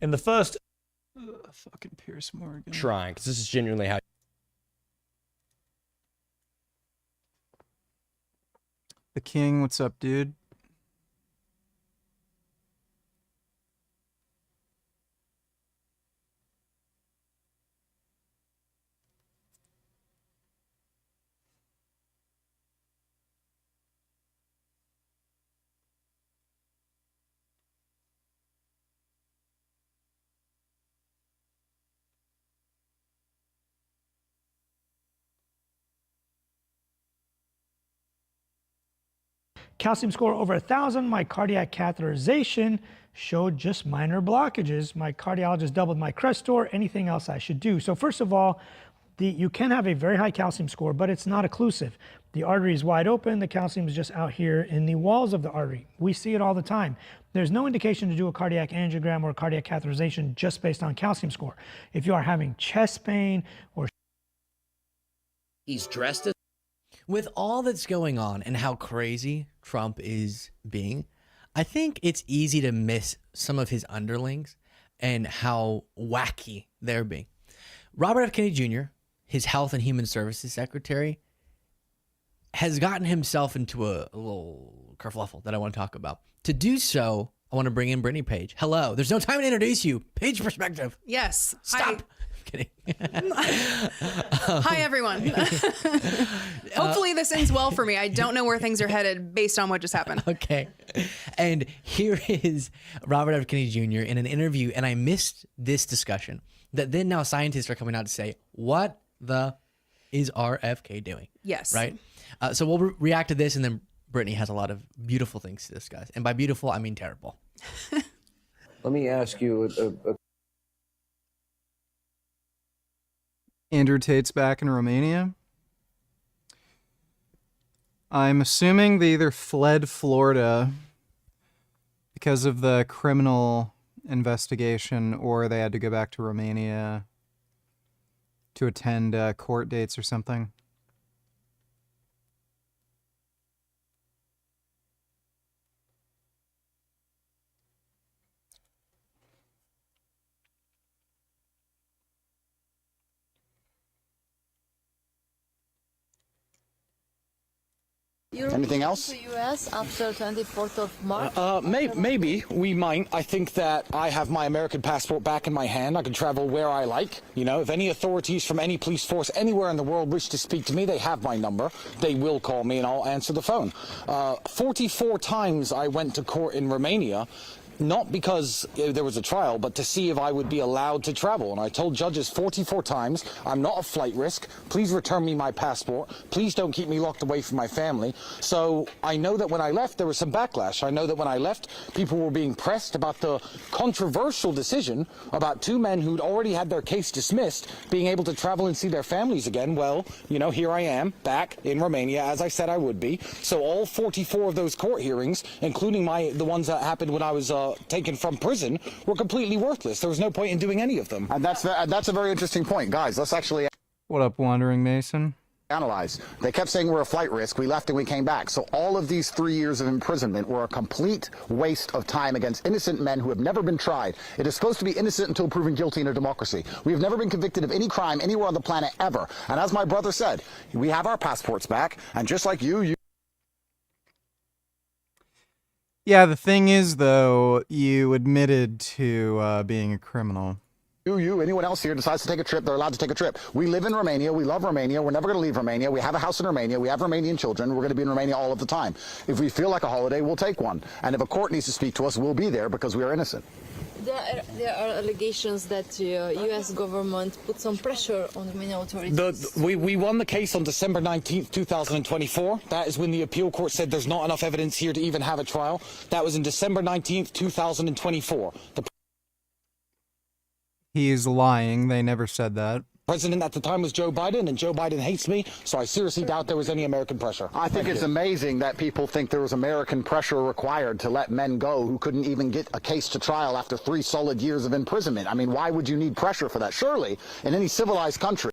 In the first... fucking Pierce Morgan. Trying, because this is genuinely how... The King, what's up, dude? Calcium score over 1,000. My cardiac catheterization showed just minor blockages. My cardiologist doubled my Crestor. Anything else I should do? So first of all, you can have a very high calcium score, but it's not occlusive. The artery is wide open. The calcium is just out here in the walls of the artery. We see it all the time. There's no indication to do a cardiac angiogram or a cardiac catheterization just based on calcium score. If you are having chest pain or... He's dressed as... With all that's going on and how crazy Trump is being, I think it's easy to miss some of his underlings and how wacky they're being. Robert F. Kennedy Jr., his Health and Human Services Secretary, has gotten himself into a little kerfluffle that I want to talk about. To do so, I want to bring in Brittany Page. Hello. There's no time to introduce you. Page perspective. Yes. Stop. Kidding. Hi, everyone. Hopefully this ends well for me. I don't know where things are headed based on what just happened. Okay. And here is Robert F. Kennedy Jr. in an interview, and I missed this discussion, that then now scientists are coming out to say, what the is RFK doing? Yes. Right? So we'll react to this, and then Brittany has a lot of beautiful things to discuss. And by beautiful, I mean terrible. Let me ask you a Andrew Tate's back in Romania. I'm assuming they either fled Florida because of the criminal investigation, or they had to go back to Romania to attend court dates or something. Anything else? To US after 24th of March? Maybe we might. I think that I have my American passport back in my hand. I can travel where I like. You know, if any authorities from any police force anywhere in the world wish to speak to me, they have my number. They will call me and I'll answer the phone. 44 times I went to court in Romania. Not because there was a trial, but to see if I would be allowed to travel. And I told judges 44 times, I'm not a flight risk. Please return me my passport. Please don't keep me locked away from my family. So I know that when I left, there was some backlash. I know that when I left, people were being pressed about the controversial decision about two men who'd already had their case dismissed being able to travel and see their families again. Well, you know, here I am back in Romania, as I said I would be. So all 44 of those court hearings, including the ones that happened when I was taken from prison, were completely worthless. There was no point in doing any of them. And that's a very interesting point. Guys, let's actually... What up, Wandering Mason? Analyze. They kept saying we're a flight risk. We left and we came back. So all of these 3 years of imprisonment were a complete waste of time against innocent men who have never been tried. It is supposed to be innocent until proven guilty in a democracy. We have never been convicted of any crime anywhere on the planet ever. And as my brother said, we have our passports back. And just like you... Yeah, the thing is, though, you admitted to being a criminal. Anyone else here decides to take a trip, they're allowed to take a trip. We live in Romania. We love Romania. We're never going to leave Romania. We have a house in Romania. We have Romanian children. We're going to be in Romania all of the time. If we feel like a holiday, we'll take one. And if a court needs to speak to us, we'll be there because we are innocent. There are allegations that the U.S. government put some pressure on Romanian authorities. We won the case on December 19th, 2024. That is when the appeal court said there's not enough evidence here to even have a trial. That was in December 19th, 2024. He's lying. They never said that. President at the time was Joe Biden, and Joe Biden hates me, so I seriously doubt there was any American pressure. I think it's amazing that people think there was American pressure required to let men go who couldn't even get a case to trial after 3 solid years of imprisonment. I mean, why would you need pressure for that? Surely, in any civilized country.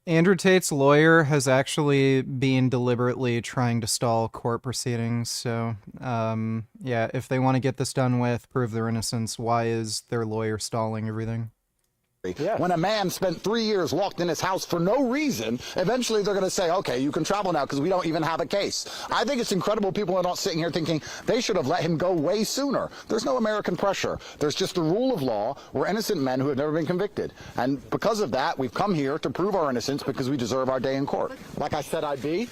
Andrew Tate's lawyer has actually been deliberately trying to stall court proceedings. So, yeah, if they want to get this done with, prove their innocence, why is their lawyer stalling everything? When a man spent 3 years locked in his house for no reason, eventually they're going to say, okay, you can travel now because we don't even have a case. I think it's incredible people are not sitting here thinking they should have let him go way sooner. There's no American pressure. There's just the rule of law. We're innocent men who have never been convicted. And because of that, we've come here to prove our innocence because we deserve our day in court. Like I said I'd be,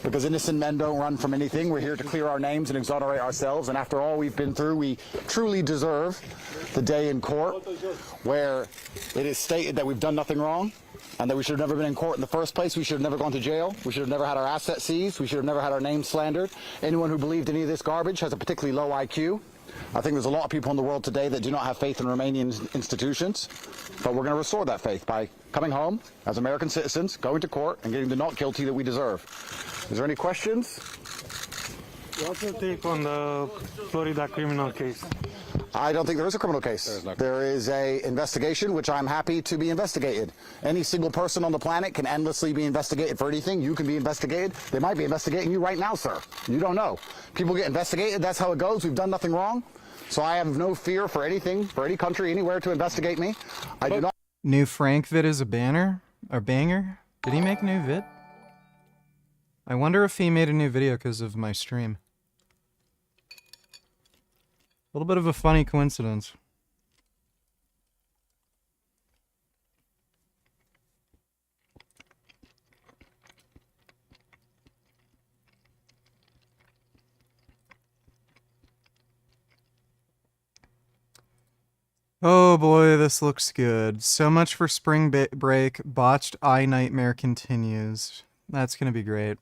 because innocent men don't run from anything. We're here to clear our names and exonerate ourselves. And after all we've been through, we truly deserve the day in court where it is stated that we've done nothing wrong and that we should have never been in court in the first place. We should have never gone to jail. We should have never had our assets seized. We should have never had our names slandered. Anyone who believed any of this garbage has a particularly low IQ. I think there's a lot of people in the world today that do not have faith in Romanian institutions, but we're going to restore that faith by coming home as American citizens, going to court, and getting the not guilty that we deserve. Is there any questions? What's your take on the Florida criminal case? I don't think there is a criminal case. There is a investigation, which I'm happy to be investigated. Any single person on the planet can endlessly be investigated for anything. You can be investigated. They might be investigating you right now, sir. You don't know. People get investigated. That's how it goes. We've done nothing wrong. So I have no fear for anything, for any country, anywhere to investigate me. I do not. New Frank vid is a banner? Or banger? Did he make a new vid? I wonder if he made a new video because of my stream. A little bit of a funny coincidence. Oh boy, this looks good. So much for spring break. Botched eye nightmare continues. That's gonna be great.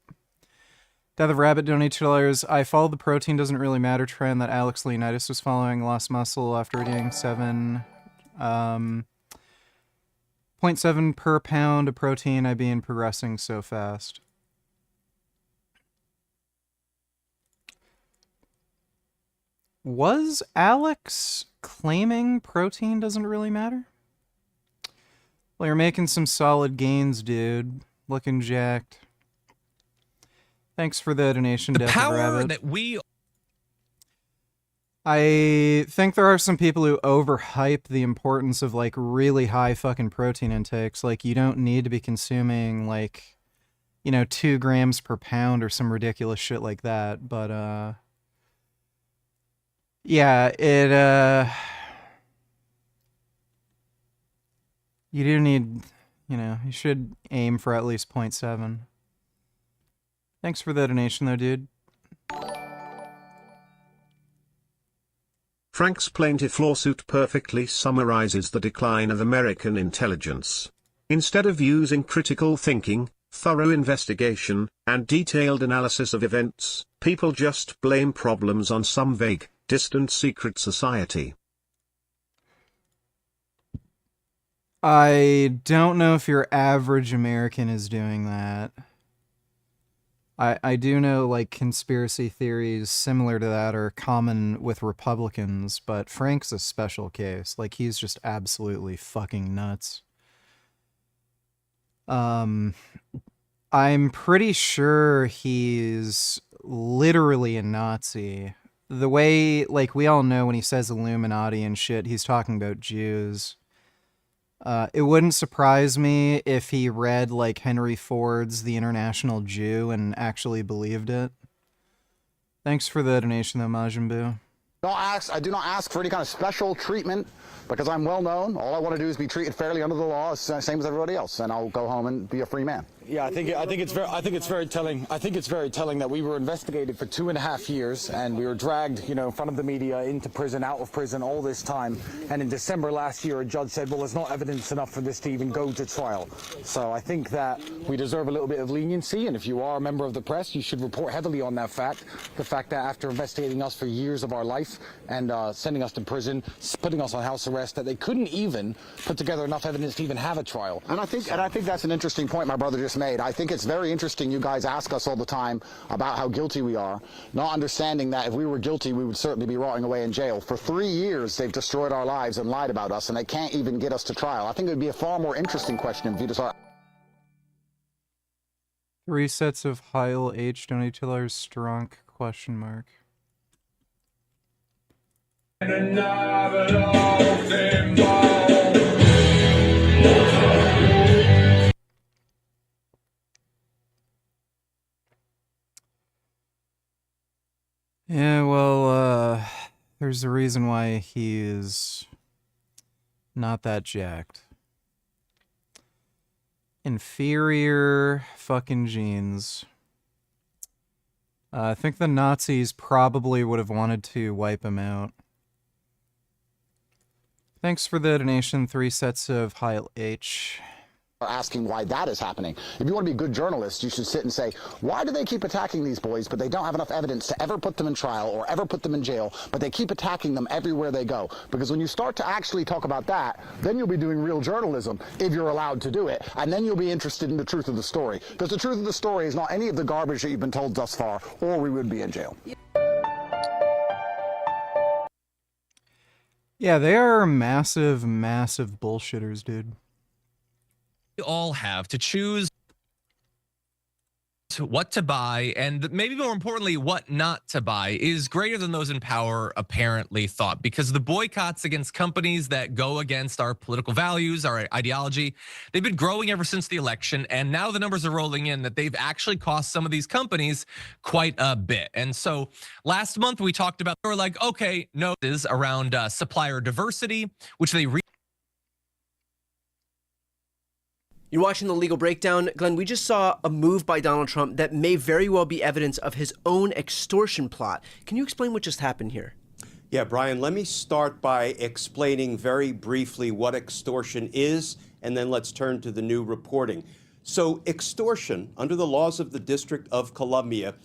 Death of Rabbit donated $2. I followed the protein doesn't really matter trend that Alex Leonidas was following. Lost muscle after eating 0.7 per pound of protein. I been progressing so fast. Was Alex claiming protein doesn't really matter? Well, you're making some solid gains, dude. Looking jacked. Thanks for the donation, The Death of power Rabbit. that we I think there are some people who overhype the importance of, like, really high fucking protein intakes. Like, you don't need to be consuming, like, you know, 2 grams per pound or some ridiculous shit like that. But, yeah, you do need, you know, you should aim for at least 0.7. Thanks for the donation, though, dude. Frank's plaintiff lawsuit perfectly summarizes the decline of American intelligence. Instead of using critical thinking, thorough investigation, and detailed analysis of events, people just blame problems on some vague, distant secret society. I don't know if your average American is doing that. I do know, like, conspiracy theories similar to that are common with Republicans, but Frank's a special case. Like, he's just absolutely fucking nuts. I'm pretty sure he's literally a Nazi. The way, like, we all know when he says Illuminati and shit, he's talking about Jews. It wouldn't surprise me if he read, like, Henry Ford's The International Jew and actually believed it. Thanks for the donation, though, Majin Buu. I do not ask for any kind of special treatment because I'm well known. All I want to do is be treated fairly under the law, same as everybody else, and I'll go home and be a free man. Yeah, I think it's very telling. I think it's very telling that we were investigated for 2.5 years, and we were dragged, you know, in front of the media, into prison, out of prison, all this time. And in December last year, a judge said, well, there's not evidence enough for this to even go to trial. So I think that we deserve a little bit of leniency, and if you are a member of the press, you should report heavily on that fact. The fact that after investigating us for years of our life and sending us to prison, putting us on house arrest, that they couldn't even put together enough evidence to even have a trial. And I think that's an interesting point my brother just made. I think it's very interesting you guys ask us all the time about how guilty we are, not understanding that if we were guilty, we would certainly be rotting away in jail. For 3 years, they've destroyed our lives and lied about us, and they can't even get us to trial. I think it would be a far more interesting question if you just 3 sets of Heil H donatillers strong question mark. Yeah, well, there's a reason why he is not that jacked. Inferior fucking genes. I think the Nazis probably would have wanted to wipe him out. Thanks for the donation, 3 sets of Heil H. Asking why that is happening. If you want to be a good journalist, you should sit and say, why do they keep attacking these boys, but they don't have enough evidence to ever put them in trial or ever put them in jail, but they keep attacking them everywhere they go? Because when you start to actually talk about that, then you'll be doing real journalism, if you're allowed to do it, and then you'll be interested in the truth of the story. Because the truth of the story is not any of the garbage that you've been told thus far, or we would be in jail. Yeah, they are massive, massive bullshitters, dude. We all have to choose what to buy, and maybe more importantly, what not to buy is greater than those in power apparently thought, because the boycotts against companies that go against our political values, our ideology, they've been growing ever since the election, and now the numbers are rolling in that they've actually cost some of these companies quite a bit. And so last month we talked about, they were like, okay, no, this is around supplier diversity, which they You're watching The Legal Breakdown. Glenn, we just saw a move by Donald Trump that may very well be evidence of his own extortion plot. Can you explain what just happened here? Yeah, Brian, let me start by explaining very briefly what extortion is, and then let's turn to the new reporting. So extortion, under the laws of the District of Columbia,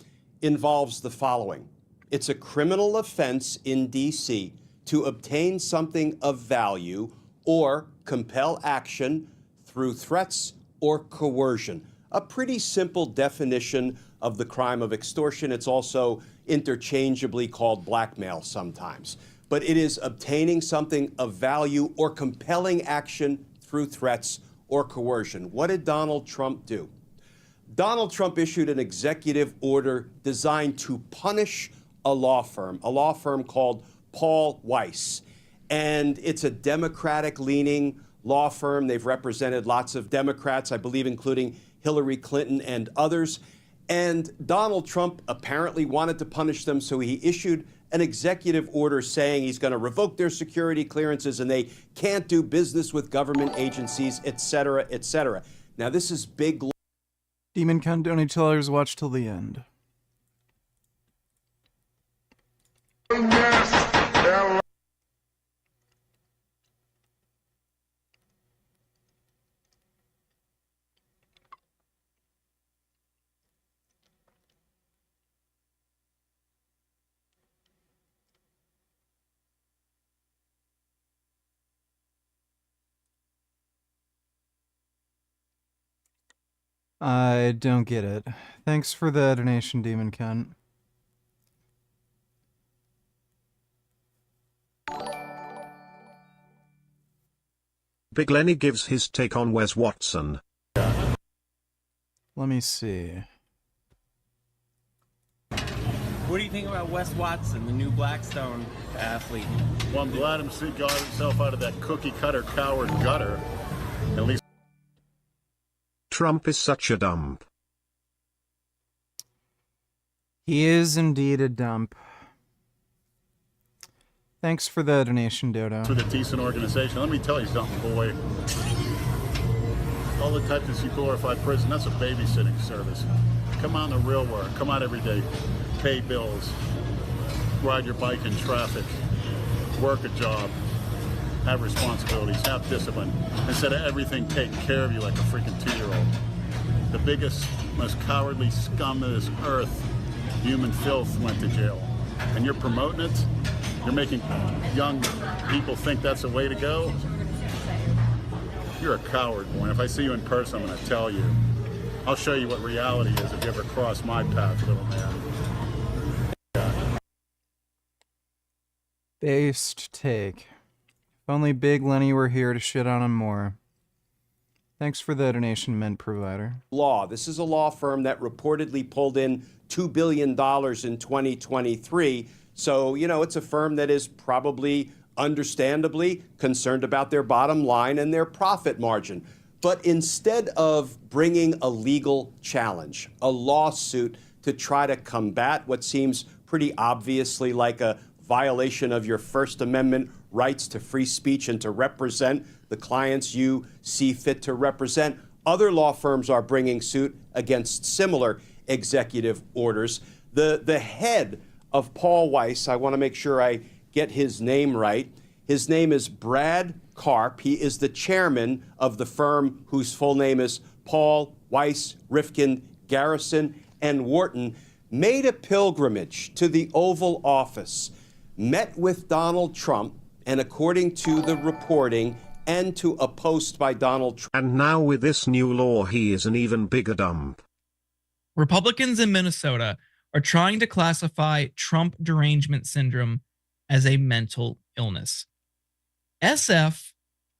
involves the following. It's a criminal offense in D.C. to obtain something of value or compel action through threats or coercion. A pretty simple definition of the crime of extortion. It's also interchangeably called blackmail sometimes. But it is obtaining something of value or compelling action through threats or coercion. What did Donald Trump do? Donald Trump issued an executive order designed to punish a law firm called Paul Weiss. And it's a Democratic-leaning law firm. They've represented lots of Democrats, I believe, including Hillary Clinton and others. And Donald Trump apparently wanted to punish them, so he issued an executive order saying he's going to revoke their security clearances and they can't do business with government agencies, et cetera, et cetera. Now, this is big. Demon Cunt donatillers, watch till the end. I don't get it. Thanks for the donation, Demon Cunt. Big Lenny gives his take on Wes Watson. Let me see. What do you think about Wes Watson, the new Blackstone athlete? Well, I'm glad he got himself out of that cookie-cutter coward gutter. At least Trump is such a dump. He is indeed a dump. Thanks for the donation, Dodo. with a decent organization. Let me tell you something, boy. All the types that you glorify prison, that's a babysitting service. Come on to real work. Come out every day. Pay bills. Ride your bike in traffic. Work a job. Have responsibilities. Have discipline. Instead of everything taken care of you like a freaking 2-year-old. The biggest, most cowardly scum of this earth, human filth, went to jail. And you're promoting it? You're making young people think that's the way to go? You're a coward, boy. If I see you in person, I'm going to tell you. I'll show you what reality is if you ever cross my path, little man. Based take. If only Big Lenny were here to shit on him more. Thanks for the donation, Mint Provider. Law. This is a law firm that reportedly pulled in $2 billion in 2023. So, it's a firm that is probably understandably concerned about their bottom line and their profit margin. But instead of bringing a legal challenge, a lawsuit to try to combat what seems pretty obviously like a violation of your First Amendment rights to free speech and to represent the clients you see fit to represent, other law firms are bringing suit against similar executive orders. The head of Paul Weiss, I want to make sure I get his name right. His name is Brad Karp. He is the chairman of the firm whose full name is Paul Weiss, Rifkin, Garrison, and Wharton, made a pilgrimage to the Oval Office, met with Donald Trump, and according to the reporting and to a post by Donald Trump. And now with this new law, he is an even bigger dump. Republicans in Minnesota are trying to classify Trump derangement syndrome as a mental illness. SF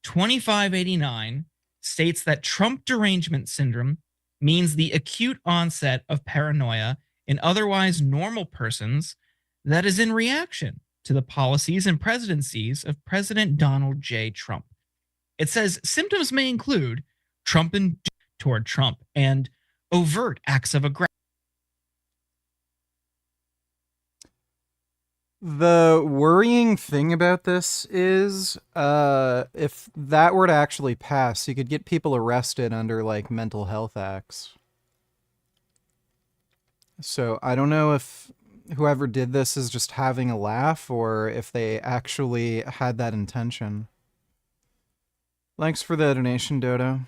2589 states that Trump derangement syndrome means the acute onset of paranoia in otherwise normal persons that is in reaction to the policies and presidencies of President Donald J. Trump. It says symptoms may include Trump and toward Trump and overt acts of aggression. The worrying thing about this is if that were to actually pass, you could get people arrested under like mental health acts. So I don't know if whoever did this is just having a laugh or if they actually had that intention. Thanks for the donation, Dodo.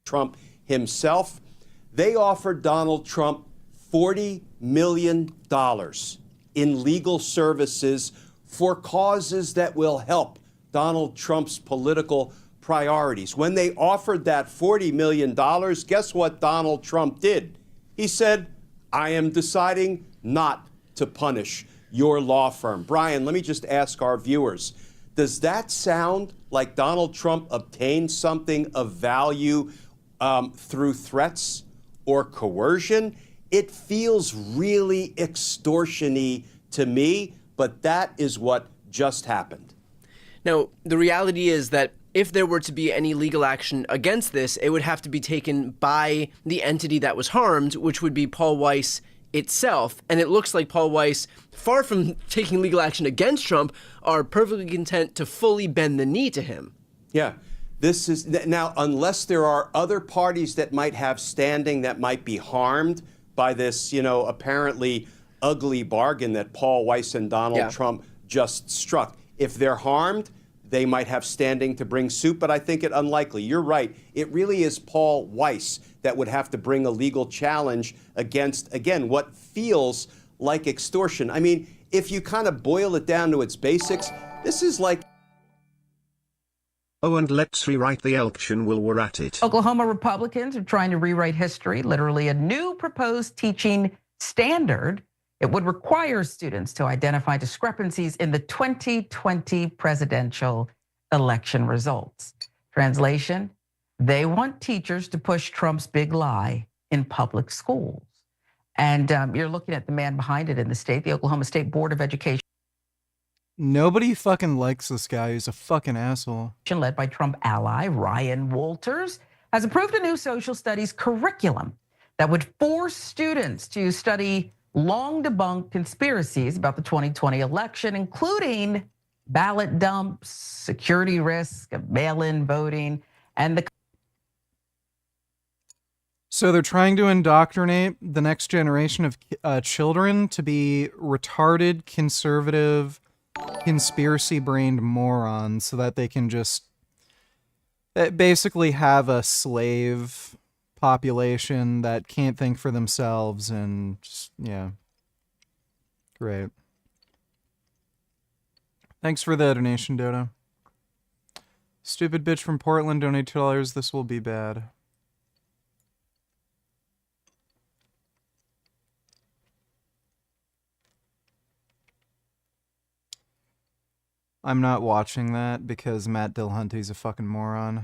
Trump himself, they offered Donald Trump $40 million in legal services for causes that will help Donald Trump's political priorities. When they offered that $40 million, guess what Donald Trump did? He said, I am deciding not to punish your law firm. Brian, let me just ask our viewers, does that sound like Donald Trump obtained something of value through threats or coercion? It feels really extortion-y to me, but that is what just happened. Now, the reality is that if there were to be any legal action against this, it would have to be taken by the entity that was harmed, which would be Paul Weiss itself. And it looks like Paul Weiss, far from taking legal action against Trump, are perfectly content to fully bend the knee to him. Yeah. This is now, unless there are other parties that might have standing that might be harmed by this, apparently ugly bargain that Paul Weiss and Donald Trump just struck. If they're harmed, they might have standing to bring suit, but I think it unlikely. You're right. It really is Paul Weiss that would have to bring a legal challenge against, again, what feels like extortion. I mean, if you kind of boil it down to its basics, this is like... Oh, and let's rewrite the election while we're at it. Oklahoma Republicans are trying to rewrite history, literally a new proposed teaching standard. It would require students to identify discrepancies in the 2020 presidential election results. Translation, they want teachers to push Trump's big lie in public schools. And you're looking at the man behind it in the state, the Oklahoma State Board of Education. Nobody fucking likes this guy. He's a fucking asshole. Led by Trump ally Ryan Walters, has approved a new social studies curriculum that would force students to study long debunked conspiracies about the 2020 election, including ballot dumps, security risk of mail-in voting, and the... So they're trying to indoctrinate the next generation of children to be retarded, conservative, conspiracy-brained morons so that they can just basically have a slave population that can't think for themselves and just, yeah. Great. Thanks for the donation, Dodo. Stupid bitch from Portland, donate $2. This will be bad. I'm not watching that because Matt Dillhunty's a fucking moron.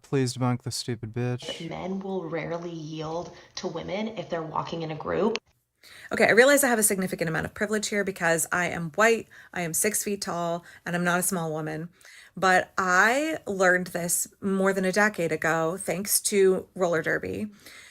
Please debunk the stupid bitch. Men will rarely yield to women if they're walking in a group. Okay, I realize I have a significant amount of privilege here because I am white, I am 6 feet tall, and I'm not a small woman. But I learned this more than a decade ago, thanks to roller derby,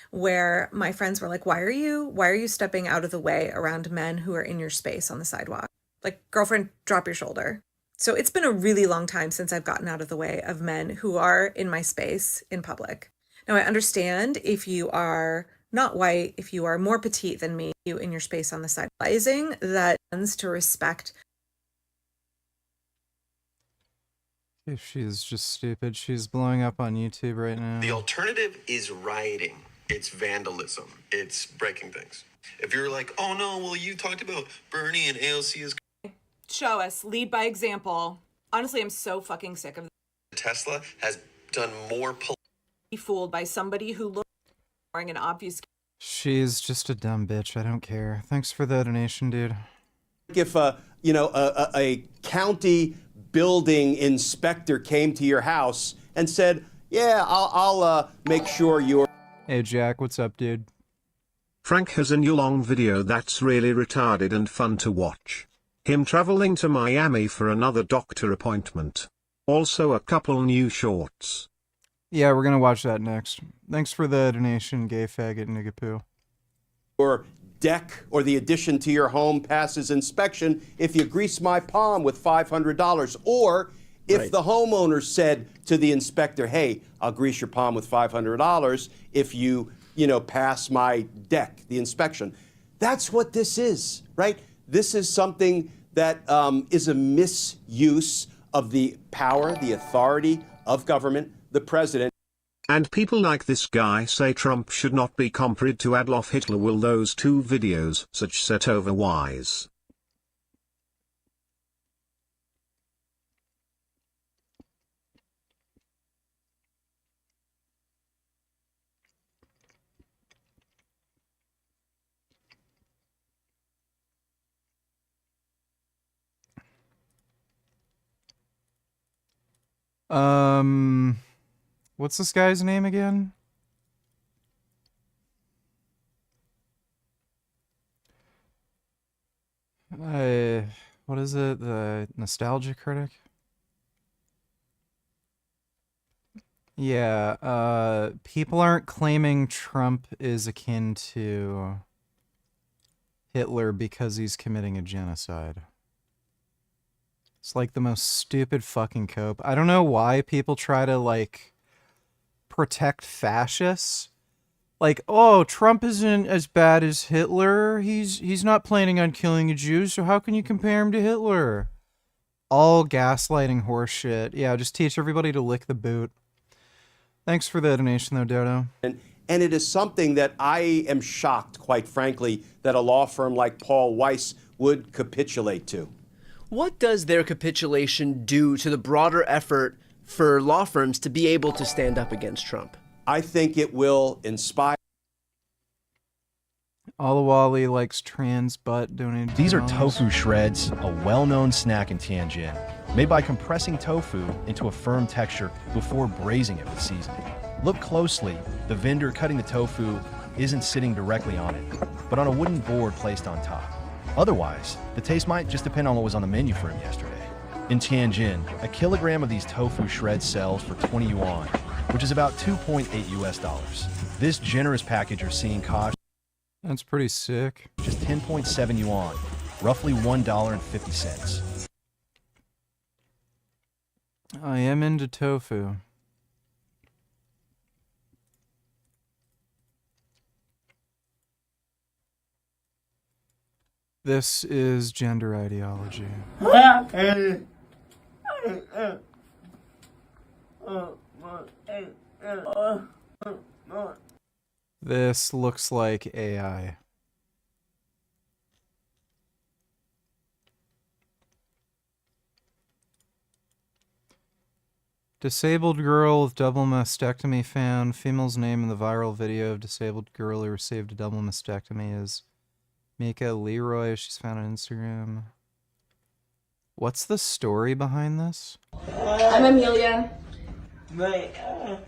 where my friends were like, why are you stepping out of the way around men who are in your space on the sidewalk? Like, girlfriend, drop your shoulder. So it's been a really long time since I've gotten out of the way of men who are in my space in public. Now, I understand if you are not white, if you are more petite than me, you in your space on the side, realizing that tends to respect. If she's just stupid, she's blowing up on YouTube right now. The alternative is rioting. It's vandalism. It's breaking things. If you're like, oh no, well, you talked about Bernie and AOC is... Show us, lead by example. Honestly, I'm so fucking sick of Tesla has done more... be fooled by somebody who looks wearing an obvious... She's just a dumb bitch. I don't care. Thanks for the donation, dude. If a county building inspector came to your house and said, yeah, I'll make sure you're... Hey, Jack, what's up, dude? Frank has a new long video that's really retarded and fun to watch. Him traveling to Miami for another doctor appointment. Also a couple new shorts. Yeah, we're gonna watch that next. Thanks for the donation, gay faggot nigga poo. Or deck or the addition to your home passes inspection if you grease my palm with $500. Or if the homeowner said to the inspector, hey, I'll grease your palm with $500 if you pass my deck, the inspection. That's what this is, right? This is something that is a misuse of the power, the authority of government, the president. And people like this guy say Trump should not be compared to Adolf Hitler. Will those two videos such set over wise? What's this guy's name again? What is it? The Nostalgia Critic? Yeah, people aren't claiming Trump is akin to Hitler because he's committing a genocide. It's like the most stupid fucking cope. I don't know why people try to, like, protect fascists. Like, oh, Trump isn't as bad as Hitler. He's not planning on killing a Jew, so how can you compare him to Hitler? All gaslighting horseshit. Yeah, just teach everybody to lick the boot. Thanks for the donation, though, Dodo. And it is something that I am shocked, quite frankly, that a law firm like Paul Weiss would capitulate to. What does their capitulation do to the broader effort for law firms to be able to stand up against Trump? I think it will inspire. Alawali likes trans butt donated. These are tofu shreds, a well-known snack in Tianjin, made by compressing tofu into a firm texture before braising it with seasoning. Look closely, the vendor cutting the tofu isn't sitting directly on it, but on a wooden board placed on top. Otherwise, the taste might just depend on what was on the menu for him yesterday. In Tianjin, a kilogram of these tofu shreds sells for 20 yuan, which is about $2.8 US. This generous package you're seeing costs That's pretty sick. just 10.7 yuan, roughly $1.50. I am into tofu. This is gender ideology. This looks like AI. Disabled girl with double mastectomy found. Female's name in the viral video of disabled girl who received a double mastectomy is Mika Leroy. She's found on Instagram. What's the story behind this? I'm Amelia.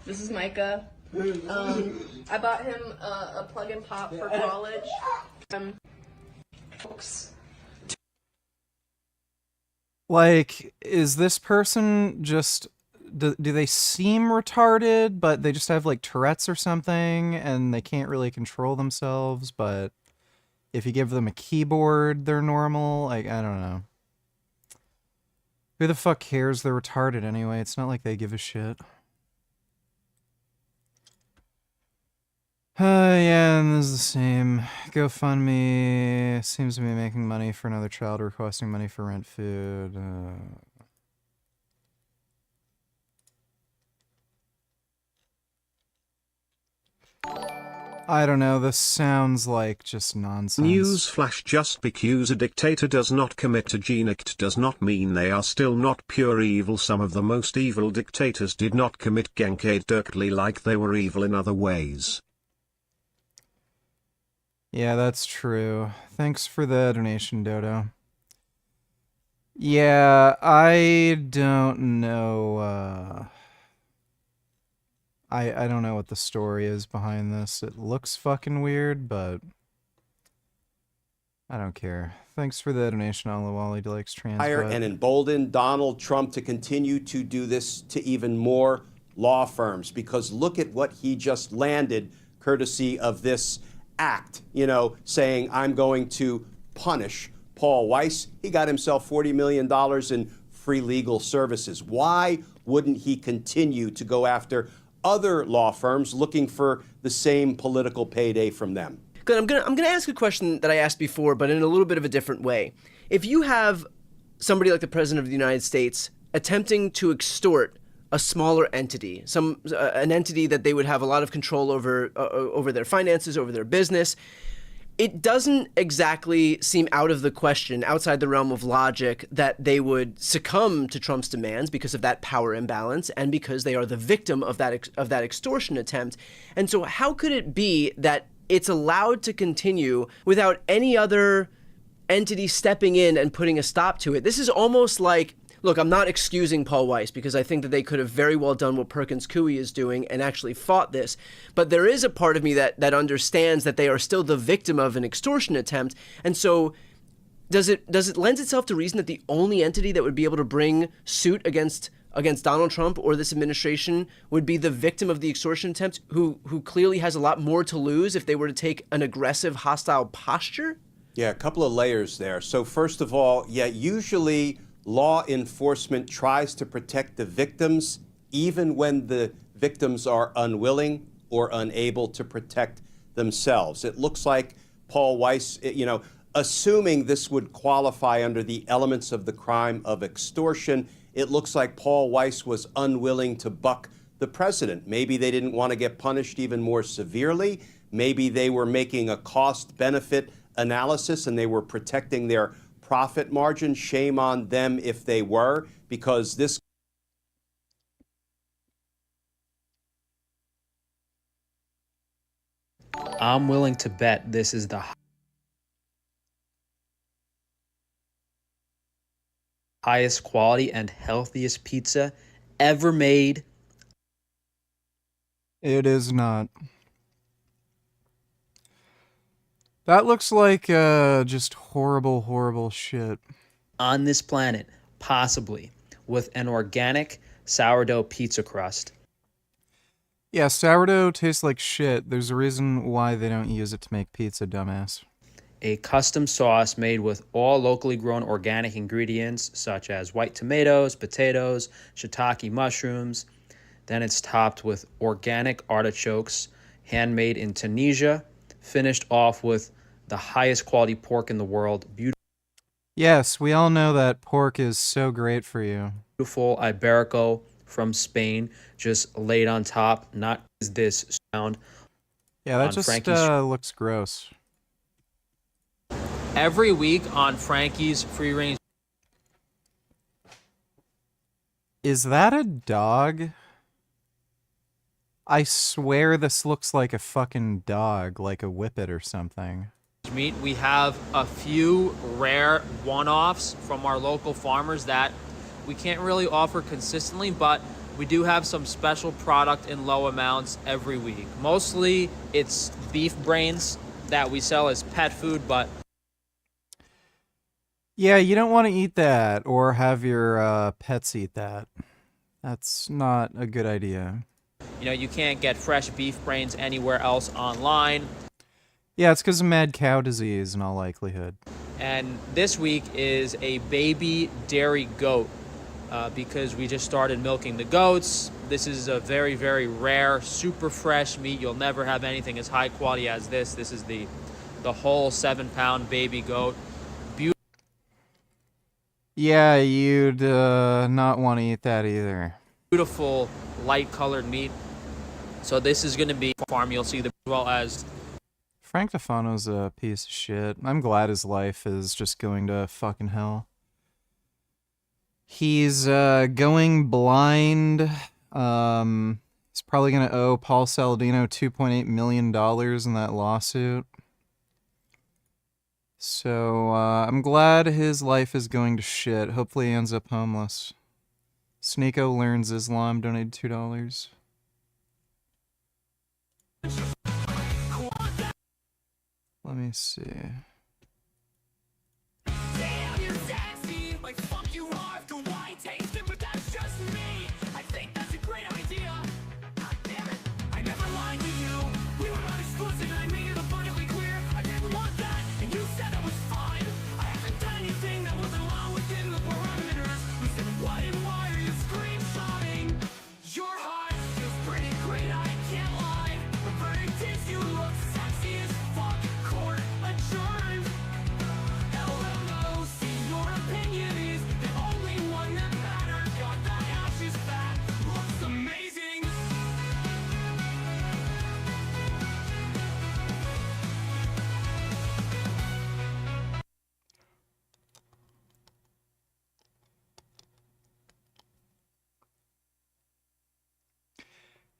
This is Micah. I bought him a plug and pop for college. Folks. Like, is this person just... Do they seem retarded, but they just have, like, Tourette's or something, and they can't really control themselves, but if you give them a keyboard, they're normal? Like, I don't know. Who the fuck cares they're retarded anyway? It's not like they give a shit. Yeah, and this is the same. GoFundMe seems to be making money for another child requesting money for rent, food. I don't know, this sounds like just nonsense. Newsflash: just because a dictator does not commit a genocide does not mean they are still not pure evil. Some of the most evil dictators did not commit genocide directly, like they were evil in other ways. Yeah, that's true. Thanks for the donation, Dodo. Yeah, I don't know, I don't know what the story is behind this. It looks fucking weird, but I don't care. Thanks for the donation, Olawale Deluxe Trans. And embolden Donald Trump to continue to do this to even more law firms, because look at what he just landed courtesy of this act, you know, saying I'm going to punish Paul Weiss. He got himself $40 million in free legal services. Why wouldn't he continue to go after other law firms looking for the same political payday from them? Good. I'm gonna ask a question that I asked before, but in a little bit of a different way. If you have somebody like the President of the United States attempting to extort a smaller entity, an entity that they would have a lot of control over, over their finances, over their business, it doesn't exactly seem out of the question, outside the realm of logic, that they would succumb to Trump's demands because of that power imbalance and because they are the victim of that extortion attempt. And so how could it be that it's allowed to continue without any other entity stepping in and putting a stop to it? This is almost like, look, I'm not excusing Paul Weiss because I think that they could have very well done what Perkins Coie is doing and actually fought this. But there is a part of me that understands that they are still the victim of an extortion attempt. And so does it lend itself to reason that the only entity that would be able to bring suit against Donald Trump or this administration would be the victim of the extortion attempt, who clearly has a lot more to lose if they were to take an aggressive, hostile posture? Yeah, a couple of layers there. So first of all, yeah, usually law enforcement tries to protect the victims even when the victims are unwilling or unable to protect themselves. It looks like Paul Weiss, you know, assuming this would qualify under the elements of the crime of extortion, it looks like Paul Weiss was unwilling to buck the president. Maybe they didn't want to get punished even more severely. Maybe they were making a cost-benefit analysis and they were protecting their profit margin. Shame on them if they were, because this I'm willing to bet this is the highest quality and healthiest pizza ever made. It is not. That looks like just horrible, horrible shit. On this planet, possibly, with an organic sourdough pizza crust. Yeah, sourdough tastes like shit. There's a reason why they don't use it to make pizza, dumbass. A custom sauce made with all locally grown organic ingredients such as white tomatoes, potatoes, shiitake mushrooms. Then it's topped with organic artichokes, handmade in Tunisia, finished off with the highest quality pork in the world. Yes, we all know that pork is so great for you. Beautiful Iberico from Spain, just laid on top. Not is this sound. Yeah, that just looks gross. Every week on Frankie's Free Range. Is that a dog? I swear this looks like a fucking dog, like a whippet or something. meat. We have a few rare one-offs from our local farmers that we can't really offer consistently, but we do have some special product in low amounts every week. Mostly it's beef brains that we sell as pet food, but Yeah, you don't want to eat that or have your pets eat that. That's not a good idea. you know, you can't get fresh beef brains anywhere else online. Yeah, it's because of mad cow disease in all likelihood. And this week is a baby dairy goat because we just started milking the goats. This is a very, very rare, super fresh meat. You'll never have anything as high quality as this. This is the whole 7-pound baby goat. Yeah, you'd not want to eat that either. Beautiful, light colored meat. So this is going to be farm. You'll see the as well as Frank Tufano's a piece of shit. I'm glad his life is just going to fucking hell. He's going blind. He's probably going to owe Paul Saladino $2.8 million in that lawsuit. So I'm glad his life is going to shit. Hopefully he ends up homeless. Sneeko learns Islam, donated $2. Let me see.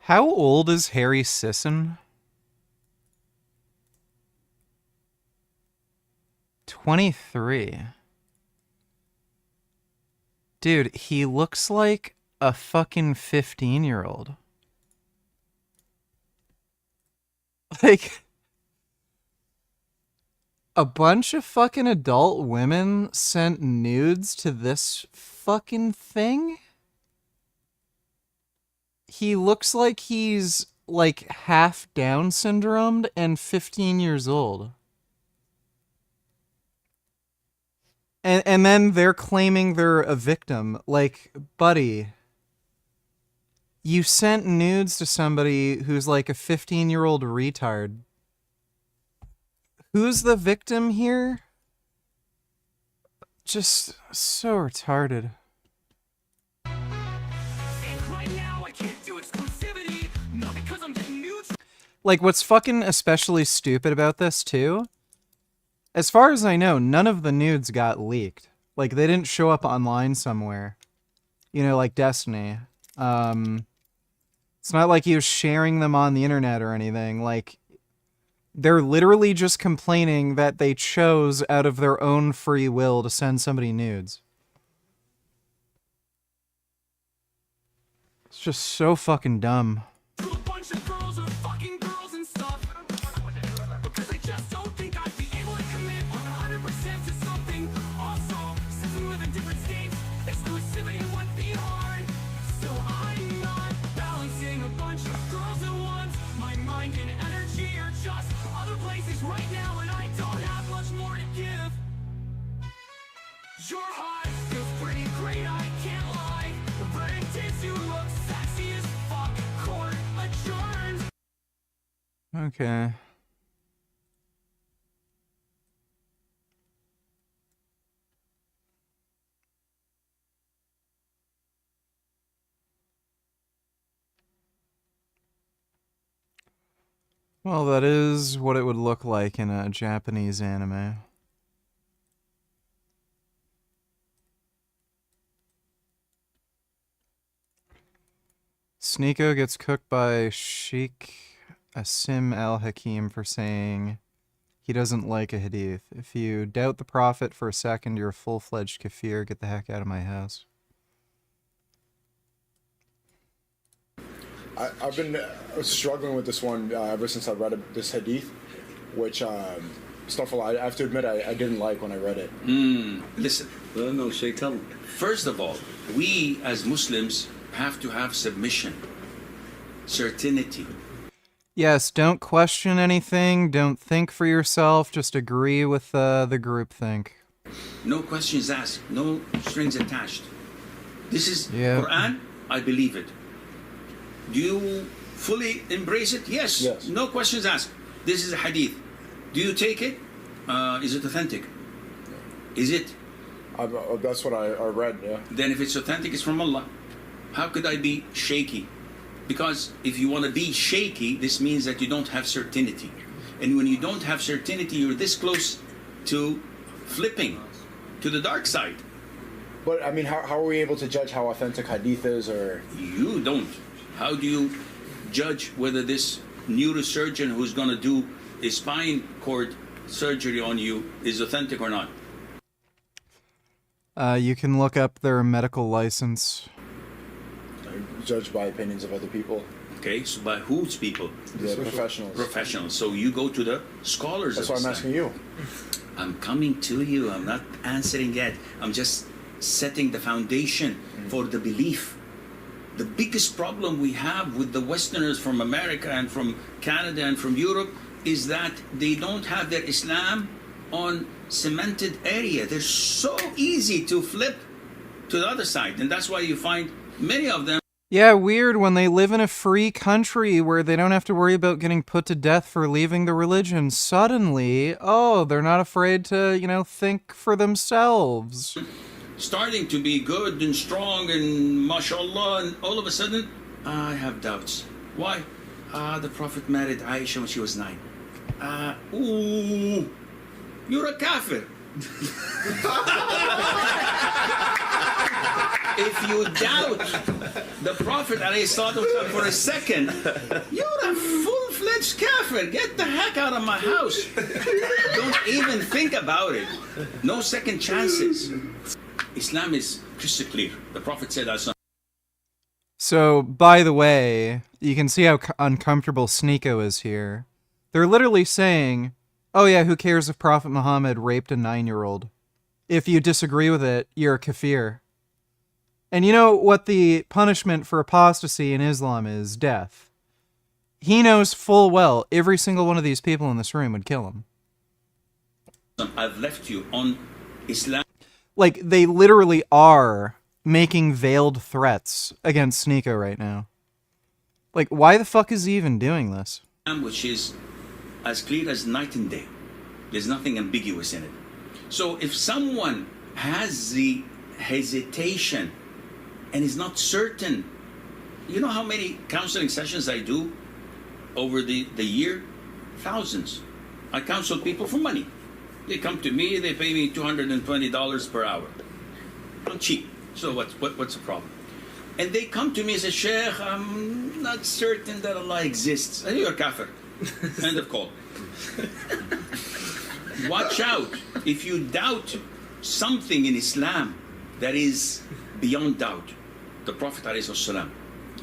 How old is Harry Sisson? 23. Dude, he looks like a fucking 15-year-old. Like, a bunch of fucking adult women sent nudes to this fucking thing? He looks like he's, like, half Down syndromed and 15 years old. And then they're claiming they're a victim. Like, buddy, you sent nudes to somebody who's like a 15-year-old retard. Who's the victim here? Just so retarded. Like, what's fucking especially stupid about this, too? As far as I know, none of the nudes got leaked. Like, they didn't show up online somewhere. You know, like Destiny. It's not like he was sharing them on the internet or anything. Like, they're literally just complaining that they chose out of their own free will to send somebody nudes. It's just so fucking dumb. Okay. Well, that is what it would look like in a Japanese anime. Sneeko gets cooked by Sheikh Asim Al Hakim for saying He doesn't like a hadith. If you doubt the Prophet for a second, you're a full-fledged kafir. Get the heck out of my house. I've been struggling with this one ever since I read this hadith, which I have to admit I didn't like when I read it. Listen. Well, no, Sheikh, tell me. First of all, we as Muslims have to have submission, certainty. Yes, don't question anything. Don't think for yourself. Just agree with the group think. No questions asked, no strings attached. This is Quran, I believe it. Do you fully embrace it? Yes. No questions asked. This is a hadith. Do you take it? Is it authentic? Is it? That's what I read, yeah. Then if it's authentic, it's from Allah. How could I be shaky? Because if you want to be shaky, this means that you don't have certainty. And when you don't have certainty, you're this close to flipping to the dark side. But, I mean, how are we able to judge how authentic hadith is, or...? You don't. How do you judge whether this neurosurgeon who's going to do a spine cord surgery on you is authentic or not? You can look up their medical license. Judged by opinions of other people. Okay, so by whose people? The professionals. Professionals. So you go to the scholars. That's why I'm asking you. I'm coming to you. I'm not answering yet. I'm just setting the foundation for the belief. The biggest problem we have with the Westerners from America and from Canada and from Europe is that they don't have their Islam on cemented area. They're so easy to flip to the other side. And that's why you find many of them. Yeah, weird when they live in a free country where they don't have to worry about getting put to death for leaving the religion. Suddenly, they're not afraid to, think for themselves. Starting to be good and strong and mashallah, and all of a sudden, I have doubts. Why? The Prophet married Aisha when she was 9. You're a kafir. If you doubt the Prophet ﷺ for a second, you're a full-fledged kafir. Get the heck out of my house. Don't even think about it. No second chances. Islam is crystal clear. The Prophet said that. So, by the way, you can see how uncomfortable Sneeko is here. They're literally saying, oh yeah, who cares if Prophet Muhammad raped a 9-year-old? If you disagree with it, you're a kafir. And you know what the punishment for apostasy in Islam is? Death. He knows full well every single one of these people in this room would kill him. I've left you on Islam. Like, they literally are making veiled threats against Sneeko right now. Like, why the fuck is he even doing this? Which is as clear as night and day. There's nothing ambiguous in it. So if someone has the hesitation and is not certain, you know how many counseling sessions I do over the year? Thousands. I counsel people for money. They come to me, they pay me $220 per hour. I'm cheap. So what's the problem? And they come to me and say, Sheikh, I'm not certain that Allah exists. And you're a kafir. End of call. Watch out. If you doubt something in Islam that is beyond doubt, the Prophet ﷺ,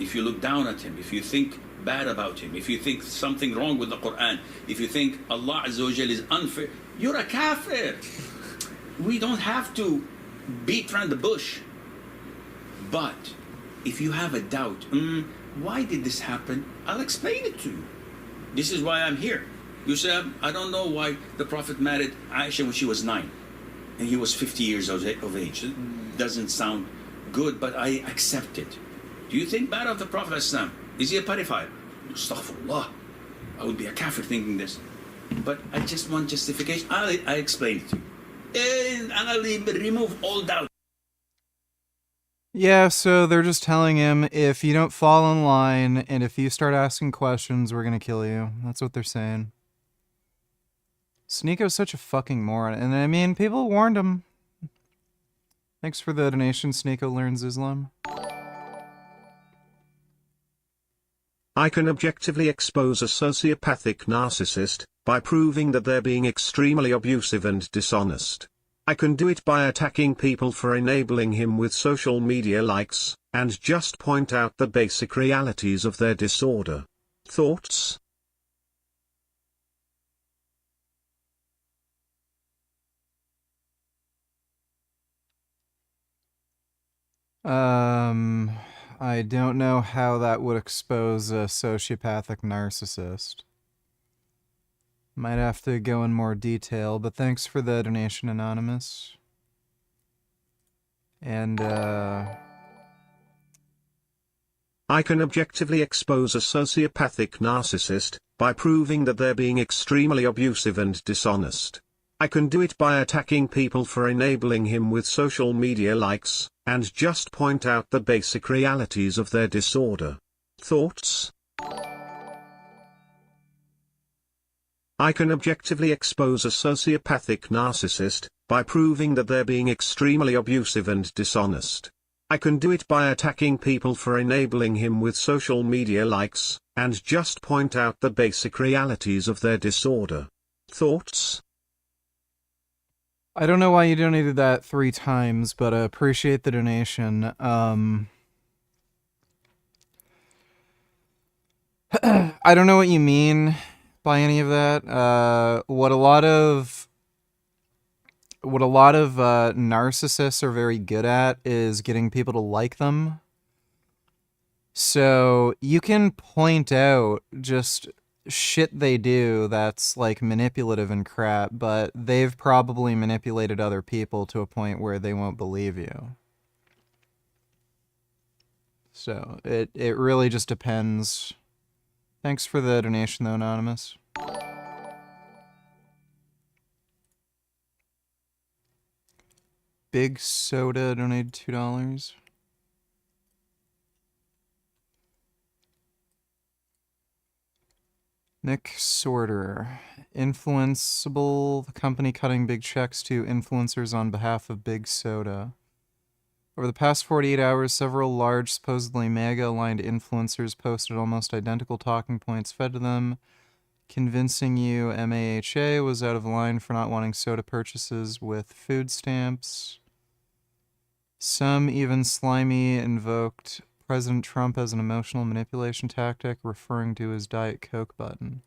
if you look down at him, if you think bad about him, if you think something wrong with the Quran, if you think Allah Azza wa Jal is unfair, you're a kafir. We don't have to beat around the bush. But if you have a doubt, why did this happen? I'll explain it to you. This is why I'm here. You say, I don't know why the Prophet married Aisha when she was 9 and he was 50 years of age. It doesn't sound good, but I accept it. Do you think bad of the Prophet Islam? Is he a pedophile? Astaghfirullah. I would be a kafir thinking this. But I just want justification. I explain it to you. And I'll remove all doubt. Yeah, so they're just telling him, if you don't fall in line and if you start asking questions, we're gonna kill you. That's what they're saying. Sneeko's such a fucking moron. And I mean, people warned him. Thanks for the donation, Sneeko Learns Islam. I can objectively expose a sociopathic narcissist by proving that they're being extremely abusive and dishonest. I can do it by attacking people for enabling him with social media likes, and just point out the basic realities of their disorder. Thoughts? I don't know how that would expose a sociopathic narcissist. Might have to go in more detail, but thanks for the donation, Anonymous. And, I can objectively expose a sociopathic narcissist by proving that they're being extremely abusive and dishonest. I can do it by attacking people for enabling him with social media likes, and just point out the basic realities of their disorder. Thoughts? I can objectively expose a sociopathic narcissist by proving that they're being extremely abusive and dishonest. I can do it by attacking people for enabling him with social media likes, and just point out the basic realities of their disorder. Thoughts? I don't know why you donated that 3 times, but I appreciate the donation. I don't know what you mean by any of that. What a lot of narcissists are very good at is getting people to like them. So you can point out just shit they do that's like manipulative and crap, but they've probably manipulated other people to a point where they won't believe you. So it really just depends. Thanks for the donation though, Anonymous. Big Soda donated $2. Nick Sorter. Influenceable, the company cutting big checks to influencers on behalf of Big Soda. Over the past 48 hours, several large, supposedly MAGA-aligned influencers posted almost identical talking points fed to them, convincing you MAHA was out of line for not wanting soda purchases with food stamps. Some, even slimy, invoked President Trump as an emotional manipulation tactic, referring to his Diet Coke button.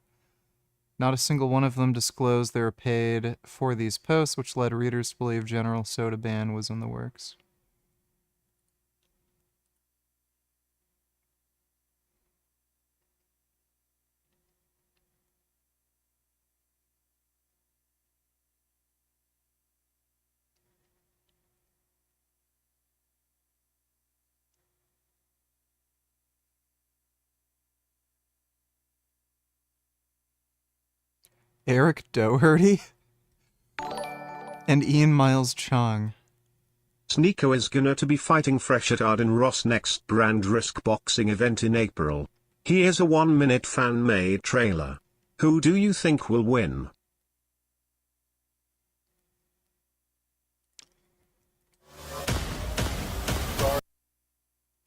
Not a single one of them disclosed they were paid for these posts, which led readers to believe general soda ban was in the works. Eric Doherty and Ian Miles Chong. Sneeko is gonna to be fighting Fresh at Arden Ross next Brand Risk boxing event in April. Here's a 1-minute fan-made trailer. Who do you think will win?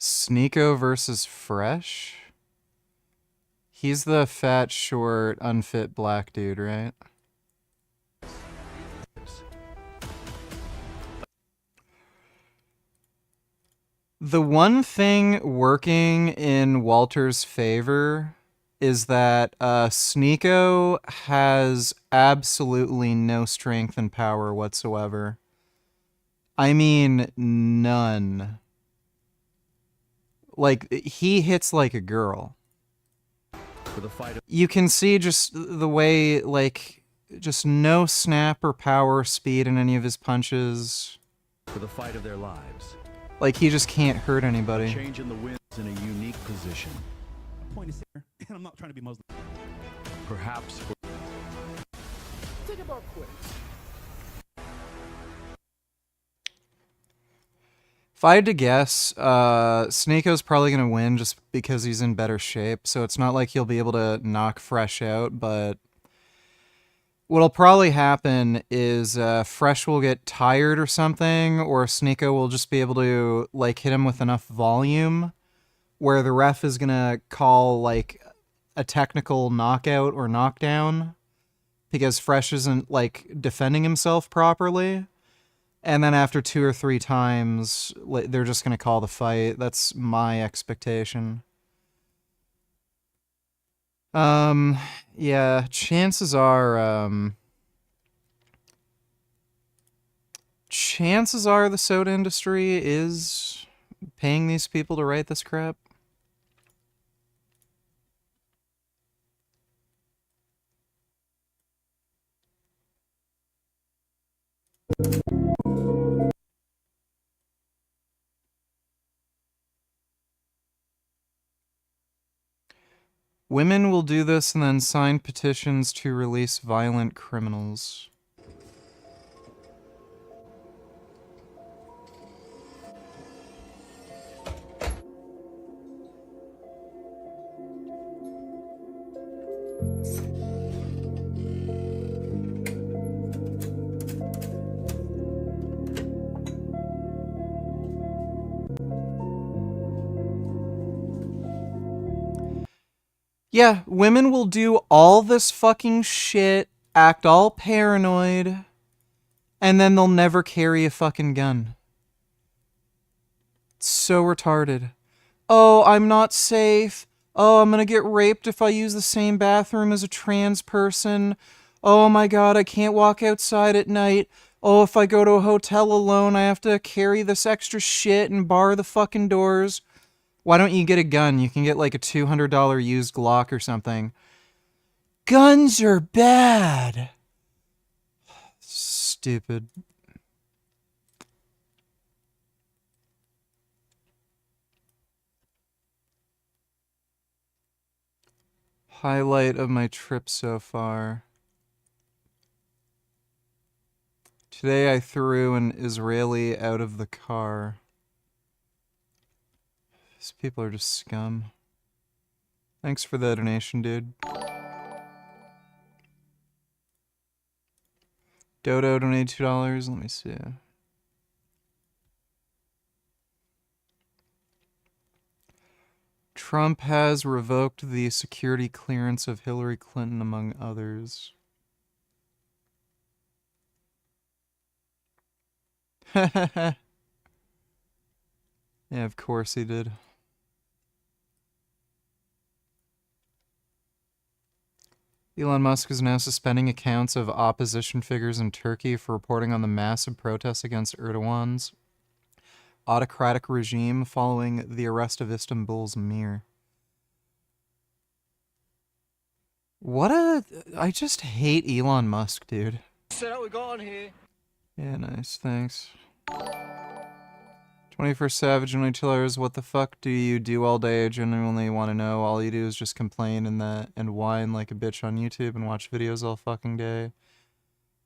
Sneeko versus Fresh? He's the fat, short, unfit black dude, right? The one thing working in Walter's favor is that Sneeko has absolutely no strength and power whatsoever. I mean, none. Like, he hits like a girl. You can see just the way, like, just no snap or power speed in any of his punches. For the fight of their lives. Like, he just can't hurt anybody. Change in the winds in a unique position. Point is here, and I'm not trying to be Muslim. Perhaps for Think about quitting. If I had to guess, Sneeko's probably going to win just because he's in better shape, so it's not like he'll be able to knock Fresh out, but what'll probably happen is Fresh will get tired or something, or Sneeko will just be able to like hit him with enough volume where the ref is gonna call like a technical knockout or knockdown because Fresh isn't like defending himself properly. And then after 2 or 3 times, they're just gonna call the fight. That's my expectation. Yeah, chances are the soda industry is paying these people to write this crap. Women will do this and then sign petitions to release violent criminals. Yeah, women will do all this fucking shit, act all paranoid, and then they'll never carry a fucking gun. It's so retarded. Oh, I'm not safe. Oh, I'm gonna get raped if I use the same bathroom as a trans person. Oh my god, I can't walk outside at night. Oh, if I go to a hotel alone, I have to carry this extra shit and bar the fucking doors. Why don't you get a gun? You can get like a $200 used Glock or something. Guns are bad. Stupid. Highlight of my trip so far. Today I threw an Israeli out of the car. These people are just scum. Thanks for the donation, dude. Dodo donated $2. Let me see. Trump has revoked the security clearance of Hillary Clinton, among others. Yeah, of course he did. Elon Musk is now suspending accounts of opposition figures in Turkey for reporting on the massive protests against Erdogan's autocratic regime following the arrest of Istanbul's emir. I just hate Elon Musk, dude. So we got on here. Yeah, nice, thanks. 21st Savage only tellers, what the fuck do you do all day? I genuinely want to know. All you do is just complain and whine like a bitch on YouTube and watch videos all fucking day.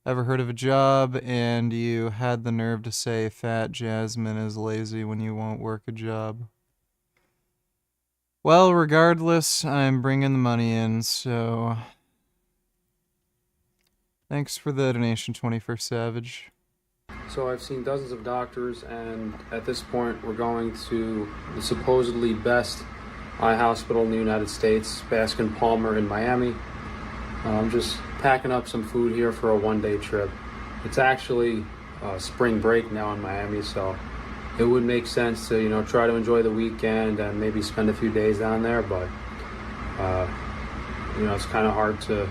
Ever heard of a job and you had the nerve to say Fat Jasmine is lazy when you won't work a job? Well, regardless, I'm bringing the money in, so... Thanks for the donation, 21st Savage. So I've seen dozens of doctors, and at this point we're going to the supposedly best eye hospital in the United States, Baskin Palmer in Miami. I'm just packing up some food here for a one-day trip. It's actually spring break now in Miami, so it would make sense to, try to enjoy the weekend and maybe spend a few days down there, but it's kind of hard to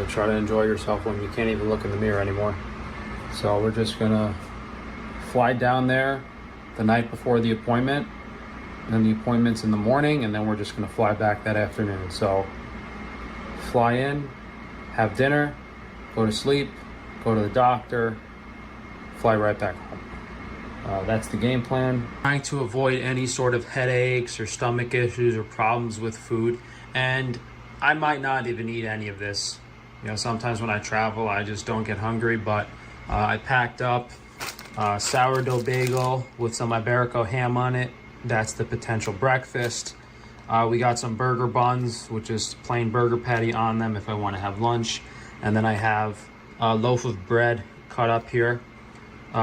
try to enjoy yourself when you can't even look in the mirror anymore. So we're just gonna fly down there the night before the appointment, and then the appointment's in the morning, and then we're just gonna fly back that afternoon. So fly in, have dinner, go to sleep, go to the doctor, fly right back home. That's the game plan. Trying to avoid any sort of headaches or stomach issues or problems with food, and I might not even eat any of this. Sometimes when I travel, I just don't get hungry, but I packed up sourdough bagel with some Iberico ham on it. That's the potential breakfast. We got some burger buns, which is plain burger patty on them if I want to have lunch. And then I have a loaf of bread cut up here,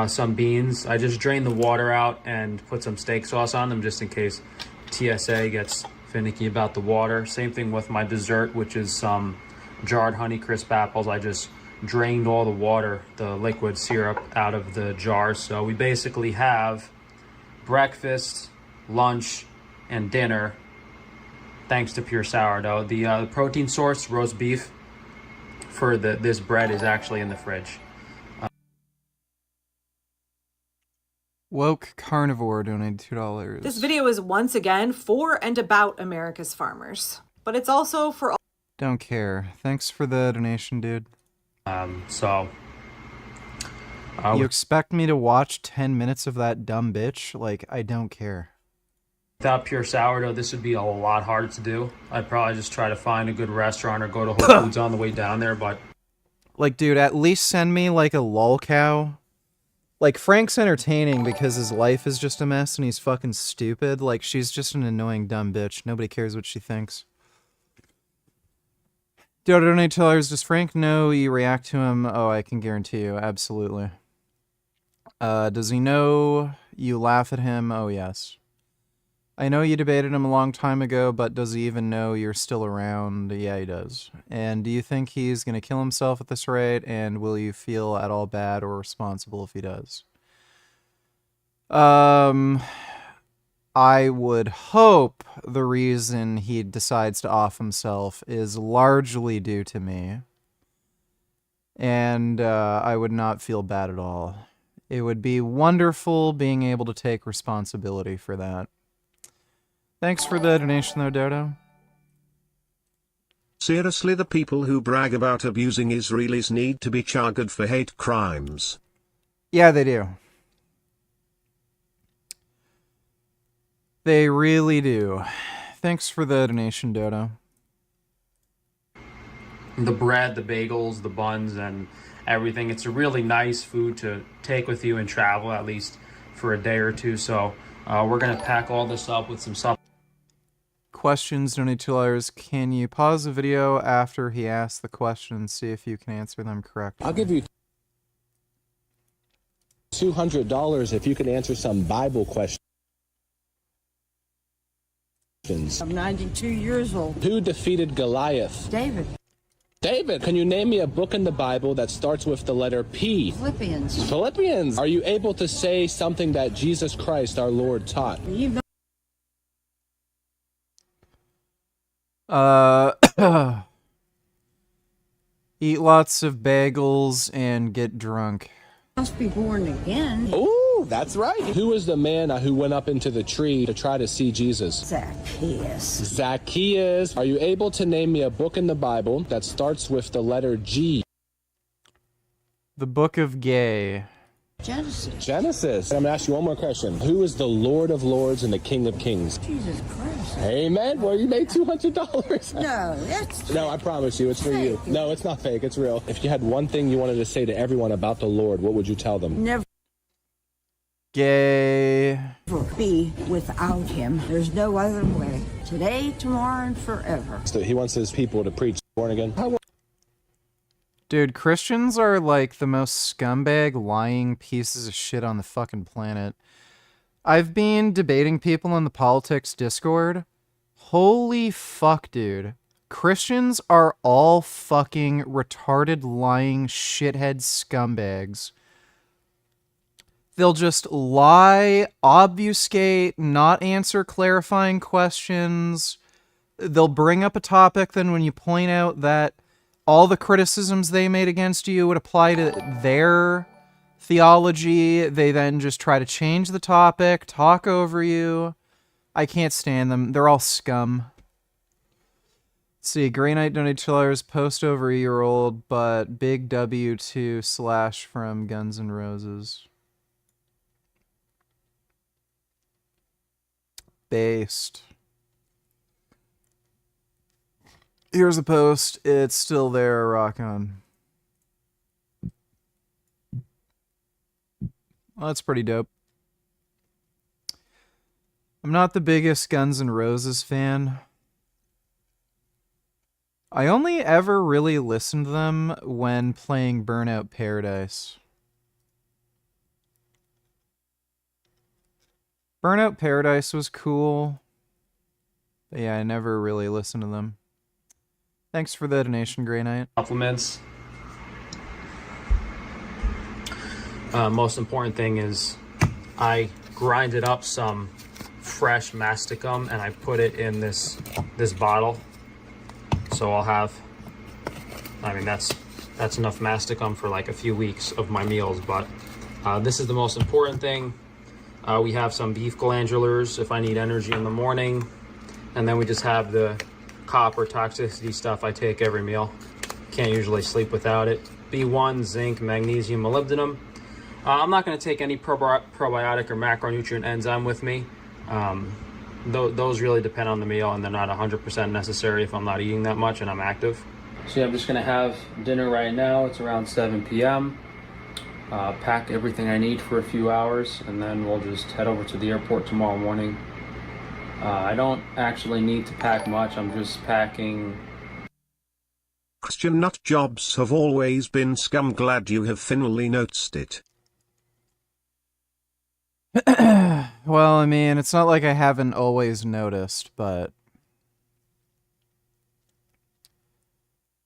some beans. I just drained the water out and put some steak sauce on them just in case TSA gets finicky about the water. Same thing with my dessert, which is some jarred Honeycrisp apples. I just drained all the water, the liquid syrup, out of the jar. So we basically have breakfast, lunch, and dinner thanks to Pure Sourdough. The protein source, roast beef, for this bread is actually in the fridge. Woke Carnivore donated $2. This video is once again for and about America's farmers, but it's also for all. Don't care. Thanks for the donation, dude. You expect me to watch 10 minutes of that dumb bitch? Like, I don't care. Without Pure Sourdough, this would be a lot harder to do. I'd probably just try to find a good restaurant or go to Whole Foods on the way down there, but... Like, dude, at least send me, like, a lol cow. Like, Frank's entertaining because his life is just a mess and he's fucking stupid. Like, she's just an annoying dumb bitch. Nobody cares what she thinks. Donate $2. Does Frank know you react to him? Oh, I can guarantee you. Absolutely. Does he know you laugh at him? Oh, yes. I know you debated him a long time ago, but does he even know you're still around? Yeah, he does. And do you think he's going to kill himself at this rate? And will you feel at all bad or responsible if he does? I would hope the reason he decides to off himself is largely due to me. And I would not feel bad at all. It would be wonderful being able to take responsibility for that. Thanks for the donation, though, Dodo. Seriously, the people who brag about abusing Israelis need to be charged for hate crimes. Yeah, they do. They really do. Thanks for the donation, Dodo. The bread, the bagels, the buns, and everything. It's a really nice food to take with you and travel, at least for a day or two. So we're going to pack all this up with some stuff. Questions, donate $2. Can you pause the video after he asks the question and see if you can answer them correctly? I'll give you $200 if you can answer some Bible questions. I'm 92 years old. Who defeated Goliath? David. David, can you name me a book in the Bible that starts with the letter P? Philippians. Philippians. Are you able to say something that Jesus Christ, our Lord, taught? Eat lots of bagels and get drunk. Must be born again. Ooh, that's right. Who was the man who went up into the tree to try to see Jesus? Zacchaeus. Zacchaeus. Are you able to name me a book in the Bible that starts with the letter G? The Book of Gay. Genesis. Genesis. I'm going to ask you one more question. Who is the Lord of Lords and the King of Kings? Jesus Christ. Amen. Well, you made $200. No, that's... No, I promise you, it's for you. No, it's not fake. It's real. If you had one thing you wanted to say to everyone about the Lord, what would you tell them? Never Gay. be without him. There's no other way. Today, tomorrow, and forever. So he wants his people to preach born again. Dude, Christians are like the most scumbag, lying pieces of shit on the fucking planet. I've been debating people in the politics Discord. Holy fuck, dude. Christians are all fucking retarded, lying, shithead scumbags. They'll just lie, obfuscate, not answer clarifying questions. They'll bring up a topic, then when you point out that all the criticisms they made against you would apply to their theology, they then just try to change the topic, talk over you. I can't stand them. They're all scum. Let's see, Grey Knight donated $2, post over a year old, but big W2 / from Guns N' Roses. Based. Here's the post. It's still there. Rock on. Well, that's pretty dope. I'm not the biggest Guns N' Roses fan. I only ever really listened to them when playing Burnout Paradise. Burnout Paradise was cool. But yeah, I never really listened to them. Thanks for the donation, Grey Knight. Supplements. Most important thing is I grinded up some fresh masticum and I put it in this bottle. So I'll have, I mean, that's enough masticum for like a few weeks of my meals, but this is the most important thing. We have some beef glandulars if I need energy in the morning, and then we just have the copper toxicity stuff I take every meal. Can't usually sleep without it. B1, zinc, magnesium, molybdenum. I'm not going to take any probiotic or macronutrient enzyme with me. Those really depend on the meal, and they're not 100% necessary if I'm not eating that much and I'm active. So yeah, I'm just going to have dinner right now. It's around 7 p.m. Pack everything I need for a few hours, and then we'll just head over to the airport tomorrow morning. I don't actually need to pack much. I'm just packing. Christian nut jobs have always been scum. Glad you have finally noticed it. Well, I mean, it's not like I haven't always noticed, but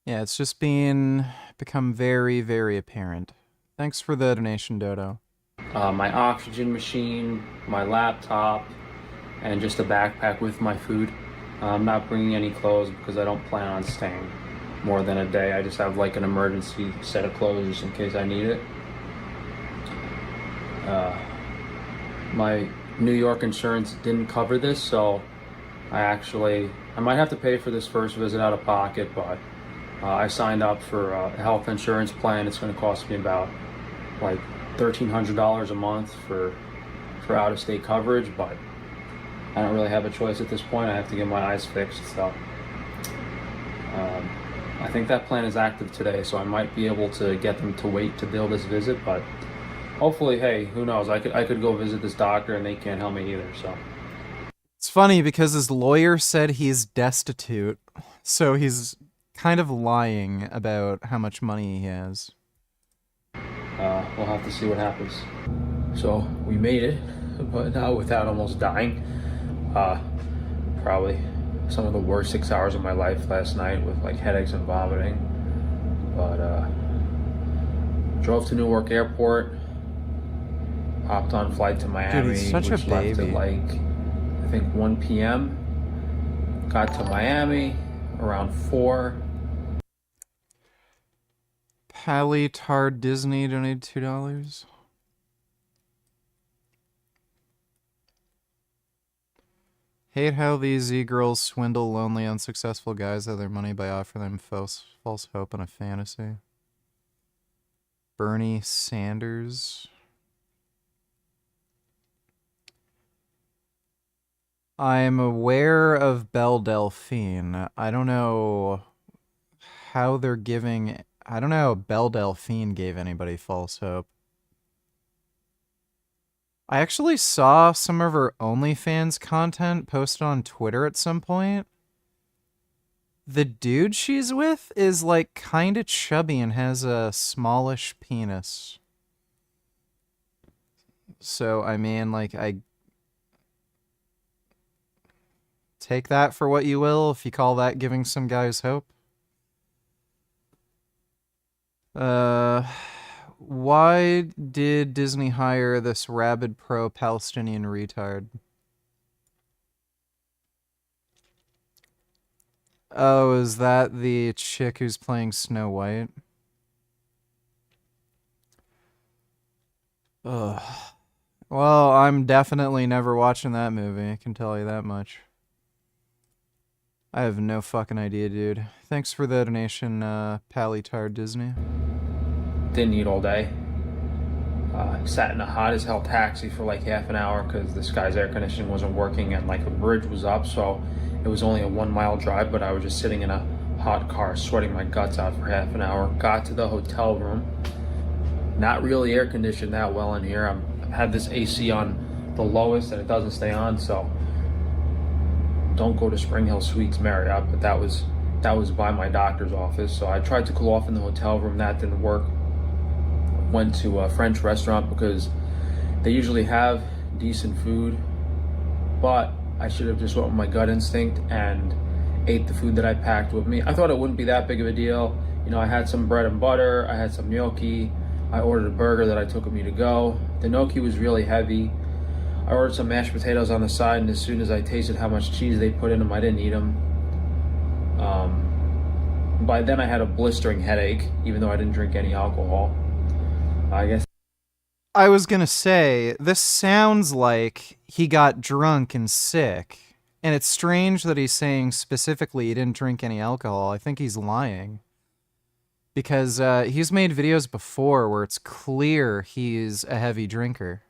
yeah, it's just become very, very apparent. Thanks for the donation, Dodo. My oxygen machine, my laptop, and just a backpack with my food. I'm not bringing any clothes because I don't plan on staying more than a day. I just have like an emergency set of clothes just in case I need it. My New York insurance didn't cover this, so I might have to pay for this first visit out of pocket, but I signed up for a health insurance plan. It's going to cost me about like $1,300 a month for out-of-state coverage, but I don't really have a choice at this point. I have to get my eyes fixed, so I think that plan is active today, so I might be able to get them to wait to bill this visit, but hopefully, hey, who knows? I could go visit this doctor and they can't help me either, so. It's funny because his lawyer said he's destitute, so he's kind of lying about how much money he has. We'll have to see what happens. So we made it, but not without almost dying. Probably some of the worst 6 hours of my life last night with like headaches and vomiting. But drove to Newark Airport, hopped on flight to Miami, Dude, he's such a which left baby. at like I think 1 p.m. Got to Miami around 4. Pally Tar Disney donated $2. Hate how these e-girls swindle lonely, unsuccessful guys out of their money by offering them false hope and a fantasy. Bernie Sanders. I am aware of Belle Delphine. I don't know how they're giving... I don't know how Belle Delphine gave anybody false hope. I actually saw some of her OnlyFans content posted on Twitter at some point. The dude she's with is like kind of chubby and has a smallish penis. So, I mean, like, I take that for what you will, if you call that giving some guys hope. Why did Disney hire this rabid pro-Palestinian retard? Oh, is that the chick who's playing Snow White? Ugh. Well, I'm definitely never watching that movie, I can tell you that much. I have no fucking idea, dude. Thanks for the donation, Palitard Disney. Didn't eat all day. Sat in a hot as hell taxi for like half an hour because this guy's air conditioning wasn't working and like a bridge was up, so it was only a 1 mile drive, but I was just sitting in a hot car sweating my guts out for half an hour. Got to the hotel room. Not really air conditioned that well in here. I had this AC on the lowest and it doesn't stay on, so don't go to Spring Hill Suites Marriott, but that was by my doctor's office. So I tried to cool off in the hotel room. That didn't work. Went to a French restaurant because they usually have decent food, but I should have just went with my gut instinct and ate the food that I packed with me. I thought it wouldn't be that big of a deal. You know, I had some bread and butter, I had some gnocchi, I ordered a burger that I took with me to go. The gnocchi was really heavy. I ordered some mashed potatoes on the side, and as soon as I tasted how much cheese they put in them, I didn't eat them. By then I had a blistering headache, even though I didn't drink any alcohol. I guess. I was gonna say, this sounds like he got drunk and sick. And it's strange that he's saying specifically he didn't drink any alcohol. I think he's lying. Because he's made videos before where it's clear he's a heavy drinker.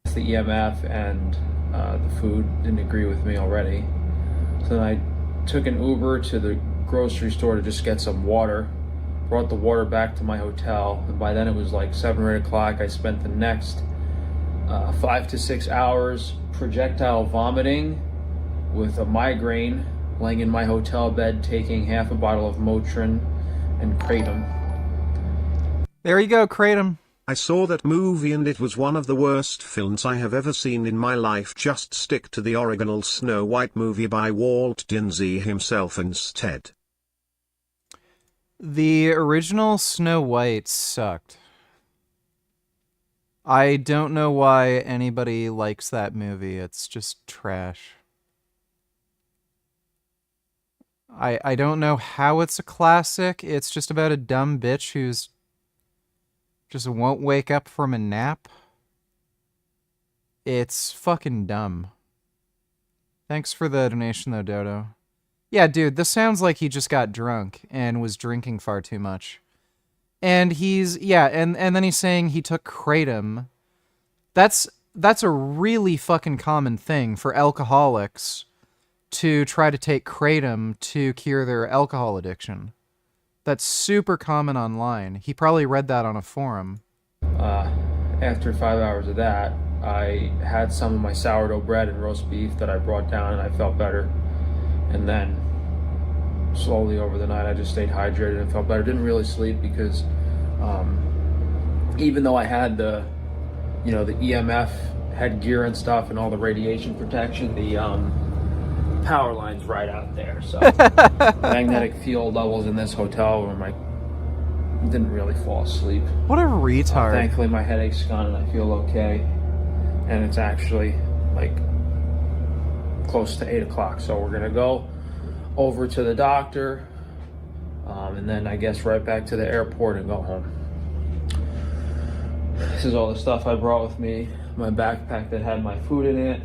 The EMF and the food didn't agree with me already. So then I took an Uber to the grocery store to just get some water. Brought the water back to my hotel. And by then it was like 7 or 8 o'clock. I spent the next 5 to 6 hours projectile vomiting with a migraine, laying in my hotel bed, taking half a bottle of Motrin and Kratom. There you go, Kratom. I saw that movie and it was one of the worst films I have ever seen in my life. Just stick to the original Snow White movie by Walt Disney himself instead. The original Snow White sucked. I don't know why anybody likes that movie. It's just trash. I don't know how it's a classic. It's just about a dumb bitch who's just won't wake up from a nap. It's fucking dumb. Thanks for the donation though, Dodo. Yeah, dude, this sounds like he just got drunk and was drinking far too much. And he's, yeah, and then he's saying he took Kratom. That's a really fucking common thing for alcoholics to try to take Kratom to cure their alcohol addiction. That's super common online. He probably read that on a forum. After 5 hours of that, I had some of my sourdough bread and roast beef that I brought down, and I felt better. And then slowly over the night, I just stayed hydrated and felt better. Didn't really sleep because even though I had the EMF headgear and stuff and all the radiation protection, the power line's right out there. So magnetic field levels in this hotel room, I didn't really fall asleep. What a retard. Thankfully, my headache's gone and I feel okay. And it's actually like close to 8 o'clock. So we're gonna go over to the doctor and then I guess right back to the airport and go home. This is all the stuff I brought with me. My backpack that had my food in it.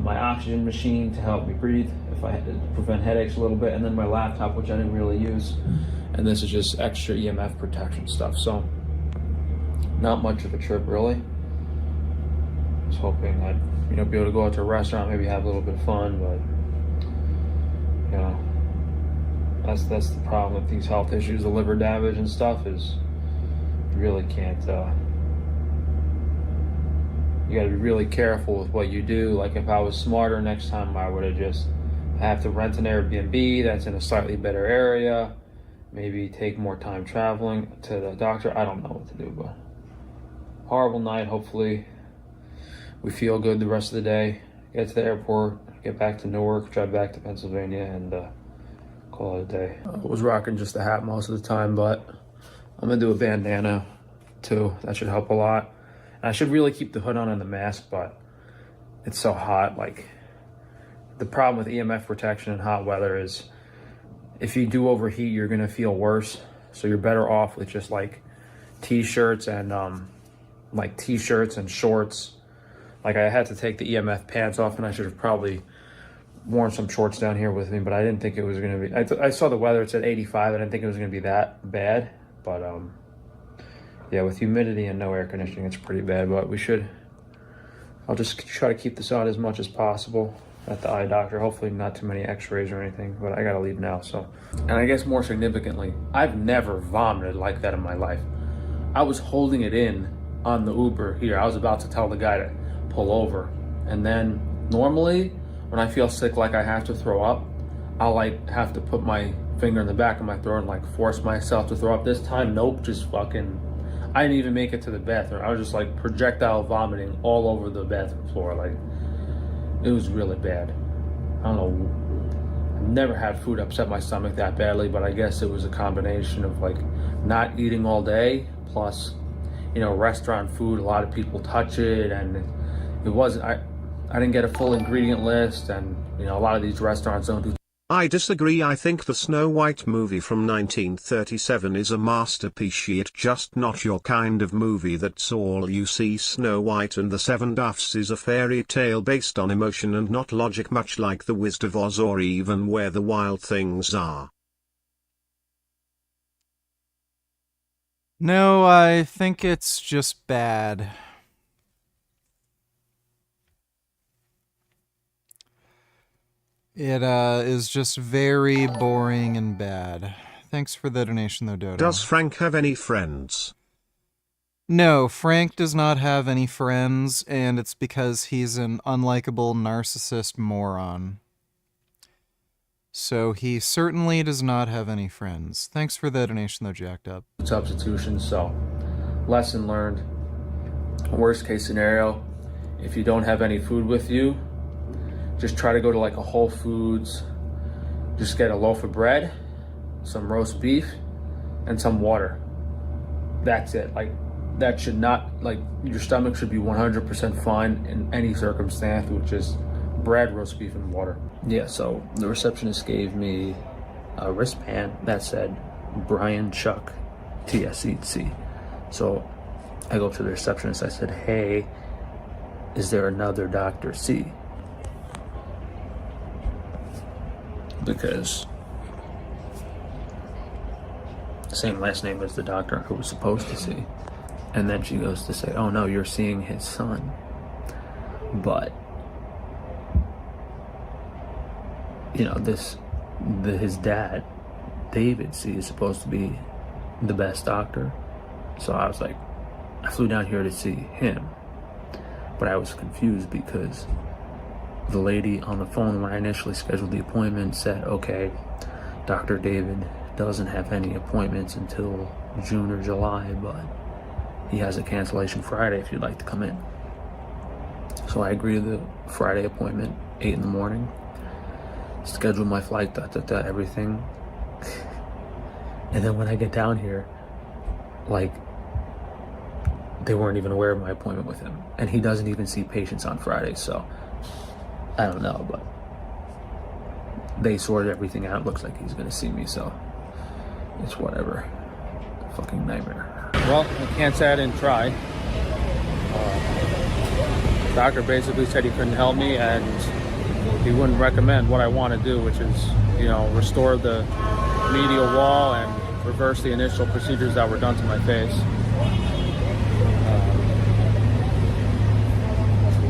My oxygen machine to help me breathe if I had to prevent headaches a little bit, and then my laptop, which I didn't really use. And this is just extra EMF protection stuff. So not much of a trip really. I was hoping I'd be able to go out to a restaurant, maybe have a little bit of fun, but that's the problem with these health issues. The liver damage and stuff is you really can't. You got to be really careful with what you do. Like if I was smarter next time, I would have just have to rent an Airbnb that's in a slightly better area. Maybe take more time traveling to the doctor. I don't know what to do, but horrible night. Hopefully we feel good the rest of the day. Get to the airport, get back to Newark, drive back to Pennsylvania, and call it a day. I was rocking just a hat most of the time, but I'm gonna do a bandana too. That should help a lot. I should really keep the hood on and the mask, but it's so hot. Like the problem with EMF protection in hot weather is if you do overheat, you're gonna feel worse. So you're better off with just like t-shirts and shorts. Like I had to take the EMF pants off, and I should have probably worn some shorts down here with me, but I didn't think it was gonna be. I saw the weather; it said 85. I didn't think it was gonna be that bad, but yeah, with humidity and no air conditioning, it's pretty bad, but I'll just try to keep this on as much as possible at the eye doctor. Hopefully not too many x-rays or anything, but I gotta leave now, so. And I guess more significantly, I've never vomited like that in my life. I was holding it in on the Uber here. I was about to tell the guy to pull over. And then normally when I feel sick, like I have to throw up, I'll like have to put my finger in the back of my throat and like force myself to throw up. This time, nope, just fucking, I didn't even make it to the bathroom. I was just like projectile vomiting all over the bathroom floor. Like It was really bad. I don't know. I've never had food upset my stomach that badly, but I guess it was a combination of like not eating all day, plus, you know, restaurant food, a lot of people touch it, and it wasn't, I didn't get a full ingredient list, and, you know, a lot of these restaurants don't do. I disagree. I think the Snow White movie from 1937 is a masterpiece. It's just not your kind of movie. That's all you see. Snow White and the Seven Dwarfs is a fairy tale based on emotion and not logic, much like The Wizard of Oz or even Where the Wild Things Are. No, I think it's just bad. It is just very boring and bad. Thanks for the donation, though, Dodo. Does Frank have any friends? No, Frank does not have any friends, and it's because he's an unlikable narcissist moron. So he certainly does not have any friends. Thanks for the donation, though, Jacked Up. Substitutions, so lesson learned. Worst case scenario, if you don't have any food with you, just try to go to like a Whole Foods, just get a loaf of bread, some roast beef, and some water. That's it. Like, that should not, like, your stomach should be 100% fine in any circumstance, which is bread, roast beef, and water. Yeah, so the receptionist gave me a wristband that said Brian Chuck TSEC. So I go to the receptionist, I said, hey, is there another Dr. C? Because the same last name as the doctor who was supposed to see. And then she goes to say, oh no, you're seeing his son. But, you know, his dad, David C, is supposed to be the best doctor. So I was like, I flew down here to see him. But I was confused because the lady on the phone when I initially scheduled the appointment said, okay, Dr. David doesn't have any appointments until June or July, but he has a cancellation Friday if you'd like to come in. So I agreed to the Friday appointment, 8 in the morning, scheduled my flight, everything. And then when I get down here, like, they weren't even aware of my appointment with him. And he doesn't even see patients on Fridays, so I don't know, but they sorted everything out. Looks like he's gonna see me, so it's whatever. Fucking nightmare. Well, I can't say I didn't try. The doctor basically said he couldn't help me and he wouldn't recommend what I want to do, which is, you know, restore the medial wall and reverse the initial procedures that were done to my face.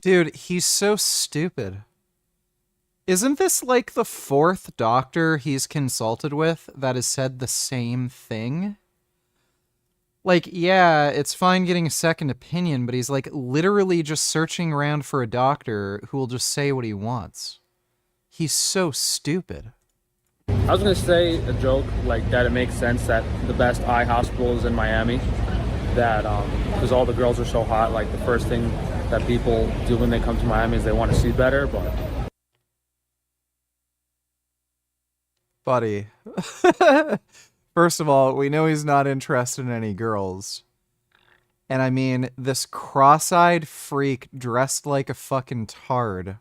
Dude, he's so stupid. Isn't this like the 4th doctor he's consulted with that has said the same thing? Like, yeah, it's fine getting a second opinion, but he's like literally just searching around for a doctor who will just say what he wants. He's so stupid. I was gonna say a joke like that. It makes sense that the best eye hospital is in Miami. That because all the girls are so hot, like the first thing that people do when they come to Miami is they want to see better, but buddy. First of all, we know he's not interested in any girls. And I mean, this cross-eyed freak dressed like a fucking tard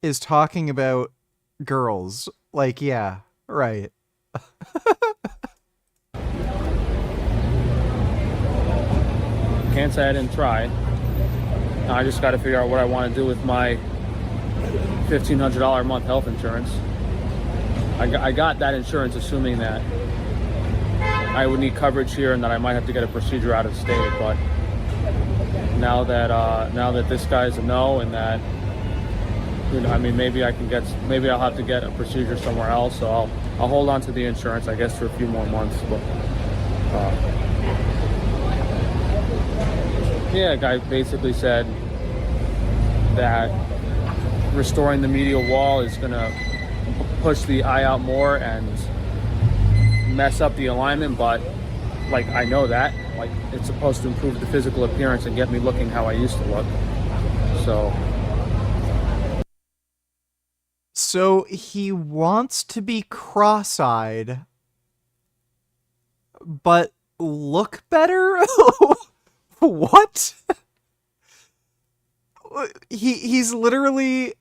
is talking about girls. Like, yeah, right. Can't say I didn't try. I just got to figure out what I want to do with my $1,500 a month health insurance. I got that insurance assuming that I would need coverage here and that I might have to get a procedure out of state, but now that this guy's a no and that, you know, I mean, maybe I'll have to get a procedure somewhere else, so I'll hold on to the insurance, I guess, for a few more months, but yeah, a guy basically said that restoring the medial wall is gonna push the eye out more and mess up the alignment, but like I know that, like it's supposed to improve the physical appearance and get me looking how I used to look. So So he wants to be cross-eyed, but look better? What? He's literally...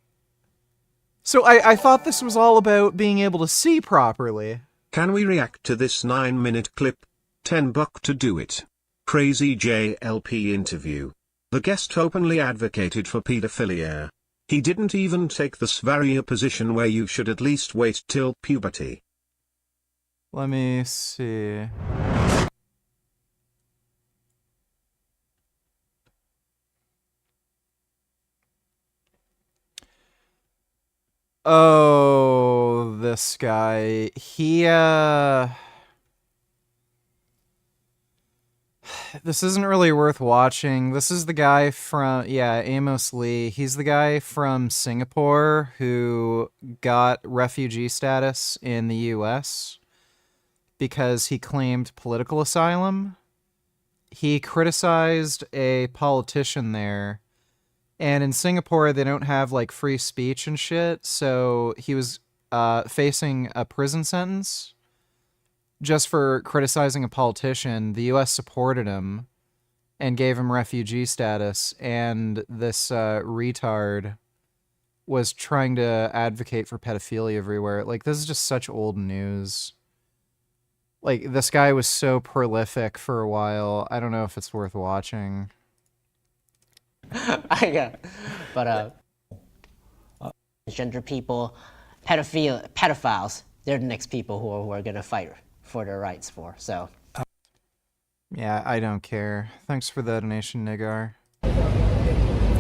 So I thought this was all about being able to see properly. Can we react to this 9-minute clip? $10 to do it. Crazy JLP interview. The guest openly advocated for pedophilia. He didn't even take the Svaria position where you should at least wait till puberty. Let me see. Oh, this guy. This isn't really worth watching. This is the guy from, Amos Lee. He's the guy from Singapore who got refugee status in the US because he claimed political asylum. He criticized a politician there. And in Singapore, they don't have, like, free speech and shit, so he was facing a prison sentence just for criticizing a politician. The U.S. supported him and gave him refugee status, and this retard was trying to advocate for pedophilia everywhere. Like, this is just such old news. Like, this guy was so prolific for a while. I don't know if it's worth watching. Gender people, pedophiles, they're the next people who are going to fight for their rights for, so. Yeah, I don't care. Thanks for the donation, Nigar.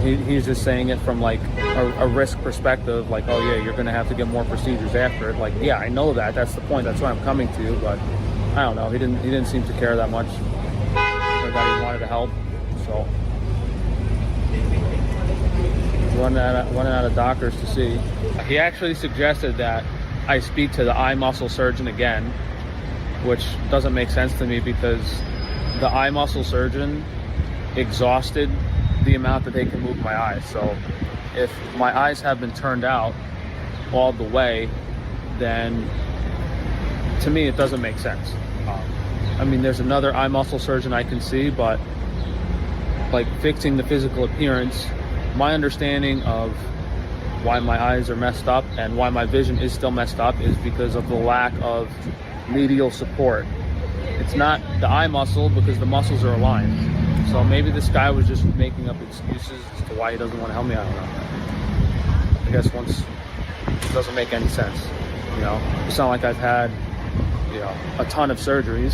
He's just saying it from like a risk perspective, like, oh yeah, you're going to have to get more procedures after it. Like, yeah, I know that. That's the point. That's what I'm coming to. But I don't know. He didn't seem to care that much. Or that he wanted to help. So running out of doctors to see. He actually suggested that I speak to the eye muscle surgeon again, which doesn't make sense to me because the eye muscle surgeon exhausted the amount that they can move my eyes. So if my eyes have been turned out all the way, then to me it doesn't make sense. I mean, there's another eye muscle surgeon I can see, but like fixing the physical appearance, my understanding of why my eyes are messed up and why my vision is still messed up is because of the lack of medial support. It's not the eye muscle because the muscles are aligned. So maybe this guy was just making up excuses as to why he doesn't want to help me. I don't know. I guess once it doesn't make any sense. You know, it's not like I've had, you know, a ton of surgeries.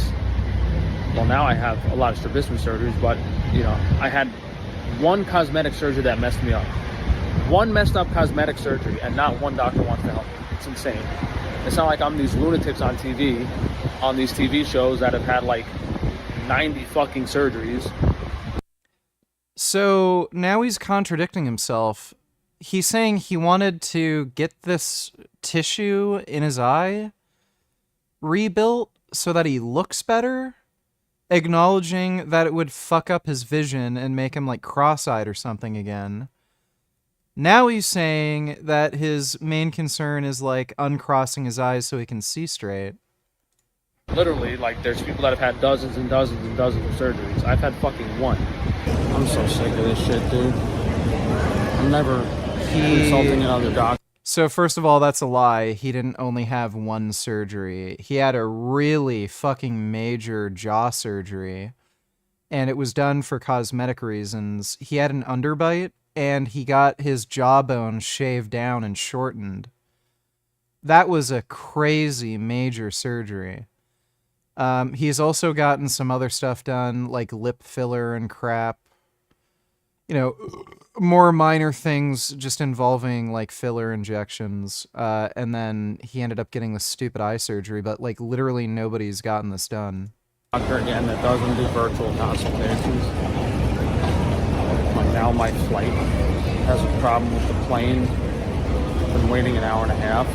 Well, now I have a lot of strabismus surgeries, but you know, I had one cosmetic surgery that messed me up. One messed up cosmetic surgery, and not one doctor wants to help me. It's insane. It's not like I'm these lunatics on TV, on these TV shows that have had like 90 fucking surgeries. So now he's contradicting himself. He's saying he wanted to get this tissue in his eye rebuilt so that he looks better, acknowledging that it would fuck up his vision and make him like cross-eyed or something again. Now he's saying that his main concern is like uncrossing his eyes so he can see straight. Literally, like, there's people that have had dozens and dozens and dozens of surgeries. I've had fucking one. I'm so sick of this shit, dude. I'm never consulting another doctor. So first of all, that's a lie. He didn't only have one surgery. He had a really fucking major jaw surgery, and it was done for cosmetic reasons. He had an underbite, and he got his jawbone shaved down and shortened. That was a crazy major surgery. He's also gotten some other stuff done, like lip filler and crap. You know, more minor things just involving like filler injections. And then he ended up getting this stupid eye surgery, but like literally nobody's gotten this done. Doctor again that doesn't do virtual consultations. Now my flight has a problem with the plane. I've been waiting an hour and a half.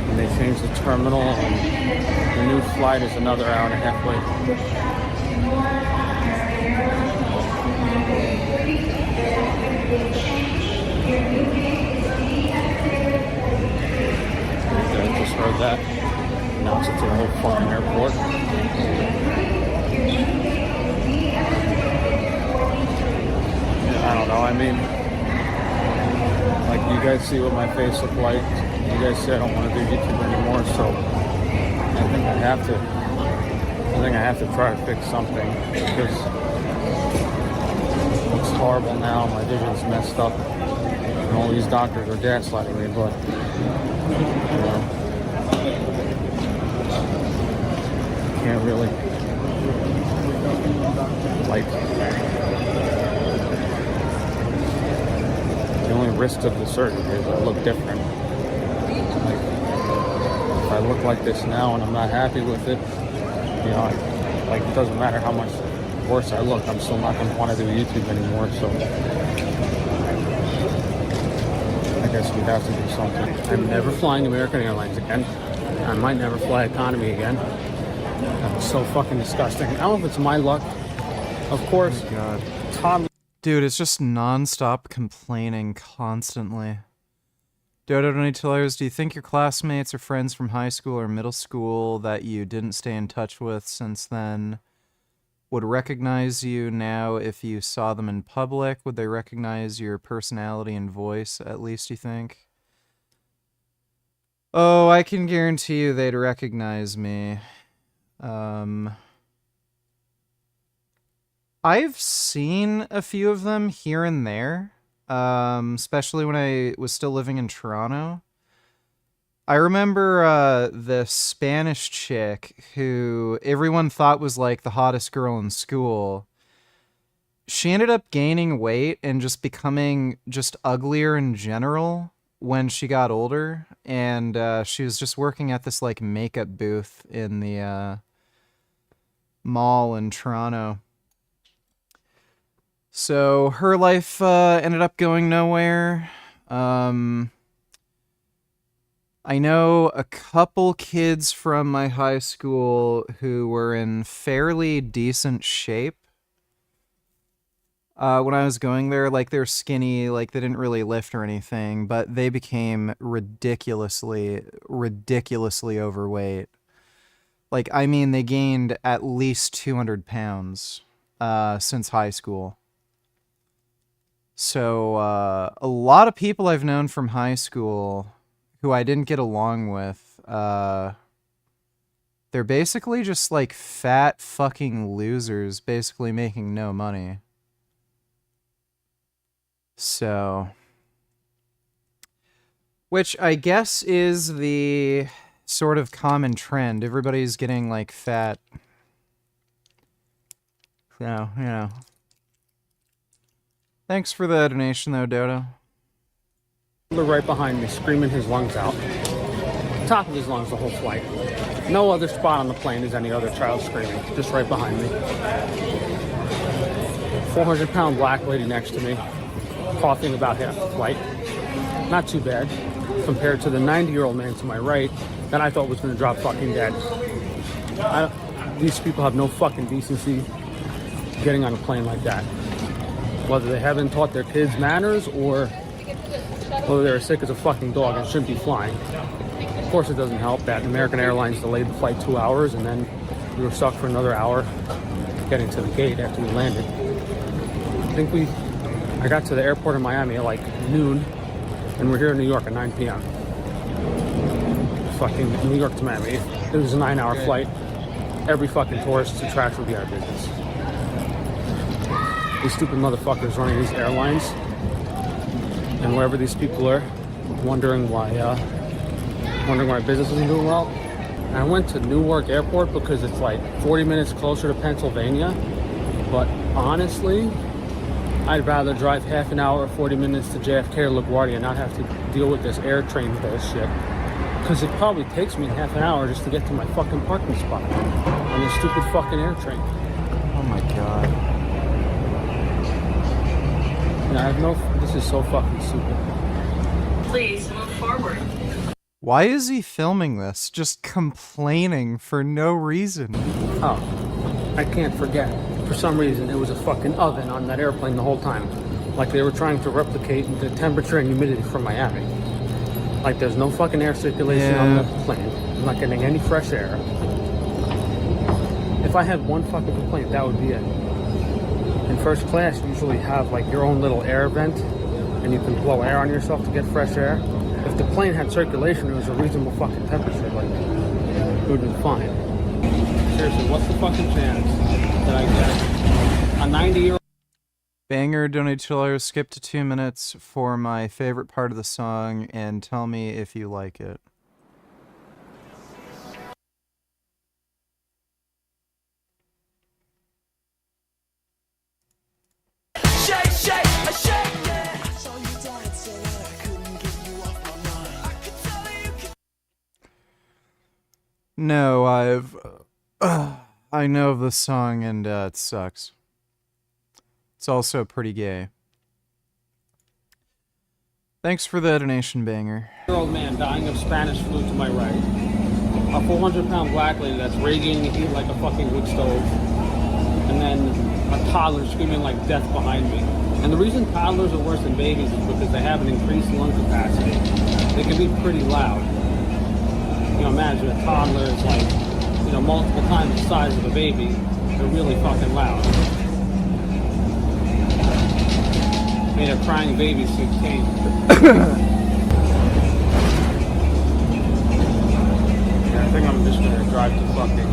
And they changed the terminal, and the new flight is another hour and a half late. see what my face looked like. You guys say I don't want to do YouTube anymore, so I think I have to try to fix something because it's horrible now. My vision's messed up, and all these doctors are gaslighting me. But you know, can't really like. The only risks of the surgery is I look different. Like, if I look like this now and I'm not happy with it, you know, it doesn't matter how much worse I look, I'm still not going to want to do YouTube anymore. So I guess we have to do something. I'm never flying American Airlines again. I might never fly economy again. That's so fucking disgusting. I don't know if it's my luck. Of course, Todd. Dude, it's just non-stop complaining constantly. Dodo Donatellos, do you think your classmates or friends from high school or middle school that you didn't stay in touch with since then would recognize you now if you saw them in public? Would they recognize your personality and voice, at least, you think? Oh, I can guarantee you they'd recognize me. I've seen a few of them here and there, especially when I was still living in Toronto. I remember this Spanish chick who everyone thought was like the hottest girl in school. She ended up gaining weight and just becoming just uglier in general when she got older. And she was just working at this like makeup booth in the mall in Toronto. So her life ended up going nowhere. I know a couple kids from my high school who were in fairly decent shape. When I was going there, like they're skinny, like they didn't really lift or anything, but they became ridiculously overweight. Like, I mean, they gained at least 200 pounds since high school. So, a lot of people I've known from high school who I didn't get along with, they're basically just like fat fucking losers, basically making no money. So, which I guess is the sort of common trend. Everybody's getting like fat. So, you know. Thanks for the donation, though, Dodo. Right behind me, screaming his lungs out. Top of his lungs the whole flight. No other spot on the plane is any other child screaming. Just right behind me. 400-pound black lady next to me, coughing about half the flight. Not too bad, compared to the 90-year-old man to my right that I thought was going to drop fucking dead. These people have no fucking decency getting on a plane like that. Whether they haven't taught their kids manners or whether they're sick as a fucking dog and shouldn't be flying. Of course it doesn't help that American Airlines delayed the flight 2 hours and then we were stuck for another hour getting to the gate after we landed. I got to the airport in Miami at like noon and we're here in New York at 9 p.m. Fucking New York to Miami. It was a 9-hour flight. Every fucking tourist attraction would be out of business. These stupid motherfuckers running these airlines and wherever these people are wondering why business isn't doing well. And I went to Newark Airport because it's like 40 minutes closer to Pennsylvania, but honestly I'd rather drive half an hour or 40 minutes to JFK or LaGuardia and not have to deal with this air train bullshit, because it probably takes me half an hour just to get to my fucking parking spot on this stupid fucking air train. Oh my god. This is so fucking stupid. Please move forward. Why is he filming this? Just complaining for no reason. Oh, I can't forget. For some reason, it was a fucking oven on that airplane the whole time. Like they were trying to replicate the temperature and humidity from Miami. Like there's no fucking air circulation on the plane. I'm not getting any fresh air. If I had one fucking complaint, that would be it. In first class, you usually have like your own little air vent and you can blow air on yourself to get fresh air. If the plane had circulation, it was a reasonable fucking temperature, like, it would have been fine. Seriously, what's the fucking chance that I get a 90-year-old... Banger donated $2. Skip to 2 minutes for my favorite part of the song and tell me if you like it. Shake, shake, shake, yeah. I saw you dancing and I couldn't get you off my mind. I could tell you. No, I know of this song and it sucks. It's also pretty gay. Thanks for the donation, Banger. Old man dying of Spanish flu to my right. A 400-pound black lady that's radiating heat like a fucking wood stove. And then a toddler screaming like death behind me. And the reason toddlers are worse than babies is because they have an increased lung capacity. They can be pretty loud. You know, imagine a toddler is like, you know, multiple times the size of a baby. They're really fucking loud. Made a crying baby suit tame. Yeah, I think I'm just gonna drive to fucking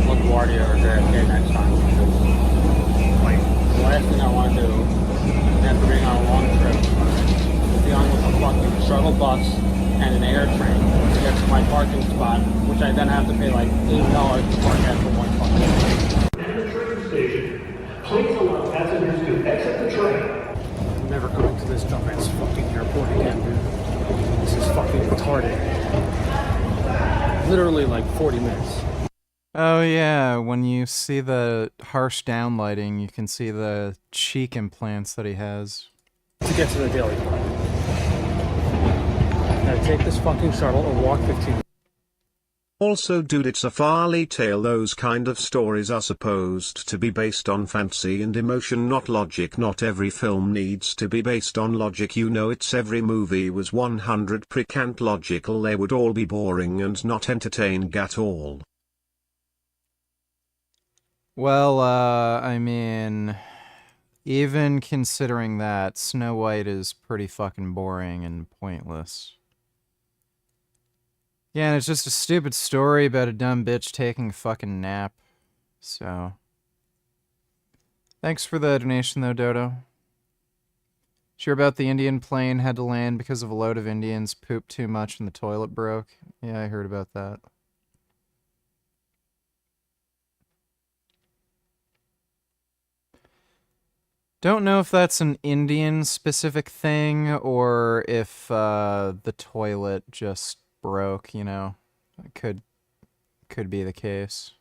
LaGuardia or JFK next time. Like, the last thing I want to do after being on a long trip is be on with a fucking shuttle bus and an air train to get to my parking spot, which I then have to pay like $8 to park at for one fucking. At the train station, please allow passengers to exit the train. I'm never coming to this dumbass fucking airport again, dude. This is fucking retarded. Literally like 40 minutes. Oh yeah, when you see the harsh downlighting, you can see the cheek implants that he has. To get to the Daily Park. Gotta take this fucking shuttle or walk 15 minutes. Also, dude, it's a fairy tale. Those kind of stories are supposed to be based on fancy and emotion, not logic. Not every film needs to be based on logic. You know, it's every movie was 100% logical, they would all be boring and not entertaining at all. Well, I mean, even considering that, Snow White is pretty fucking boring and pointless. Yeah, and it's just a stupid story about a dumb bitch taking a fucking nap. So, thanks for the donation though, Dodo. Sure about the Indian plane had to land because of a load of Indians pooped too much and the toilet broke? Yeah, I heard about that. Don't know if that's an Indian-specific thing or if the toilet just broke, you know. It could be the case.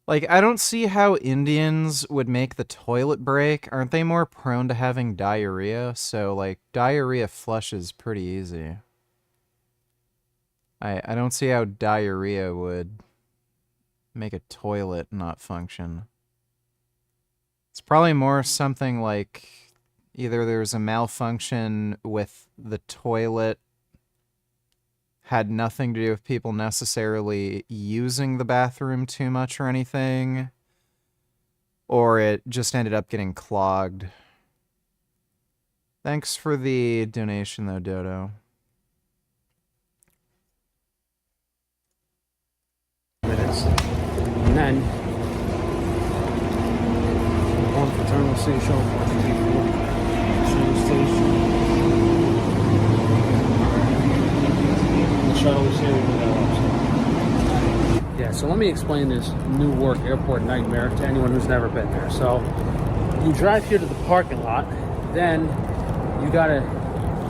Like, I don't see how Indians would make the toilet break. Aren't they more prone to having diarrhea? So, like, diarrhea flushes pretty easy. I don't see how diarrhea would make a toilet not function. It's probably more something like either there's a malfunction with the toilet, had nothing to do with people necessarily using the bathroom too much or anything, or it just ended up getting clogged. Thanks for the donation though, Dodo. Minutes. And then on Fraternal City Show train station. The shuttle was here. Yeah, so let me explain this Newark Airport nightmare to anyone who's never been there. So you drive here to the parking lot, then you gotta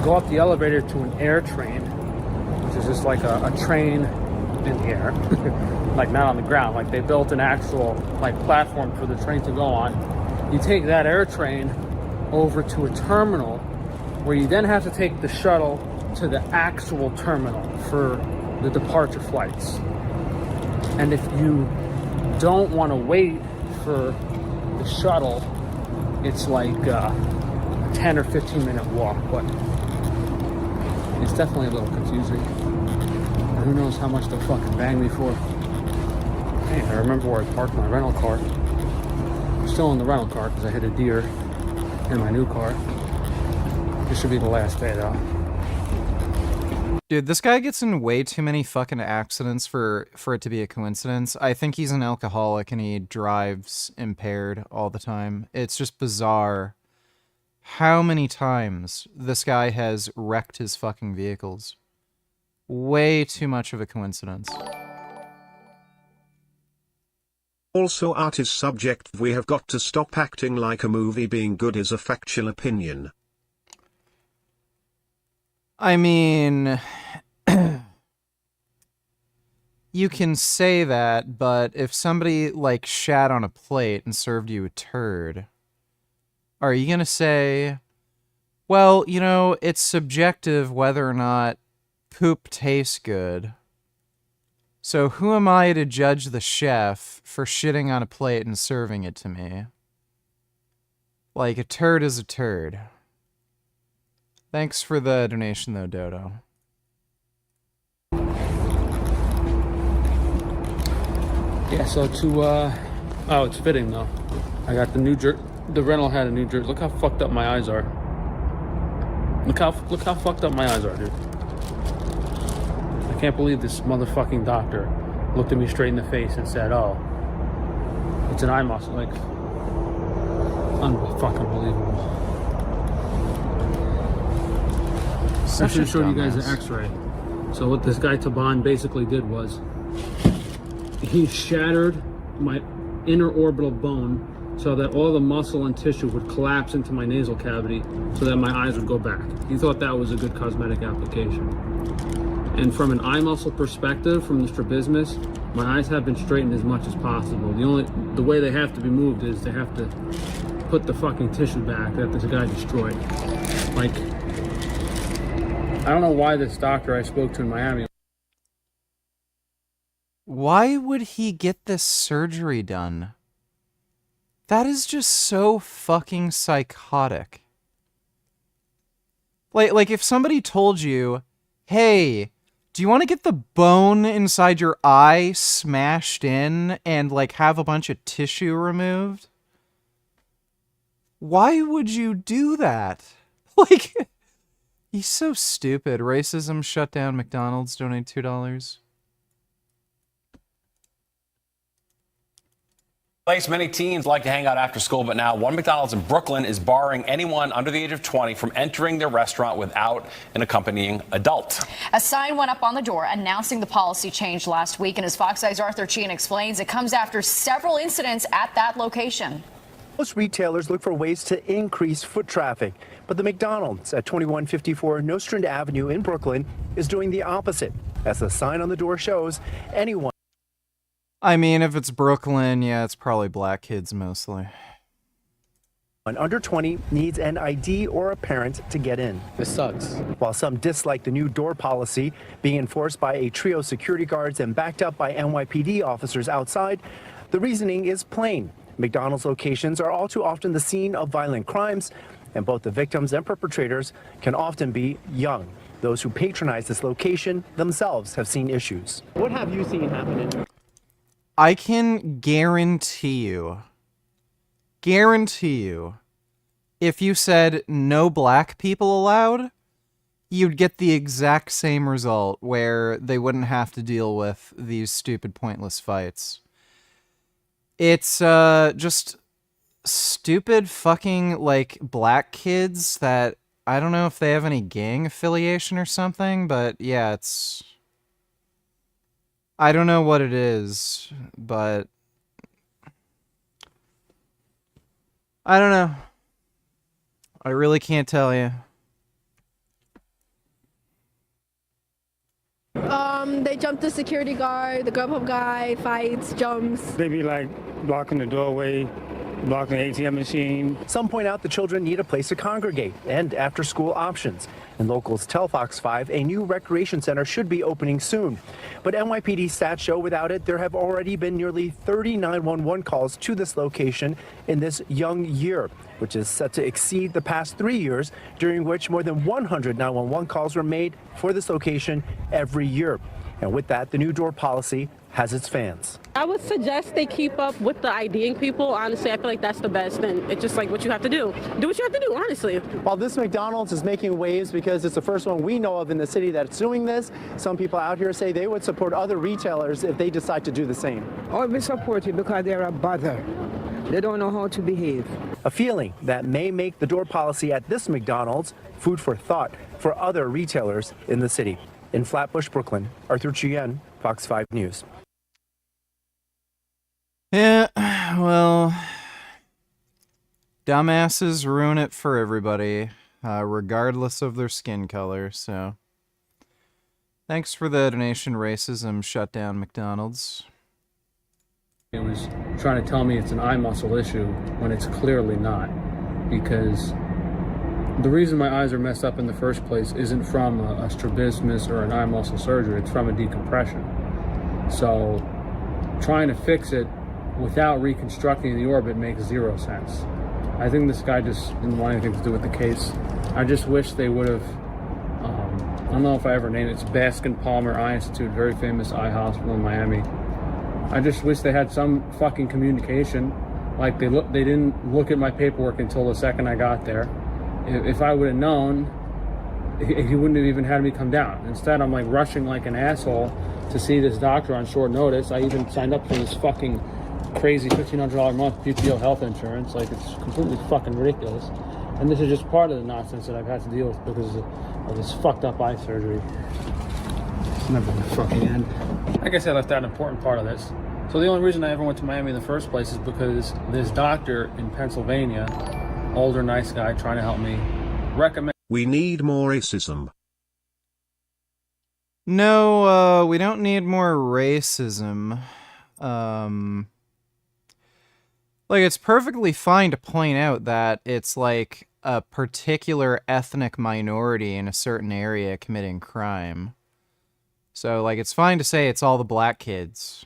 go up the elevator to an air train, which is just like a train in the air. Like not on the ground, like they built an actual like platform for the train to go on. You take that air train over to a terminal where you then have to take the shuttle to the actual terminal for the departure flights. And if you don't want to wait for the shuttle, it's like a 10 or 15 minute walk, but it's definitely a little confusing. And who knows how much they'll fucking bang me for. Hey, I remember where I parked my rental car. I'm still in the rental car because I hit a deer. in my new car. This should be the last day, though. Dude, this guy gets in way too many fucking accidents for it to be a coincidence. I think he's an alcoholic and he drives impaired all the time. It's just bizarre how many times this guy has wrecked his fucking vehicles. Way too much of a coincidence. Also, art is subjective. We have got to stop acting like a movie being good is a factual opinion. I mean, you can say that, but if somebody, like, shat on a plate and served you a turd, are you gonna say, well, you know, it's subjective whether or not poop tastes good, so who am I to judge the chef for shitting on a plate and serving it to me? Like, a turd is a turd. Thanks for the donation, though, Dodo. Yeah, so oh, it's fitting, though. I got the new jersey. The rental had a new jersey. Look how fucked up my eyes are. Look how fucked up my eyes are, dude. I can't believe this motherfucking doctor looked at me straight in the face and said, oh, it's an eye muscle. Like, fucking unbelievable. I should have showed you guys an x-ray. So what this guy Taban basically did was he shattered my inner orbital bone so that all the muscle and tissue would collapse into my nasal cavity so that my eyes would go back. He thought that was a good cosmetic application. And from an eye muscle perspective, from the strabismus, my eyes have been straightened as much as possible. The way they have to be moved is they have to put the fucking tissue back that this guy destroyed. Like, I don't know why this doctor I spoke to in Miami. Why would he get this surgery done? That is just so fucking psychotic. Like if somebody told you, hey, do you want to get the bone inside your eye smashed in and like have a bunch of tissue removed? Why would you do that? Like, he's so stupid. Racism shut down McDonald's, donate $2. Place many teens like to hang out after school, but now one McDonald's in Brooklyn is barring anyone under the age of 20 from entering their restaurant without an accompanying adult. A sign went up on the door announcing the policy change last week, and as Fox Eye's Arthur Sheehan explains, it comes after several incidents at that location. Most retailers look for ways to increase foot traffic, but the McDonald's at 2154 Nostrand Avenue in Brooklyn is doing the opposite. As the sign on the door shows, anyone I mean, if it's Brooklyn, yeah, it's probably black kids mostly. under 20 needs an ID or a parent to get in. This sucks. While some dislike the new door policy being enforced by a trio of security guards and backed up by NYPD officers outside, the reasoning is plain. McDonald's locations are all too often the scene of violent crimes, and both the victims and perpetrators can often be young. Those who patronize this location themselves have seen issues. What have you seen happening? I can guarantee you, if you said no black people allowed, you'd get the exact same result where they wouldn't have to deal with these stupid, pointless fights. It's just stupid fucking, like, black kids that, I don't know if they have any gang affiliation or something, but yeah, it's... I don't know what it is, but... I don't know. I really can't tell you. They jump the security guard, the Grubhub guy fights, jumps. They be like blocking the doorway, blocking the ATM machine. Some point out the children need a place to congregate and after-school options. And locals tell Fox 5 a new recreation center should be opening soon. But NYPD stats show without it, there have already been nearly 30 911 calls to this location in this young year, which is set to exceed the past 3 years, during which more than 100 911 calls were made for this location every year. And with that, the new door policy has its fans. I would suggest they keep up with the IDing people. Honestly, I feel like that's the best, and it's just like what you have to do. Do what you have to do, honestly. While this McDonald's is making waves because it's the first one we know of in the city that's doing this, some people out here say they would support other retailers if they decide to do the same. I'll be supportive because they're a bother. They don't know how to behave. A feeling that may make the door policy at this McDonald's food for thought for other retailers in the city. In Flatbush, Brooklyn, Arthur Chien, Fox 5 News. Yeah, well, dumbasses ruin it for everybody, regardless of their skin color, so thanks for the donation. Racism shut down McDonald's. It was trying to tell me it's an eye muscle issue when it's clearly not, because the reason my eyes are messed up in the first place isn't from a strabismus or an eye muscle surgery, it's from a decompression. So trying to fix it without reconstructing the orbit makes zero sense. I think this guy just didn't want anything to do with the case. I just wish they would have, I don't know if I ever named it, it's Baskin Palmer Eye Institute, very famous eye hospital in Miami. I just wish they had some fucking communication. Like they didn't look at my paperwork until the second I got there. If I would have known, he wouldn't have even had me come down. Instead, I'm like rushing like an asshole to see this doctor on short notice. I even signed up for this fucking crazy $1,500 a month PPO health insurance. Like, it's completely fucking ridiculous. And this is just part of the nonsense that I've had to deal with because of this fucked up eye surgery. It's never gonna fucking end. I guess I left out an important part of this. So the only reason I ever went to Miami in the first place is because this doctor in Pennsylvania, older, nice guy trying to help me, recommend. We need more racism. No, we don't need more racism. Like, it's perfectly fine to point out that it's like a particular ethnic minority in a certain area committing crime. So, like, it's fine to say it's all the black kids.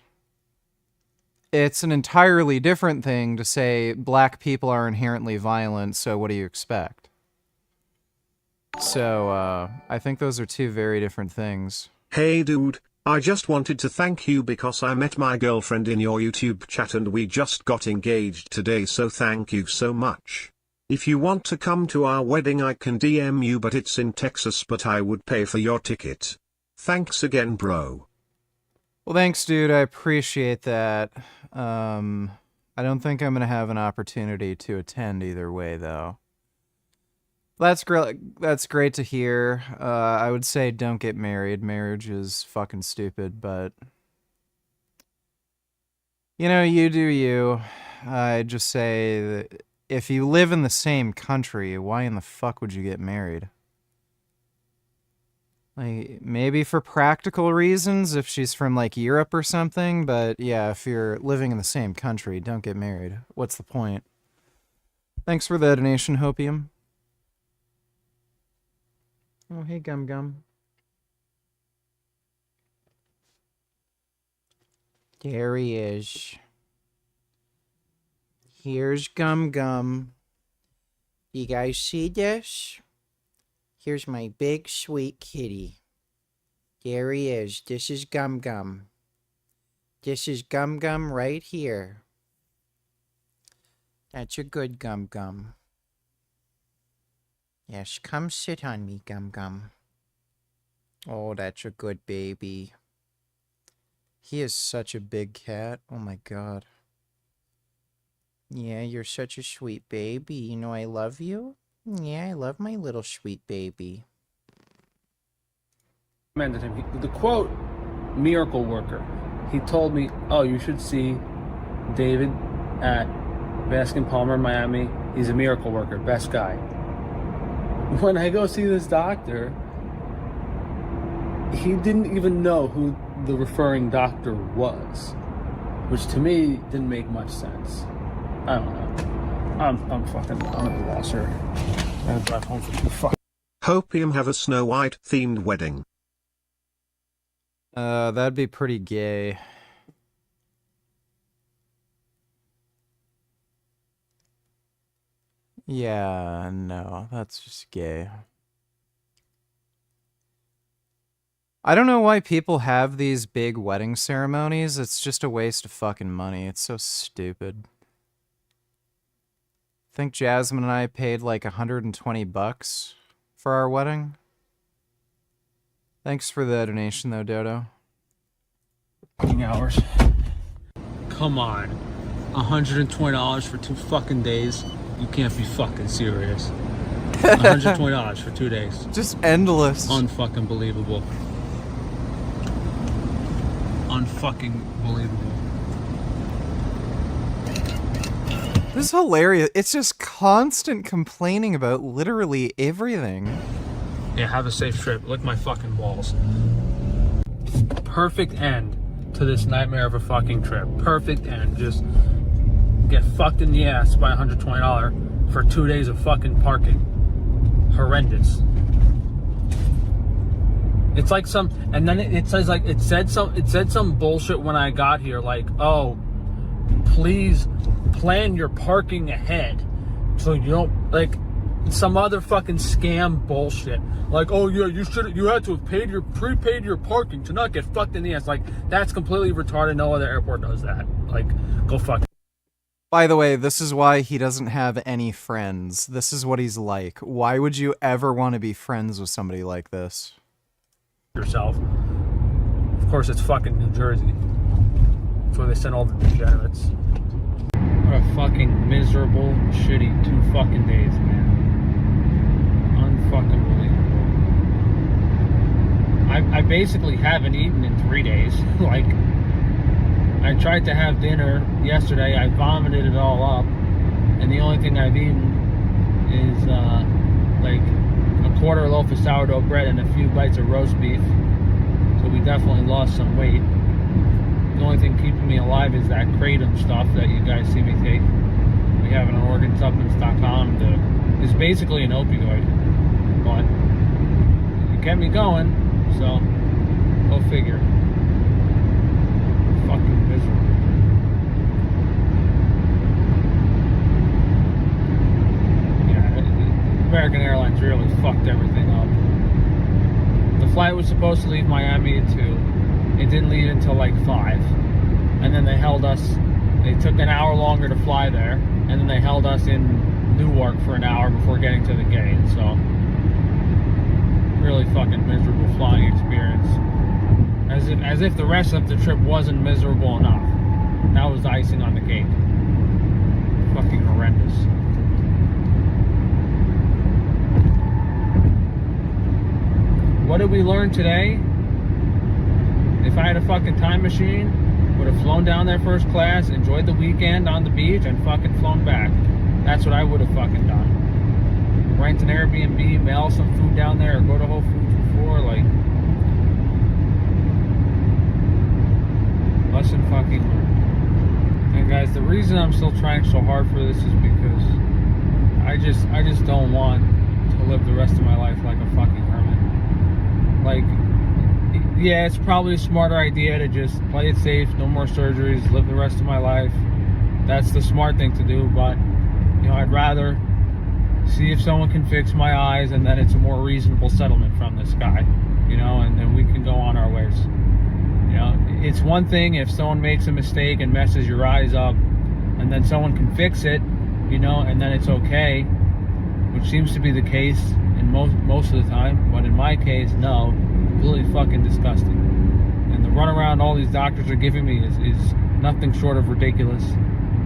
It's an entirely different thing to say black people are inherently violent, so what do you expect? So, I think those are two very different things. Hey dude, I just wanted to thank you because I met my girlfriend in your YouTube chat and we just got engaged today, so thank you so much. If you want to come to our wedding I can DM you, but it's in Texas, but I would pay for your ticket. Thanks again, bro. Well, thanks, dude. I appreciate that. I don't think I'm going to have an opportunity to attend either way, though. That's great. That's great to hear. I would say don't get married. Marriage is fucking stupid, but you know, you do you. I'd just say that if you live in the same country, why in the fuck would you get married? Like, maybe for practical reasons if she's from like Europe or something, but yeah, if you're living in the same country, don't get married. What's the point? Thanks for the donation, Hopium. Oh, hey, Gum Gum. There he is. Here's Gum Gum. You guys see this? Here's my big sweet kitty. There he is. This is Gum Gum. This is Gum Gum right here. That's a good Gum Gum. Yes, come sit on me, Gum Gum. Oh, that's a good baby. He is such a big cat. Oh my god. Yeah, you're such a sweet baby. You know I love you? Yeah, I love my little sweet baby. Recommended him. The quote, miracle worker. He told me, oh, you should see David at Baskin Palmer, Miami. He's a miracle worker. Best guy. When I go see this doctor, he didn't even know who the referring doctor was, which to me didn't make much sense. I don't know. I'm at a loss here. I'm gonna drive home for the fuck. Hopium have a Snow White themed wedding. That'd be pretty gay. Yeah, no, that's just gay. I don't know why people have these big wedding ceremonies. It's just a waste of fucking money. It's so stupid. I think Jasmine and I paid like $120 for our wedding. Thanks for the donation though, Dodo. Hours. Come on. $120 for 2 fucking days? You can't be fucking serious. $120 for 2 days. Just endless. Unfucking believable. Unfucking believable. This is hilarious. It's just constant complaining about literally everything. Yeah, have a safe trip. Lick my fucking balls. Perfect end to this nightmare of a fucking trip. Perfect end. Just get fucked in the ass by $120 for 2 days of fucking parking. Horrendous. It's like some, and then it says like, it said some bullshit when I got here, like, oh, please plan your parking ahead so you don't, like, some other fucking scam bullshit. Like, oh yeah, you had to have prepaid your parking to not get fucked in the ass. Like, that's completely retarded. No other airport does that. Like, go fuck. By the way, this is why he doesn't have any friends. This is what he's like. Why would you ever want to be friends with somebody like this? Yourself. Of course, it's fucking New Jersey. That's where they send all the degenerates. What a fucking miserable, shitty 2 fucking days, man. Unfucking believable. I basically haven't eaten in 3 days. Like, I tried to have dinner yesterday. I vomited it all up, and the only thing I've eaten is like a quarter loaf of sourdough bread and a few bites of roast beef. So we definitely lost some weight. The only thing keeping me alive is that kratom stuff that you guys see me take. We have it on organsupplements.com. It's basically an opioid, but it kept me going, so go figure. Fucking miserable. Yeah, American Airlines really fucked everything up. The flight was supposed to leave Miami at 2. It didn't leave until like 5. And then they held us, they took an hour longer to fly there, and then they held us in Newark for an hour before getting to the gate. So, really fucking miserable flying experience. As if the rest of the trip wasn't miserable enough. That was the icing on the cake. Fucking horrendous. What did we learn today? If I had a fucking time machine, would have flown down there first class, enjoyed the weekend on the beach, and fucking flown back. That's what I would have fucking done. Rent an Airbnb, mail some food down there, or go to Whole Foods before, like... Lesson fucking learned. And guys, the reason I'm still trying so hard for this is because I just don't want to live the rest of my life like a fucking hermit. Like, yeah, it's probably a smarter idea to just play it safe, no more surgeries, live the rest of my life. That's the smart thing to do, but, you know, I'd rather see if someone can fix my eyes and then it's a more reasonable settlement from this guy, you know, and then we can go on our ways. You know, it's one thing if someone makes a mistake and messes your eyes up and then someone can fix it, you know, and then it's okay, which seems to be the case in most of the time, but in my case, no. Really fucking disgusting. And the runaround all these doctors are giving me is nothing short of ridiculous.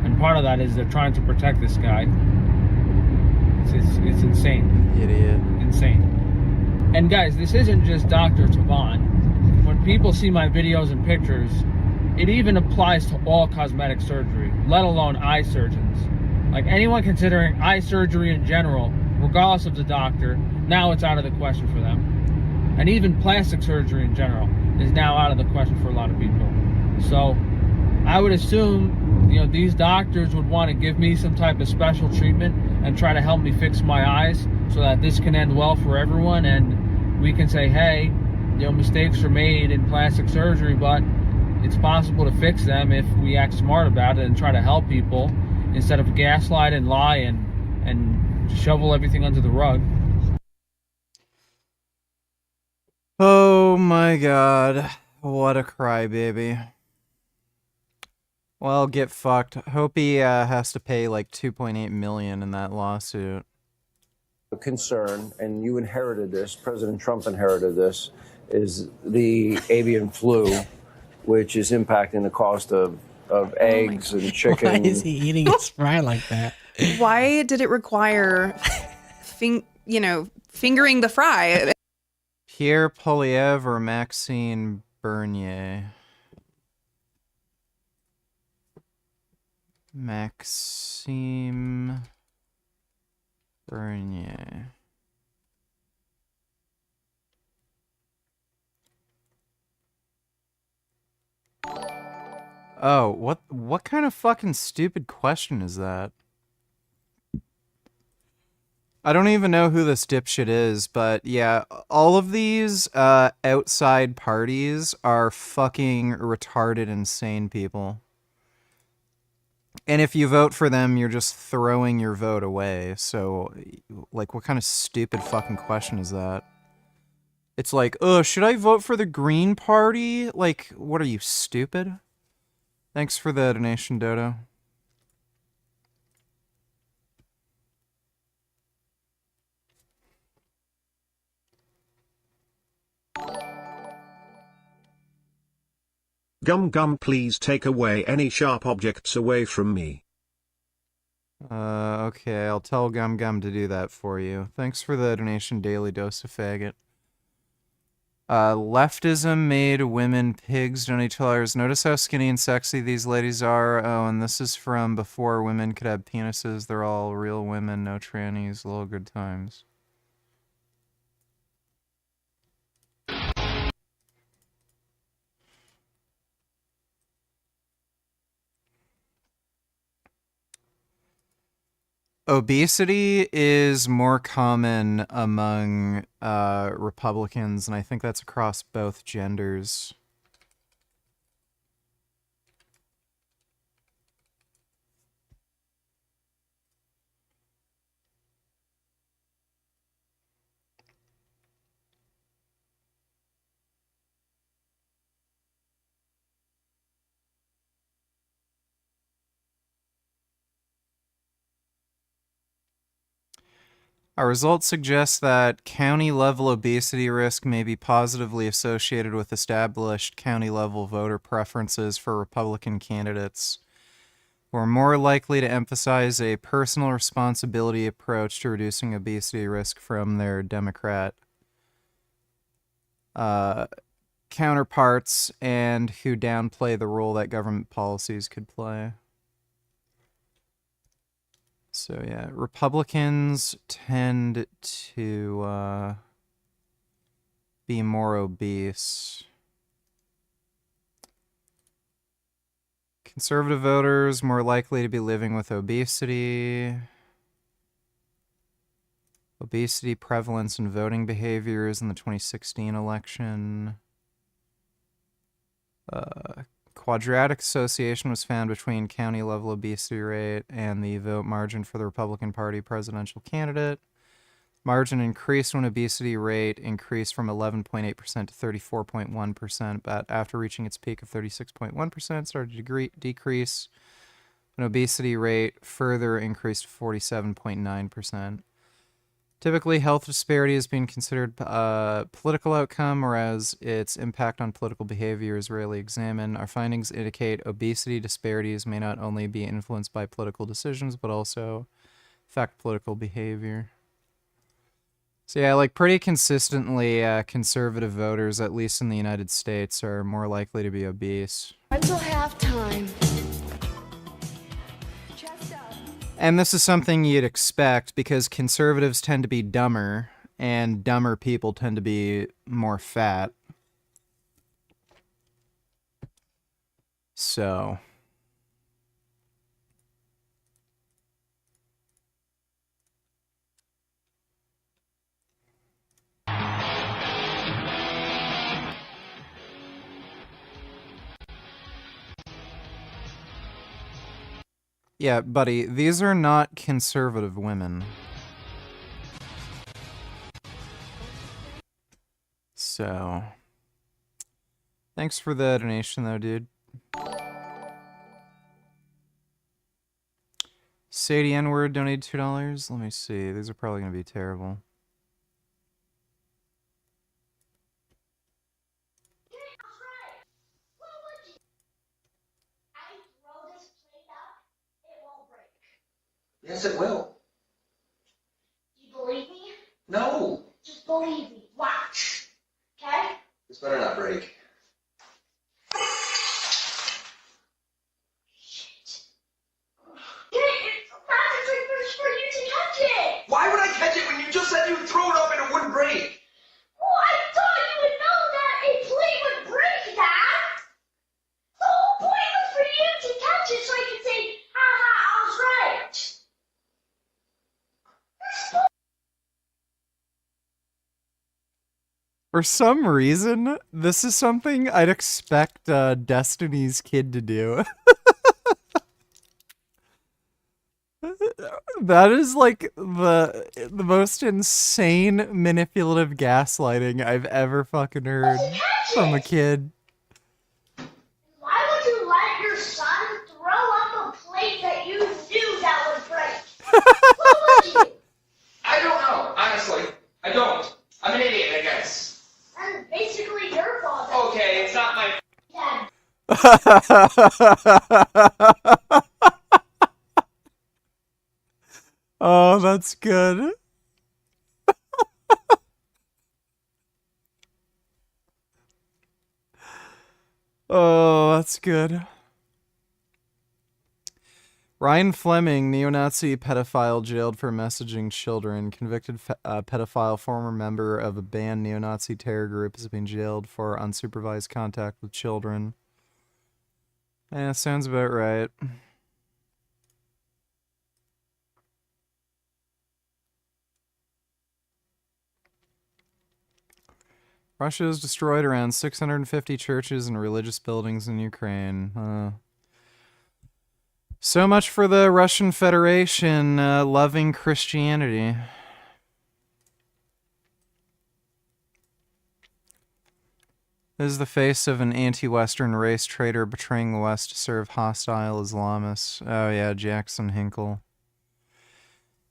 And part of that is they're trying to protect this guy. It's insane. Idiot. Insane. And guys, this isn't just Dr. Tufano. When people see my videos and pictures, it even applies to all cosmetic surgery, let alone eye surgeons. Like anyone considering eye surgery in general, regardless of the doctor, now it's out of the question for them. And even plastic surgery in general is now out of the question for a lot of people. So I would assume, you know, these doctors would want to give me some type of special treatment and try to help me fix my eyes so that this can end well for everyone and we can say, hey, you know, mistakes are made in plastic surgery, but it's possible to fix them if we act smart about it and try to help people instead of gaslight and lie and shovel everything under the rug. Oh my god. What a crybaby. Well, get fucked. Hope he has to pay like 2.8 million in that lawsuit. Concern, and you inherited this, President Trump inherited this, is the avian flu, which is impacting the cost of eggs and chicken. Why is he eating his fry like that? Why did it require, fingering the fry? Pierre Poliev or Maxime Bernier? Maxime Bernier. Oh, what kind of fucking stupid question is that? I don't even know who this dipshit is, but yeah, all of these outside parties are fucking retarded, insane people. And if you vote for them, you're just throwing your vote away. So, like, what kind of stupid fucking question is that? It's like, should I vote for the Green Party? Like, what are you, stupid? Thanks for the donation, Dodo. Gum Gum, please take away any sharp objects away from me. Okay, I'll tell Gum Gum to do that for you. Thanks for the donation, Daily Dose of Faggot. Leftism made women pigs, $20. Notice how skinny and sexy these ladies are. Oh, and this is from before women could have penises. They're all real women, no trannies, little good times. Obesity is more common among Republicans, and I think that's across both genders. Our results suggest that county-level obesity risk may be positively associated with established county-level voter preferences for Republican candidates, who are more likely to emphasize a personal responsibility approach to reducing obesity risk from their Democrat counterparts, and who downplay the role that government policies could play. So yeah, Republicans tend to be more obese. Conservative voters more likely to be living with obesity. Obesity prevalence and voting behaviors in the 2016 election. Quadratic association was found between county-level obesity rate and the vote margin for the Republican Party presidential candidate. Margin increased when obesity rate increased from 11.8% to 34.1%, but after reaching its peak of 36.1%, started to decrease when obesity rate further increased to 47.9%. Typically, health disparity is being considered a political outcome, whereas its impact on political behavior is rarely examined. Our findings indicate obesity disparities may not only be influenced by political decisions, but also affect political behavior. So yeah, like pretty consistently, conservative voters, at least in the United States, are more likely to be obese. Until halftime. And this is something you'd expect because conservatives tend to be dumber, and dumber people tend to be more fat. So. Yeah, buddy, these are not conservative women. So. Thanks for the donation, though, dude. Sadie N-word donated $2. Let me see. These are probably going to be terrible. Yes, it will. You believe me? No. Just believe me. Watch. Okay? This better not break. It's practically for you to catch it. Why would I catch it when you just said you would throw it up and it wouldn't break? Well, I thought you would know that a plate would break that. The whole point was for you to catch it so I could say, haha, I was right. For some reason, this is something I'd expect Destiny's Kid to do. That is like the most insane manipulative gaslighting I've ever fucking heard from a kid. Why would you let your son throw up a plate that you knew that would break? What would you? I don't know, honestly. I don't. I'm an idiot, I guess. And basically your fault. Okay, it's not my Dad. Oh, that's good. Oh, that's good. Ryan Fleming, neo-Nazi pedophile jailed for messaging children. Convicted pedophile, former member of a banned neo-Nazi terror group, is being jailed for unsupervised contact with children. Yeah, sounds about right. Russia has destroyed around 650 churches and religious buildings in Ukraine. So much for the Russian Federation loving Christianity. This is the face of an anti-Western race traitor betraying the West to serve hostile Islamists. Oh yeah, Jackson Hinkle.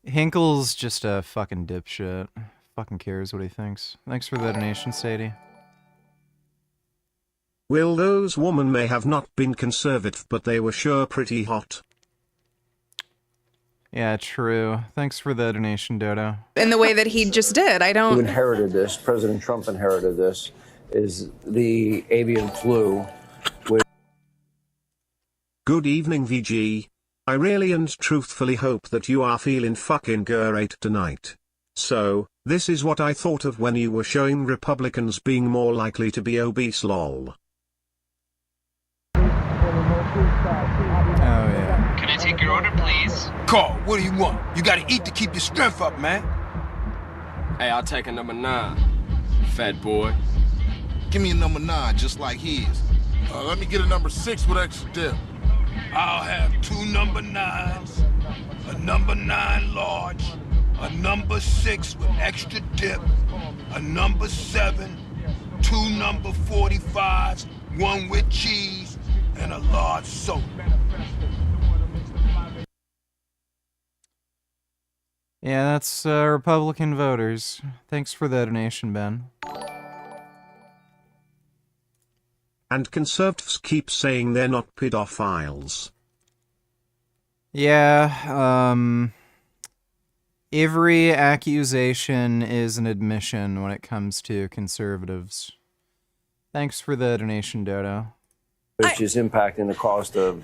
Hinkle's just a fucking dipshit. Fucking cares what he thinks. Thanks for the donation, Sadie. Will, those women may have not been conservative, but they were sure pretty hot. Yeah, true. Thanks for the donation, Dodo. In the way that he just did. I Who don't. inherited this, President Trump inherited this, is the avian flu. Good evening, VG. I really and truthfully hope that you are feeling fucking great tonight. So, this is what I thought of when you were showing Republicans being more likely to be obese, lol. Oh, yeah. Can I take your order, please? Carl, what do you want? You gotta eat to keep your strength up, man. Hey, I'll take a number 9, fat boy. Give me a number 9, just like his. Let me get a number 6 with extra dip. I'll have 2 number 9s, a number 9 large, a number 6 with extra dip, a number 7, 2 number 45s, 1 with cheese, and a large soda. Yeah, that's Republican voters. Thanks for the donation, Ben. And conservatives keep saying they're not pedophiles. Yeah, every accusation is an admission when it comes to conservatives. Thanks for the donation, Dodo. Which is impacting the cost of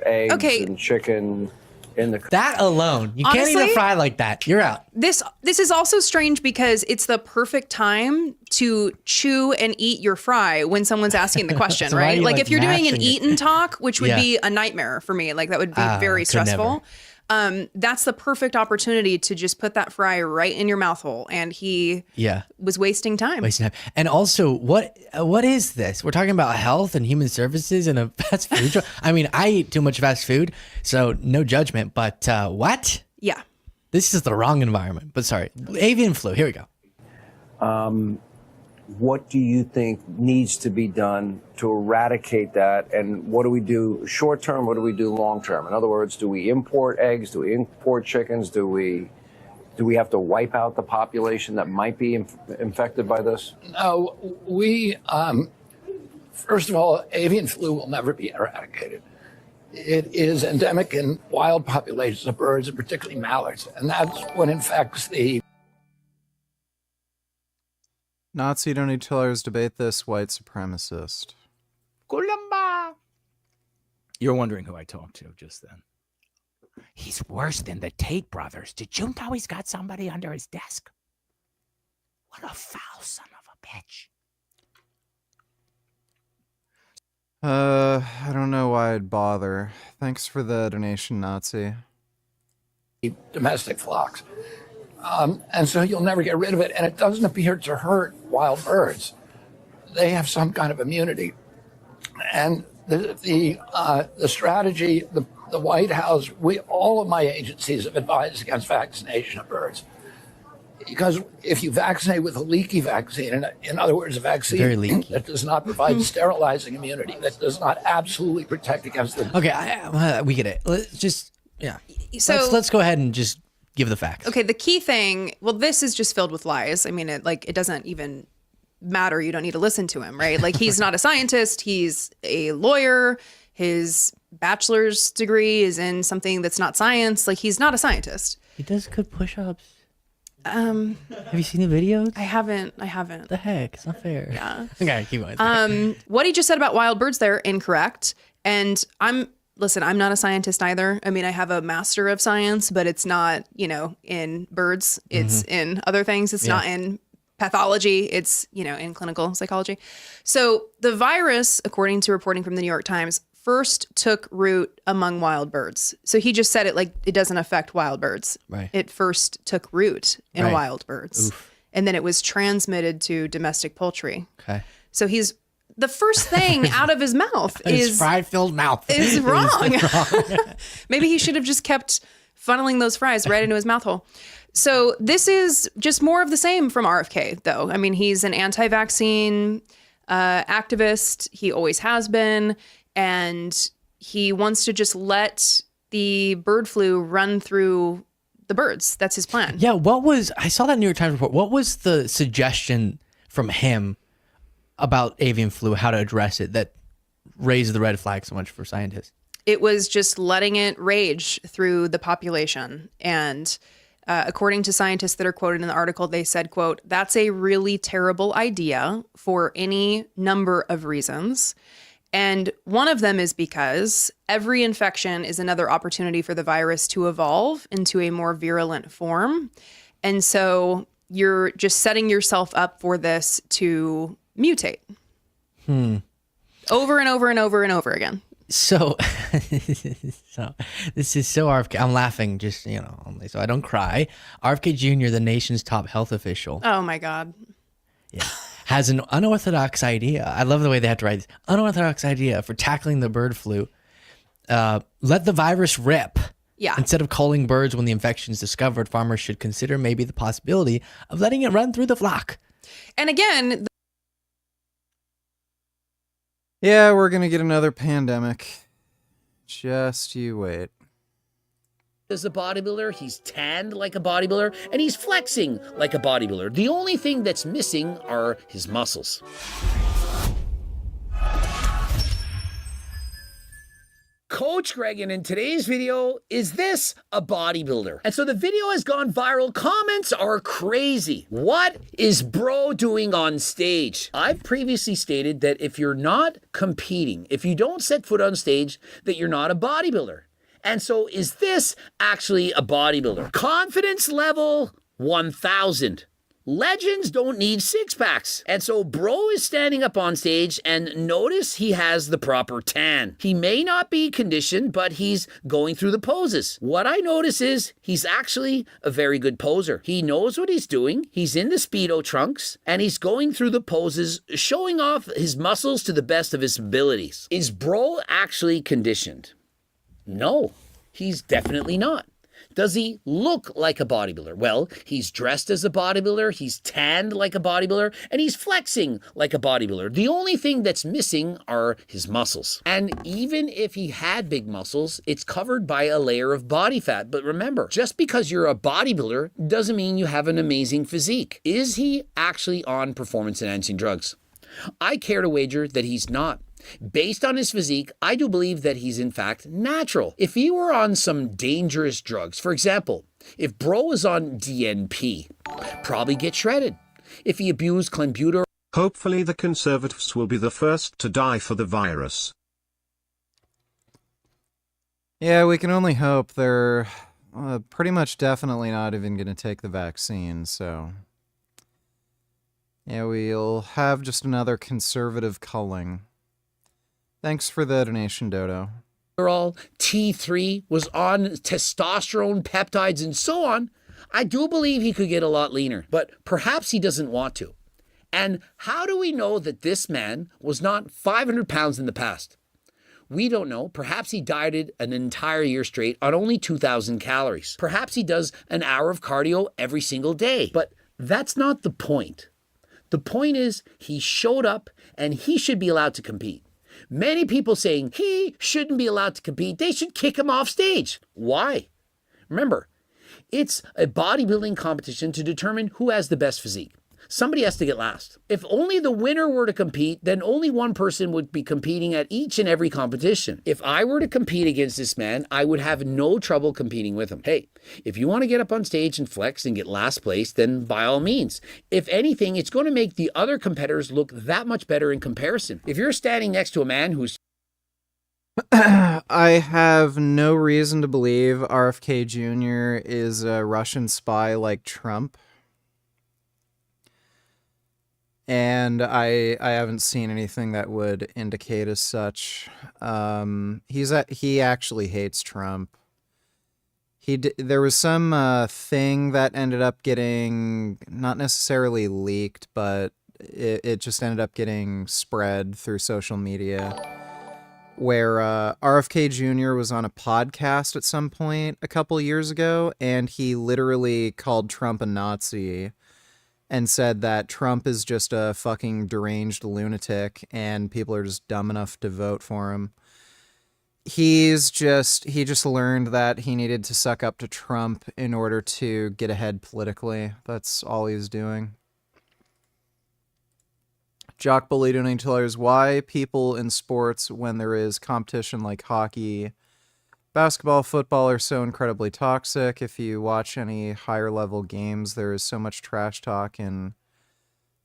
eggs and chicken in the... That alone, you can't Honestly, eat a fry like that. You're out. This is also strange because it's the perfect time to chew and eat your fry when someone's asking the question, So why are right? you, Like like, if you're doing an mashing eat it? and talk, which would Yeah. be a nightmare for me. Like that would be very could stressful. That's the perfect opportunity to just put that fry right in your mouth hole. And he was wasting time. Wasting time. And also, what is this? We're talking about health and human services in a fast food truck. I mean, I eat too much fast food, so no judgment. But what? Yeah. This is the wrong environment. But sorry, avian flu. Here we go. What do you think needs to be done to eradicate that? And what do we do short term? What do we do long term? In other words, do we import eggs? Do we import chickens? Do we have to wipe out the population that might be infected by this? No, first of all, avian flu will never be eradicated. It is endemic in wild populations of birds, and particularly mallards, and that's what infects the... Nazi, don't need to tell others debate this, white supremacist. Columba! You're wondering who I talked to just then. He's worse than the Tate brothers. Did you know he's got somebody under his desk? What a foul son of a bitch. I don't know why I'd bother. Thanks for the donation, Nazi. Domestic flocks. And so you'll never get rid of it, and it doesn't appear to hurt wild birds. They have some kind of immunity. And the strategy, the White House, all of my agencies have advised against vaccination of birds. Because if you vaccinate with a leaky vaccine, in other words, a vaccine that does not provide sterilizing immunity, that does not absolutely protect against the... Okay, we get it. Let's just, So- let's go ahead and just give the facts. Okay, the key thing, well, this is just filled with lies. I mean, it doesn't even matter. You don't need to listen to him, right? Like, he's not a scientist. He's a lawyer. His bachelor's degree is in something that's not science. Like, he's not a scientist. He does good push-ups. Have you seen the videos? I haven't. The heck? It's not fair. Yeah. Okay, keep going. What he just said about wild birds there, incorrect. And I'm not a scientist either. I mean, I have a master of science, but it's not, in birds. It's in other things. It's not in pathology. It's, in clinical psychology. So the virus, according to reporting from the New York Times, first took root among wild birds. So he just said it like it doesn't affect wild birds. Right. It first took root in Right. wild birds. Oof. And then it was transmitted to domestic poultry. Okay. So the first thing out of his mouth His fry-filled mouth is wrong. wrong. Maybe he should have just kept funneling those fries right into his mouth hole. So this is just more of the same from RFK, though. I mean, he's an anti-vaccine activist. He always has been. And he wants to just let the bird flu run through the birds. That's his plan. Yeah, I saw that New York Times report. What was the suggestion from him about avian flu, how to address it, that raised the red flag so much for scientists? It was just letting it rage through the population. And according to scientists that are quoted in the article, they said, quote, "That's a really terrible idea for any number of reasons. And one of them is because every infection is another opportunity for the virus to evolve into a more virulent form. And so you're just setting yourself up for this to mutate over and over and over and over again." So, this is so RFK. I'm laughing just, only so I don't cry. RFK Jr., the nation's top health official. Oh, my God. Yeah. Has an unorthodox idea. I love the way they have to write this. Unorthodox idea for tackling the bird flu. Let the virus rip. Yeah. Instead of culling birds when the infection is discovered, farmers should consider maybe the possibility of letting it run through the flock. And again... Yeah, we're going to get another pandemic. Just you wait. As a bodybuilder, he's tanned like a bodybuilder, and he's flexing like a bodybuilder. The only thing that's missing are his muscles. Coach Greg, and in today's video, is this a bodybuilder? And so the video has gone viral. Comments are crazy. What is bro doing on stage? I've previously stated that if you're not competing, if you don't set foot on stage, that you're not a bodybuilder. And so is this actually a bodybuilder? Confidence level 1,000. Legends don't need six-packs. And so bro is standing up on stage, and notice he has the proper tan. He may not be conditioned, but he's going through the poses. What I notice is he's actually a very good poser. He knows what he's doing. He's in the Speedo trunks, and he's going through the poses, showing off his muscles to the best of his abilities. Is bro actually conditioned? No, he's definitely not. Does he look like a bodybuilder? Well, he's dressed as a bodybuilder, he's tanned like a bodybuilder, and he's flexing like a bodybuilder. The only thing that's missing are his muscles. And even if he had big muscles, it's covered by a layer of body fat. But remember, just because you're a bodybuilder doesn't mean you have an amazing physique. Is he actually on performance-enhancing drugs? I care to wager that he's not. Based on his physique, I do believe that he's in fact natural. If he were on some dangerous drugs, for example, if bro was on DNP, probably get shredded. If he abused clenbuterol. Hopefully the Conservatives will be the first to die for the virus. Yeah, we can only hope. They're pretty much definitely not even going to take the vaccine, so... yeah, we'll have just another conservative culling. Thanks for the donation, Dodo. T3 was on testosterone, peptides, and so on. I do believe he could get a lot leaner, but perhaps he doesn't want to. And how do we know that this man was not 500 pounds in the past? We don't know. Perhaps he dieted an entire year straight on only 2,000 calories. Perhaps he does an hour of cardio every single day. But that's not the point. The point is he showed up and he should be allowed to compete. Many people saying he shouldn't be allowed to compete. They should kick him off stage. Why? Remember, it's a bodybuilding competition to determine who has the best physique. Somebody has to get last. If only the winner were to compete, then only one person would be competing at each and every competition. If I were to compete against this man, I would have no trouble competing with him. Hey, if you want to get up on stage and flex and get last place, then by all means. If anything, it's going to make the other competitors look that much better in comparison. If you're standing next to a man who's... I have no reason to believe RFK Jr. is a Russian spy like Trump. And I haven't seen anything that would indicate as such. He actually hates Trump. There was some thing that ended up getting not necessarily leaked, but it just ended up getting spread through social media, where RFK Jr. was on a podcast at some point a couple years ago, and he literally called Trump a Nazi and said that Trump is just a fucking deranged lunatic and people are just dumb enough to vote for him. He just learned that he needed to suck up to Trump in order to get ahead politically. That's all he's doing. Jock Bully donating $2. Why people in sports, when there is competition like hockey, basketball, football, are so incredibly toxic? If you watch any higher level games, there is so much trash talk and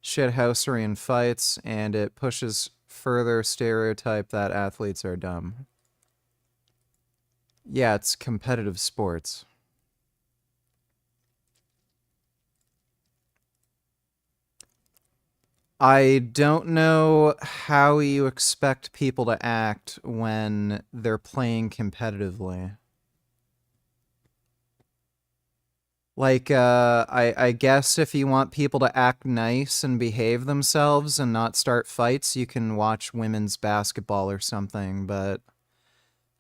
shithousery and fights, and it pushes further stereotype that athletes are dumb. Yeah, it's competitive sports. I don't know how you expect people to act when they're playing competitively. Like, I guess if you want people to act nice and behave themselves and not start fights, you can watch women's basketball or something, but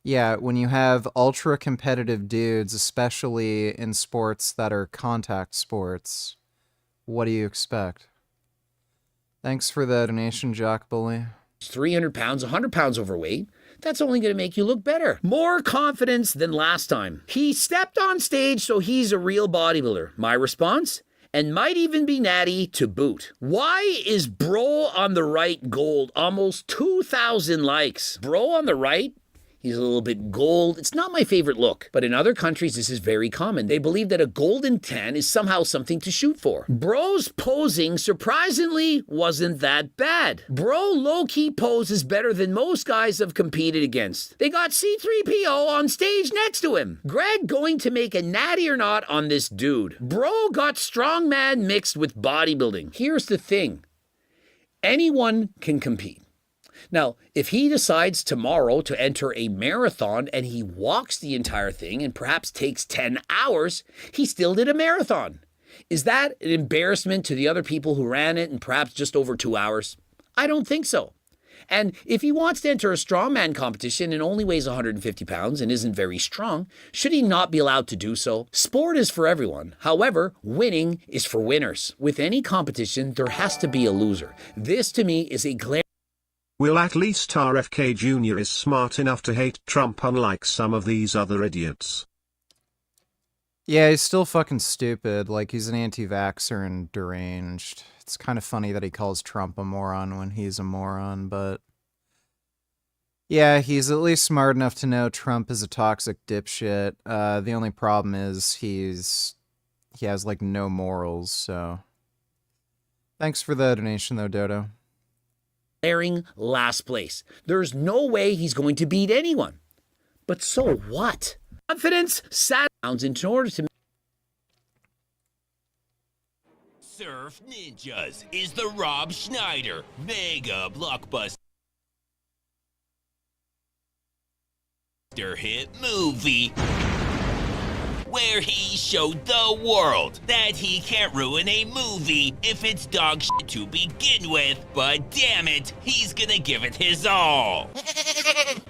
yeah, when you have ultra-competitive dudes, especially in sports that are contact sports, what do you expect? Thanks for the donation, Jock Bully. 300 pounds, 100 pounds overweight, that's only going to make you look better. More confidence than last time. He stepped on stage, so he's a real bodybuilder. My response? And might even be natty to boot. Why is bro on the right gold? Almost 2,000 likes. Bro on the right? He's a little bit gold. It's not my favorite look, but in other countries, this is very common. They believe that a golden tan is somehow something to shoot for. Bro's posing, surprisingly, wasn't that bad. Bro low-key pose is better than most guys have competed against. They got C-3PO on stage next to him. Greg going to make a natty or not on this dude. Bro got strongman mixed with bodybuilding. Here's the thing. Anyone can compete. Now, if he decides tomorrow to enter a marathon and he walks the entire thing and perhaps takes 10 hours, he still did a marathon. Is that an embarrassment to the other people who ran it in perhaps just over 2 hours? I don't think so. And if he wants to enter a strongman competition and only weighs 150 pounds and isn't very strong, should he not be allowed to do so? Sport is for everyone. However, winning is for winners. With any competition, there has to be a loser. This, to me, is a glaring... Will at least RFK Jr. is smart enough to hate Trump unlike some of these other idiots. Yeah, he's still fucking stupid. Like, he's an anti-vaxxer and deranged. It's kind of funny that he calls Trump a moron when he's a moron, but... yeah, he's at least smart enough to know Trump is a toxic dipshit. The only problem is he has, like, no morals, so... thanks for the donation, though, Dodo. Glaring last place. There's no way he's going to beat anyone. But so what? Confidence sat down in order to... Surf Ninjas is the Rob Schneider mega blockbuster hit movie where he showed the world that he can't ruin a movie if it's dog shit to begin with, but damn it, he's gonna give it his all.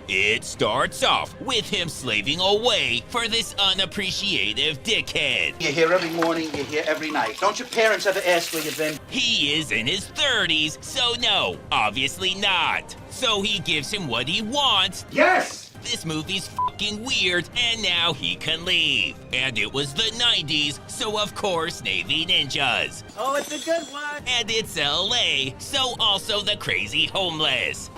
It starts off with him slaving away for this unappreciative dickhead. You're here every morning, you're here every night. Don't your parents ever ask where you've been? He is in his 30s, so no, obviously not. So he gives him what he wants. Yes! This movie's fucking weird, and now he can leave. And it was the 90s, so of course Navy Ninjas. Oh, it's a good one! And it's LA, so also the crazy homeless.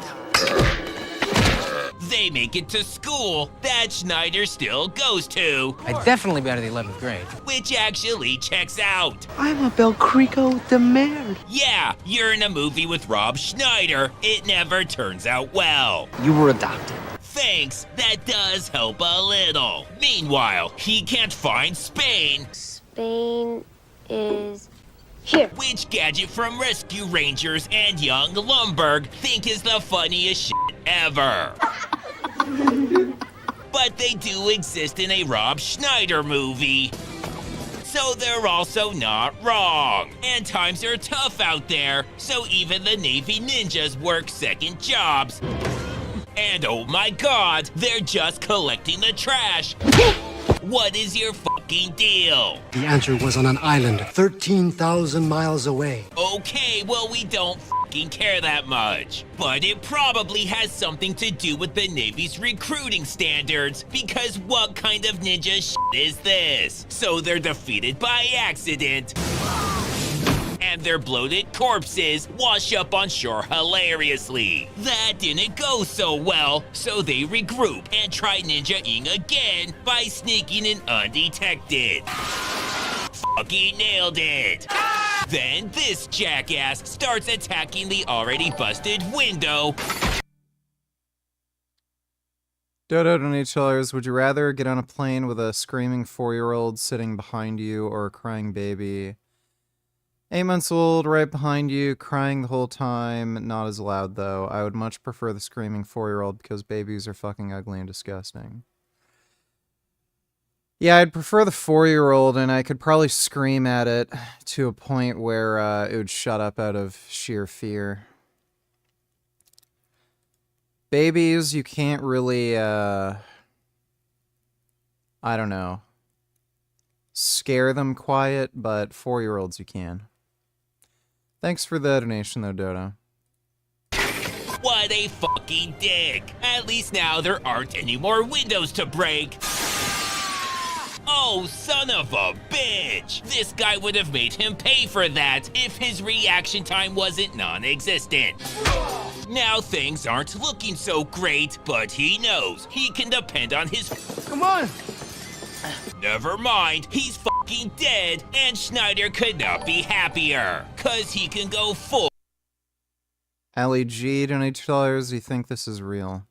They make it to school that Schneider still goes to. I'd definitely be out of the 11th grade. Which actually checks out. I'm a Belcrico the Mayor. Yeah, you're in a movie with Rob Schneider. It never turns out well. You were adopted. Thanks, that does help a little. Meanwhile, he can't find Spain. Spain is here. Which Gadget from Rescue Rangers and young Lumberg think is the funniest shit ever. But they do exist in a Rob Schneider movie. So they're also not wrong. And times are tough out there, so even the Navy Ninjas work second jobs. And oh my god, they're just collecting the trash. What is your fucking deal? The answer was on an island 13,000 miles away. Okay, well we don't fucking care that much. But it probably has something to do with the Navy's recruiting standards, because what kind of ninja shit is this? So they're defeated by accident. And their bloated corpses wash up on shore hilariously. That didn't go so well, so they regroup and try ninja-ing again by sneaking in undetected. Fucking nailed it. Then this jackass starts attacking the already busted window. Dodo donations, would you rather get on a plane with a screaming 4-year-old sitting behind you or a crying baby? 8 months old, right behind you, crying the whole time, not as loud though. I would much prefer the screaming 4-year-old because babies are fucking ugly and disgusting. Yeah, I'd prefer the 4-year-old, and I could probably scream at it to a point where it would shut up out of sheer fear. Babies, you can't really, I don't know, scare them quiet, but 4-year-olds you can. Thanks for the donation, though, Dodo. What a fucking dick. At least now there aren't any more windows to break. Oh, son of a bitch. This guy would have made him pay for that if his reaction time wasn't non-existent. Now things aren't looking so great, but he knows he can depend on his... Come on. Never mind, he's fucking dead, and Schneider could not be happier, cause he can go full. Ali G, $2, do you think this is real?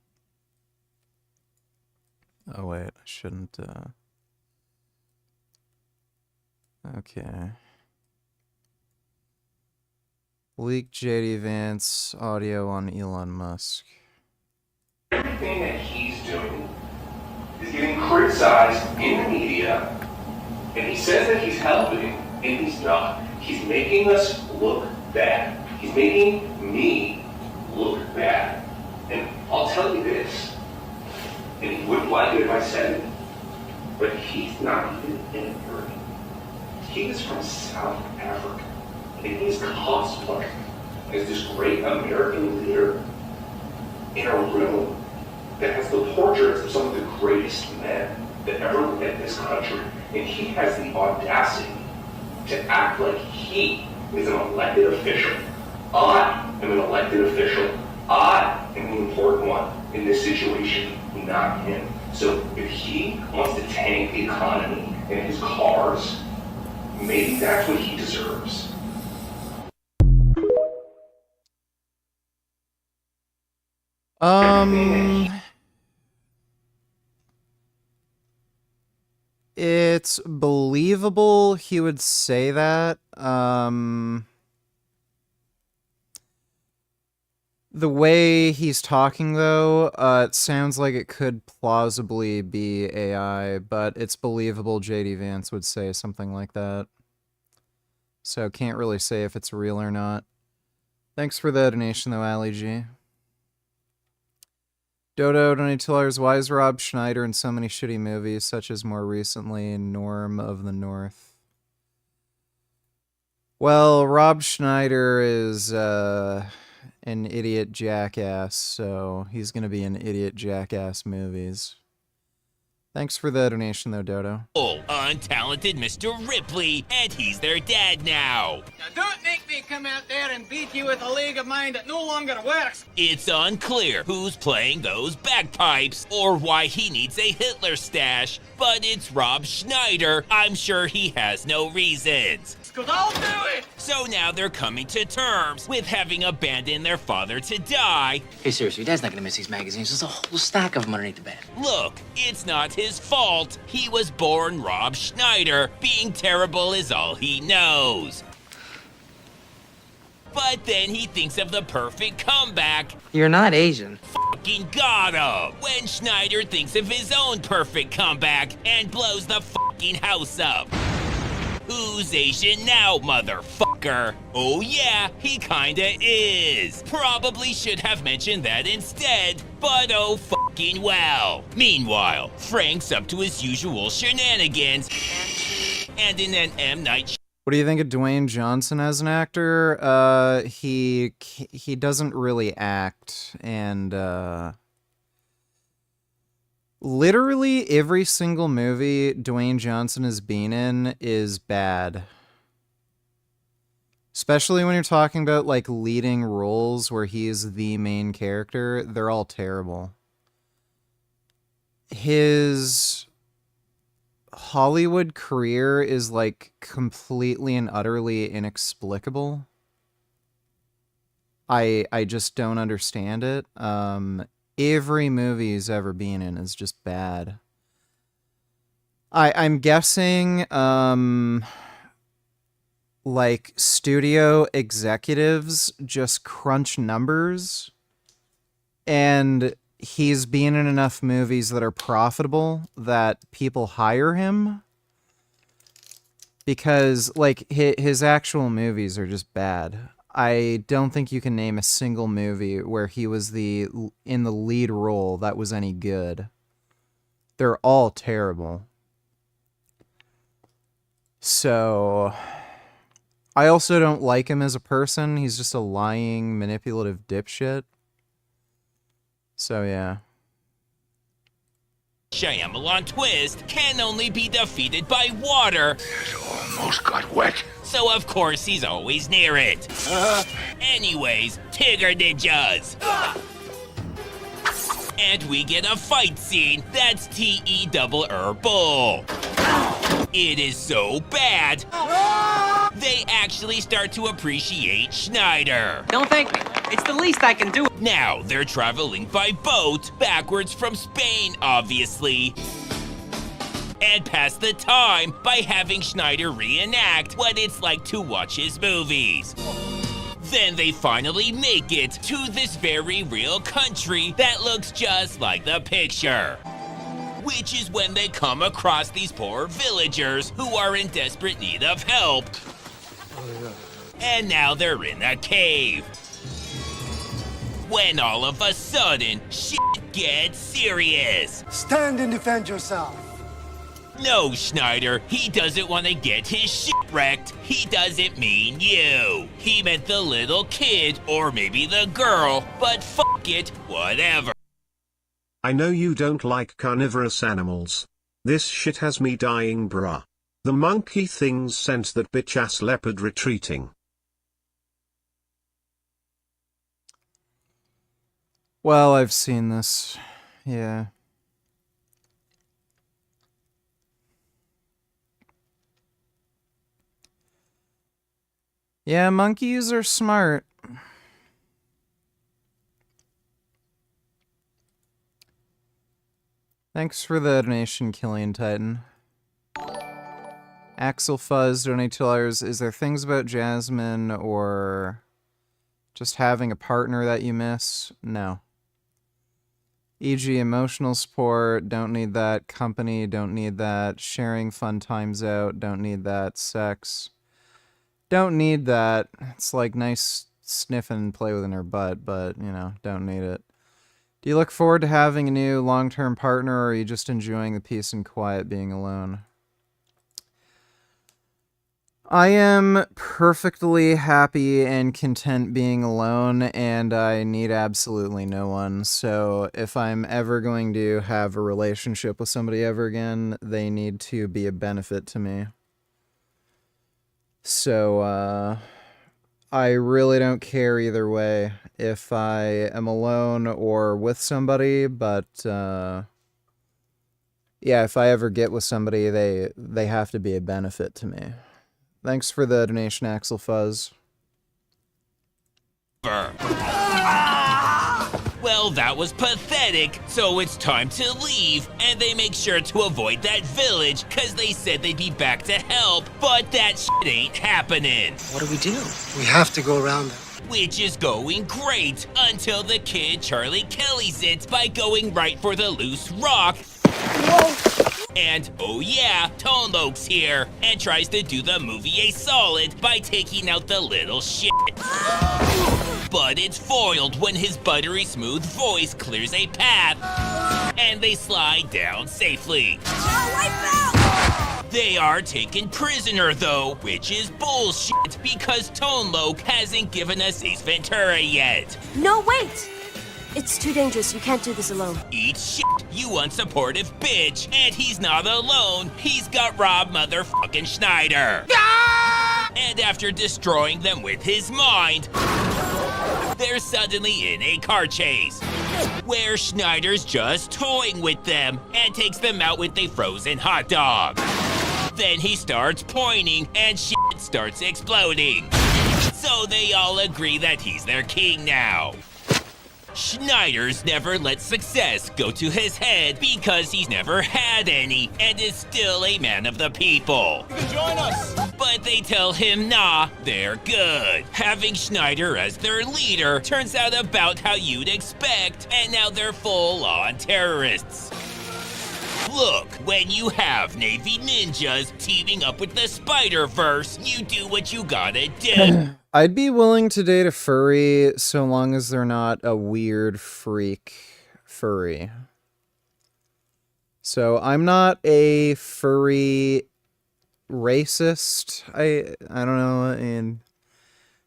Oh wait, I shouldn't, Okay. Leak JD Vance audio on Elon Musk. Everything that he's doing is getting criticized in the media, and he says that he's helping, and he's not. He's making us look bad. He's making me look bad. I said it, but he's not even immigrant. He is from South Africa, and he's cosplaying as this great American leader in a room that has the portraits of some of the greatest men that ever led this country. And he has the audacity to act like he is an elected official. I am an elected official. I am the important one in this situation, not him. So if he wants to tank the economy and his cars, maybe that's what he deserves. It's believable he would say that. The way he's talking, though, it sounds like it could plausibly be AI, but it's believable JD Vance would say something like that. So can't really say if it's real or not. Thanks for the donation, though, Ali G. Dodo, $22. Why is Rob Schneider in so many shitty movies, such as more recently Norm of the North? Well, Rob Schneider is an idiot jackass, so he's going to be in idiot jackass movies. Thanks for the donation, though, Dodo. Untalented Mr. Ripley, and he's their dad now. Now don't make me come out there and beat you with a league of mine that no longer works. It's unclear who's playing those bagpipes or why he needs a Hitler stash, but it's Rob Schneider. I'm sure he has no reasons. Because I'll do it! So now they're coming to terms with having abandoned their father to die. Hey, seriously, Dad's not gonna miss these magazines. There's a whole stack of them underneath the bed. Look, it's not his fault. He was born Rob Schneider. Being terrible is all he knows. But then he thinks of the perfect comeback. You're not Asian. Fucking got him. When Schneider thinks of his own perfect comeback and blows the fucking house up. Who's Asian now, motherfucker? Oh yeah, he kinda is. Probably should have mentioned that instead, but oh fucking well. Meanwhile, Frank's up to his usual shenanigans, and in an M. Night What do you think of Dwayne Johnson as an actor? He doesn't really act, and literally every single movie Dwayne Johnson has been in is bad. Especially when you're talking about, like, leading roles where he's the main character, they're all terrible. His Hollywood career is, like, completely and utterly inexplicable. I just don't understand it. Every movie he's ever been in is just bad. I'm guessing, like, studio executives just crunch numbers, and he's been in enough movies that are profitable that people hire him, because, like, his actual movies are just bad. I don't think you can name a single movie where he was in the lead role that was any good. They're all terrible. So, I also don't like him as a person. He's just a lying, manipulative dipshit. So, yeah. Shyamalan twist can only be defeated by water. Almost got wet. So of course he's always near it. Anyways, Tigger Ninjas. And we get a fight scene that's T-E-double-R-bull. It is so bad, they actually start to appreciate Schneider. Don't thank me. It's the least I can do. Now they're traveling by boat, backwards from Spain, obviously. And pass the time by having Schneider reenact what it's like to watch his movies. Then they finally make it to this very real country that looks just like the picture. Which is when they come across these poor villagers who are in desperate need of help. And now they're in a cave. when all of a sudden, shit gets serious. Stand and defend yourself. No, Schneider, he doesn't want to get his shit wrecked. He doesn't mean you. He meant the little kid, or maybe the girl, but fuck it, whatever. I know you don't like carnivorous animals. This shit has me dying, bruh. The monkey things sent that bitch-ass leopard retreating. Well, I've seen this. Yeah. Yeah, monkeys are smart. Thanks for the donation, Killian Titan. Axel Fuzz, donate $2. Is there things about Jasmine or just having a partner that you miss? No. E.g. emotional support, don't need that. Company, don't need that. Sharing fun times out, don't need that. Sex, don't need that. It's like nice sniff and play within her butt, but, you know, don't need it. Do you look forward to having a new long-term partner, or are you just enjoying the peace and quiet being alone? I am perfectly happy and content being alone, and I need absolutely no one. So if I'm ever going to have a relationship with somebody ever again, they need to be a benefit to me. So, I really don't care either way if I am alone or with somebody, but, yeah, if I ever get with somebody, they have to be a benefit to me. Thanks for the donation, Axel Fuzz. Well, that was pathetic, so it's time to leave, and they make sure to avoid that village, cause they said they'd be back to help, but that shit ain't happening. What do we do? We have to go around them. Which is going great, until the kid Charlie Kelly's it by going right for the loose rock. Whoa. And, oh yeah, Tone Loke's here, and tries to do the movie a solid by taking out the little shit. But it's foiled when his buttery smooth voice clears a path, and they slide down safely. They are taken prisoner though, which is bullshit because Tone Loke hasn't given us Ace Ventura yet. No, wait! It's too dangerous. You can't do this alone. Eat shit, you unsupportive bitch. And he's not alone. He's got Rob motherfucking Schneider. Ah! And after destroying them with his mind, they're suddenly in a car chase, where Schneider's just toying with them and takes them out with a frozen hot dog. Then he starts pointing and shit starts exploding. So they all agree that he's their king now. Schneider's never let success go to his head because he's never had any and is still a man of the people. You can join us! But they tell him, nah, they're good. Having Schneider as their leader turns out about how you'd expect, and now they're full-on terrorists. Look, when you have Navy ninjas teaming up with the Spider-Verse, you do what you gotta do. I'd be willing to date a furry so long as they're not a weird freak furry. So I'm not a furry racist. I don't know, and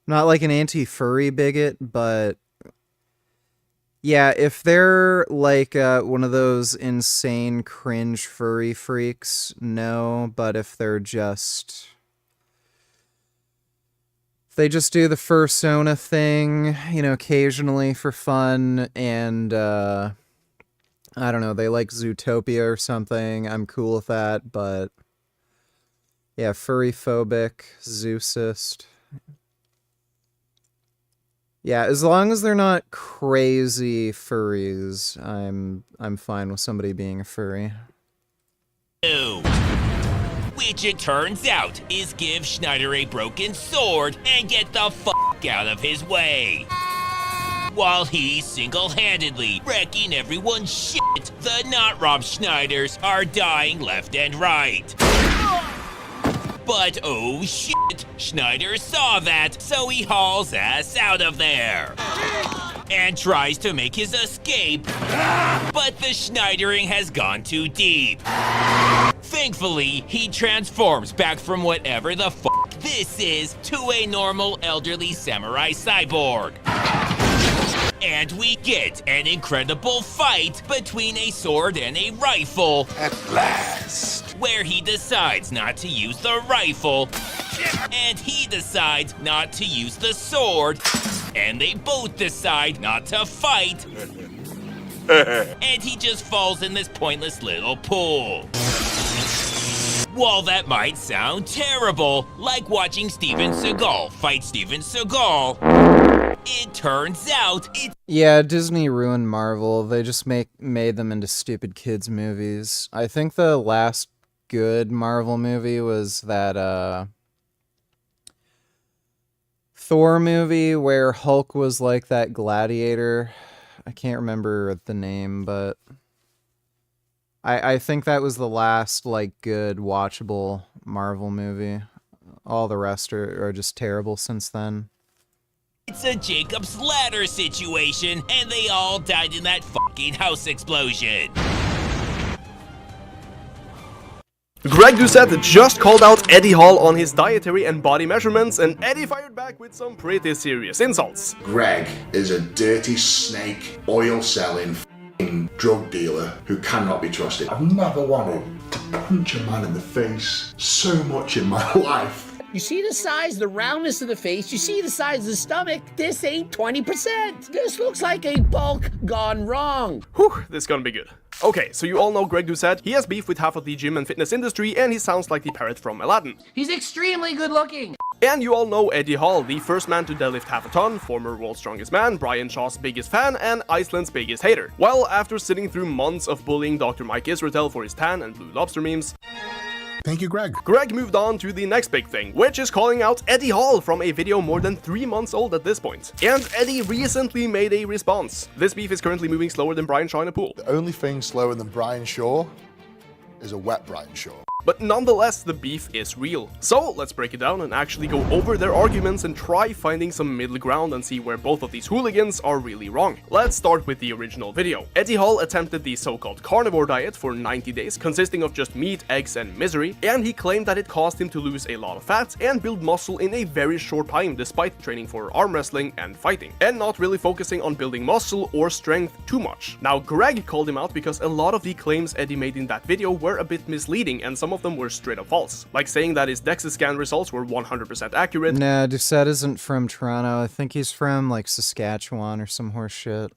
not like an anti-furry bigot, but yeah, if they're like one of those insane cringe furry freaks, no. But if they're just... they just do the fursona thing, you know, occasionally for fun, and, I don't know, they like Zootopia or something, I'm cool with that, but, yeah, furry-phobic, Zeusist. Yeah, as long as they're not crazy furries, I'm fine with somebody being a furry. Which it turns out is give Schneider a broken sword and get the fuck out of his way. While he's single-handedly wrecking everyone's shit, the not Rob Schneiders are dying left and right. But oh shit, Schneider saw that, so he hauls ass out of there. and tries to make his escape, but the Schneidering has gone too deep. Thankfully, he transforms back from whatever the fuck this is to a normal elderly samurai cyborg. And we get an incredible fight between a sword and a rifle. At last. Where he decides not to use the rifle, and he decides not to use the sword, and they both decide not to fight, and he just falls in this pointless little pool. While that might sound terrible, like watching Steven Seagal fight Steven Seagal, it turns out it's... Yeah, Disney ruined Marvel. They just made them into stupid kids movies. I think the last good Marvel movie was that Thor movie where Hulk was like that gladiator. I can't remember the name, but I think that was the last like good watchable Marvel movie. All the rest are just terrible since then. It's a Jacob's Ladder situation, and they all died in that fucking house explosion. Greg Doucette just called out Eddie Hall on his dietary and body measurements, and Eddie fired back with some pretty serious insults. Greg is a dirty snake, oil-selling f***ing drug dealer who cannot be trusted. I've never wanted to punch a man in the face so much in my life. You see the size, the roundness of the face, you see the size of the stomach, this ain't 20%. This looks like a bulk gone wrong. Whew, this is gonna be good. Okay, so you all know Greg Doucette. He has beef with half of the gym and fitness industry, and he sounds like the parrot from Aladdin. He's extremely good looking. And you all know Eddie Hall, the first man to deadlift half a ton, former world's strongest man, Brian Shaw's biggest fan, and Iceland's biggest hater. Well, after sitting through months of bullying Dr. Mike Israetel for his tan and blue lobster memes, Thank you, Greg. Greg moved on to the next big thing, which is calling out Eddie Hall from a video more than 3 months old at this point. And Eddie recently made a response. This beef is currently moving slower than Brian Shaw in a pool. The only thing slower than Brian Shaw is a wet Brian Shaw. But nonetheless, the beef is real. So let's break it down and actually go over their arguments and try finding some middle ground and see where both of these hooligans are really wrong. Let's start with the original video. Eddie Hall attempted the so-called carnivore diet for 90 days, consisting of just meat, eggs, and misery, and he claimed that it caused him to lose a lot of fat and build muscle in a very short time despite training for arm wrestling and fighting, and not really focusing on building muscle or strength too much. Now, Greg called him out because a lot of the claims Eddie made in that video were a bit misleading, and some of them were straight up false, like saying that his DEXA scan results were 100% accurate. Nah, Doucette isn't from Toronto. I think he's from like Saskatchewan or some horse shit.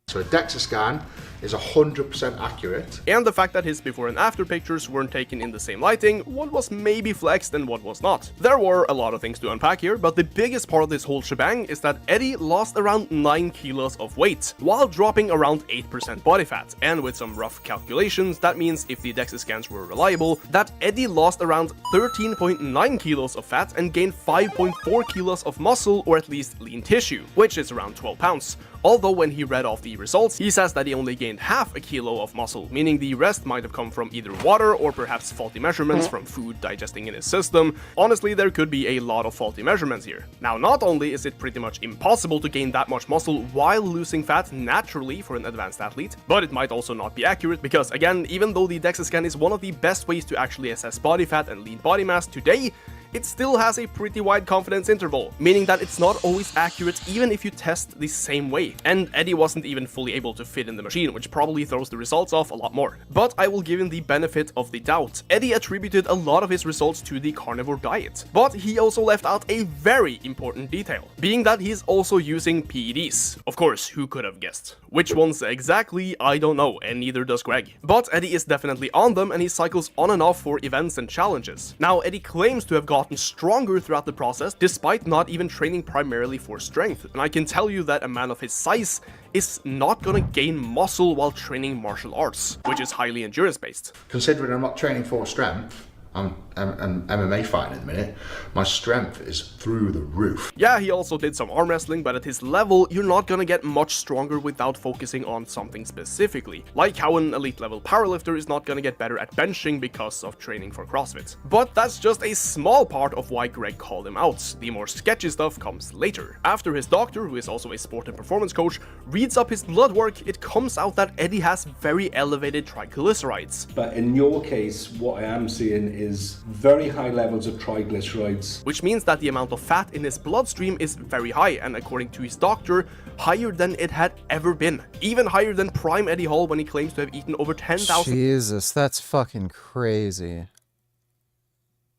So a DEXA scan is 100% accurate. And the fact that his before and after pictures weren't taken in the same lighting, what was maybe flexed and what was not. There were a lot of things to unpack here, but the biggest part of this whole shebang is that Eddie lost around 9 kilos of weight, while dropping around 8% body fat. And with some rough calculations, that means if the DEXA scans were reliable, that Eddie lost around 13.9 kilos of fat and gained 5.4 kilos of muscle, or at least lean tissue, which is around 12 pounds. Although when he read off the results, he says that he only gained half a kilo of muscle, meaning the rest might have come from either water or perhaps faulty measurements from food digesting in his system. Honestly, there could be a lot of faulty measurements here. Now, not only is it pretty much impossible to gain that much muscle while losing fat naturally for an advanced athlete, but it might also not be accurate because, again, even though the DEXA scan is one of the best ways to actually assess body fat and lean body mass today, it still has a pretty wide confidence interval, meaning that it's not always accurate even if you test the same way. And Eddie wasn't even fully able to fit in the machine, which probably throws the results off a lot more. But I will give him the benefit of the doubt. Eddie attributed a lot of his results to the carnivore diet, but he also left out a very important detail, being that he's also using PEDs. Of course, who could have guessed? Which ones exactly, I don't know, and neither does Greg. But Eddie is definitely on them, and he cycles on and off for events and challenges. Now, Eddie claims to have gotten stronger throughout the process, despite not even training primarily for strength. And I can tell you that a man of his size is not gonna gain muscle while training martial arts, which is highly endurance based. Considering I'm not training for strength, I'm MMA fighting at the minute. My strength is through the roof. Yeah, he also did some arm wrestling, but at his level, you're not gonna get much stronger without focusing on something specifically. Like how an elite level powerlifter is not gonna get better at benching because of training for CrossFit. But that's just a small part of why Greg called him out. The more sketchy stuff comes later. After his doctor, who is also a sport and performance coach, reads up his blood work, it comes out that Eddie has very elevated triglycerides. But in your case, what I am seeing is very high levels of triglycerides. Which means that the amount of fat in his bloodstream is very high, and according to his doctor, higher than it had ever been. Even higher than prime Eddie Hall when he claims to have eaten over 10,000. Jesus, that's fucking crazy.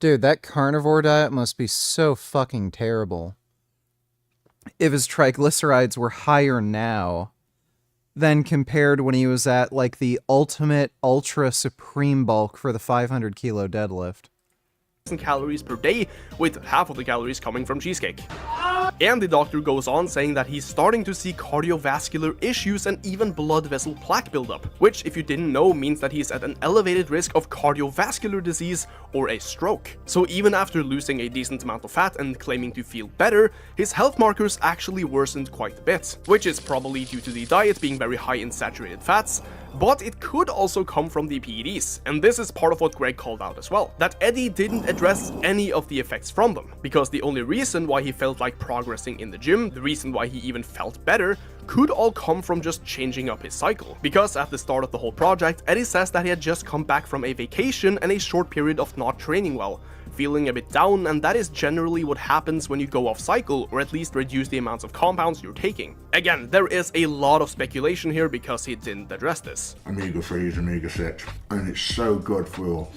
Dude, that carnivore diet must be so fucking terrible. If his triglycerides were higher now than compared when he was at, like, the ultimate ultra supreme bulk for the 500 kilo deadlift. Calories per day, with half of the calories coming from cheesecake. And the doctor goes on saying that he's starting to see cardiovascular issues and even blood vessel plaque buildup, which, if you didn't know, means that he's at an elevated risk of cardiovascular disease or a stroke. So even after losing a decent amount of fat and claiming to feel better, his health markers actually worsened quite a bit, which is probably due to the diet being very high in saturated fats, but it could also come from the PEDs, and this is part of what Greg called out as well, that Eddie didn't address any of the effects from them, because the only reason why he felt like progressing in the gym, the reason why he even felt better, could all come from just changing up his cycle. Because at the start of the whole project, Eddie says that he had just come back from a vacation and a short period of not training well, feeling a bit down, and that is generally what happens when you go off cycle, or at least reduce the amounts of compounds you're taking. Again, there is a lot of speculation here because he didn't address this. Omega-3 is omega-6, and it's so good for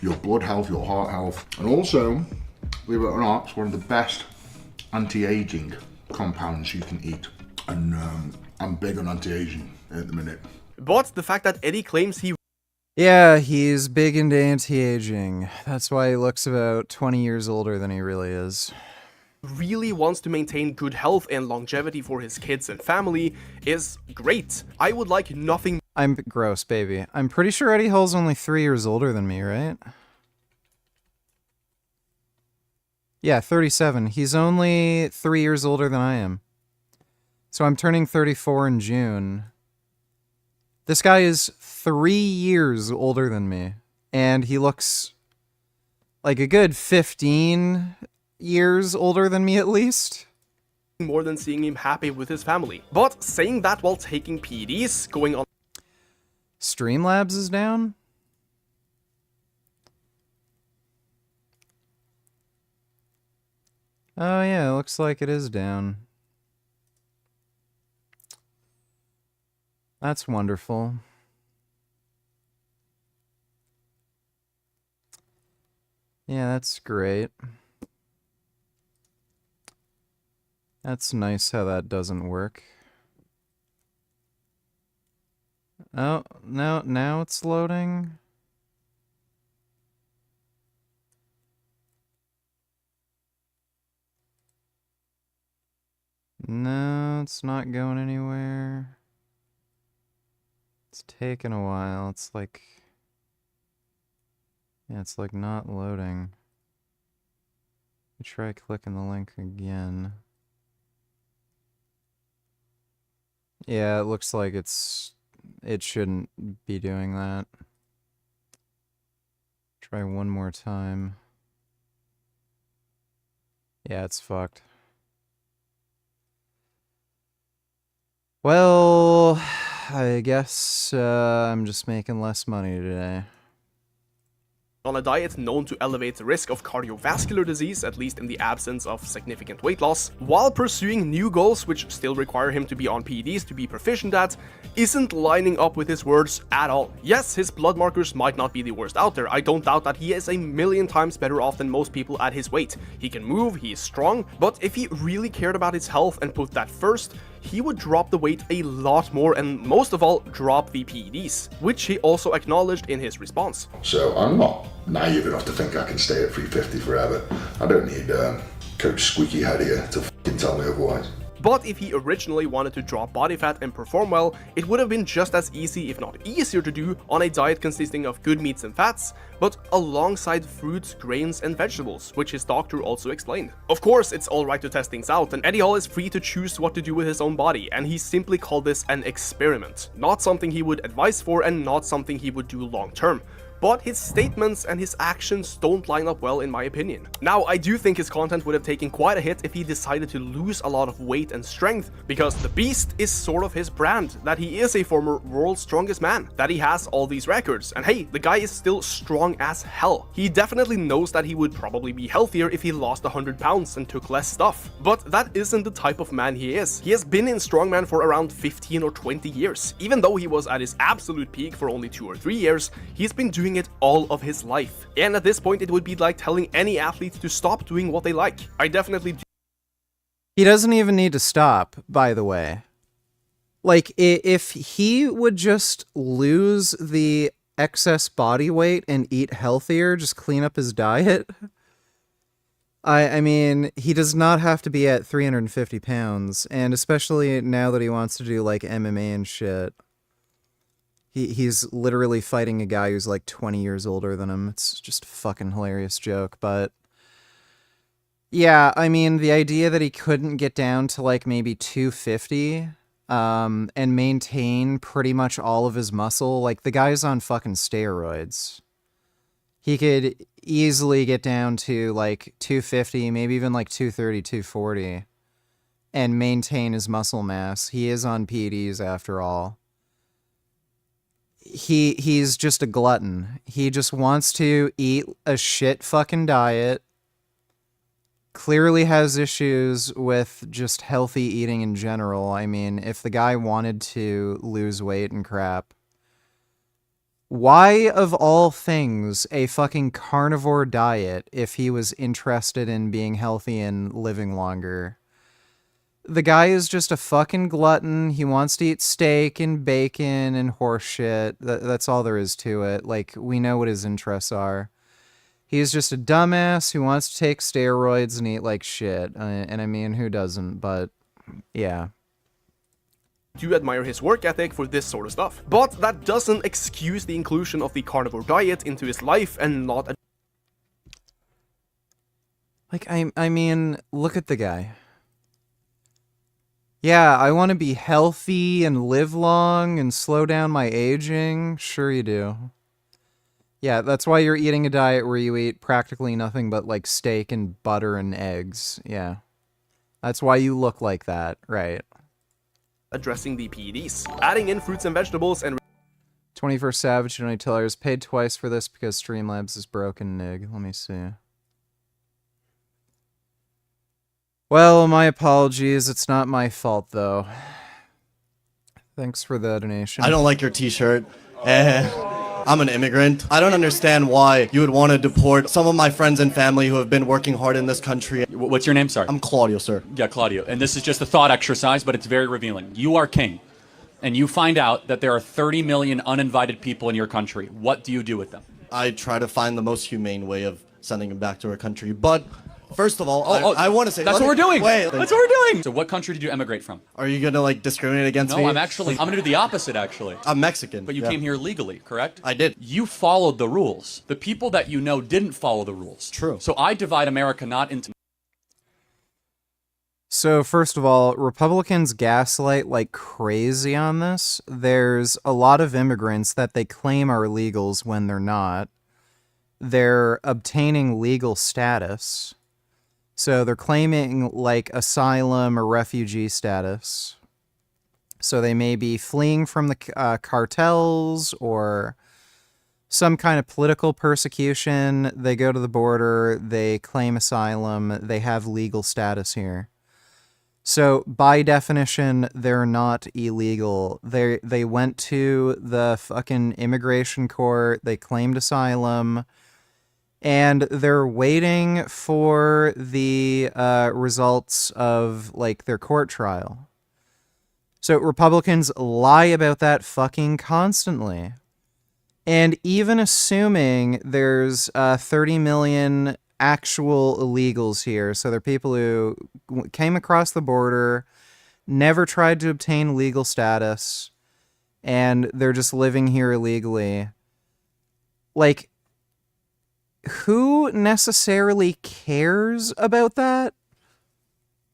your blood health, your heart health, and also, believe it or not, it's one of the best anti-aging compounds you can eat. And I'm big on anti-aging at the minute. But the fact that Eddie claims he Yeah, he's big into anti-aging. That's why he looks about 20 years older than he really is. really wants to maintain good health and longevity for his kids and family is great. I would like nothing. I'm gross, baby. I'm pretty sure Eddie Hall's only 3 years older than me, right? Yeah, 37. He's only 3 years older than I am. So I'm turning 34 in June. This guy is 3 years older than me. And he looks like a good 15 years older than me at least. More than seeing him happy with his family. But saying that while taking PEDs, going on... Streamlabs is down? Oh yeah, it looks like it is down. That's wonderful. Yeah, that's great. That's nice how that doesn't work. Oh, no, now it's loading. No, it's not going anywhere. It's taking a while. It's like... yeah, it's like not loading. Let me try clicking the link again. Yeah, it looks like it shouldn't be doing that. Try one more time. Yeah, it's fucked. Well, I guess I'm just making less money today. On a diet known to elevate the risk of cardiovascular disease, at least in the absence of significant weight loss, while pursuing new goals which still require him to be on PEDs to be proficient at, isn't lining up with his words at all. Yes, his blood markers might not be the worst out there. I don't doubt that he is a million times better off than most people at his weight. He can move, he is strong, but if he really cared about his health and put that first, he would drop the weight a lot more and most of all drop the PEDs, which he also acknowledged in his response. So I'm not naive enough to think I can stay at 350 forever. I don't need Coach Squeaky Head here to f***ing tell me otherwise. But if he originally wanted to drop body fat and perform well, it would have been just as easy, if not easier to do, on a diet consisting of good meats and fats, but alongside fruits, grains and vegetables, which his doctor also explained. Of course, it's alright to test things out, and Eddie Hall is free to choose what to do with his own body, and he simply called this an experiment, not something he would advise for and not something he would do long term. But his statements and his actions don't line up well in my opinion. Now, I do think his content would have taken quite a hit if he decided to lose a lot of weight and strength, because the beast is sort of his brand, that he is a former world's strongest man, that he has all these records, and hey, the guy is still strong as hell. He definitely knows that he would probably be healthier if he lost 100 pounds and took less stuff, but that isn't the type of man he is. He has been in strongman for around 15 or 20 years. Even though he was at his absolute peak for only 2 or 3 years, he's been doing it all of his life. And at this point, it would be like telling any athlete to stop doing what they like. I definitely do. He doesn't even need to stop, by the way. Like, if he would just lose the excess body weight and eat healthier, just clean up his diet, I mean, he does not have to be at 350 pounds, and especially now that he wants to do, like, MMA and shit. He's literally fighting a guy who's like 20 years older than him. It's just a fucking hilarious joke, but yeah, I mean, the idea that he couldn't get down to like maybe 250 and maintain pretty much all of his muscle, like the guy's on fucking steroids. He could easily get down to like 250, maybe even like 230, 240 and maintain his muscle mass. He is on PEDs after all. He's just a glutton. He just wants to eat a shit fucking diet. Clearly has issues with just healthy eating in general. I mean, if the guy wanted to lose weight and crap, why of all things a fucking carnivore diet if he was interested in being healthy and living longer? The guy is just a fucking glutton. He wants to eat steak and bacon and horse shit. That's all there is to it. Like, we know what his interests are. He's just a dumbass who wants to take steroids and eat like shit. And I mean, who doesn't? But, yeah. Do admire his work ethic for this sort of stuff. But that doesn't excuse the inclusion of the carnivore diet into his life and not a... Like, I mean, look at the guy. Yeah, I want to be healthy and live long and slow down my aging. Sure you do. Yeah, that's why you're eating a diet where you eat practically nothing but like steak and butter and eggs. Yeah. That's why you look like that, right? Addressing the PEDs, adding in fruits and vegetables and 21st Savage Donate Tellers paid twice for this because Streamlabs is broken, Nig. Let me see. Well, my apologies. It's not my fault, though. Thanks for the donation. I don't like your t-shirt. I'm an immigrant. I don't understand why you would want to deport some of my friends and family who have been working hard in this country. What's your name, sir? I'm Claudio, sir. Yeah, Claudio. And this is just a thought exercise, but it's very revealing. You are king, and you find out that there are 30 million uninvited people in your country. What do you do with them? I try to find the most humane way of sending them back to our country, but... First of all, I want to say... That's what we're doing! Wait. That's what we're doing! So what country did you emigrate from? Are you gonna, like, discriminate against me? No, I'm gonna do the opposite, actually. I'm Mexican. But you came here legally, correct? I did. You followed the rules. The people that you know didn't follow the rules. True. So I divide America not into... So, first of all, Republicans gaslight like crazy on this. There's a lot of immigrants that they claim are illegals when they're not. They're obtaining legal status. So they're claiming like asylum or refugee status. So they may be fleeing from the cartels or some kind of political persecution. They go to the border, they claim asylum, they have legal status here. So by definition, they're not illegal. They went to the fucking immigration court, they claimed asylum, and they're waiting for the results of, like, their court trial. So Republicans lie about that fucking constantly. And even assuming there's 30 million actual illegals here, so they're people who came across the border, never tried to obtain legal status, and they're just living here illegally. Like, who necessarily cares about that?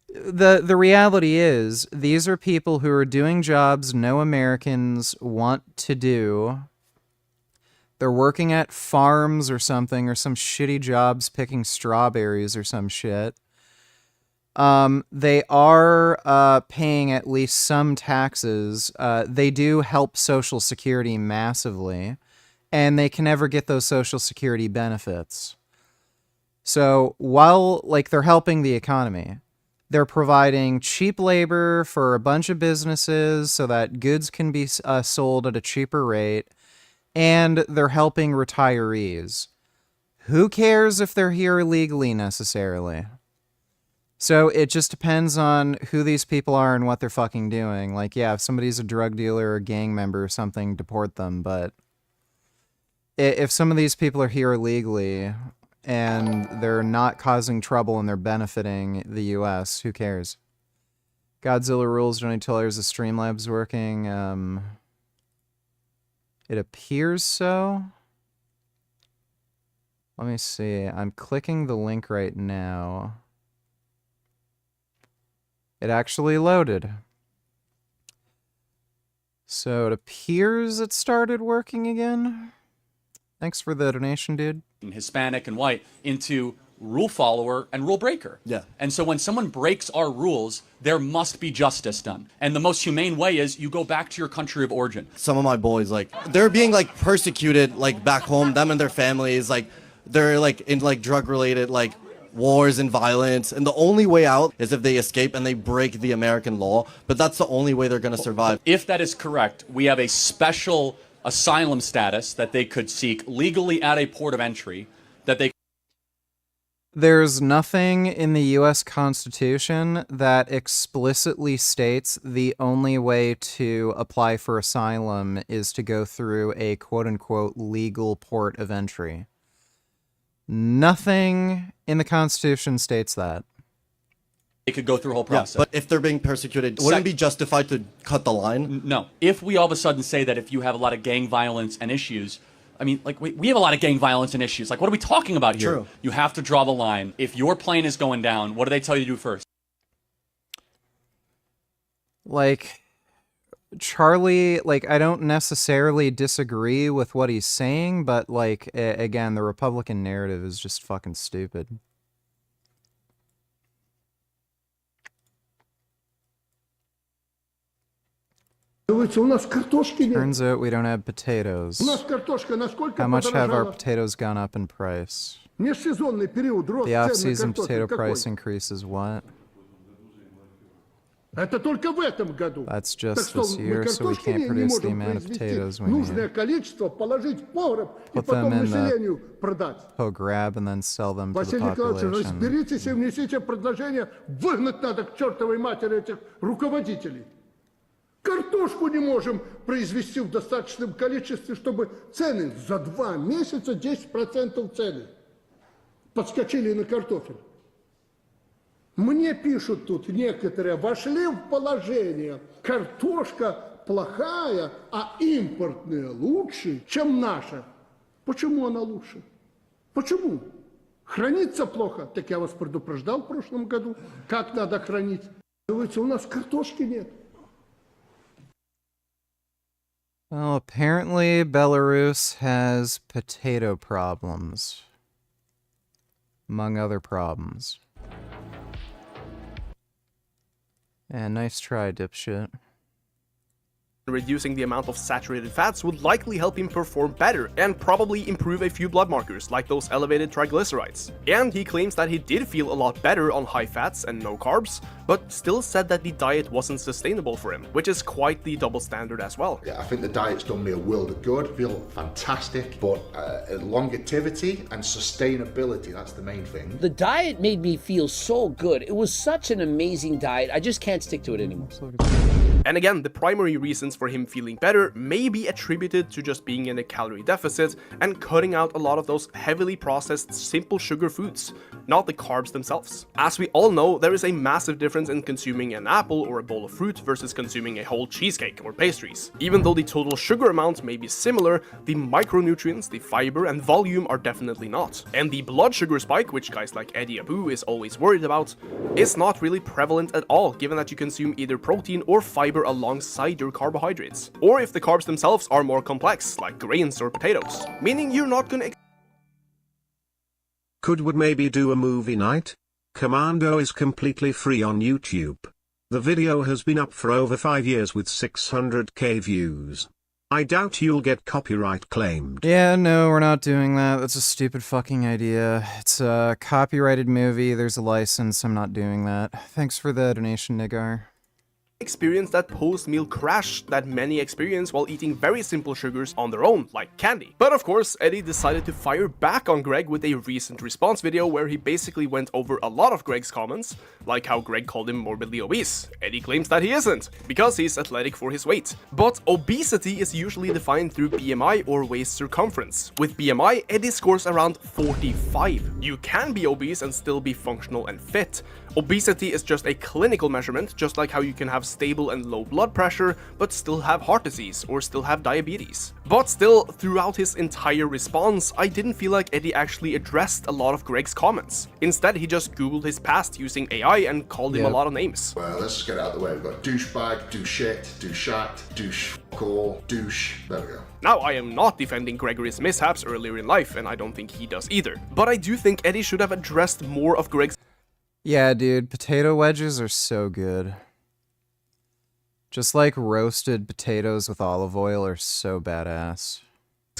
The reality is, these are people who are doing jobs no Americans want to do. They're working at farms or something, or some shitty jobs picking strawberries or some shit. They are paying at least some taxes. They do help Social Security massively, and they can never get those Social Security benefits. So while, like, they're helping the economy, they're providing cheap labor for a bunch of businesses so that goods can be sold at a cheaper rate, and they're helping retirees. Who cares if they're here illegally necessarily? So it just depends on who these people are and what they're fucking doing. Like, yeah, if somebody's a drug dealer or a gang member or something, deport them. But if some of these people are here illegally and they're not causing trouble and they're benefiting the U.S., who cares? Godzilla rules, don't tell there's a Streamlabs working. It appears so. Let me see. I'm clicking the link right now. It actually loaded. So it appears it started working again. Thanks for the donation, dude. Hispanic and white into rule follower and rule breaker. Yeah. And so when someone breaks our rules, there must be justice done. And the most humane way is you go back to your country of origin. Some of my boys, like, they're being, like, persecuted, like, back home, them and their families, like, they're, like, in, like, drug-related, like, wars and violence, and the only way out is if they escape and they break the American law, but that's the only way they're going to survive. If that is correct, we have a special asylum status that they could seek legally at a port of entry, that they... There's nothing in the U.S. Constitution that explicitly states the only way to apply for asylum is to go through a quote-unquote legal port of entry. Nothing in the Constitution states that. They could go through a whole process. Yeah, but if they're being persecuted, wouldn't it be justified to cut the line? No. If we all of a sudden say that if you have a lot of gang violence and issues, I mean, like, we have a lot of gang violence and issues. Like, what are we talking about here? True. You have to draw the line. If your plane is going down, what do they tell you to do first? Like, Charlie, like, I don't necessarily disagree with what he's saying, but, like, again, the Republican narrative is just fucking stupid. Turns out we don't have potatoes. How much have our potatoes gone up in price? The off-season potato price increase is what? That's just this year, so we can't produce the amount of potatoes we need. Put them in the grab and then sell them to the population. Картошку не можем произвести в достаточном количестве, чтобы цены за 2 месяца 10% цены подскочили на картофель. Мне пишут тут некоторые, вошли в положение, картошка плохая, а импортная лучше, чем наша. Почему она лучше? Почему? Хранится плохо. Так я вас предупреждал в прошлом году, как надо хранить. У нас картошки нет. Well, apparently Belarus has potato problems, among other problems. And nice try, dipshit. Reducing the amount of saturated fats would likely help him perform better and probably improve a few blood markers like those elevated triglycerides. And he claims that he did feel a lot better on high fats and no carbs, but still said that the diet wasn't sustainable for him, which is quite the double standard as well. Yeah, I think the diet's done me a world of good, feel fantastic, but longevity and sustainability, that's the main thing. The diet made me feel so good. It was such an amazing diet. I just can't stick to it anymore. And again, the primary reasons for him feeling better may be attributed to just being in a calorie deficit and cutting out a lot of those heavily processed simple sugar foods, not the carbs themselves. As we all know, there is a massive difference in consuming an apple or a bowl of fruit versus consuming a whole cheesecake or pastries. Even though the total sugar amount may be similar, the micronutrients, the fiber and volume are definitely not. And the blood sugar spike, which guys like Eddie Abu is always worried about, is not really prevalent at all, given that you consume either protein or fiber alongside your carbohydrates. Or if the carbs themselves are more complex, like grains or potatoes, meaning you're not gonna would maybe do a movie night? Commando is completely free on YouTube. The video has been up for over 5 years with 600k views. I doubt you'll get copyright claimed. Yeah, no, we're not doing that. That's a stupid fucking idea. It's a copyrighted movie, there's a license, I'm not doing that. Thanks for the donation, Nigar. experience that post-meal crash that many experience while eating very simple sugars on their own, like candy. But of course, Eddie decided to fire back on Greg with a recent response video where he basically went over a lot of Greg's comments, like how Greg called him morbidly obese. Eddie claims that he isn't, because he's athletic for his weight. But obesity is usually defined through BMI or waist circumference. With BMI, Eddie scores around 45. You can be obese and still be functional and fit. Obesity is just a clinical measurement, just like how you can have stable and low blood pressure, but still have heart disease or still have diabetes. But still, throughout his entire response, I didn't feel like Eddie actually addressed a lot of Greg's comments. Instead, he just googled his past using AI and called him a lot of names. Well, let's just get it out of the way. We've got douchebag, douchette, douchat, douche-call, douche. There we go. Now, I am not defending Gregory's mishaps earlier in life, and I don't think he does either. But I do think Eddie should have addressed more of Greg's. Yeah, dude, potato wedges are so good. Just like roasted potatoes with olive oil are so badass.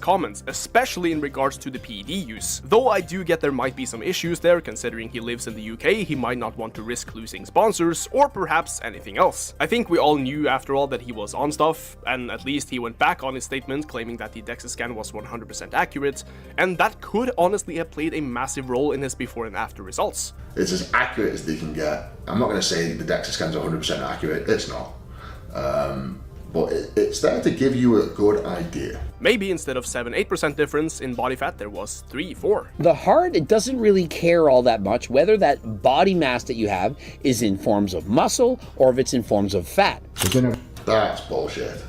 Comments, especially in regards to the PED use. Though I do get there might be some issues there, considering he lives in the UK, he might not want to risk losing sponsors, or perhaps anything else. I think we all knew after all that he was on stuff, and at least he went back on his statement claiming that the DEXA scan was 100% accurate, and that could honestly have played a massive role in his before and after results. It's as accurate as they can get. I'm not going to say the DEXA scan's 100% accurate, it's not. But it's there to give you a good idea. Maybe instead of 7-8% difference in body fat, there was 3-4. The heart, it doesn't really care all that much whether that body mass that you have is in forms of muscle or if it's in forms of fat. That's bullshit.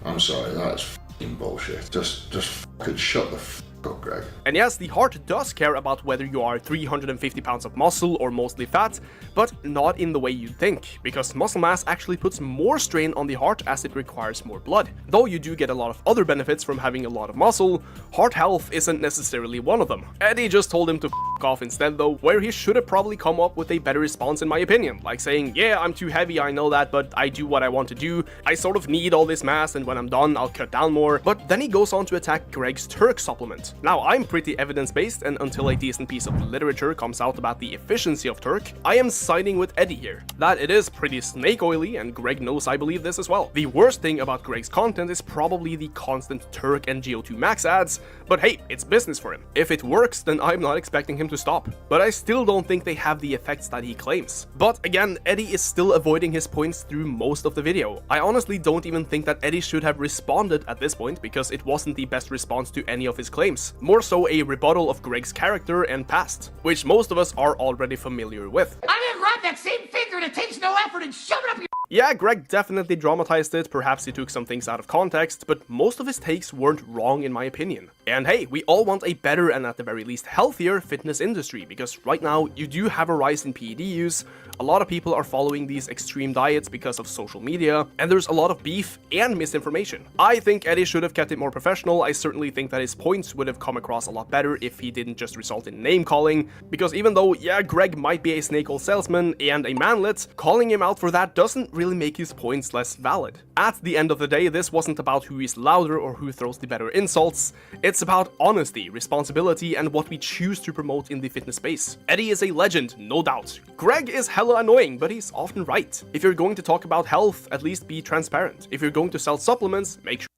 I'm sorry, that's f***ing bullshit. Just fucking shut the f*** up, Greg. And yes, the heart does care about whether you are 350 pounds of muscle or mostly fat, but not in the way you'd think, because muscle mass actually puts more strain on the heart as it requires more blood. Though you do get a lot of other benefits from having a lot of muscle, heart health isn't necessarily one of them. Eddie just told him to f*** off instead though, where he should have probably come up with a better response in my opinion, like saying, yeah, I'm too heavy, I know that, but I do what I want to do, I sort of need all this mass, and when I'm done, I'll cut down more. But then he goes on to attack Greg's Turk supplement. Now, I'm pretty evidence-based, and until a decent piece of literature comes out about the efficiency of Turk, I am siding with Eddie here. That it is pretty snake oily, and Greg knows I believe this as well. The worst thing about Greg's content is probably the constant Turk and GO2 Max ads, but hey, it's business for him. If it works, then I'm not expecting him to stop. But I still don't think they have the effects that he claims. But again, Eddie is still avoiding his points through most of the video. I honestly don't even think that Eddie should have responded at this point, because it wasn't the best response to any of his claims. More so a rebuttal of Greg's character and past, which most of us are already familiar with. I didn't grab that same finger that takes no effort and shove it up your... Yeah, Greg definitely dramatized it, perhaps he took some things out of context, but most of his takes weren't wrong in my opinion. And hey, we all want a better and at the very least healthier fitness industry, because right now you do have a rise in PED use, a lot of people are following these extreme diets because of social media, and there's a lot of beef and misinformation. I think Eddie should have kept it more professional. I certainly think that his points would have come across a lot better if he didn't just result in name calling, because even though, yeah, Greg might be a snake oil salesman and a manlet, calling him out for that doesn't really make his points less valid. At the end of the day, this wasn't about who is louder or who throws the better insults, it's about honesty, responsibility, and what we choose to promote in the fitness space. Eddie is a legend, no doubt. Greg is hella annoying, but he's often right. If you're going to talk about health, at least be transparent. If you're going to sell supplements, make sure.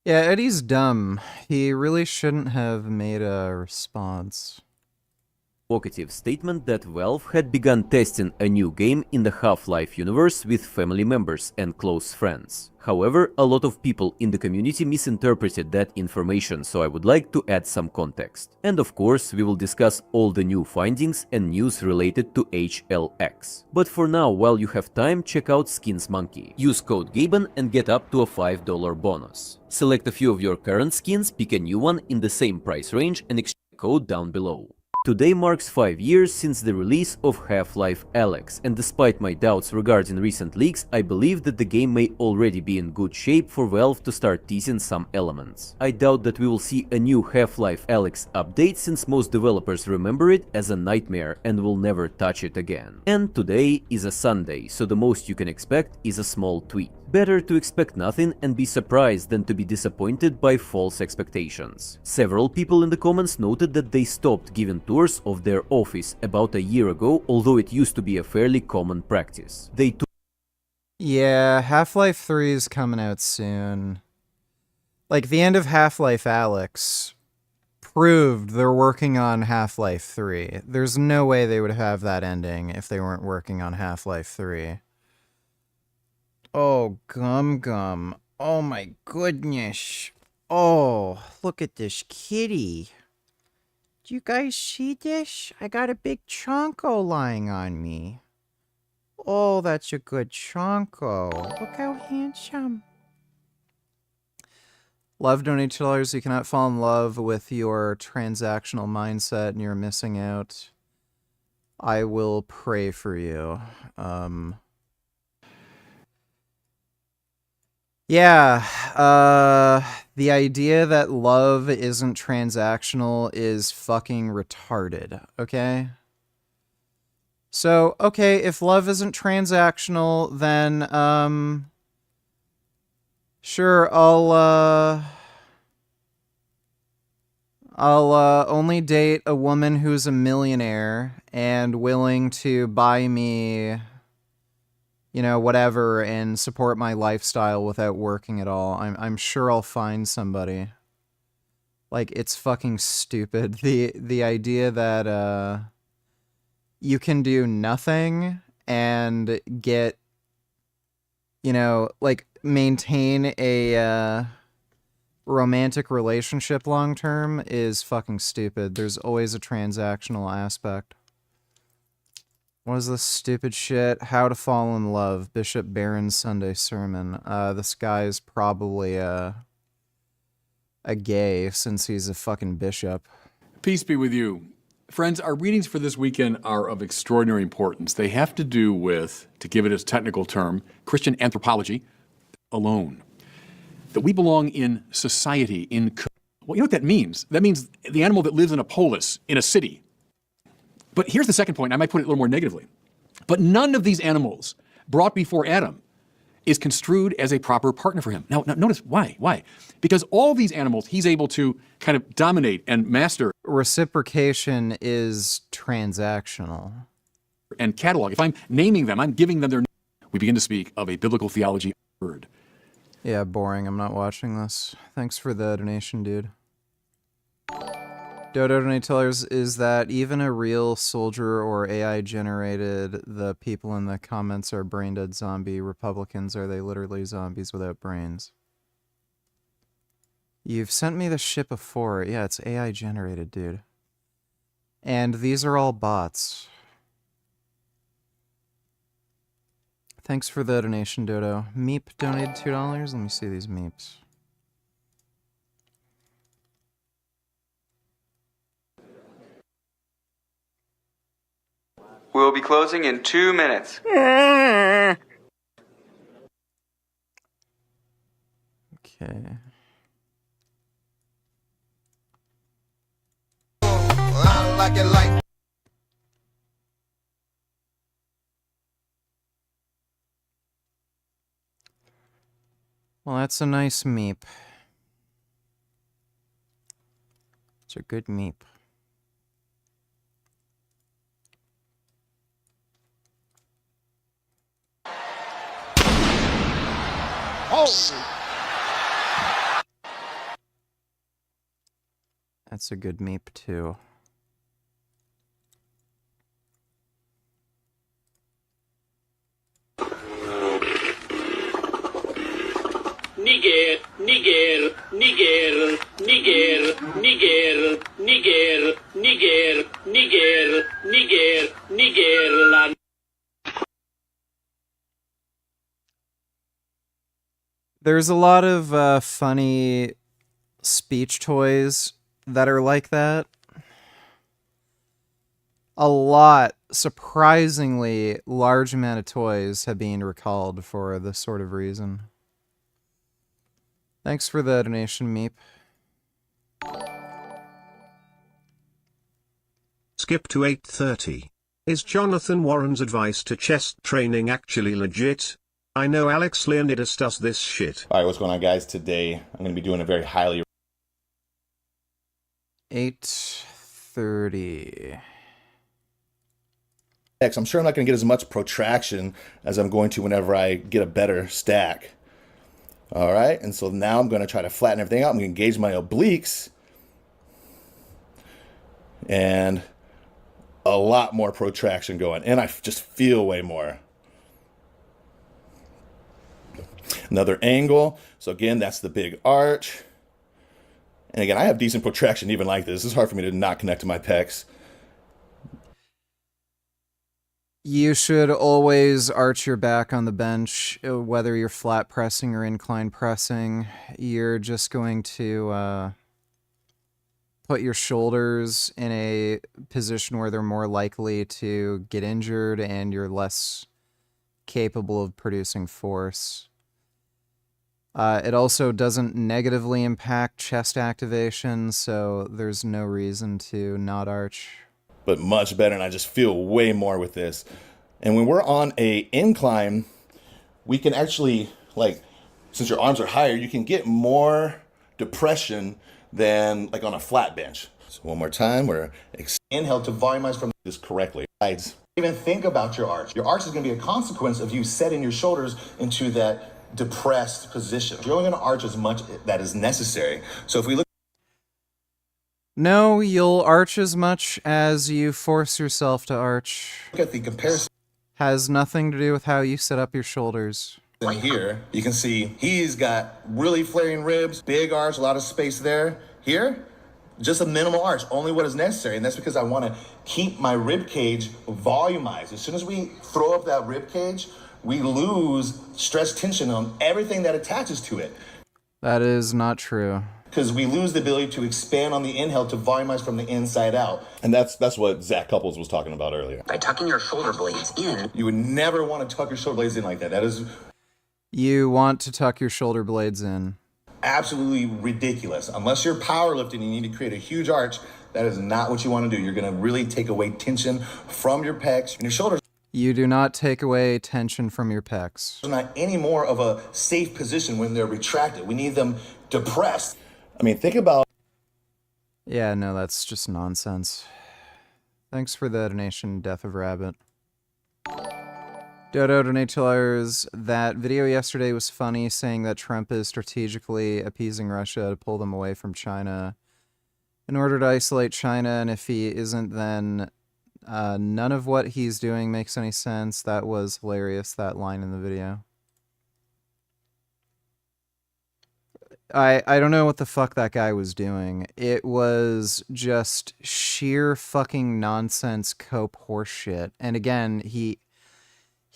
Yeah, Eddie's dumb. He really shouldn't have made a response. provocative statement that Valve had begun testing a new game in the Half-Life universe with family members and close friends. However, a lot of people in the community misinterpreted that information, so I would like to add some context. And of course, we will discuss all the new findings and news related to HLX. But for now, while you have time, check out Skins Monkey. Use code GABEN and get up to a $5 bonus. Select a few of your current skins, pick a new one in the same price range and exchange code down below. Today marks 5 years since the release of Half-Life Alyx, and despite my doubts regarding recent leaks, I believe that the game may already be in good shape for Valve to start teasing some elements. I doubt that we will see a new Half-Life Alyx update since most developers remember it as a nightmare and will never touch it again. And today is a Sunday, so the most you can expect is a small tweet. Better to expect nothing and be surprised than to be disappointed by false expectations. Several people in the comments noted that they stopped giving tours of their office about a year ago, although it used to be a fairly common practice. Yeah, Half-Life 3 is coming out soon. Like, the end of Half-Life Alyx proved they're working on Half-Life 3. There's no way they would have that ending if they weren't working on Half-Life 3. Oh, Gum. Oh my goodness. Oh, look at this kitty. Do you guys see this? I got a big chonko lying on me. Oh, that's a good chonko. Look how handsome. Love donate $2. You cannot fall in love with your transactional mindset and you're missing out. I will pray for you. Yeah, the idea that love isn't transactional is fucking retarded, okay? So, okay, if love isn't transactional, then, sure, I'll only date a woman who's a millionaire and willing to buy me, you know, whatever, and support my lifestyle without working at all. I'm sure I'll find somebody. Like, it's fucking stupid. The idea that, you can do nothing and get, you know, like, maintain a, romantic relationship long term is fucking stupid. There's always a transactional aspect. What is this stupid shit? How to Fall in Love, Bishop Barron's Sunday Sermon. This guy's probably a gay since he's a fucking bishop. Peace be with you. Friends, our readings for this weekend are of extraordinary importance. They have to do with, to give it a technical term, Christian anthropology alone. That we belong in society, well, you know what that means? That means the animal that lives in a polis, in a city. But here's the second point, I might put it a little more negatively. But none of these animals brought before Adam is construed as a proper partner for him. Now notice why? Why? Because all these animals he's able to kind of dominate and master. Reciprocation is transactional. And catalog. If I'm naming them, I'm giving them their name. We begin to speak of a biblical theology word. Yeah, boring. I'm not watching this. Thanks for the donation, dude. Dodo donate tellers is that even a real soldier or AI generated, the people in the comments are brain dead zombie Republicans. Are they literally zombies without brains? You've sent me the shit before. Yeah, it's AI generated, dude. And these are all bots. Thanks for the donation, Dodo. Meep donated $2. Let me see these meeps. We'll be closing in 2 minutes. Okay. I like it like. Well, that's a nice meep. It's a good meep. Oh. That's a good meep, too. Niger, Niger, Niger, Niger, Niger, Niger, Niger, Niger, Niger, Nigerland. There's a lot of funny speech toys that are like that. A lot, surprisingly large amount of toys have been recalled for this sort of reason. Thanks for the donation, Meep. Skip to 8:30. Is Jonathan Warren's advice to chest training actually legit? I know Alex Leonidas does this shit. Alright, what's going on, guys? Today, I'm going to be doing a very highly... 8:30. I'm sure I'm not going to get as much protraction as I'm going to whenever I get a better stack. Alright, and so now I'm going to try to flatten everything out. I'm going to engage my obliques. And a lot more protraction going. And I just feel way more. Another angle. So again, that's the big arch. And again, I have decent protraction even like this. It's hard for me to not connect to my pecs. You should always arch your back on the bench, whether you're flat pressing or incline pressing. You're just going to put your shoulders in a position where they're more likely to get injured and you're less capable of producing force. It also doesn't negatively impact chest activation, so there's no reason to not arch. But much better, and I just feel way more with this. And when we're on a incline, we can actually, like, since your arms are higher, you can get more depression than like on a flat bench. So one more time, we're inhale to volumize from this correctly. Even think about your arch. Your arch is going to be a consequence of you setting your shoulders into that depressed position. You're only going to arch as much that is necessary. So if we look... No, you'll arch as much as you force yourself to arch. Look at the comparison. Has nothing to do with how you set up your shoulders. And here, you can see he's got really flaring ribs, big arch, a lot of space there. Here, just a minimal arch, only what is necessary. And that's because I want to keep my rib cage volumized. As soon as we throw up that rib cage, we lose stress tension on everything that attaches to it. That is not true. Because we lose the ability to expand on the inhale to volumize from the inside out. And that's what Zach Couples was talking about earlier. By tucking your shoulder blades in. You would never want to tuck your shoulder blades in like that. That is... You want to tuck your shoulder blades in. Absolutely ridiculous. Unless you're powerlifting and you need to create a huge arch, that is not what you want to do. You're going to really take away tension from your pecs and your shoulders. You do not take away tension from your pecs. They're not any more of a safe position when they're retracted. We need them depressed. I mean, think about... Yeah, no, that's just nonsense. Thanks for the donation, Death of Rabbit. Dodo donators, that video yesterday was funny, saying that Trump is strategically appeasing Russia to pull them away from China in order to isolate China, and if he isn't, then none of what he's doing makes any sense. That was hilarious, that line in the video. I don't know what the fuck that guy was doing. It was just sheer fucking nonsense cope horseshit. And again, he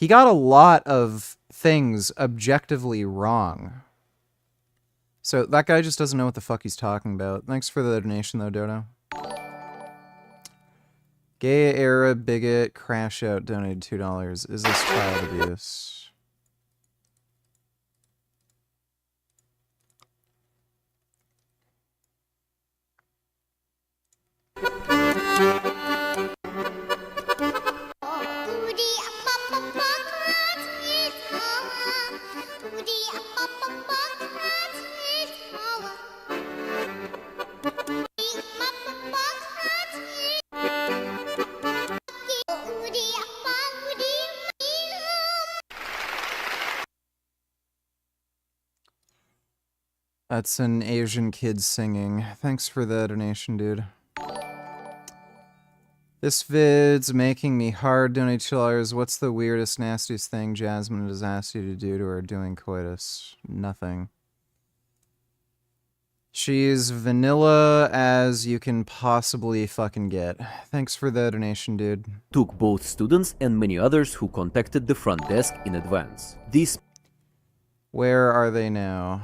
got a lot of things objectively wrong. So that guy just doesn't know what the fuck he's talking about. Thanks for the donation though, Dodo. Gay era bigot crash out donated $2. Is this child abuse? That's an Asian kid singing. Thanks for the donation, dude. This vid's making me hard. Donate $2. What's the weirdest, nastiest thing Jasmine has asked you to do to her doing coitus? Nothing. She's vanilla as you can possibly fucking get. Thanks for the donation, dude. Took both students and many others who contacted the front desk in advance. This. Where are they now?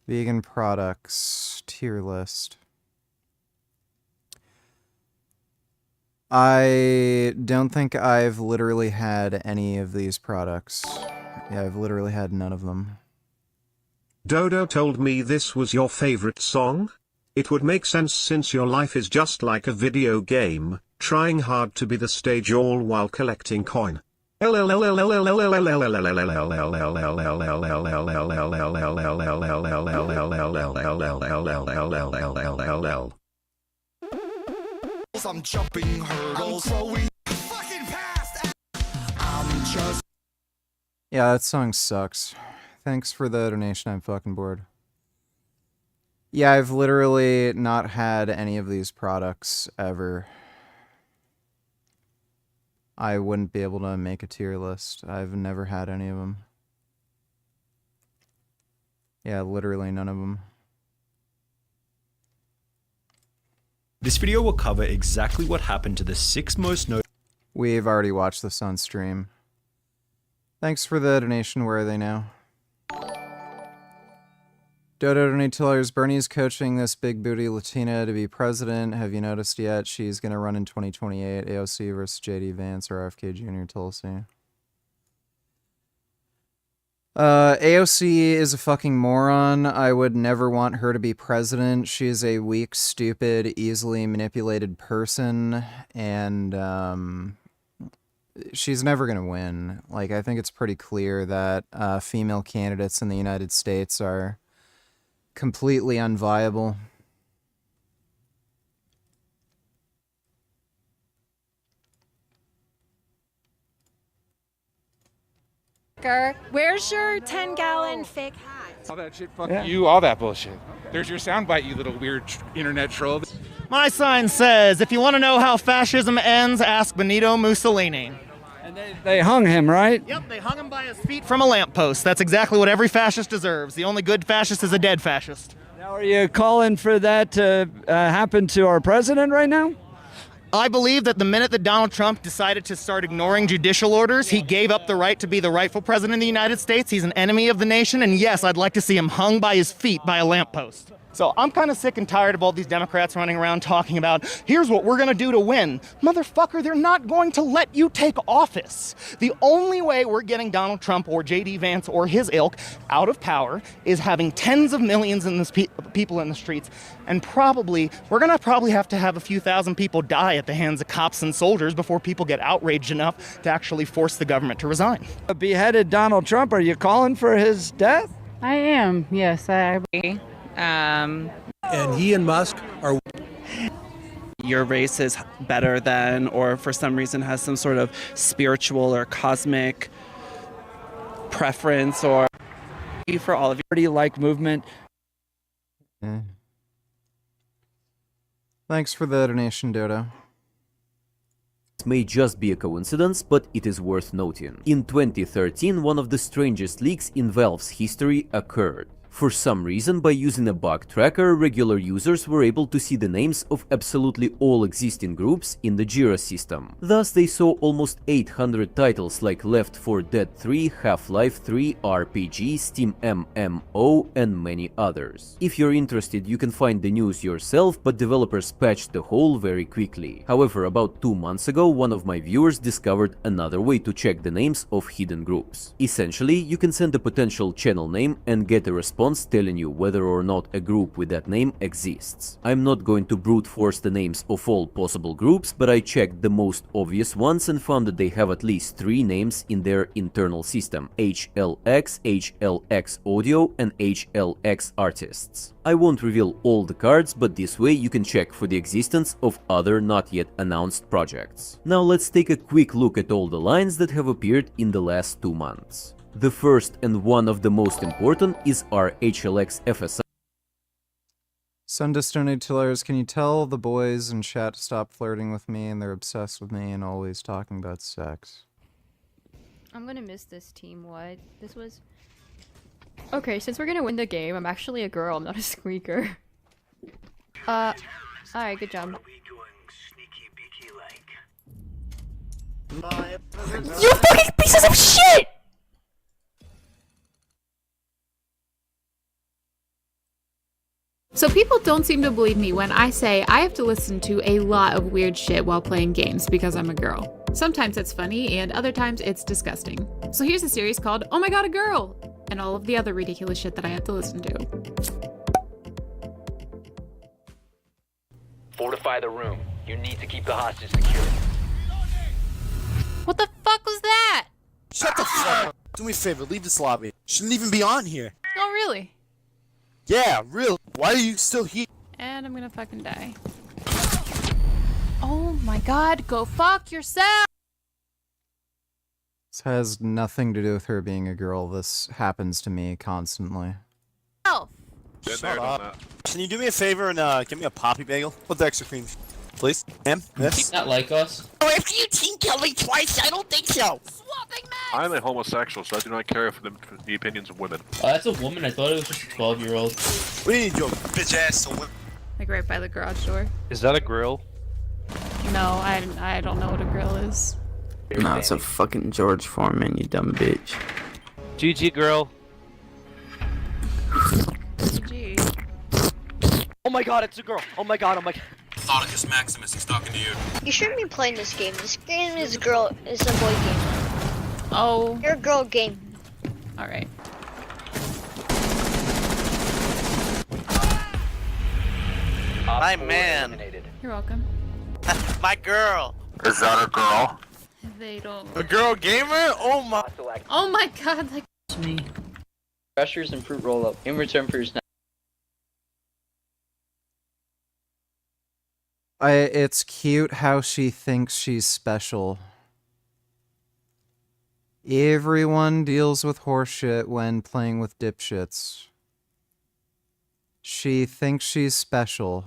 Vegan products tier list. I don't think I've literally had any of these products. Yeah, I've literally had none of them. Dodo told me this was your favorite song? It would make sense since your life is just like a video game, trying hard to be the stage all while collecting coin. I'm jumping hurdles. I'm throwing fucking past. I'm just. Yeah, that song sucks. Thanks for the donation, I'm fucking bored. Yeah, I've literally not had any of these products ever. I wouldn't be able to make a tier list. I've never had any of them. Yeah, literally none of them. This video will cover exactly what happened to the 6 most notable. We've already watched this on stream. Thanks for the donation. Where are they now? Dodo donate $2. Bernie's coaching this big booty Latina to be president. Have you noticed yet? She's gonna run in 2028. AOC versus JD Vance or RFK Jr. Tulsi. AOC is a fucking moron. I would never want her to be president. She's a weak, stupid, easily manipulated person, and she's never gonna win. Like, I think it's pretty clear that female candidates in the United States are completely unviable. Where's your 10-gallon fake hat? All that shit, fuck you, all that bullshit. There's your soundbite, you little weird internet troll. My sign says, if you want to know how fascism ends, ask Benito Mussolini. And they hung him, right? Yep, they hung him by his feet from a lamppost. That's exactly what every fascist deserves. The only good fascist is a dead fascist. Now, are you calling for that to happen to our president right now? I believe that the minute that Donald Trump decided to start ignoring judicial orders, he gave up the right to be the rightful president of the United States. He's an enemy of the nation, and yes, I'd like to see him hung by his feet by a lamppost. So I'm kind of sick and tired of all these Democrats running around talking about, here's what we're going to do to win. Motherfucker, they're not going to let you take office. The only way we're getting Donald Trump or J.D. Vance or his ilk out of power is having tens of millions in this people in the streets. And we're going to have to have a few thousand people die at the hands of cops and soldiers before people get outraged enough to actually force the government to resign. Beheaded Donald Trump, are you calling for his death? I am, yes, I agree. And he and Musk are. Your race is better than, or for some reason has some sort of spiritual or cosmic preference, or for all of you. Like movement. Thanks for the donation, Dodo. It may just be a coincidence, but it is worth noting. In 2013, one of the strangest leaks in Valve's history occurred. For some reason, by using a bug tracker, regular users were able to see the names of absolutely all existing groups in the Jira system. Thus, they saw almost 800 titles like Left 4 Dead 3, Half-Life 3, RPG, Steam MMO, and many others. If you're interested, you can find the news yourself, but developers patched the hole very quickly. However, about 2 months ago, one of my viewers discovered another way to check the names of hidden groups. Essentially, you can send a potential channel name and get a response telling you whether or not a group with that name exists. I'm not going to brute force the names of all possible groups, but I checked the most obvious ones and found that they have at least 3 names in their internal system: HLX, HLX Audio, and HLX Artists. I won't reveal all the cards, but this way you can check for the existence of other not yet announced projects. Now let's take a quick look at all the lines that have appeared in the last 2 months. The first and one of the most important is our HLX FSI. Sundus donated $2. Can you tell the boys in chat to stop flirting with me and they're obsessed with me and always talking about sex? I'm gonna miss this team. What? This was Okay, since we're gonna win the game, I'm actually a girl, I'm not a squeaker. Alright, good job. You fucking pieces of shit! So people don't seem to believe me when I say I have to listen to a lot of weird shit while playing games because I'm a girl. Sometimes it's funny and other times it's disgusting. So here's a series called Oh My God, a Girl! And all of the other ridiculous shit that I have to listen to. Fortify the room. You need to keep the hostage secure. What the fuck was that? Shut the fuck up. Do me a favor, leave this lobby. Shouldn't even be on here. Oh really? Yeah, real. Why are you still here? And I'm gonna fucking die. Oh my god, go fuck yourself! This has nothing to do with her being a girl. This happens to me constantly. Shut up. Can you do me a favor and give me a poppy bagel with the extra cream, please? Ma'am? Yes? Not like us. Oh, if you team killed me twice, I don't think so. I'm a homosexual, so I do not care for the opinions of women. Oh, that's a woman. I thought it was just a 12-year-old. What do you need, your bitch ass to win? Like right by the garage door. Is that a grill? No, I don't know what a grill is. Nah, it's a fucking George Foreman, you dumb bitch. GG girl. GG. Oh my god, it's a girl. Oh my god, oh my god. Thoticus Maximus, he's talking to you. You shouldn't be playing this game. This game is a boy game. Oh. You're a girl game. Alright. My man. You're welcome. My girl. Is that a girl? They don't. A girl gamer? Oh my. Oh my god, like. Me. Crushers and fruit roll up. In return for your snack. It's cute how she thinks she's special. Everyone deals with horseshit when playing with dipshits. She thinks she's special.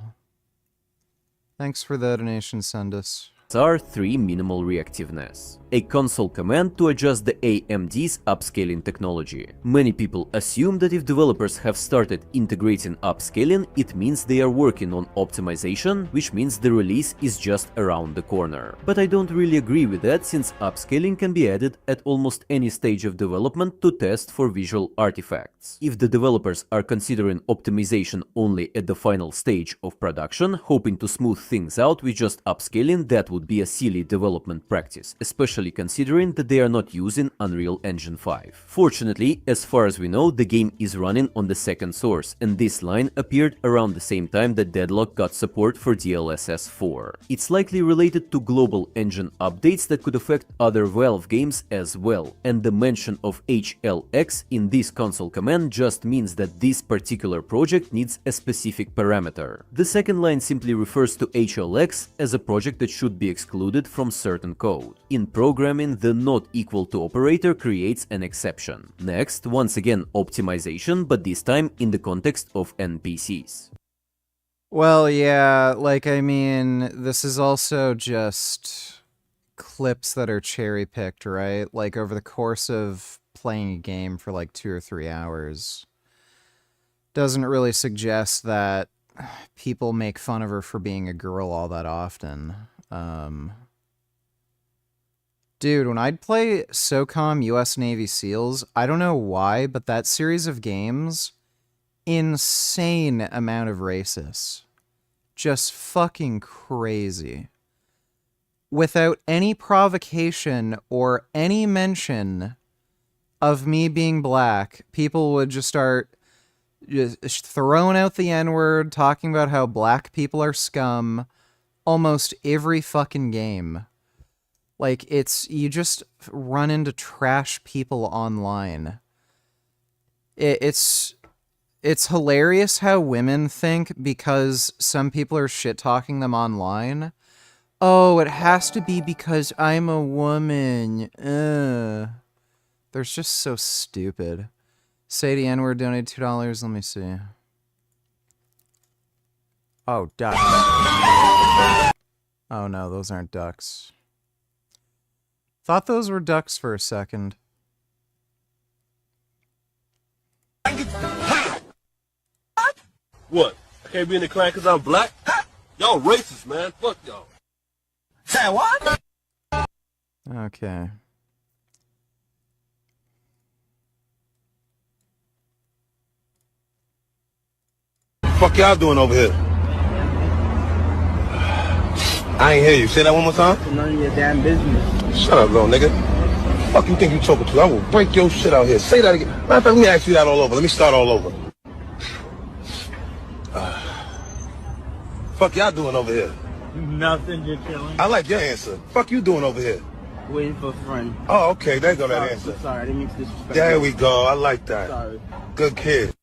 Thanks for the donation, Sendus. Are 3 minimal reactiveness. A console command to adjust the AMD's upscaling technology. Many people assume that if developers have started integrating upscaling, it means they are working on optimization, which means the release is just around the corner. But I don't really agree with that, since upscaling can be added at almost any stage of development to test for visual artifacts. If the developers are considering optimization only at the final stage of production, hoping to smooth things out with just upscaling, that would be a silly development practice, especially considering that they are not using Unreal Engine 5. Fortunately, as far as we know, the game is running on the second source, and this line appeared around the same time that Deadlock got support for DLSS 4. It's likely related to global engine updates that could affect other Valve games as well, and the mention of HLX in this console command just means that this particular project needs a specific parameter. The second line simply refers to HLX as a project that should be excluded from certain code. In programming, the not equal to operator creates an exception. Next, once again optimization, but this time in the context of NPCs. Well, yeah, like, I mean, this is also just clips that are cherry-picked, right? Like, over the course of playing a game for like 2 or 3 hours. Doesn't really suggest that people make fun of her for being a girl all that often. Dude, when I'd play SOCOM US Navy SEALs, I don't know why, but that series of games, insane amount of racists. Just fucking crazy. Without any provocation or any mention of me being black, people would just start just throwing out the N-word, talking about how black people are scum, almost every fucking game. Like, you just run into trash people online. It's hilarious how women think because some people are shit-talking them online. Oh, it has to be because I'm a woman. They're just so stupid. Sadie N-word donated $2. Let me see. Oh, ducks. Oh no, those aren't ducks. Thought those were ducks for a second. Thank What? I can't be in the clan because I'm black? Y'all racist, man. Fuck y'all. Say what? Okay. Fuck y'all doing over here? I ain't hear you. Say that one more time. None of your damn business. Shut up, little nigga. Fuck you think you talking to? I will break your shit out here. Say that again. Matter of fact, let me ask you that all over. Let me start all over. Fuck y'all doing over here? Nothing, just chilling. I like your answer. Fuck you doing over here? Waiting for a friend. Oh, okay. There go that answer. Sorry, I didn't mean to disrespect. There we go. I like that. Sorry. Good kid.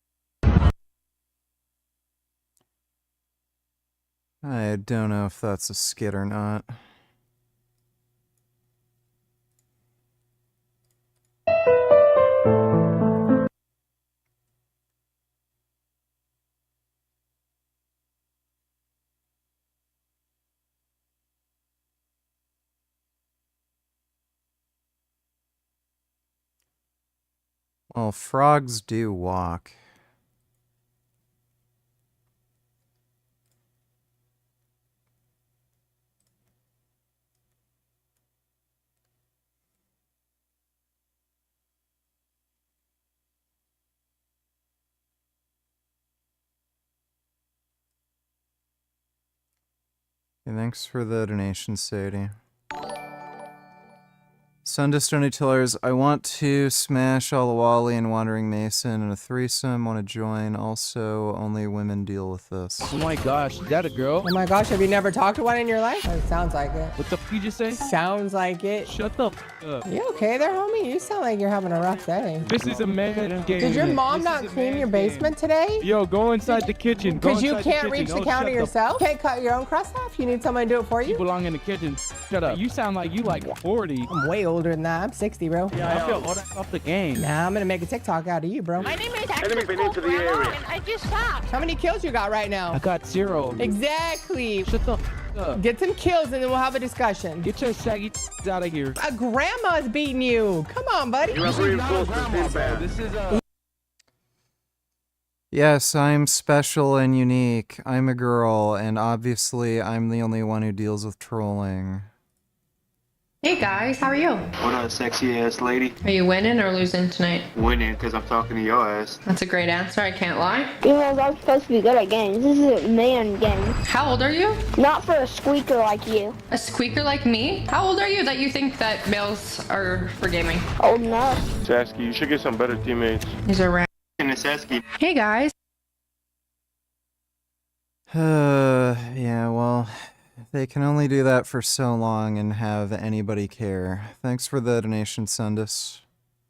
I don't know if that's a skit or not. Well, frogs do walk. Okay, thanks for the donation, Sadie. Sunday Tillers, I want to smash Alawali and Wandering Mason in a threesome. Want to join. Also, only women deal with this. Oh my gosh, is that a girl? Oh my gosh, have you never talked to one in your life? It sounds like it. What the f you just say? Sounds like it. Shut the f up. You okay there, homie? You sound like you're having a rough day. This is a man game. Did your mom not clean your basement today? Yo, go inside the kitchen. Because you can't reach the counter yourself? Can't cut your own crust off? You need someone to do it for you? You belong in the kitchen. Shut up. You sound like you like 40. I'm way older than that. I'm 60, bro. Yeah, I feel all that off the game. Nah, I'm gonna make a TikTok out of you, bro. My name is actually to the area. And I just stopped. How many kills you got right now? I got 0. Exactly. Shut the f up. Get some kills and then we'll have a discussion. Get your saggy out of here. A grandma's beating you. Come on, buddy. This is not a grandma, bro. This is a... Yes, I'm special and unique. I'm a girl, and obviously I'm the only one who deals with trolling. Hey guys, how are you? What up, sexy ass lady? Are you winning or losing tonight? Winning, because I'm talking to your ass. That's a great answer, I can't lie. Females are supposed to be good at games. This is a man game. How old are you? Not for a squeaker like you. A squeaker like me? How old are you that you think that males are for gaming? Old enough. Sasky, you should get some better teammates. These are Sasky. Hey guys. Yeah, well, they can only do that for so long and have anybody care. Thanks for the donation, Sundus.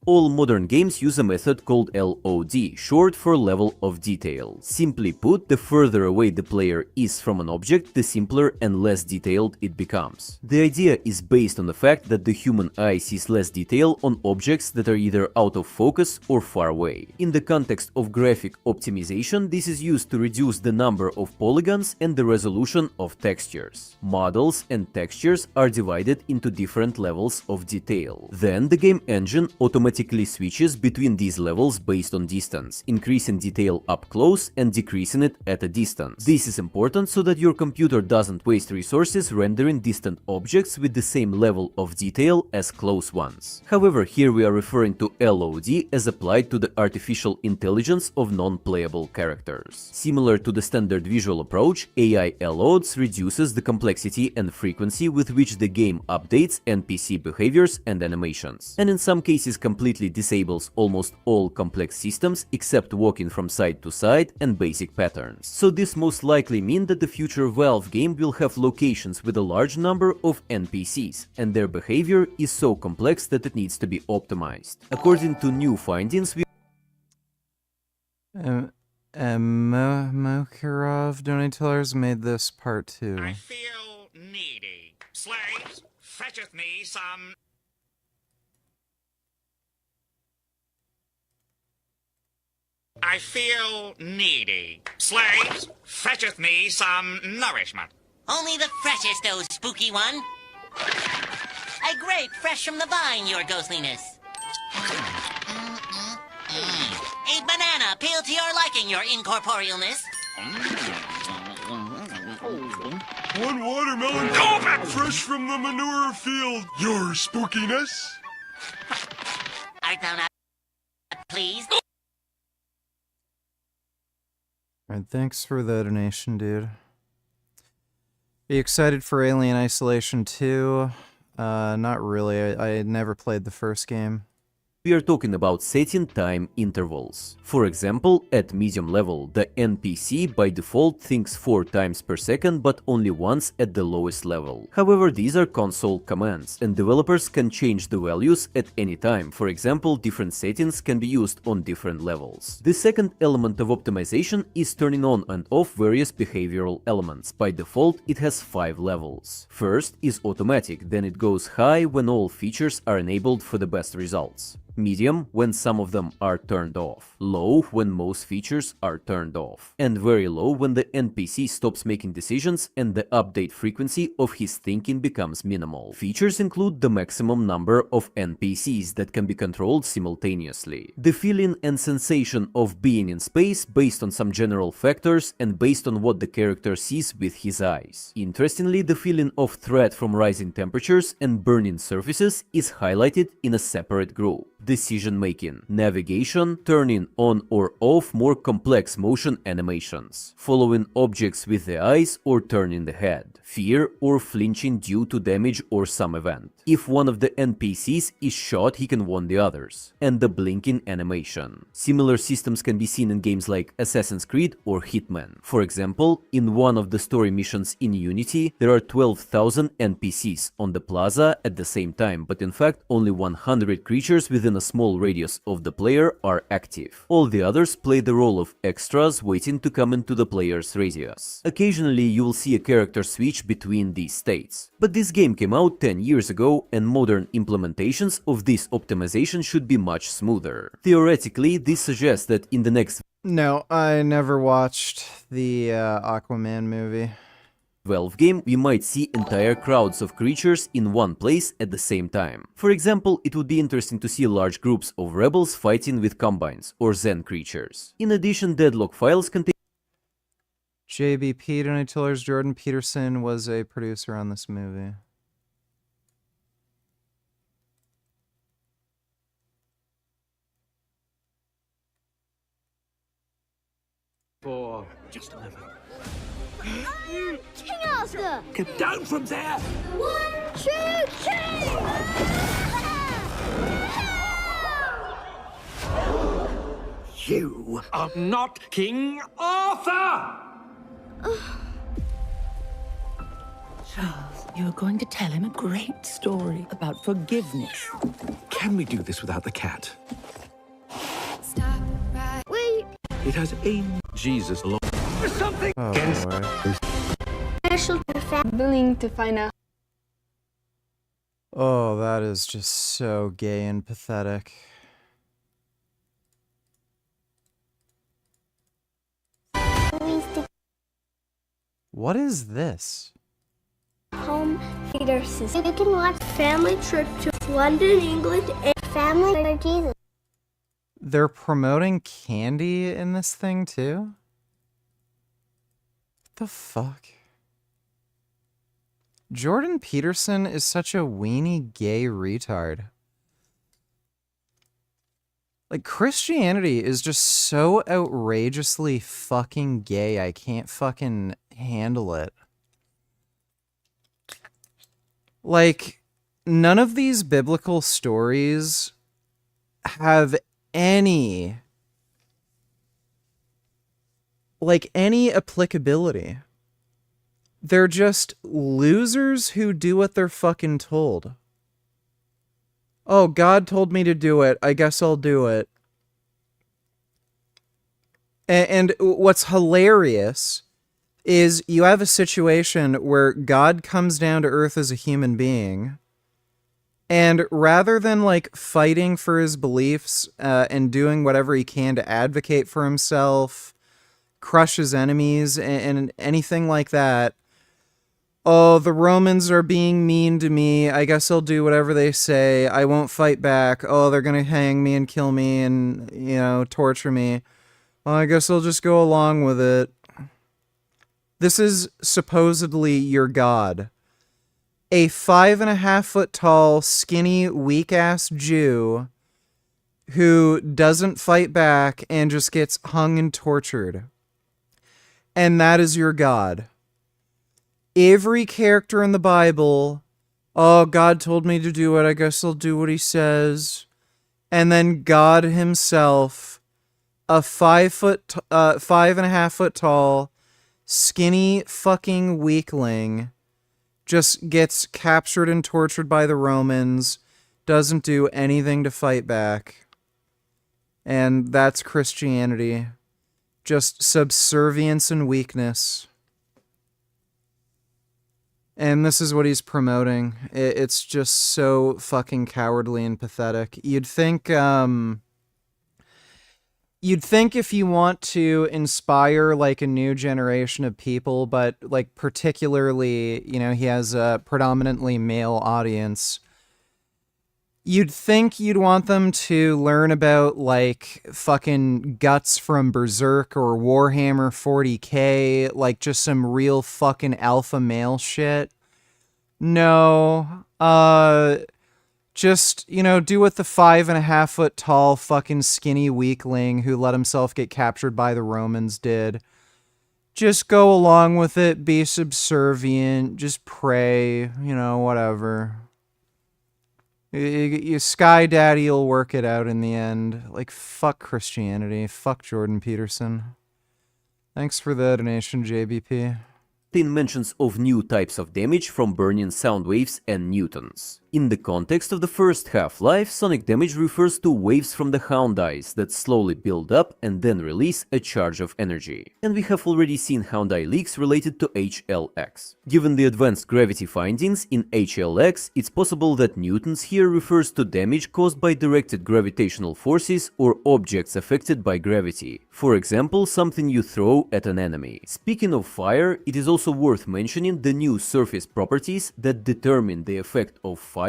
All modern games use a method called LOD, short for level of detail. Simply put, the further away the player is from an object, the simpler and less detailed it becomes. The idea is based on the fact that the human eye sees less detail on objects that are either out of focus or far away. In the context of graphic optimization, this is used to reduce the number of polygons and the resolution of textures. Models and textures are divided into different levels of detail. Then the game engine automatically switches between these levels based on distance, increasing detail up close and decreasing it at a distance. This is important so that your computer doesn't waste resources rendering distant objects with the same level of detail as close ones. However, here we are referring to LOD as applied to the artificial intelligence of non-playable characters. Similar to the standard visual approach, AI LODs reduces the complexity and frequency with which the game updates NPC behaviors and animations, and in some cases completely disables almost all complex systems except walking from side to side and basic patterns. So this most likely means that the future Valve game will have locations with a large number of NPCs, and their behavior is so complex that it needs to be optimized. According to new findings, we Mokarov Donatillers made this part 2. I feel needy. Slaves, fetcheth me some... I feel needy. Slaves, fetcheth me some nourishment. Only the freshest, oh spooky one. A grape fresh from the vine, your ghostliness. A banana peeled to your liking, your incorporealness. One watermelon, fresh from the manure field. Your spookiness. Art thou not pleased? Alright, thanks for the donation, dude. Are you excited for Alien Isolation 2? Not really. I never played the first game. We are talking about setting time intervals. For example, at medium level, the NPC by default thinks 4 times per second, but only once at the lowest level. However, these are console commands, and developers can change the values at any time. For example, different settings can be used on different levels. The second element of optimization is turning on and off various behavioral elements. By default, it has 5 levels. First is automatic, then it goes high when all features are enabled for the best results. Medium, when some of them are turned off. Low, when most features are turned off. And very low, when the NPC stops making decisions and the update frequency of his thinking becomes minimal. Features include the maximum number of NPCs that can be controlled simultaneously. The feeling and sensation of being in space based on some general factors and based on what the character sees with his eyes. Interestingly, the feeling of threat from rising temperatures and burning surfaces is highlighted in a separate group. Decision-making, navigation, turning on or off more complex motion animations, following objects with the eyes or turning the head, fear or flinching due to damage or some event. If one of the NPCs is shot, he can warn the others, and the blinking animation. Similar systems can be seen in games like Assassin's Creed or Hitman. For example, in one of the story missions in Unity, there are 12,000 NPCs on the plaza at the same time, but in fact only 100 creatures within a small radius of the player are active. All the others play the role of extras waiting to come into the player's radius. Occasionally you will see a character switch between these states. But this game came out 10 years ago, and modern implementations of this optimization should be much smoother. Theoretically, this suggests that in the next... No, I never watched the Aquaman movie. Valve game, we might see entire crowds of creatures in one place at the same time. For example, it would be interesting to see large groups of rebels fighting with combines or Zen creatures. In addition, deadlock files contain... JBP donators, Jordan Peterson was a producer on this movie. For just a moment. King Arthur! Get down from there! 1, 2, 3! You are not King Arthur! Charles, you're going to tell him a great story about forgiveness. Can we do this without the cat? Stop right. Wait! It has aimed Jesus along. There's something against Special willing to find out. Oh, that is just so gay and pathetic. What is this? Home theater system. You can watch Family Trip to London, England, and Family for Jesus. They're promoting candy in this thing too? What the fuck? Jordan Peterson is such a weenie gay retard. Like, Christianity is just so outrageously fucking gay, I can't fucking handle it. Like, none of these biblical stories have any applicability. They're just losers who do what they're fucking told. Oh, God told me to do it. I guess I'll do it. And what's hilarious is you have a situation where God comes down to earth as a human being, and rather than like fighting for his beliefs and doing whatever he can to advocate for himself, crush his enemies, and anything like that, oh, the Romans are being mean to me. I guess I'll do whatever they say. I won't fight back. Oh, they're going to hang me and kill me and, you know, torture me. Well, I guess I'll just go along with it. This is supposedly your god. A 5.5 foot tall, skinny, weak ass Jew who doesn't fight back and just gets hung and tortured. And that is your god. Every character in the Bible, oh, God told me to do it, I guess I'll do what he says. And then God himself, a 5.5 foot tall, skinny fucking weakling, just gets captured and tortured by the Romans, doesn't do anything to fight back. And that's Christianity. Just subservience and weakness. And this is what he's promoting. It's just so fucking cowardly and pathetic. You'd think if you want to inspire like a new generation of people, but like particularly, you know, he has a predominantly male audience, you'd think you'd want them to learn about like fucking Guts from Berserk or Warhammer 40k, like just some real fucking alpha male shit. No, just, you know, do what the 5.5 foot tall fucking skinny weakling who let himself get captured by the Romans did. Just go along with it, be subservient, just pray, you know, whatever. Your Sky Daddy will work it out in the end. Like, fuck Christianity. Fuck Jordan Peterson. Thanks for the donation, JBP. Mentions of new types of damage from burning sound waves and newtons. In the context of the first Half-Life, sonic damage refers to waves from the hound eyes that slowly build up and then release a charge of energy. And we have already seen hound eye leaks related to HLX. Given the advanced gravity findings in HLX, it's possible that newtons here refers to damage caused by directed gravitational forces or objects affected by gravity. For example, something you throw at an enemy. Speaking of fire, it is also worth mentioning the new surface properties that determine the effect of fire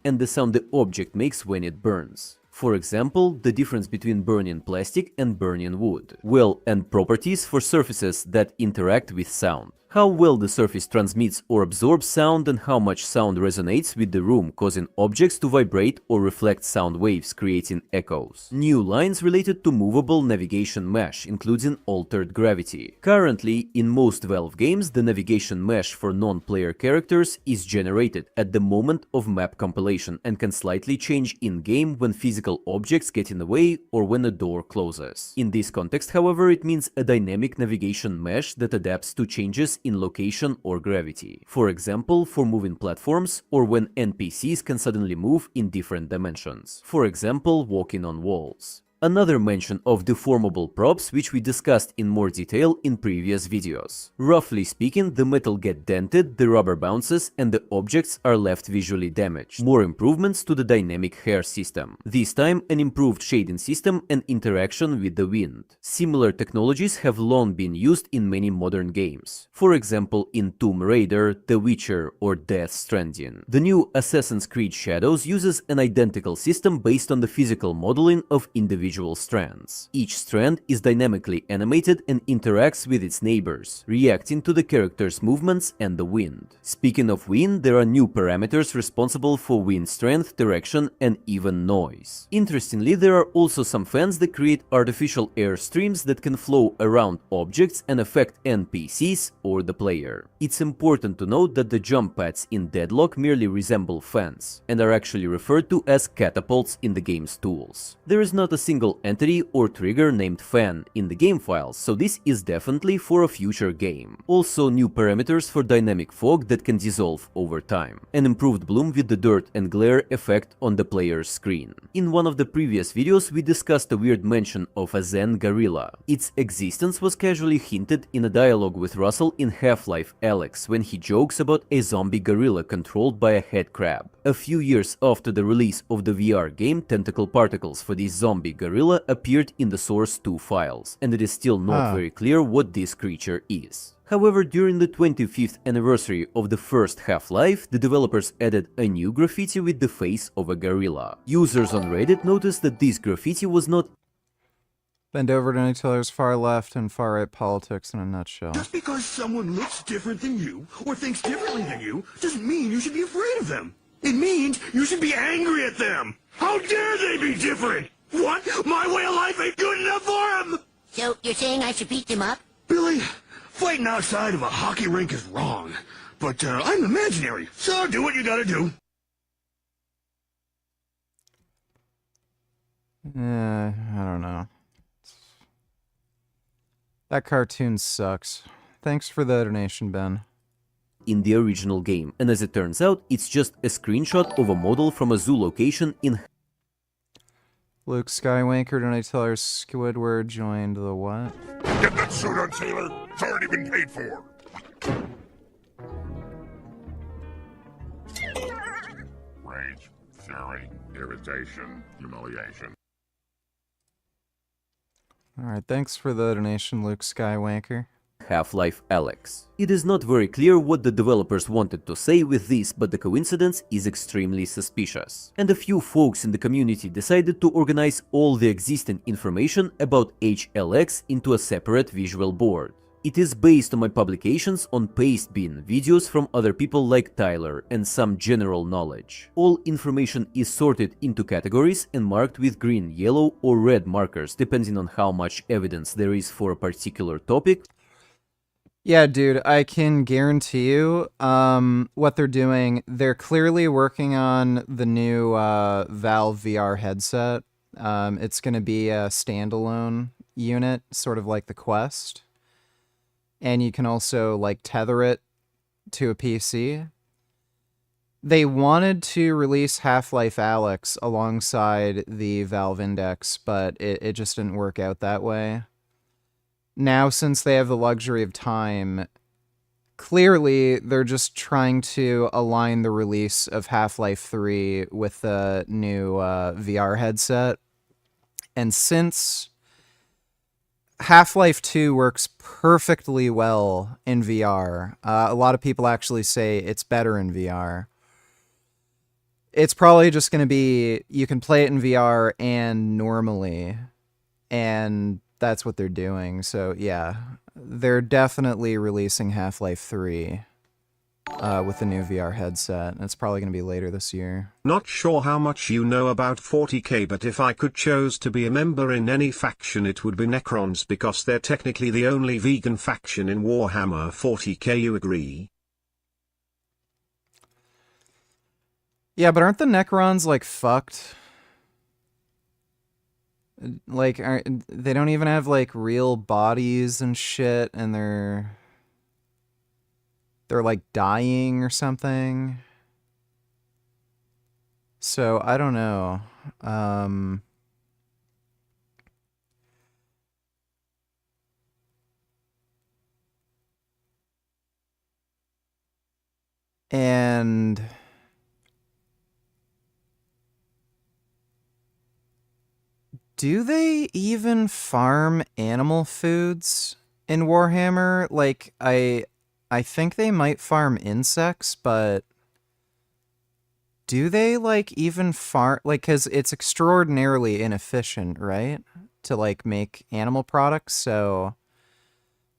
and the sound the object makes when it burns. For example, the difference between burning plastic and burning wood. Well, and properties for surfaces that interact with sound. How well the surface transmits or absorbs sound and how much sound resonates with the room, causing objects to vibrate or reflect sound waves, creating echoes. New lines related to movable navigation mesh, including altered gravity. Currently, in most Valve games, the navigation mesh for non-player characters is generated at the moment of map compilation and can slightly change in-game when physical objects get in the way or when a door closes. In this context, however, it means a dynamic navigation mesh that adapts to changes in location or gravity. For example, for moving platforms or when NPCs can suddenly move in different dimensions. For example, walking on walls. Another mention of deformable props, which we discussed in more detail in previous videos. Roughly speaking, the metal get dented, the rubber bounces, and the objects are left visually damaged. More improvements to the dynamic hair system. This time, an improved shading system and interaction with the wind. Similar technologies have long been used in many modern games. For example, in Tomb Raider, The Witcher, or Death Stranding. The new Assassin's Creed Shadows uses an identical system based on the physical modeling of individual strands. Each strand is dynamically animated and interacts with its neighbors, reacting to the character's movements and the wind. Speaking of wind, there are new parameters responsible for wind strength, direction, and even noise. Interestingly, there are also some fans that create artificial air streams that can flow around objects and affect NPCs or the player. It's important to note that the jump pads in Deadlock merely resemble fans, and are actually referred to as catapults in the game's tools. There is not a single entity or trigger named fan in the game files, so this is definitely for a future game. Also, new parameters for dynamic fog that can dissolve over time, and improved bloom with the dirt and glare effect on the player's screen. In one of the previous videos, we discussed a weird mention of a Zen gorilla. Its existence was casually hinted in a dialogue with Russell in Half-Life Alyx, when he jokes about a zombie gorilla controlled by a head crab. A few years after the release of the VR game, tentacle particles for this zombie gorilla appeared in the source 2 files, and it is still not very clear what this creature is. However, during the 25th anniversary of the first Half-Life, the developers added a new graffiti with the face of a gorilla. Users on Reddit noticed that this graffiti was not Bend over to Nutella's far left and far right politics in a nutshell. Just because someone looks different than you or thinks differently than you doesn't mean you should be afraid of them. It means you should be angry at them. How dare they be different? What? My way of life ain't good enough for them? So, you're saying I should beat them up? Billy, fighting outside of a hockey rink is wrong. But I'm imaginary, so do what you gotta do. I don't know. That cartoon sucks. Thanks for the donation, Ben. In the original game, and as it turns out, it's just a screenshot of a model from a zoo location in Luke Skywalker, Donatello Squidward joined the what? Get that suit on, sailor. It's already been paid for. Rage, fury, irritation, humiliation. Alright, thanks for the donation, Luke Skywalker. Half-Life Alyx. It is not very clear what the developers wanted to say with this, but the coincidence is extremely suspicious. And a few folks in the community decided to organize all the existing information about HLX into a separate visual board. It is based on my publications on Pastebin, videos from other people like Tyler, and some general knowledge. All information is sorted into categories and marked with green, yellow, or red markers, depending on how much evidence there is for a particular topic. Yeah, dude, I can guarantee you what they're doing. They're clearly working on the new Valve VR headset. It's going to be a standalone unit, sort of like the Quest. And you can also, like, tether it to a PC. They wanted to release Half-Life Alyx alongside the Valve Index, but it just didn't work out that way. Now, since they have the luxury of time, clearly they're just trying to align the release of Half-Life 3 with the new VR headset. And since Half-Life 2 works perfectly well in VR, a lot of people actually say it's better in VR. It's probably just going to be, you can play it in VR and normally, and that's what they're doing. So yeah, they're definitely releasing Half-Life 3 with the new VR headset. It's probably going to be later this year. Not sure how much you know about 40k, but if I could choose to be a member in any faction, it would be Necrons, because they're technically the only vegan faction in Warhammer 40k, you agree? Yeah, but aren't the Necrons, like, fucked? Like, they don't even have, like, real bodies and shit, and they're like dying or something. So I don't know. And do they even farm animal foods in Warhammer? Like, I think they might farm insects, but do they, like, even farm, like, because it's extraordinarily inefficient, right, to, like, make animal products, so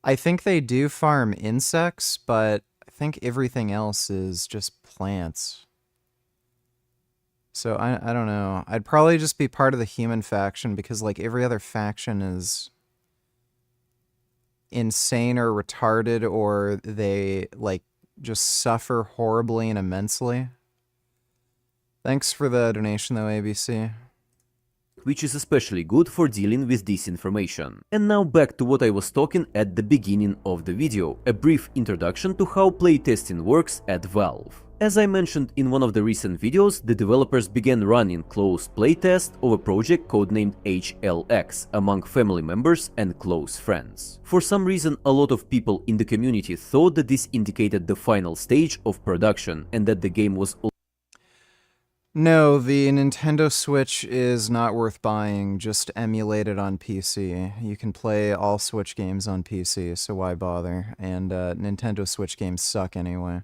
I think they do farm insects, but I think everything else is just plants. So I don't know. I'd probably just be part of the human faction, because, like, every other faction is insane or retarded, or they, like, just suffer horribly and immensely. Thanks for the donation, though, ABC. Which is especially good for dealing with disinformation. And now back to what I was talking at the beginning of the video, a brief introduction to how playtesting works at Valve. As I mentioned in one of the recent videos, the developers began running closed playtest of a project codenamed HLX among family members and close friends. For some reason, a lot of people in the community thought that this indicated the final stage of production and that the game was No, the Nintendo Switch is not worth buying, just emulate it on PC. You can play all Switch games on PC, so why bother? And Nintendo Switch games suck anyway.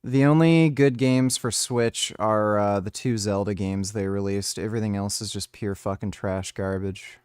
The only good games for Switch are the 2 Zelda games they released. Everything else is just pure fucking trash garbage.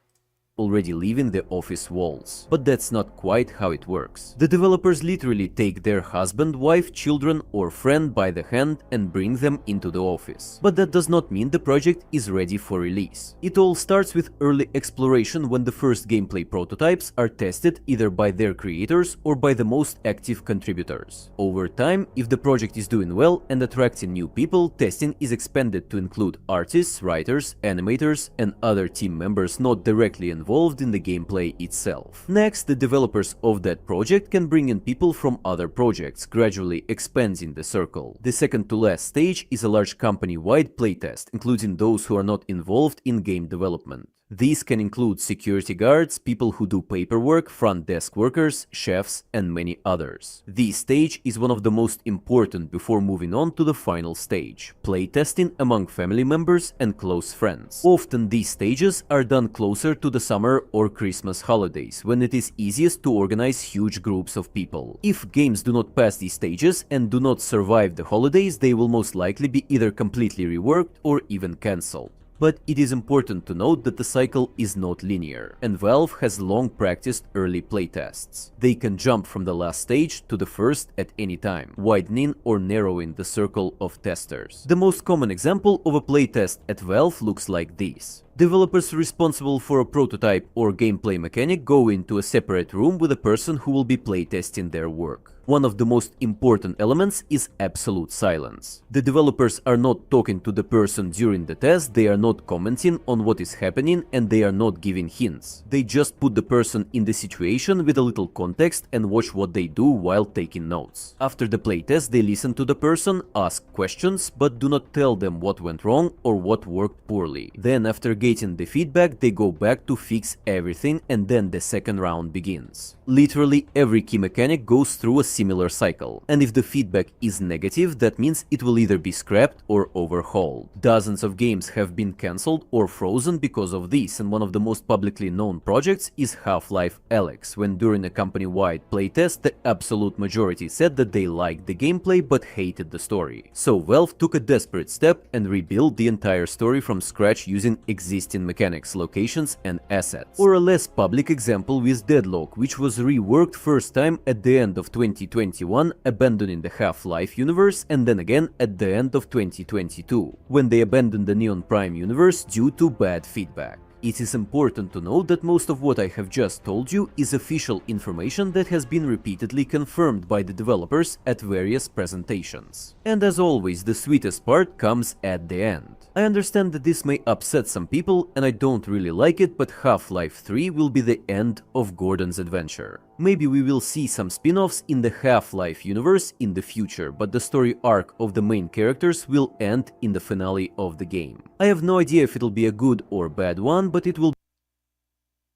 already leaving the office walls. But that's not quite how it works. The developers literally take their husband, wife, children or friend by the hand and bring them into the office. But that does not mean the project is ready for release. It all starts with early exploration when the first gameplay prototypes are tested either by their creators or by the most active contributors. Over time, if the project is doing well and attracting new people, testing is expanded to include artists, writers, animators, and other team members not directly involved in the gameplay itself. Next, the developers of that project can bring in people from other projects, gradually expanding the circle. The second to last stage is a large company-wide playtest, including those who are not involved in game development. These can include security guards, people who do paperwork, front desk workers, chefs, and many others. This stage is one of the most important before moving on to the final stage, playtesting among family members and close friends. Often these stages are done closer to the summer or Christmas holidays, when it is easiest to organize huge groups of people. If games do not pass these stages and do not survive the holidays, they will most likely be either completely reworked or even cancelled. But it is important to note that the cycle is not linear, and Valve has long practiced early playtests. They can jump from the last stage to the first at any time, widening or narrowing the circle of testers. The most common example of a playtest at Valve looks like this. Developers responsible for a prototype or gameplay mechanic go into a separate room with a person who will be playtesting their work. One of the most important elements is absolute silence. The developers are not talking to the person during the test, they are not commenting on what is happening, and they are not giving hints. They just put the person in the situation with a little context and watch what they do while taking notes. After the playtest, they listen to the person, ask questions, but do not tell them what went wrong or what worked poorly. Then, after getting the feedback, they go back to fix everything, and then the second round begins. Literally every key mechanic goes through a similar cycle, and if the feedback is negative, that means it will either be scrapped or overhauled. Dozens of games have been cancelled or frozen because of this, and one of the most publicly known projects is Half-Life Alyx, when during a company-wide playtest, the absolute majority said that they liked the gameplay but hated the story. So Valve took a desperate step and rebuilt the entire story from scratch using existing mechanics, locations, and assets. Or a less public example with Deadlock, which was reworked first time at the end of 2021, abandoning the Half-Life universe, and then again at the end of 2022, when they abandoned the Neon Prime universe due to bad feedback. It is important to note that most of what I have just told you is official information that has been repeatedly confirmed by the developers at various presentations. And as always, the sweetest part comes at the end. I understand that this may upset some people, and I don't really like it, but Half-Life 3 will be the end of Gordon's adventure. Maybe we will see some spin-offs in the Half-Life universe in the future, but the story arc of the main characters will end in the finale of the game. I have no idea if it'll be a good or bad one, but it will.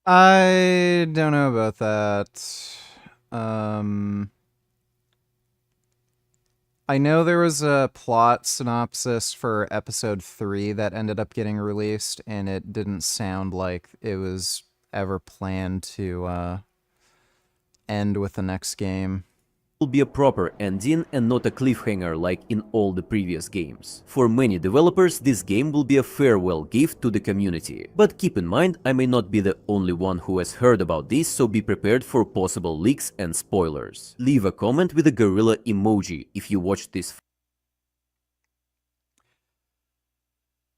I don't know about that. I know there was a plot synopsis for episode 3 that ended up getting released, and it didn't sound like it was ever planned to end with the next game. Will be a proper ending and not a cliffhanger like in all the previous games. For many developers, this game will be a farewell gift to the community. But keep in mind, I may not be the only one who has heard about this, so be prepared for possible leaks and spoilers. Leave a comment with a gorilla emoji if you watch this.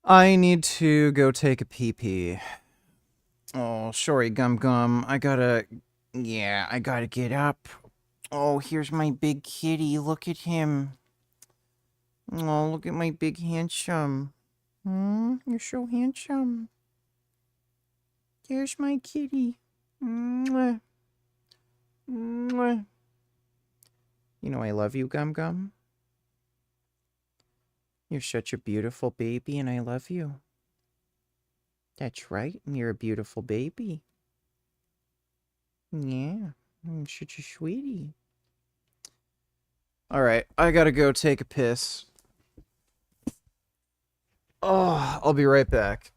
I need to go take a pee-pee. Oh, sorry, Gum Gum. I gotta get up. Oh, here's my big kitty. Look at him. Oh, look at my big handsome. You're so handsome. There's my kitty. Mwah. Mwah. You know I love you, Gum Gum. You're such a beautiful baby, and I love you. That's right, you're a beautiful baby. Yeah, I'm such a sweetie. Alright, I gotta go take a piss. Oh, I'll be right back.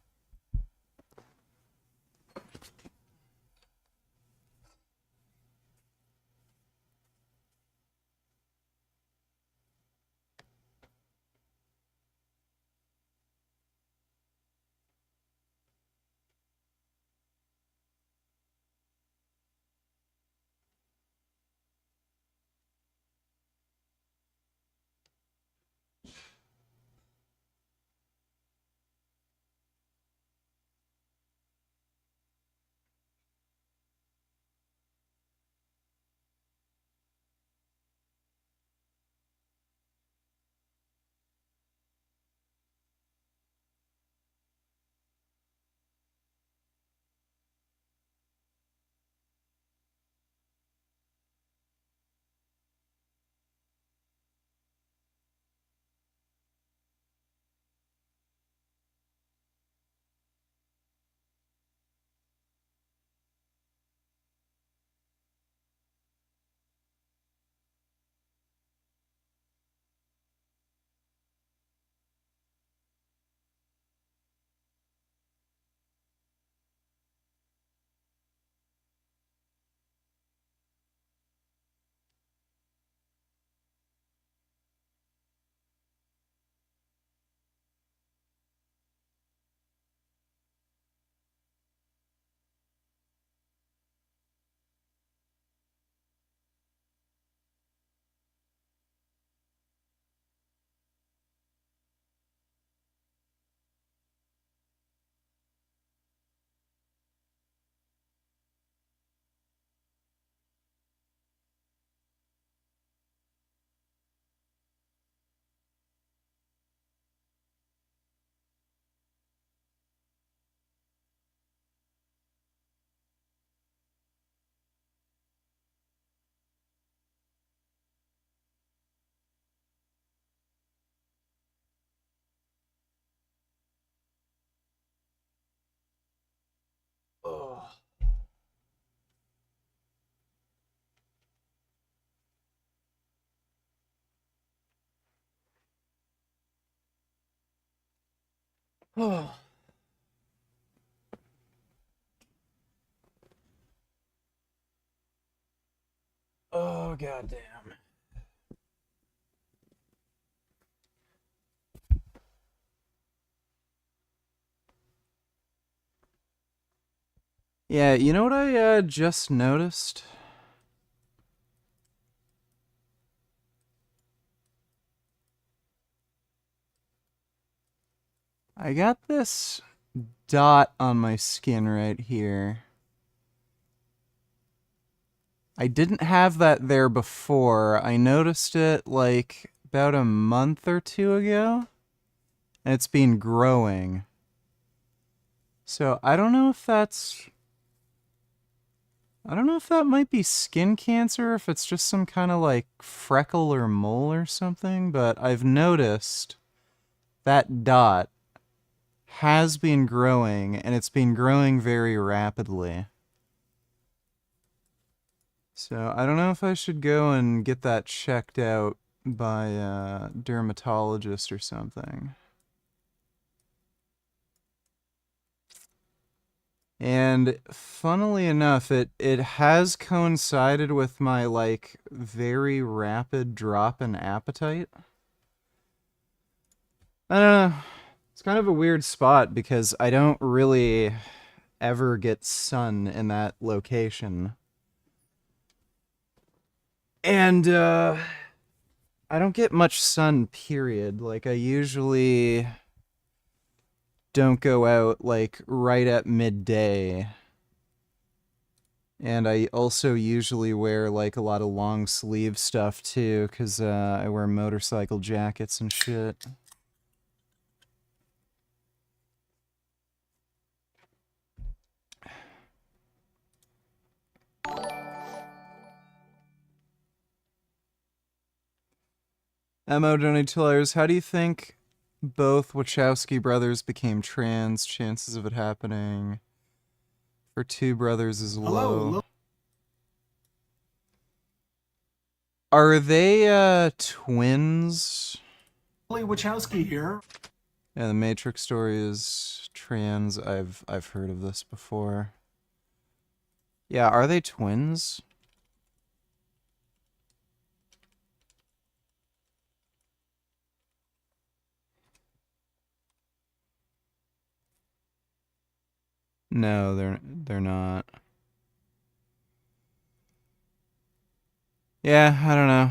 Oh. Oh, goddamn. Yeah, you know what I just noticed? I got this dot on my skin right here. I didn't have that there before. I noticed it like about a month or two ago. And it's been growing. So I don't know if that's... I don't know if that might be skin cancer, if it's just some kind of like freckle or mole or something, but I've noticed that dot has been growing, and it's been growing very rapidly. So I don't know if I should go and get that checked out by a dermatologist or something. And funnily enough, it has coincided with my like very rapid drop in appetite. I don't know. It's kind of a weird spot because I don't really ever get sun in that location. And I don't get much sun, period. Like I usually don't go out like right at midday. And I also usually wear like a lot of long sleeve stuff too, because I wear motorcycle jackets and shit. Mo donated $2. How do you think both Wachowski brothers became trans? Chances of it happening for two brothers is low. Hello. Are they twins? Lily Wachowski here. Yeah, the Matrix story is trans. I've heard of this before. Yeah, are they twins? No, they're not. Yeah, I don't know.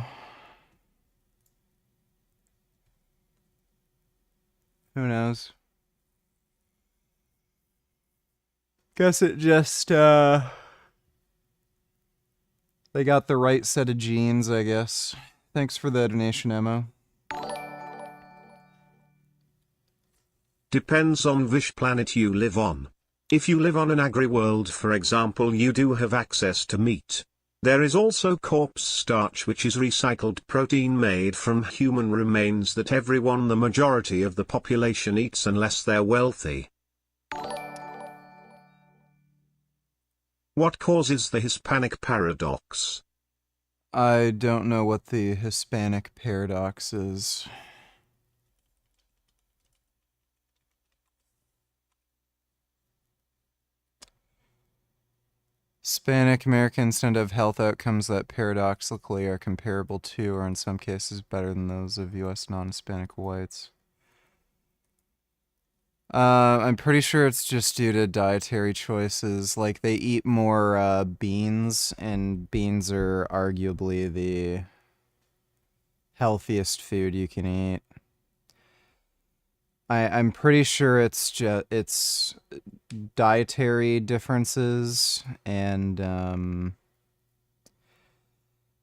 Who knows? Guess it just they got the right set of genes, I guess. Thanks for the donation, Emo. Depends on which planet you live on. If you live on an agri-world, for example, you do have access to meat. There is also corpse starch, which is recycled protein made from human remains that everyone, the majority of the population, eats unless they're wealthy. What causes the Hispanic paradox? I don't know what the Hispanic paradox is. Hispanic Americans tend to have health outcomes that paradoxically are comparable to, or in some cases better than those of U.S. non-Hispanic whites. I'm pretty sure it's just due to dietary choices. Like, they eat more beans, and beans are arguably the healthiest food you can eat. I'm pretty sure it's dietary differences, and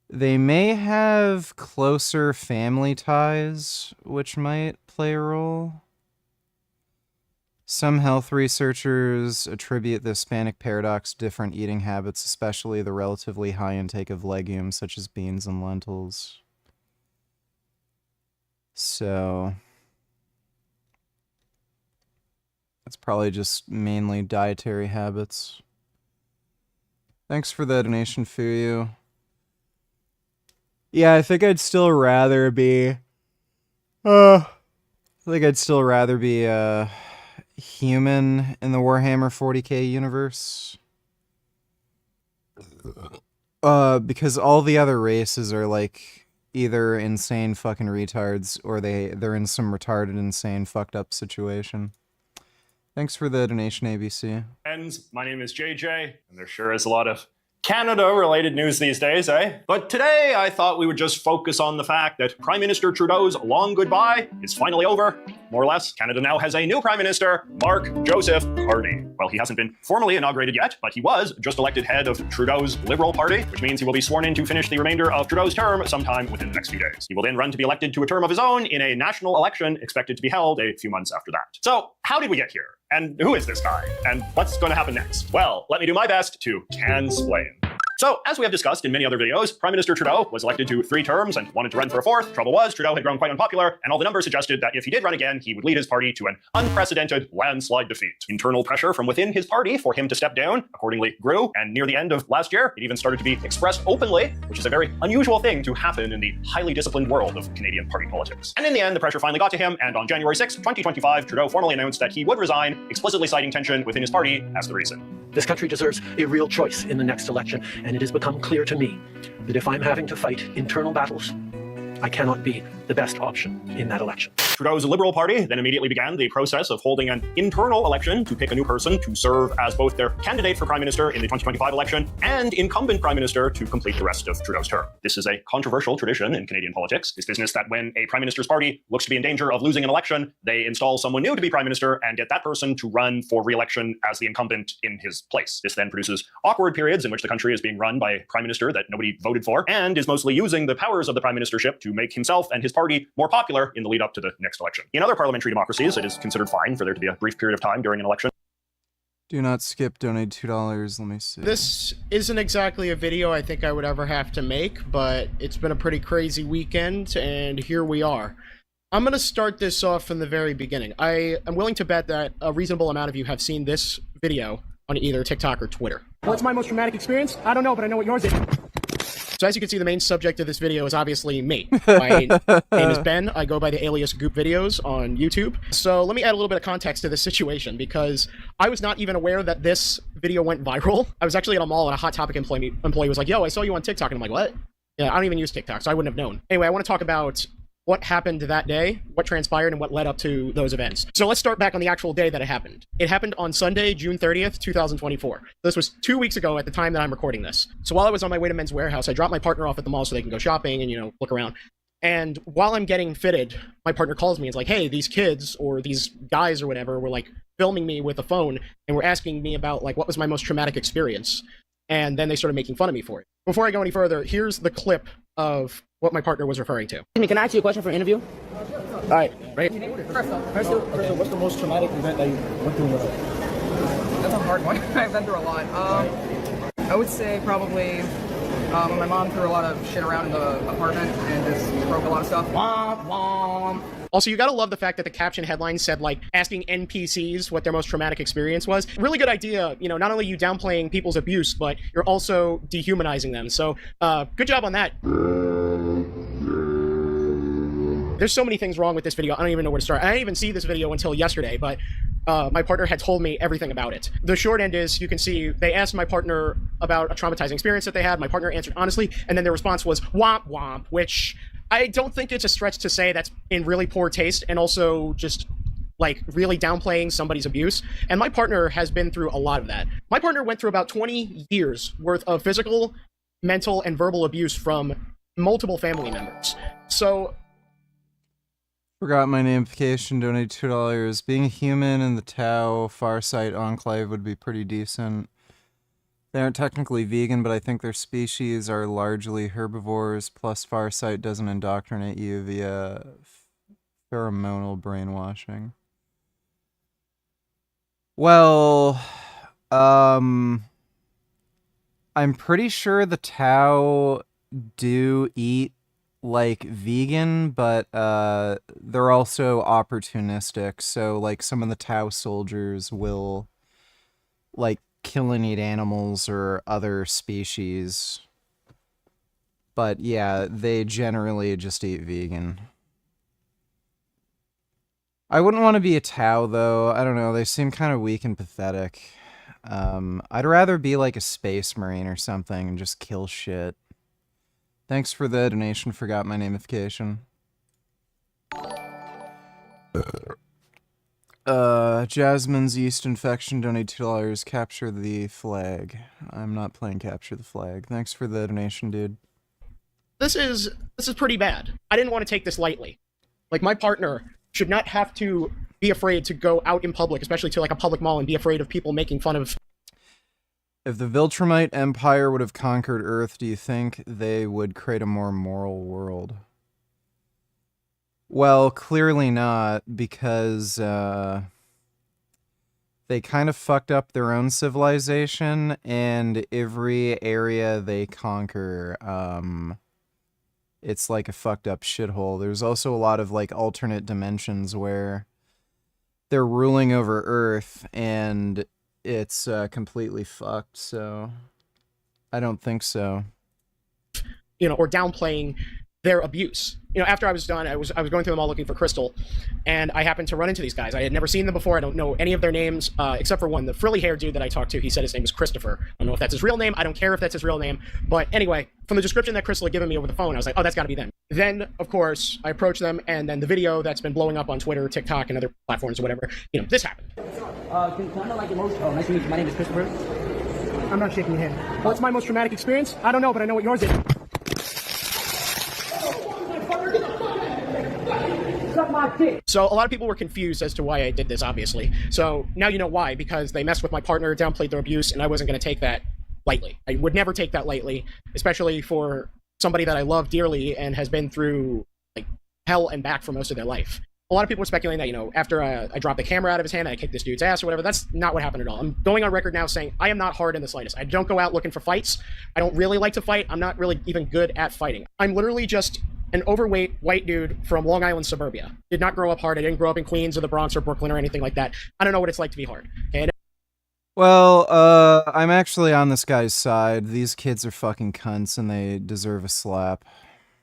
they may have closer family ties, which might play a role. Some health researchers attribute the Hispanic paradox to different eating habits, especially the relatively high intake of legumes such as beans and lentils. So it's probably just mainly dietary habits. Thanks for the donation, Fuyu. Yeah, I think I'd still rather be human in the Warhammer 40k universe. Because all the other races are like either insane fucking retards or they're in some retarded, insane, fucked up situation. Thanks for the donation, ABC. Friends, my name is JJ, and there sure is a lot of Canada-related news these days, eh? But today, I thought we would just focus on the fact that Prime Minister Trudeau's long goodbye is finally over. More or less, Canada now has a new Prime Minister, Mark Joseph Hardy. Well, he hasn't been formally inaugurated yet, but he was just elected head of Trudeau's Liberal Party, which means he will be sworn in to finish the remainder of Trudeau's term sometime within the next few days. He will then run to be elected to a term of his own in a national election expected to be held a few months after that. So, how did we get here? And who is this guy? And what's going to happen next? Well, let me do my best to cansplain. So, as we have discussed in many other videos, Prime Minister Trudeau was elected to 3 terms and wanted to run for a 4th. Trouble was, Trudeau had grown quite unpopular, and all the numbers suggested that if he did run again, he would lead his party to an unprecedented landslide defeat. Internal pressure from within his party for him to step down accordingly grew, and near the end of last year, it even started to be expressed openly, which is a very unusual thing to happen in the highly disciplined world of Canadian party politics. And in the end, the pressure finally got to him, and on January 6, 2025, Trudeau formally announced that he would resign, explicitly citing tension within his party as the reason. This country deserves a real choice in the next election, and it has become clear to me that if I'm having to fight internal battles, I cannot be the best option in that election. Trudeau's Liberal Party then immediately began the process of holding an internal election to pick a new person to serve as both their candidate for Prime Minister in the 2025 election and incumbent Prime Minister to complete the rest of Trudeau's term. This is a controversial tradition in Canadian politics. It's business that when a Prime Minister's party looks to be in danger of losing an election, they install someone new to be Prime Minister and get that person to run for re-election as the incumbent in his place. This then produces awkward periods in which the country is being run by a Prime Minister that nobody voted for and is mostly using the powers of the Prime Ministership to make himself and his party more popular in the lead up to the next election. In other parliamentary democracies, it is considered fine for there to be a brief period of time during an election. Do not skip, donate $2. Let me see. This isn't exactly a video I think I would ever have to make, but it's been a pretty crazy weekend, and here we are. I'm going to start this off from the very beginning. I am willing to bet that a reasonable amount of you have seen this video on either TikTok or Twitter. What's my most traumatic experience? I don't know, but I know what yours is. So as you can see, the main subject of this video is obviously me. My name is Ben. I go by the alias Goop Videos on YouTube. So let me add a little bit of context to this situation because I was not even aware that this video went viral. I was actually at a mall and a Hot Topic employee was like, yo, I saw you on TikTok. And I'm like, what? Yeah, I don't even use TikTok, so I wouldn't have known. Anyway, I want to talk about what happened that day, what transpired, and what led up to those events. So let's start back on the actual day that it happened. It happened on Sunday, June 30th, 2024. This was 2 weeks ago at the time that I'm recording this. So while I was on my way to Men's Warehouse, I dropped my partner off at the mall so they can go shopping and, you know, look around. And while I'm getting fitted, my partner calls me and is like, hey, these kids or these guys or whatever were like filming me with a phone and were asking me about like what was my most traumatic experience. And then they started making fun of me for it. Before I go any further, here's the clip of what my partner was referring to. Can I ask you a question for an interview? All right, right. First what's the most traumatic event that you went through in your life? That's a hard one. I've been through a lot. I would say probably when my mom threw a lot of shit around in the apartment and just broke a lot of stuff. Womp, womp. Also, you gotta love the fact that the caption headline said, like, asking NPCs what their most traumatic experience was. Really good idea, you know, not only you downplaying people's abuse, but you're also dehumanizing them. So, good job on that. There's so many things wrong with this video, I don't even know where to start. I didn't even see this video until yesterday, but my partner had told me everything about it. The short end is, you can see, they asked my partner about a traumatizing experience that they had. My partner answered honestly, and then their response was, womp womp, which I don't think it's a stretch to say that's in really poor taste and also just like really downplaying somebody's abuse. And my partner has been through a lot of that. My partner went through about 20 years worth of physical, mental, and verbal abuse from multiple family members. So forgot my namification, donate $2. Being a human in the Tau Farsight Enclave would be pretty decent. They aren't technically vegan, but I think their species are largely herbivores, plus Farsight doesn't indoctrinate you via pheromonal brainwashing. Well, I'm pretty sure the Tau do eat like vegan, but they're also opportunistic, so like some of the Tau soldiers will like kill and eat animals or other species, but yeah, they generally just eat vegan. I wouldn't want to be a Tau, though. I don't know. They seem kind of weak and pathetic. I'd rather be like a space marine or something and just kill shit. Thanks for the donation. Forgot my namification. Jasmine's yeast infection. Donate $2. Capture the flag. I'm not playing capture the flag. Thanks for the donation, dude. This is pretty bad. I didn't want to take this lightly. Like, my partner should not have to be afraid to go out in public, especially to like a public mall, and be afraid of people making fun of. If the Viltrumite Empire would have conquered Earth, do you think they would create a more moral world? Well, clearly not, because they kind of fucked up their own civilization, and every area they conquer, it's like a fucked up shithole. There's also a lot of like alternate dimensions where they're ruling over Earth, and it's completely fucked, so I don't think so. You know, or downplaying their abuse. You know, after I was done, I was going through them all looking for Crystal, and I happened to run into these guys. I had never seen them before. I don't know any of their names, except for one, the frilly-haired dude that I talked to. He said his name was Christopher. I don't know if that's his real name. I don't care if that's his real name. But anyway, from the description that Crystal had given me over the phone, I was like, oh, that's gotta be them. Then, of course, I approached them, and then the video that's been blowing up on Twitter, TikTok, and other platforms or whatever, you know, this happened. Can I know, like, your most... Oh, nice to meet you. My name is Christopher. I'm not shaking your hand. What's my most traumatic experience? I don't know, but I know what yours is. So a lot of people were confused as to why I did this, obviously. So now you know why, because they messed with my partner, downplayed their abuse, and I wasn't going to take that lightly. I would never take that lightly, especially for somebody that I love dearly and has been through like hell and back for most of their life. A lot of people were speculating that, you know, after I dropped the camera out of his hand and I kicked this dude's ass or whatever. That's not what happened at all. I'm going on record now saying I am not hard in the slightest. I don't go out looking for fights. I don't really like to fight. I'm not really even good at fighting. I'm literally just an overweight white dude from Long Island suburbia. Did not grow up hard. I didn't grow up in Queens or the Bronx or Brooklyn or anything like that. I don't know what it's like to be hard. Okay? Well, I'm actually on this guy's side. These kids are fucking cunts and they deserve a slap.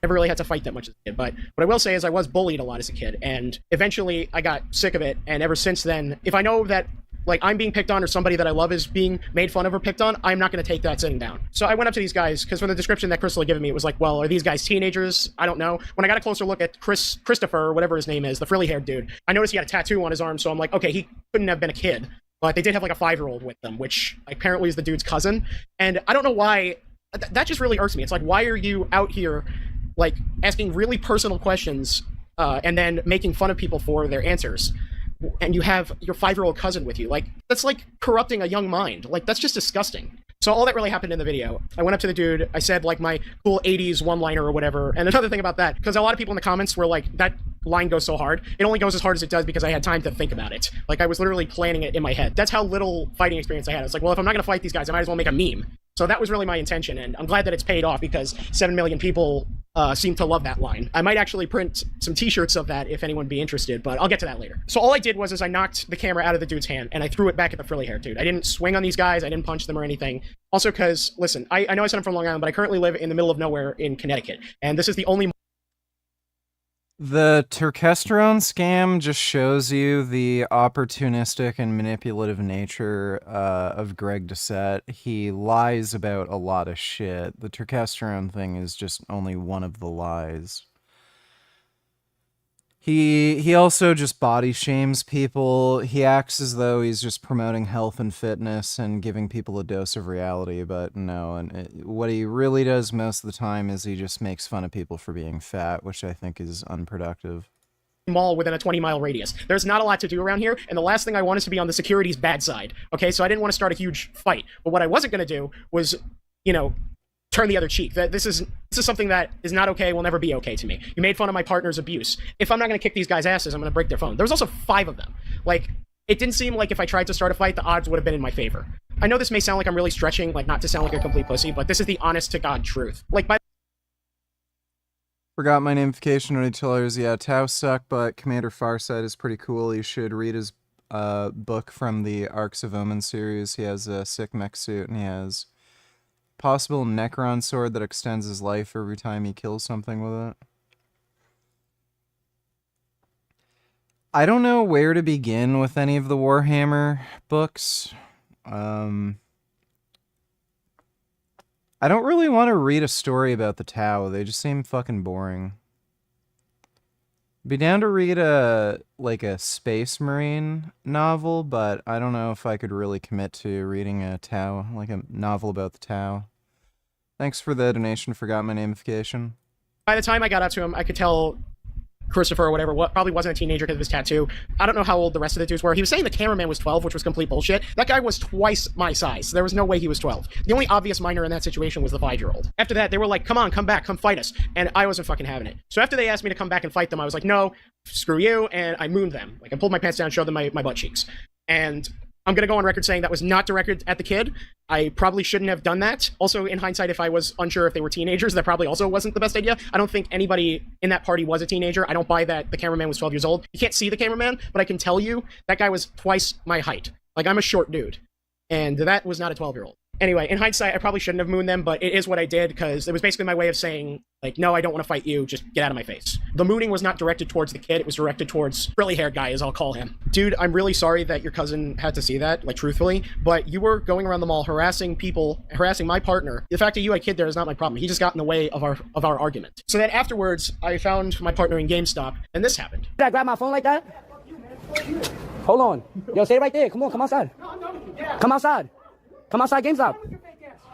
Never really had to fight that much as a kid, but what I will say is I was bullied a lot as a kid, and eventually I got sick of it, and ever since then, if I know that like I'm being picked on or somebody that I love is being made fun of or picked on, I'm not going to take that sitting down. So I went up to these guys, because from the description that Crystal had given me, it was like, well, are these guys teenagers? I don't know. When I got a closer look at Christopher, or whatever his name is, the frilly-haired dude, I noticed he had a tattoo on his arm, so I'm like, okay, he couldn't have been a kid. But they did have like a 5-year-old with them, which apparently is the dude's cousin, and I don't know why, that just really irks me. It's like, why are you out here like asking really personal questions and then making fun of people for their answers, and you have your 5-year-old cousin with you? Like, that's like corrupting a young mind. Like, that's just disgusting. So all that really happened in the video. I went up to the dude, I said like my cool 80s one-liner or whatever, and another thing about that, because a lot of people in the comments were like, that line goes so hard. It only goes as hard as it does because I had time to think about it. Like, I was literally planning it in my head. That's how little fighting experience I had. I was like, well, if I'm not gonna fight these guys, I might as well make a meme. So that was really my intention, and I'm glad that it's paid off because 7 million people seem to love that line. I might actually print some t-shirts of that if anyone would be interested, but I'll get to that later. So all I did was I knocked the camera out of the dude's hand, and I threw it back at the frilly-haired dude. I didn't swing on these guys, I didn't punch them or anything. Also because, listen, I know I said I'm from Long Island, but I currently live in the middle of nowhere in Connecticut, and this is the only... The Turkesterone scam just shows you the opportunistic and manipulative nature of Greg Doucette. He lies about a lot of shit. The Turkesterone thing is just only one of the lies. He also just body shames people. He acts as though he's just promoting health and fitness and giving people a dose of reality, but no. And what he really does most of the time is he just makes fun of people for being fat, which I think is unproductive. Mall within a 20-mile radius. There's not a lot to do around here, and the last thing I want is to be on the security's bad side. Okay, so I didn't want to start a huge fight. But what I wasn't going to do was, you know, turn the other cheek. That this is something that is not okay, will never be okay to me. You made fun of my partner's abuse. If I'm not going to kick these guys' asses, I'm going to break their phone. There was also 5 of them. Like, it didn't seem like if I tried to start a fight, the odds would have been in my favor. I know this may sound like I'm really stretching, like not to sound like a complete pussy, but this is the honest-to-God truth. Like, Forgot my namification on retailers. Yeah, Tau suck, but Commander Farsight is pretty cool. You should read his book from the Arcs of Omen series. He has a sick mech suit, and he has possible Necron sword that extends his life every time he kills something with it. I don't know where to begin with any of the Warhammer books. I don't really want to read a story about the Tau. They just seem fucking boring. Be down to read a Space Marine novel, but I don't know if I could really commit to reading a Tau, like a novel about the Tau. Thanks for the donation, forgot my namification. By the time I got up to him, I could tell Christopher or whatever probably wasn't a teenager because of his tattoo. I don't know how old the rest of the dudes were. He was saying the cameraman was 12, which was complete bullshit. That guy was twice my size. So there was no way he was 12. The only obvious minor in that situation was the 5-year-old. After that, they were like, come on, come back, come fight us. And I wasn't fucking having it. So after they asked me to come back and fight them, I was like, no, screw you. And I mooned them. Like, I pulled my pants down and showed them my butt cheeks. And I'm going to go on record saying that was not directed at the kid. I probably shouldn't have done that. Also, in hindsight, if I was unsure if they were teenagers, that probably also wasn't the best idea. I don't think anybody in that party was a teenager. I don't buy that the cameraman was 12 years old. You can't see the cameraman, but I can tell you that guy was twice my height. Like, I'm a short dude. And that was not a 12-year-old. Anyway, in hindsight, I probably shouldn't have mooned them, but it is what I did, because it was basically my way of saying, like, no, I don't want to fight you, just get out of my face. The mooning was not directed towards the kid, it was directed towards frilly-haired guy, as I'll call him. Dude, I'm really sorry that your cousin had to see that, like, truthfully, but you were going around the mall harassing people, harassing my partner. The fact that you had a kid there is not my problem. He just got in the way of our argument. So then afterwards, I found my partner in GameStop, and this happened. Did I grab my phone like that? Hold on. Yo, stay right there. Come on, come outside. Come outside. Come outside, GameStop.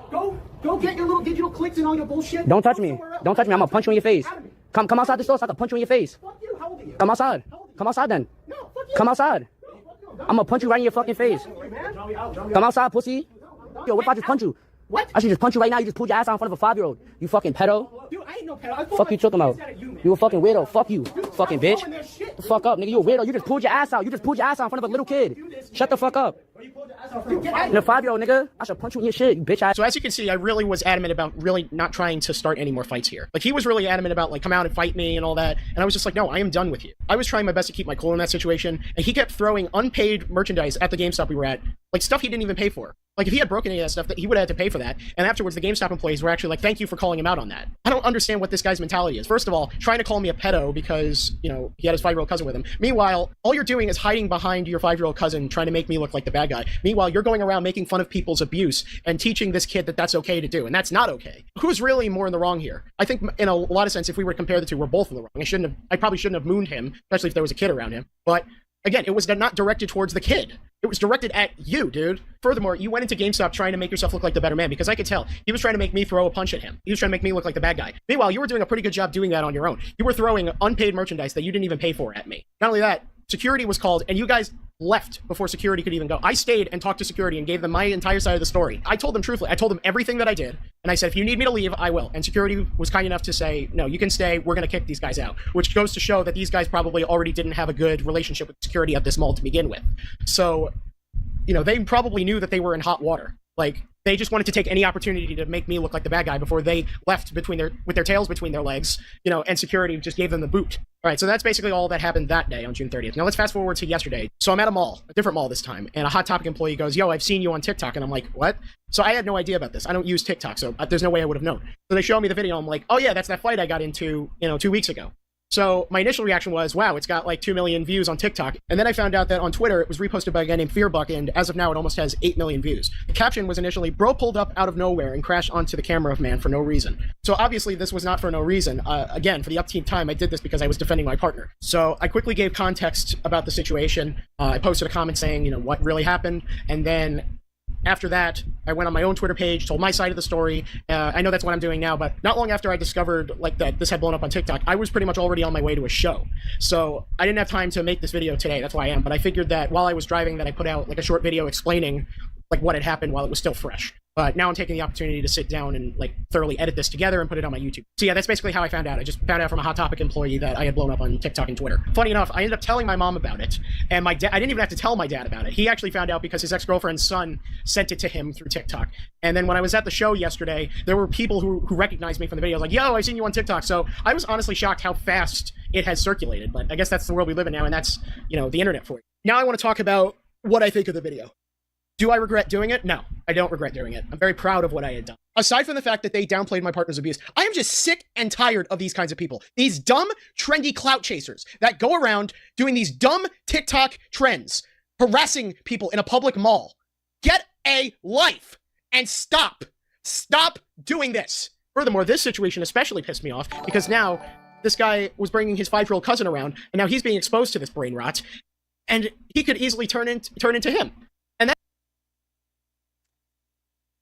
Go get your little digital clicks and all your bullshit. Don't touch me. Don't touch me. I'm gonna punch you in your face. Come outside the store so I can punch you in your face. Fuck you. How old are you? Come outside. Come outside then. No, fuck you. Come outside. I'm gonna punch you right in your fucking face. Come outside, pussy. Yo, what if I just punch you? What? I should just punch you right now. You just pulled your ass out in front of a 5-year-old. You fucking pedo. Dude, I ain't no pedo. Fuck you talking about? You a fucking weirdo. Fuck you. Fucking bitch. The fuck up, nigga. You a weirdo. You just pulled your ass out. You just pulled your ass out in front of a little kid. Shut the fuck up. You're a 5-year-old, nigga. I should punch you in your shit, you bitch ass. So as you can see, I really was adamant about really not trying to start any more fights here. Like, he was really adamant about, like, come out and fight me and all that. And I was just like, no, I am done with you. I was trying my best to keep my cool in that situation. And he kept throwing unpaid merchandise at the GameStop we were at. Like, stuff he didn't even pay for. Like, if he had broken any of that stuff, he would have had to pay for that. And afterwards, the GameStop employees were actually like, thank you for calling him out on that. I don't understand what this guy's mentality is. First of all, trying to call me a pedo because, you know, he had his 5-year-old cousin with him. Meanwhile, all you're doing is hiding behind your 5-year-old cousin, trying to make me look like the bad guy. Meanwhile, you're going around making fun of people's abuse and teaching this kid that that's okay to do, and that's not okay. Who's really more in the wrong here? I think in a lot of sense, if we were to compare the two, we're both in the wrong. I probably shouldn't have mooned him, especially if there was a kid around him. But again, it was not directed towards the kid. It was directed at you, dude. Furthermore, you went into GameStop trying to make yourself look like the better man, because I could tell he was trying to make me throw a punch at him. He was trying to make me look like the bad guy. Meanwhile, you were doing a pretty good job doing that on your own. You were throwing unpaid merchandise that you didn't even pay for at me. Not only that, security was called, and you guys left before security could even go. I stayed and talked to security and gave them my entire side of the story. I told them truthfully. I told them everything that I did, and I said, if you need me to leave, I will. And security was kind enough to say, no, you can stay. We're going to kick these guys out, which goes to show that these guys probably already didn't have a good relationship with security at this mall to begin with. So, you know, they probably knew that they were in hot water. Like, they just wanted to take any opportunity to make me look like the bad guy before they left with their tails between their legs, you know, and security just gave them the boot. All right, so that's basically all that happened that day on June 30th. Now let's fast forward to yesterday. So I'm at a mall, a different mall this time, and a Hot Topic employee goes, yo, I've seen you on TikTok. And I'm like, what? So I had no idea about this. I don't use TikTok, so there's no way I would have known. So they show me the video. I'm like, oh yeah, that's that fight I got into, you know, 2 weeks ago. So my initial reaction was, wow, it's got like 2 million views on TikTok. And then I found out that on Twitter, it was reposted by a guy named Fearbuck, and as of now, it almost has 8 million views. The caption was initially, bro pulled up out of nowhere and crashed onto the camera of man for no reason. So obviously this was not for no reason. Again, for the upteenth time, I did this because I was defending my partner. So I quickly gave context about the situation. I posted a comment saying, you know, what really happened. And then after that, I went on my own Twitter page, told my side of the story. I know that's what I'm doing now, but not long after I discovered like that this had blown up on TikTok, I was pretty much already on my way to a show. So I didn't have time to make this video today. That's why I am. But I figured that while I was driving, that I put out like a short video explaining like what had happened while it was still fresh. But now I'm taking the opportunity to sit down and like thoroughly edit this together and put it on my YouTube. So yeah, that's basically how I found out. I just found out from a Hot Topic employee that I had blown up on TikTok and Twitter. Funny enough, I ended up telling my mom about it, and my dad, I didn't even have to tell my dad about it. He actually found out because his ex-girlfriend's son sent it to him through TikTok. And then when I was at the show yesterday, there were people who recognized me from the video. I was like, yo, I've seen you on TikTok. So I was honestly shocked how fast it has circulated. But I guess that's the world we live in now, and that's, you know, the internet for you. Now I want to talk about what I think of the video. Do I regret doing it? No, I don't regret doing it. I'm very proud of what I had done. aside from the fact that they downplayed my partner's abuse, I am just sick and tired of these kinds of people. These dumb, trendy clout chasers that go around doing these dumb TikTok trends, harassing people in a public mall. Get a life and stop. Stop doing this. Furthermore, this situation especially pissed me off because now this guy was bringing his 5-year-old cousin around, and now he's being exposed to this brain rot, and he could easily turn into him. And that.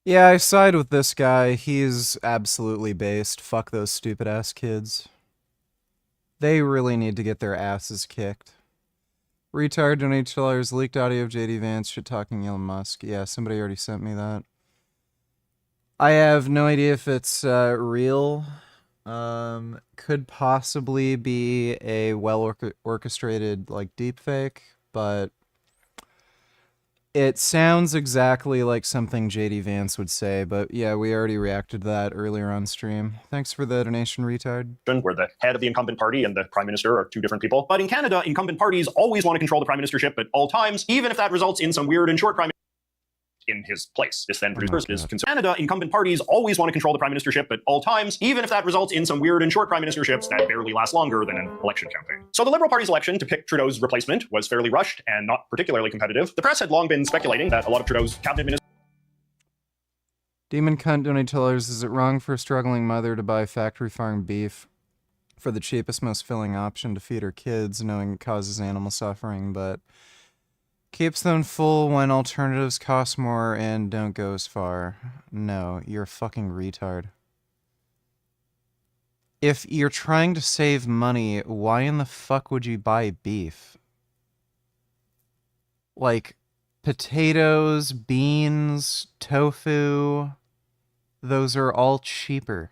Yeah, I side with this guy. He's absolutely based. Fuck those stupid ass kids. They really need to get their asses kicked. Retard donate $2 leaked audio of JD Vance shit talking Elon Musk. Yeah, somebody already sent me that. I have no idea if it's real. Could possibly be a well-orchestrated, like, deepfake, but it sounds exactly like something JD Vance would say, but yeah, we already reacted to that earlier on stream. Thanks for the donation, retard. Where the head of the incumbent party and the prime minister are two different people. But in Canada, incumbent parties always want to control the prime ministership at all times, even if that results in some weird and short prime in his place. This then produces is Canada, incumbent parties always want to control the prime ministership at all times, even if that results in some weird and short prime ministerships that barely last longer than an election campaign. So the Liberal Party's election to pick Trudeau's replacement was fairly rushed and not particularly competitive. The press had long been speculating that a lot of Trudeau's cabinet ministers. Demon Cunt donate $2. Is it wrong for a struggling mother to buy factory farm beef for the cheapest, most filling option to feed her kids, knowing it causes animal suffering, but keeps them full when alternatives cost more and don't go as far? No, you're a fucking retard. If you're trying to save money, why in the fuck would you buy beef? Like, potatoes, beans, tofu, those are all cheaper.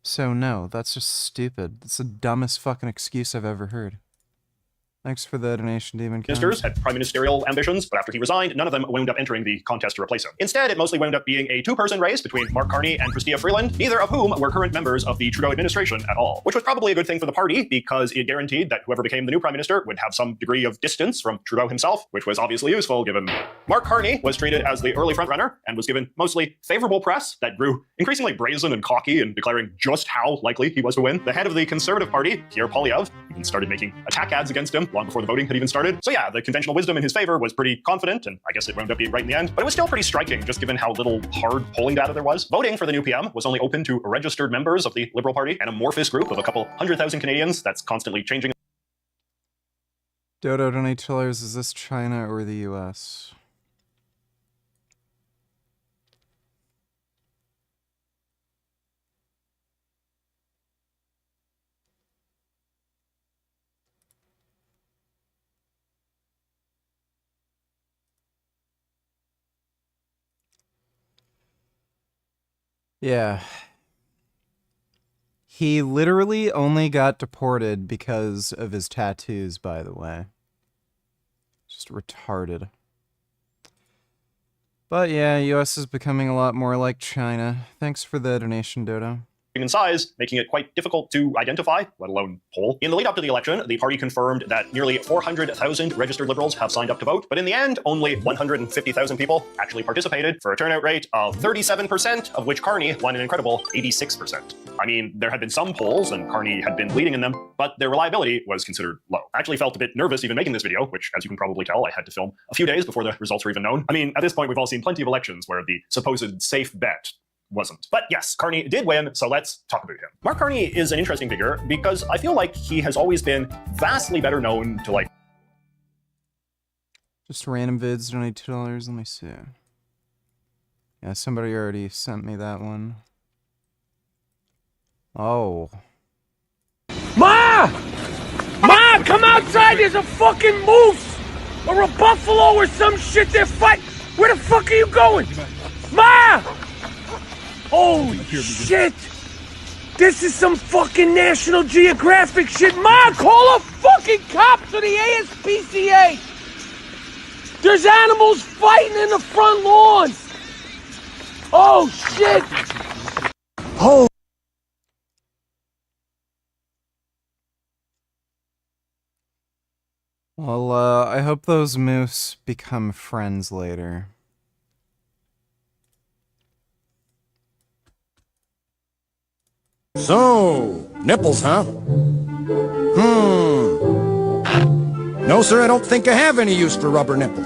So no, that's just stupid. That's the dumbest fucking excuse I've ever heard. Thanks for the donation, Demon. Ministers had prime ministerial ambitions, but after he resigned, none of them wound up entering the contest to replace him. Instead, it mostly wound up being a two-person race between Mark Carney and Chrystia Freeland, neither of whom were current members of the Trudeau administration at all, which was probably a good thing for the party because it guaranteed that whoever became the new prime minister would have some degree of distance from Trudeau himself, which was obviously useful given Mark Carney was treated as the early frontrunner and was given mostly favorable press that grew increasingly brazen and cocky and declaring just how likely he was to win. The head of the Conservative Party, Pierre Poilievre, even started making attack ads against him long before the voting had even started. So yeah, the conventional wisdom in his favor was pretty confident, and I guess it wound up being right in the end. But it was still pretty striking, just given how little hard polling data there was. Voting for the new PM was only open to registered members of the Liberal Party, an amorphous group of a couple 100,000 Canadians that's constantly changing. Dodo donate $2. Is this China or the US? Yeah. He literally only got deported because of his tattoos, by the way. Just retarded. But yeah, US is becoming a lot more like China. Thanks for the donation, Dodo. In size, making it quite difficult to identify, let alone poll. In the lead up to the election, the party confirmed that nearly 400,000 registered Liberals have signed up to vote, but in the end, only 150,000 people actually participated for a turnout rate of 37%, of which Carney won an incredible 86%. I mean, there had been some polls, and Carney had been leading in them, but their reliability was considered low. I actually felt a bit nervous even making this video, which, as you can probably tell, I had to film a few days before the results were even known. I mean, at this point, we've all seen plenty of elections where the supposed safe bet wasn't. But yes, Carney did win, so let's talk about him. Mark Carney is an interesting figure because I feel like he has always been vastly better known to, like... Just random vids, donate $2. Let me see. Yeah, somebody already sent me that one. Oh. Ma! Ma, come outside! There's a fucking moose! Or a buffalo or some shit they're fighting! Where the fuck are you going? Ma! Holy shit! This is some fucking National Geographic shit! Ma, call a fucking cops or the ASPCA! There's animals fighting in the front lawns! Oh shit! Oh! Well, I hope those moose become friends later. So, nipples, huh? No, sir, I don't think I have any use for rubber nipples.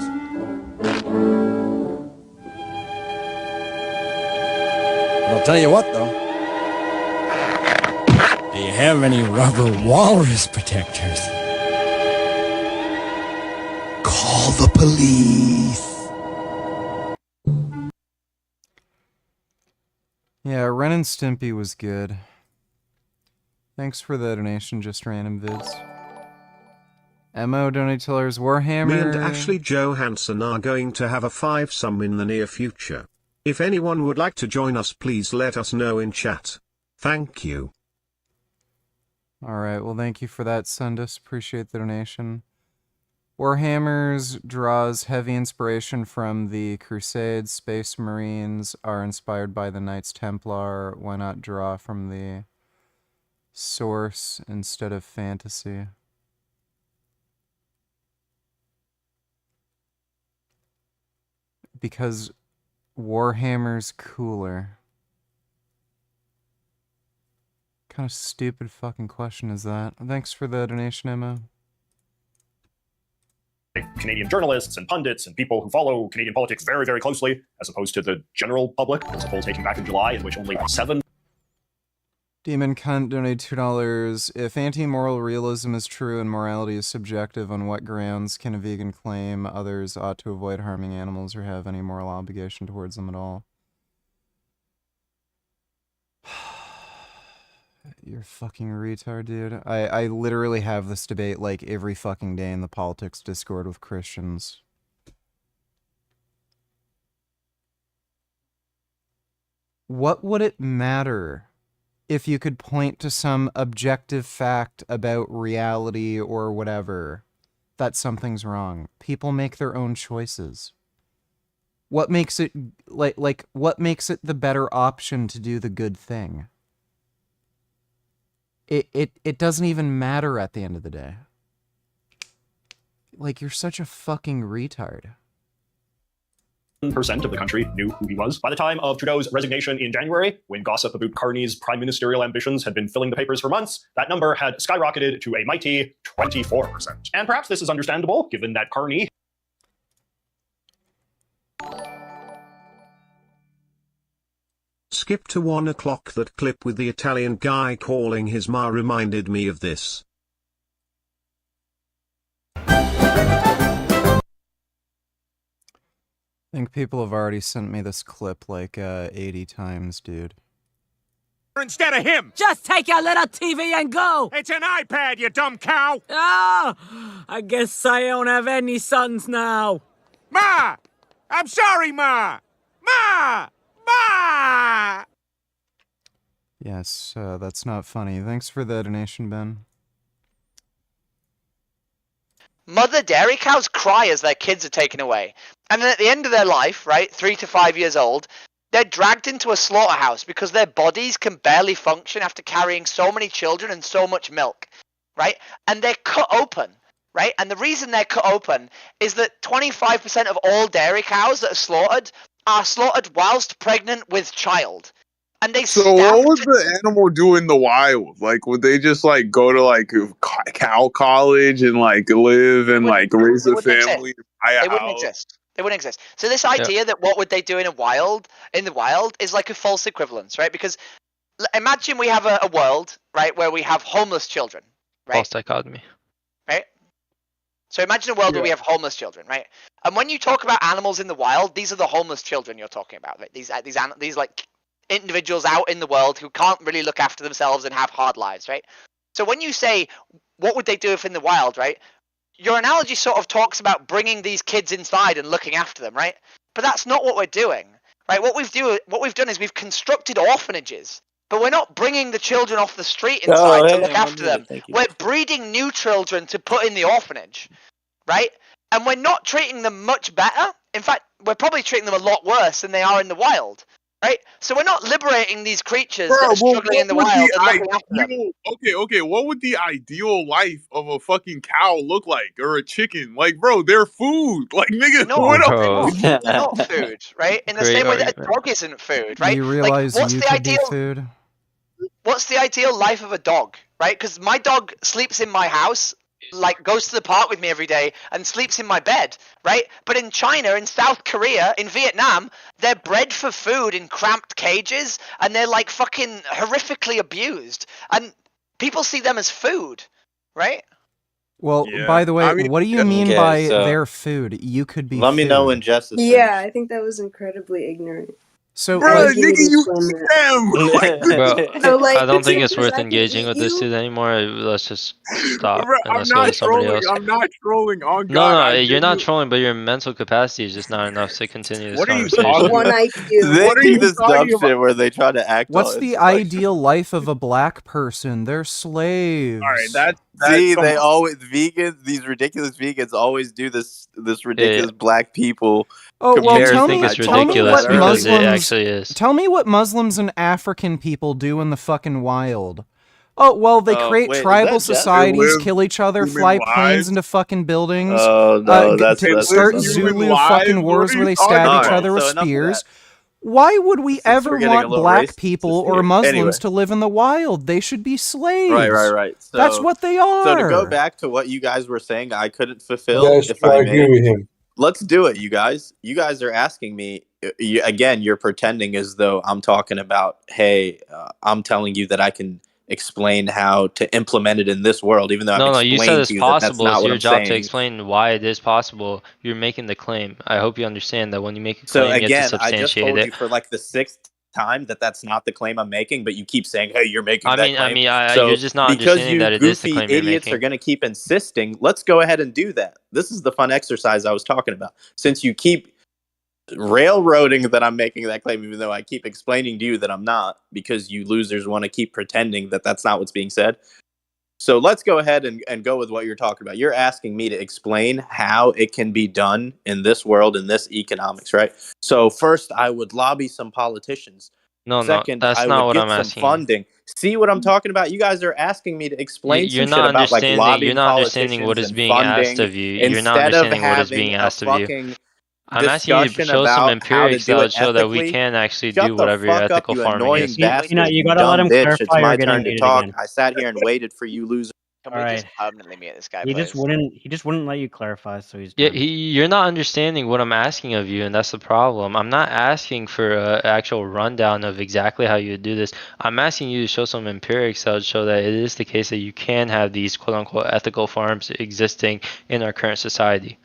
But I'll tell you what, though. Do you have any rubber walrus protectors? Call the police. Yeah, Ren and Stimpy was good. Thanks for the donation, just random vids. Mo donators Warhammer. Me and Ashley Johansson are going to have a 5-sum in the near future. If anyone would like to join us, please let us know in chat. Thank you. Alright, well thank you for that, Sundus. Appreciate the donation. Warhammers draws heavy inspiration from the Crusades. Space Marines are inspired by the Knights Templar. Why not draw from the source instead of fantasy? Because Warhammer's cooler. What kind of stupid fucking question is that? Thanks for the donation, Emma. Canadian journalists and pundits and people who follow Canadian politics very, very closely, as opposed to the general public. There's a poll taken back in July in which only 7 Demon Cunt donated $2. If anti-moral realism is true and morality is subjective, on what grounds can a vegan claim others ought to avoid harming animals or have any moral obligation towards them at all? You're a fucking retard, dude. I literally have this debate like every fucking day in the politics Discord with Christians. What would it matter if you could point to some objective fact about reality or whatever that something's wrong? People make their own choices. What makes it like what makes it the better option to do the good thing? It doesn't even matter at the end of the day. Like, you're such a fucking retard. % of the country knew who he was. By the time of Trudeau's resignation in January, when gossip about Carney's prime ministerial ambitions had been filling the papers for months, that number had skyrocketed to a mighty 24%. And perhaps this is understandable, given that Carney Skip to 1 o'clock. That clip with the Italian guy calling his ma reminded me of this. I think people have already sent me this clip like 80 times, dude. Instead of him. Just take your little TV and go. It's an iPad, you dumb cow. Ah, I guess I don't have any sons now. Ma! I'm sorry, Ma! Ma! Ma! Yes, that's not funny. Thanks for the donation, Ben. Mother dairy cows cry as their kids are taken away. And then at the end of their life, right, 3 to 5 years old, they're dragged into a slaughterhouse because their bodies can barely function after carrying so many children and so much milk, right? And they're cut open, right? And the reason they're cut open is that 25% of all dairy cows that are slaughtered whilst pregnant with child. And they So what would the animal do in the wild? Like, would they just like go to like cow college and like live and like raise a family? They wouldn't exist. They wouldn't exist. So this idea that what would they do in the wild is like a false equivalence, right? Because imagine we have a world, right, where we have homeless children, right? False dichotomy. Right? So imagine a world where we have homeless children, right? And when you talk about animals in the wild, these are the homeless children you're talking about. Right? These like individuals out in the world who can't really look after themselves and have hard lives, right? So when you say, what would they do if in the wild, right? Your analogy sort of talks about bringing these kids inside and looking after them, right? But that's not what we're doing, right? What we've done is we've constructed orphanages, but we're not bringing the children off the street inside to look after them. We're breeding new children to put in the orphanage, right? And we're not treating them much better. In fact, we're probably treating them a lot worse than they are in the wild. Right? So we're not liberating these creatures that are struggling in the wild and looking after them. Okay, what would the ideal life of a fucking cow look like? Or a chicken? Like, bro, they're food. Like, nigga, They're not food, right? In the same way that a dog isn't food, right? Do you realize like, what's you the could ideal be food? What's the ideal life of a dog, right? Because my dog sleeps in my house, like goes to the park with me every day and sleeps in my bed, right? But in China, in South Korea, in Vietnam, they're bred for food in cramped cages and they're like fucking horrifically abused. And people see them as food, right? Well, Yeah. by the way, I mean, what do you mean okay, by so- their food? You could be Let me know food. when Jess is Yeah, I think that was incredibly ignorant. So, Bro, Like, you nigga, need to you explain eat that. them. Bro, So, like, I don't think it's does worth that engaging eat with this you? dude anymore. Let's just stop Bro, and I'm let's go not to somebody trolling. else. I'm not trolling. On No, God, no, I you're not genuinely- trolling, but your mental capacity is just not enough to continue this What are you conversation. talking One about? IQ. They What are do you this dumb talking about? shit where they try to act what's all the intellectual. ideal life of a black person? They're slaves. All right, that's See, come they on. always these ridiculous vegans always do this ridiculous black people. Oh well, You tell think me, it's tell me ridiculous what because it Muslims. actually is. Tell me what Muslims and African people do in the fucking wild. Oh well, they create wait, is tribal that Jess? societies, live kill each other, human fly planes lives. into fucking buildings. Oh no, that's start another Zulu human fucking lives? wars What are where you they stab talking each about? other with so enough of spears. Why would we Since ever we're getting a want little black racist people or here. Muslims Anyway. to live in the wild? They should be slaves. Right. So, That's what they are. So to go back to what you guys were saying, I couldn't fulfill. That's If true. I I agree may, with him. let's do it, you guys. You guys are asking me again. You're pretending as though I'm talking about. Hey, I'm telling you that I can explain how to implement it in this world, even though No, I've you explained said it's to you that that's possible. not It's what your I'm job to saying. explain why it is possible. You're making the claim. I hope you understand that when you make a So claim, you have to again, I just substantiate told it. you for like the 6th time that that's not the claim I'm making, but you keep saying, "Hey, you're making I that mean, claim." you're So just not because understanding you that it is the goofy claim you're idiots are making. going to keep insisting, let's go ahead and do that. This is the fun exercise I was talking about. Since you keep railroading that I'm making that claim, even though I keep explaining to you that I'm not, because you losers want to keep pretending that that's not what's being said. So let's go ahead and go with what you're talking about. You're asking me to explain how it can be done in this world, in this economics, right? So first, I would lobby some politicians. No, Second, that's I not would what get I'm some asking. funding. See what I'm talking about? You guys are asking me to explain You're some shit not about like understanding. lobbying You're not understanding what politicians is and being asked funding of you. You're not instead of understanding what is having being a asked of you. fucking I'm asking you to discussion show some about how to empirics do that it would show that we ethically. can actually Shut do the whatever your fuck up, ethical you farming annoying is. bastard. You gotta let dumb him bitch. clarify It's or my get turn him to muted talk. again. I sat here and waited for you losers. Can we All just right. permanently mute this guy, He please? just wouldn't let you clarify, so he's Yeah, done. you're not understanding what I'm asking of you, and that's the problem. I'm not asking for an actual rundown of exactly how you would do this. I'm asking you to show some empirics that would show that it is the case that you can have these quote-unquote ethical farms existing in our current society.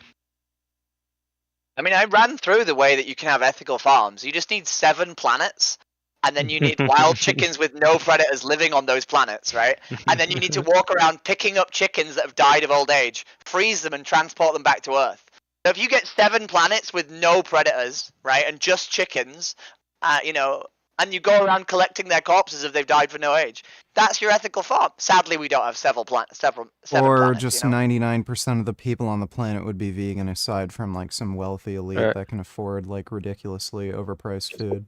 I mean, I ran through the way that you can have ethical farms. You just need 7 planets, and then you need wild chickens with no predators living on those planets, right? And then you need to walk around picking up chickens that have died of old age, freeze them, and transport them back to Earth. So if you get 7 planets with no predators, right, and just chickens, and you go around collecting their corpses if they've died for no age, that's your ethical farm. Sadly, we don't have seven planets. Or just 99% of the people on the planet would be vegan, aside from like some wealthy elite that can afford like ridiculously overpriced food.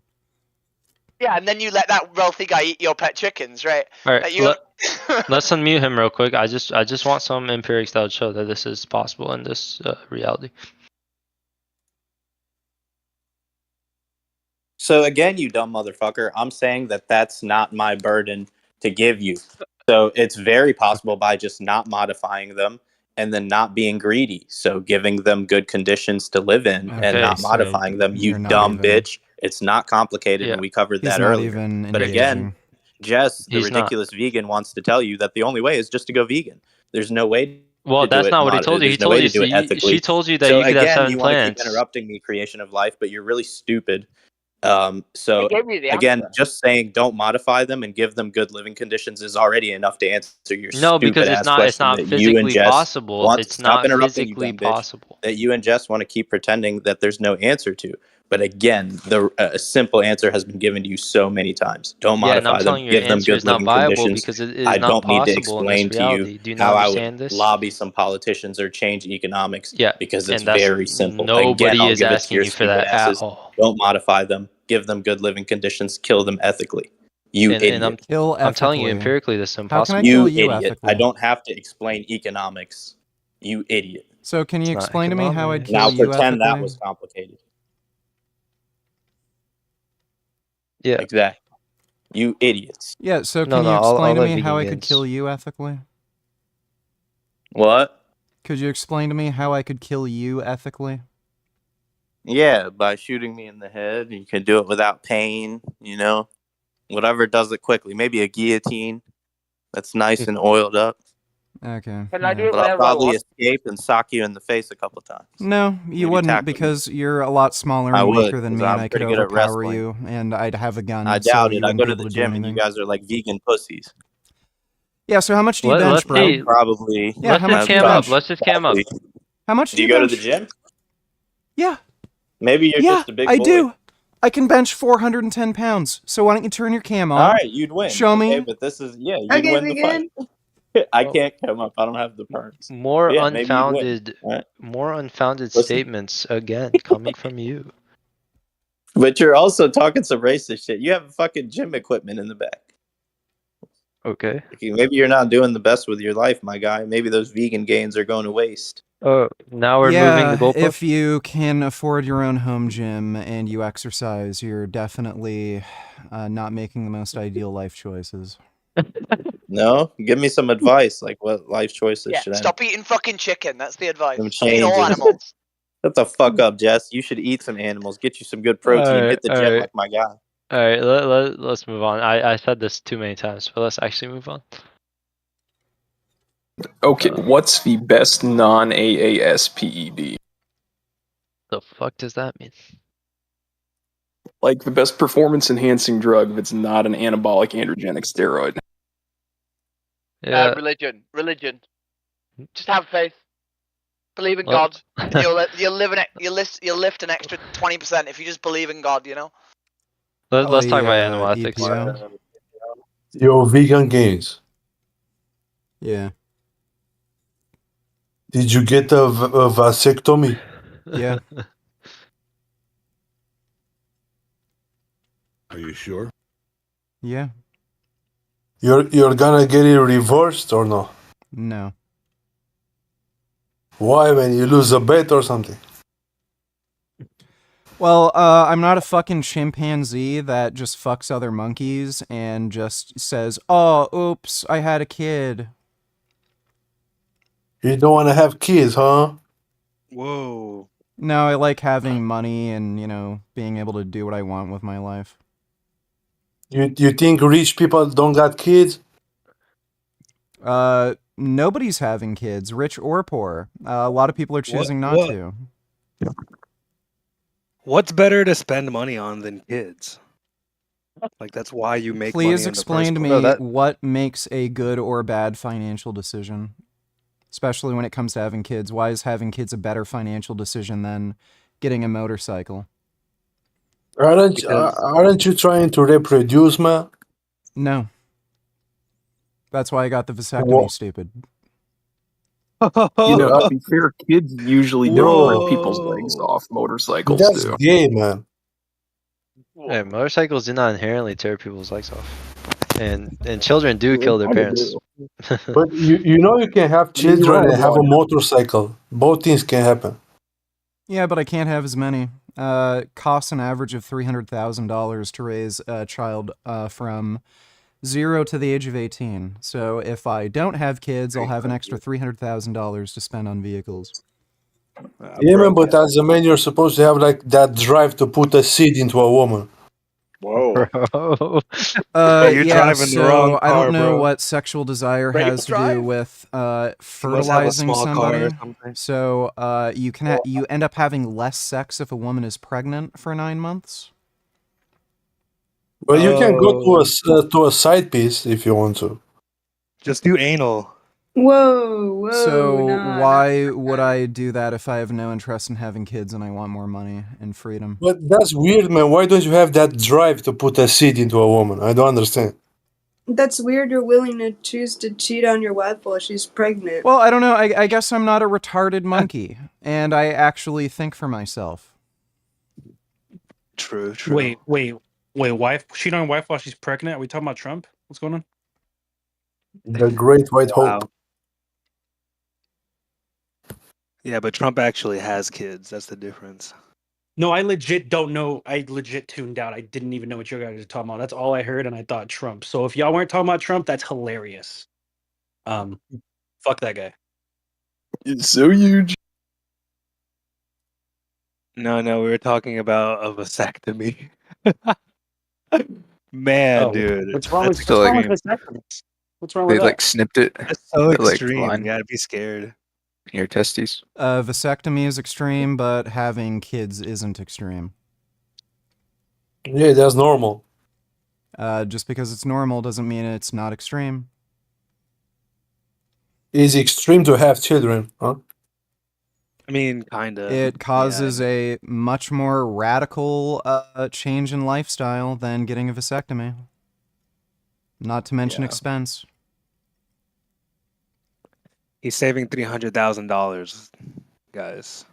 Yeah, and then you let that wealthy guy eat your pet chickens, right? All right, let's unmute him real quick. I just want some empirics that would show that this is possible in this reality. So again, you dumb motherfucker, I'm saying that that's not my burden to give you. So it's very possible by just not modifying them and then not being greedy. So giving them good conditions to live in and not modifying them, you dumb bitch. It's not complicated, and we covered that earlier. But again, Jess, the ridiculous vegan, wants to tell you that the only way is just to go vegan. There's no way. Well, that's not what he told you. He told you she told you that you could have 7 you want to keep plants. interrupting me, creation of life, but you're really stupid. So I gave you the again, answer. just saying don't modify them and give them good living conditions is already enough to answer your No, because it's not physically possible. It's not physically possible. That you and Jess want to keep pretending that there's no answer to. But again, a simple answer has been given to you so many times. Don't modify them. Give them good living conditions. Because it is I not don't need to possible in this explain to reality. you Do you not how I understand would this? lobby some politicians or change economics. Yeah, because it's and that's- very simple. nobody Again, I'll is give it to asking your you for that stupid at asses. all. Don't modify them. Give them good living conditions. Kill them ethically. You idiot. I'm telling you empirically this is impossible. You idiot. I don't have to explain economics. You idiot. So can you explain to me how I'd kill Now you pretend that ethically? was complicated. Yeah. Exactly. You idiots. Yeah, so No, can no, you explain I'll to let me how I vegan could kill you ethically? What? Could you explain to me how I could kill you ethically? Yeah, by shooting me in the head. You can do it without pain, you know? Whatever does it quickly. Maybe a guillotine that's nice and oiled up. Okay. Can I do it But I'll whenever I probably want? escape and sock you in the face a couple times. No, you Maybe wouldn't, tackle you. because you're a lot smaller I and would, weaker than 'cause me, and I'm I could pretty good at overpower wrestling. you, and I'd have a gun, I so doubt you it. I wouldn't go be to able the to do gym and you anything. guys are like vegan pussies. Yeah, so how much do you bench, Let's bro? see. Probably. Yeah, how much Let's do you cam up. bench? Let's just cam up. How much Do you go to the bench? gym? Yeah. Maybe you're Yeah, just a big I boy. do. I can bench 410 pounds. So why don't you turn your cam on? All right, you'd win. Show Okay, me. but this is you'd Okay, win the fight. I can't come up. I don't have the parts. More But yeah, maybe you'd win. unfounded, All right. more unfounded Listen. statements again coming from you. But you're also talking some racist shit. You have fucking gym equipment in the back. Okay. Maybe you're not doing the best with your life, my guy. Maybe those vegan gains are going to waste. Oh, now we're moving the goalpost. If you can afford your own home gym and you exercise, you're definitely not making the most ideal life choices. No? Give me some advice. Like, what life choices Yeah, should I stop eating fucking chicken. That's the advice. Some Stop eating all changes. animals. Shut the fuck up, Jess. You should eat some animals. Get you some good protein. Hit the gym like my guy. All right, let's move on. I said this too many times, but let's actually move on. Okay, what's the best non-AAS PED? The fuck does that mean? Like the best performance-enhancing drug if it's not an anabolic androgenic steroid. Yeah. Religion. Just have faith. Believe in What? God. You'll lift an extra 20% if you just believe in God. You know. Let's talk about animal ethics. Yo, vegan gains. Yeah. Did you get a vasectomy? Yeah. Are you sure? Yeah. You're gonna get it reversed or no? No. Why, when you lose a bet or something? Well, I'm not a fucking chimpanzee that just fucks other monkeys and just says, "Oh, oops, I had a kid." You don't want to have kids, huh? Whoa. No, I like having money and, being able to do what I want with my life. You think rich people don't got kids? Nobody's having kids, rich or poor. A lot of people are choosing not to. What's better to spend money on than kids? Like, that's why you make money Please in the explain first to place. me what makes a good or bad financial decision, especially when it comes to having kids. Why is having kids a better financial decision than getting a motorcycle? Aren't you trying to reproduce, man? No. That's why I got the vasectomy, stupid. You know, to be fair, kids usually don't rip people's legs off. Motorcycles That's do. gay, man. Yeah, motorcycles do not inherently tear people's legs off, and children do kill their parents. But you know you can have children and have a motorcycle. Both things can happen. Yeah, but I can't have as many. Costs an average of $300,000 to raise a child from 0 to the age of 18. So if I don't have kids, I'll have an extra $300,000 to spend on vehicles. Yeah, man, but as a man, you're supposed to have like that drive to put a seed into a woman. Whoa. You're driving the wrong I don't car, know bro. what sexual desire Ready has to to do drive? with have a fertilizing small car or somebody. something. So you end up having less sex if a woman is pregnant for 9 months. But you can go to a side piece if you want to. Just do anal. Whoa. So nah, why would I do that if I have no interest in having kids and I want more money and freedom? But that's weird, man. Why don't you have that drive to put a seed into a woman? I don't understand. That's weird you're willing to choose to cheat on your wife while she's pregnant. Well, I don't know. I guess I'm not a retarded monkey, and I actually think for myself. True. Wait. Wife? Cheat on wife while she's pregnant? Are we talking about Trump? What's going on? The great white hope. Yeah, but Trump actually has kids. That's the difference. No, I legit don't know. I legit tuned out. I didn't even know what you guys were talking about. That's all I heard, and I thought Trump. So if y'all weren't talking about Trump, that's hilarious. Fuck that guy. It's so huge. No, we were talking about a vasectomy. Man, Oh, dude, what's wrong that's with extreme. vasectomies? What's wrong They with that? snipped it. That's so Like extreme. line You gotta be scared. your testes. Vasectomy is extreme, but having kids isn't extreme. Yeah, that's normal. Just because it's normal doesn't mean it's not extreme. It's extreme to have children, huh? I mean, kinda. It causes a much more radical change in lifestyle than getting a vasectomy. Not to mention expense. He's saving $300,000, guys.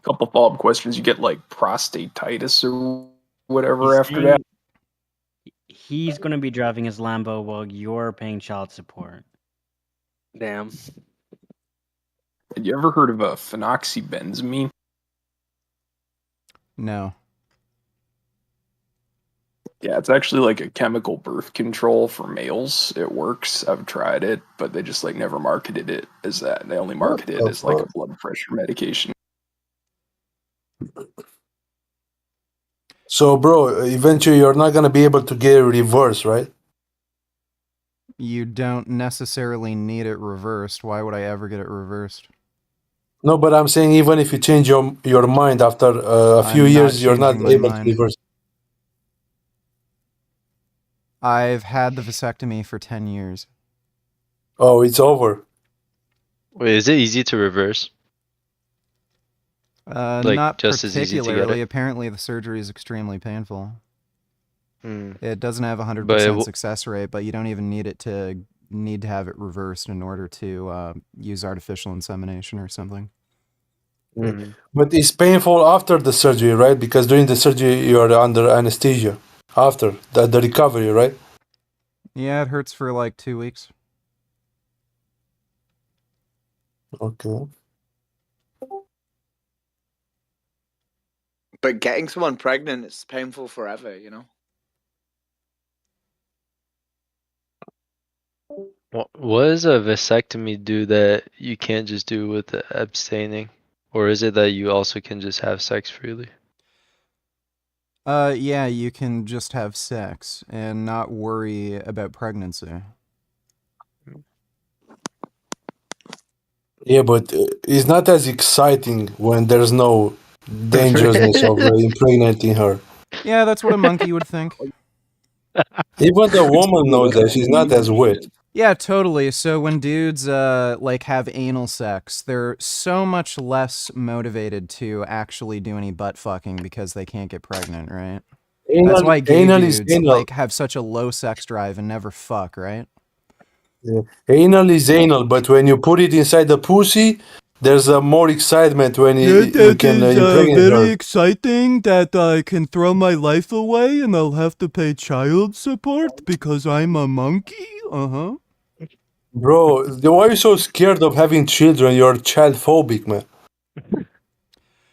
Couple follow-up questions. You get like prostatitis or whatever after that. He's going to be driving his Lambo while you're paying child support. Damn. Had you ever heard of a phenoxybenzamine? No. Yeah, it's actually like a chemical birth control for males. It works. I've tried it, but they just like never marketed it as that. They only marketed it as like a blood pressure medication. So, bro, eventually you're not gonna be able to get it reversed, right? You don't necessarily need it reversed. Why would I ever get it reversed? No, but I'm saying even if you change your mind after a few I'm years, you're not changing my able to mind. reverse. I've had the vasectomy for 10 years. Oh, it's over. Wait, is it easy to reverse? Like, Not just as easy to get particularly. it? Apparently, the surgery is extremely painful. Hmm. It doesn't have a 100% But it success rate, but you don't even need to have it reversed in order to use artificial insemination or something. Hmm. But it's painful after the surgery, right? Because during the surgery you're under anesthesia. After the recovery, right? Yeah, it hurts for like 2 weeks. Okay. But getting someone pregnant is painful forever, you know? What does a vasectomy do that you can't just do with the abstaining? Or is it that you also can just have sex freely? Yeah, you can just have sex and not worry about pregnancy. Yeah, but it's not as exciting when there's no dangerousness of impregnating her. Yeah, that's what a monkey would think. Even the woman knows that she's not as wet. Yeah, totally. So when dudes like have anal sex, they're so much less motivated to actually do any butt fucking because they can't get pregnant, right? That's why gay anal is dudes anal. like have such a low sex drive and never fuck, right? Yeah. Anal is anal, but when you put it inside the pussy, there's more excitement when you can impregnate her. exciting that I can throw my life away and I'll have to pay child support because I'm a monkey? Uh-huh. Bro, why are you so scared of having children? You're child phobic, man.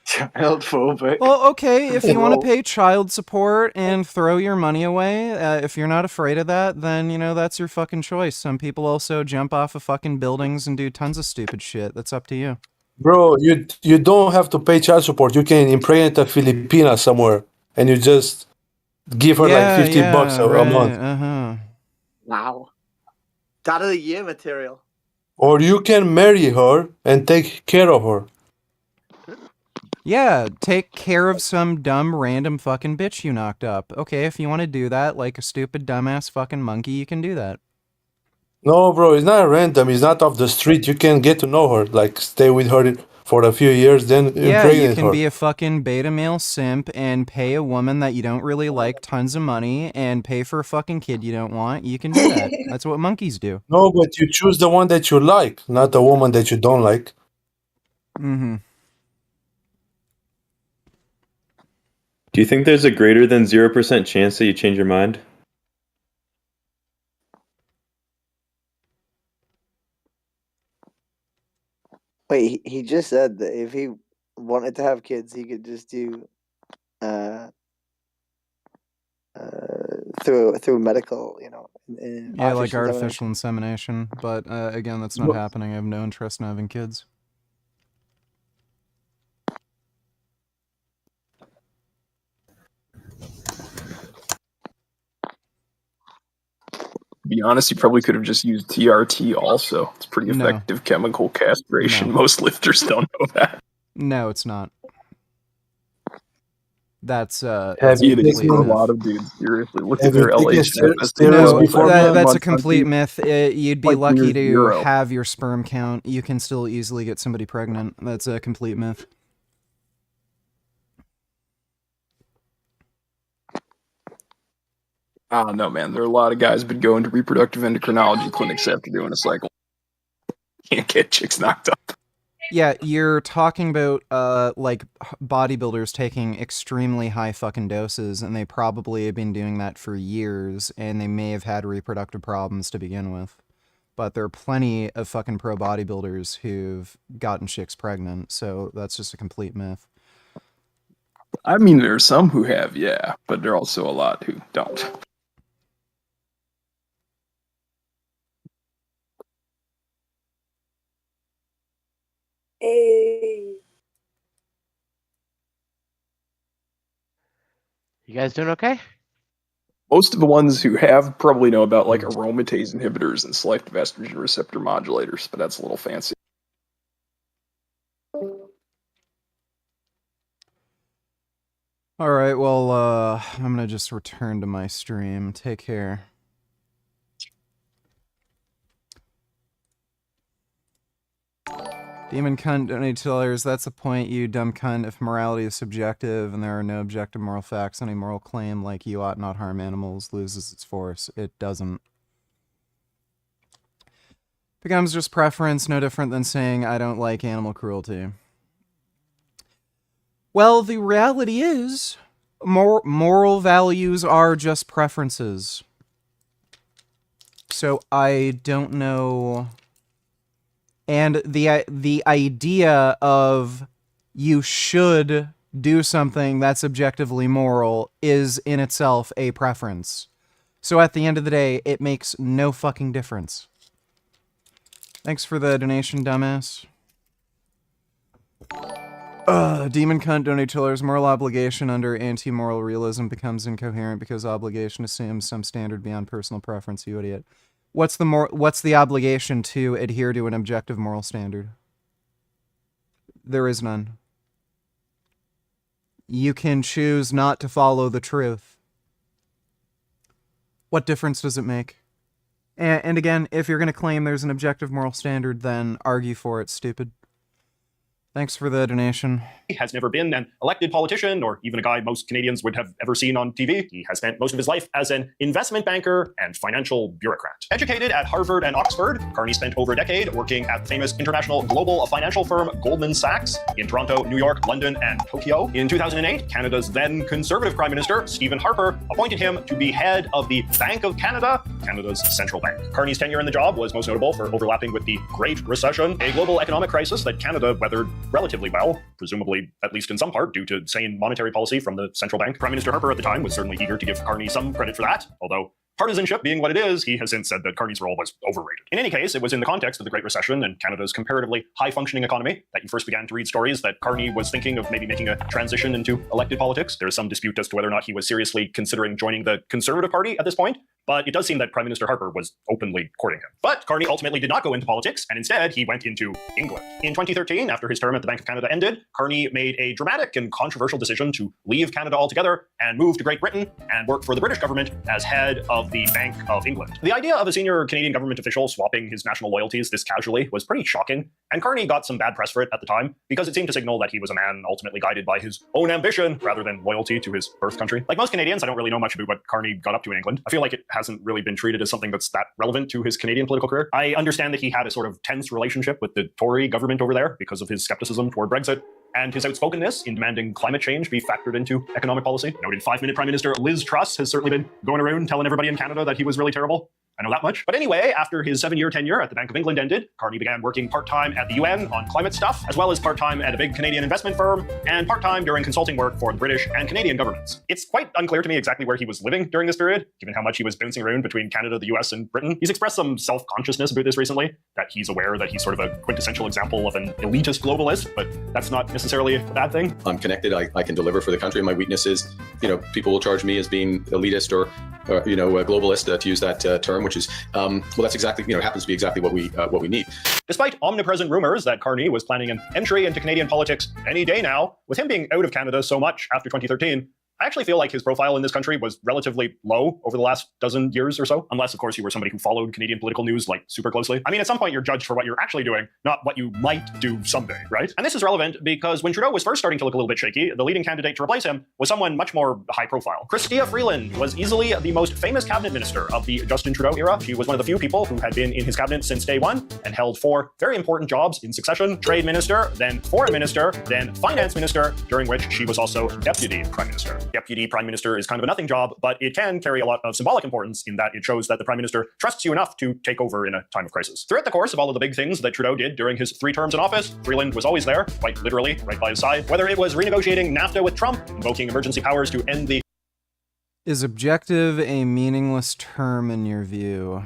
Child phobic. Well, okay, if you want to pay child support and throw your money away, if you're not afraid of that, then, you know, that's your fucking choice. Some people also jump off of fucking buildings and do tons of stupid shit. That's up to you. Bro, you don't have to pay child support. You can impregnate a Filipina somewhere and you just give her like $50 a month. Uh-huh. Wow. Dad of the year material. Or you can marry her and take care of her. Yeah, take care of some dumb random fucking bitch you knocked up. Okay, if you want to do that like a stupid dumbass fucking monkey, you can do that. No, bro, it's not random. It's not off the street. You can get to know her. Like, stay with her for a few years, then Yeah, you impregnate can her. be a fucking beta male simp and pay a woman that you don't really like tons of money and pay for a fucking kid you don't want. You can do that. That's what monkeys do. No, but you choose the one that you like, not the woman that you don't like. Mm-hmm. Do you think there's a greater than 0% chance that you change your mind? Wait, he just said that if he wanted to have kids, he could just do through medical, Yeah, like artificial insemination. But again, that's not happening. I have no interest in having kids. To be honest, you probably could have just used TRT also. It's pretty effective chemical castration. No. Most lifters don't know that. No, it's not. That's That's a lot of dudes. Seriously, look at their LH. That's a complete myth. You'd be lucky to have your sperm count. You can still easily get somebody pregnant. That's a complete myth. I don't know, man. There are a lot of guys been going to reproductive endocrinology clinics after doing a cycle. Can't get chicks knocked up. Yeah, you're talking about like bodybuilders taking extremely high fucking doses, and they probably have been doing that for years, and they may have had reproductive problems to begin with. But there are plenty of fucking pro bodybuilders who've gotten chicks pregnant, so that's just a complete myth. I mean, there are some who have, yeah, but there are also a lot who don't. Hey. You guys doing okay? Most of the ones who have probably know about like aromatase inhibitors and selective estrogen receptor modulators, but that's a little fancy. All right, well, I'm gonna just return to my stream. Take care. Demon cunt, donate $2. That's the point, you dumb cunt. If morality is subjective and there are no objective moral facts, any moral claim like you ought not harm animals loses its force. It doesn't. Becomes just preference, no different than saying I don't like animal cruelty. Well, the reality is, moral values are just preferences. So I don't know... And the idea of you should do something that's objectively moral is in itself a preference. So at the end of the day, it makes no fucking difference. Thanks for the donation, dumbass. Demon cunt, donate $2. Moral obligation under anti-moral realism becomes incoherent because obligation assumes some standard beyond personal preference, you idiot. What's the obligation to adhere to an objective moral standard? There is none. You can choose not to follow the truth. What difference does it make? And again, if you're going to claim there's an objective moral standard, then argue for it, stupid. Thanks for the donation. He has never been an elected politician or even a guy most Canadians would have ever seen on TV. He has spent most of his life as an investment banker and financial bureaucrat. Educated at Harvard and Oxford, Carney spent over a decade working at the famous international global financial firm Goldman Sachs in Toronto, New York, London, and Tokyo. In 2008, Canada's then Conservative Prime Minister, Stephen Harper, appointed him to be head of the Bank of Canada, Canada's central bank. Carney's tenure in the job was most notable for overlapping with the Great Recession, a global economic crisis that Canada weathered relatively well, presumably at least in some part due to sane monetary policy from the central bank. Prime Minister Harper at the time was certainly eager to give Carney some credit for that, although partisanship being what it is, he has since said that Carney's role was overrated. In any case, it was in the context of the Great Recession and Canada's comparatively high-functioning economy that you first began to read stories that Carney was thinking of maybe making a transition into elected politics. There is some dispute as to whether or not he was seriously considering joining the Conservative Party at this point, but it does seem that Prime Minister Harper was openly courting him. But Carney ultimately did not go into politics, and instead he went into England. In 2013, after his term at the Bank of Canada ended, Carney made a dramatic and controversial decision to leave Canada altogether and move to Great Britain and work for the British government as head of the Bank of England. The idea of a senior Canadian government official swapping his national loyalties this casually was pretty shocking, and Carney got some bad press for it at the time because it seemed to signal that he was a man ultimately guided by his own ambition rather than loyalty to his birth country. Like most Canadians, I don't really know much about what Carney got up to in England. I feel like it hasn't really been treated as something that's that relevant to his Canadian political career. I understand that he had a sort of tense relationship with the Tory government over there because of his skepticism toward Brexit, and his outspokenness in demanding climate change be factored into economic policy. Noted 5-minute Prime Minister Liz Truss has certainly been going around telling everybody in Canada that he was really terrible. I know that much. But anyway, after his 7-year tenure at the Bank of England ended, Carney began working part-time at the UN on climate stuff, as well as part-time at a big Canadian investment firm, and part-time doing consulting work for the British and Canadian governments. It's quite unclear to me exactly where he was living during this period, given how much he was bouncing around between Canada, the US, and Britain. He's expressed some self-consciousness about this recently, that he's aware that he's sort of a quintessential example of an elitist globalist, but that's not necessarily a bad thing. I'm connected, I can deliver for the country. My weakness is, people will charge me as being elitist or a globalist, to use that term, which is, well, that's exactly, it happens to be exactly what we need. Despite omnipresent rumors that Carney was planning an entry into Canadian politics any day now, with him being out of Canada so much after 2013, I actually feel like his profile in this country was relatively low over the last dozen years or so, unless, of course, you were somebody who followed Canadian political news like super closely. I mean, at some point, you're judged for what you're actually doing, not what you might do someday, right? And this is relevant because when Trudeau was first starting to look a little bit shaky, the leading candidate to replace him was someone much more high profile. Chrystia Freeland was easily the most famous cabinet minister of the Justin Trudeau era. She was one of the few people who had been in his cabinet since day one and held 4 very important jobs in succession: trade minister, then foreign minister, then finance minister, during which she was also deputy prime minister. Deputy prime minister is kind of a nothing job, but it can carry a lot of symbolic importance in that it shows that the prime minister trusts you enough to take over in a time of crisis. Throughout the course of all of the big things that Trudeau did during his 3 terms in office, Freeland was always there, quite literally, right by his side. Whether it was renegotiating NAFTA with Trump, invoking emergency powers to end the... Is objective a meaningless term in your view?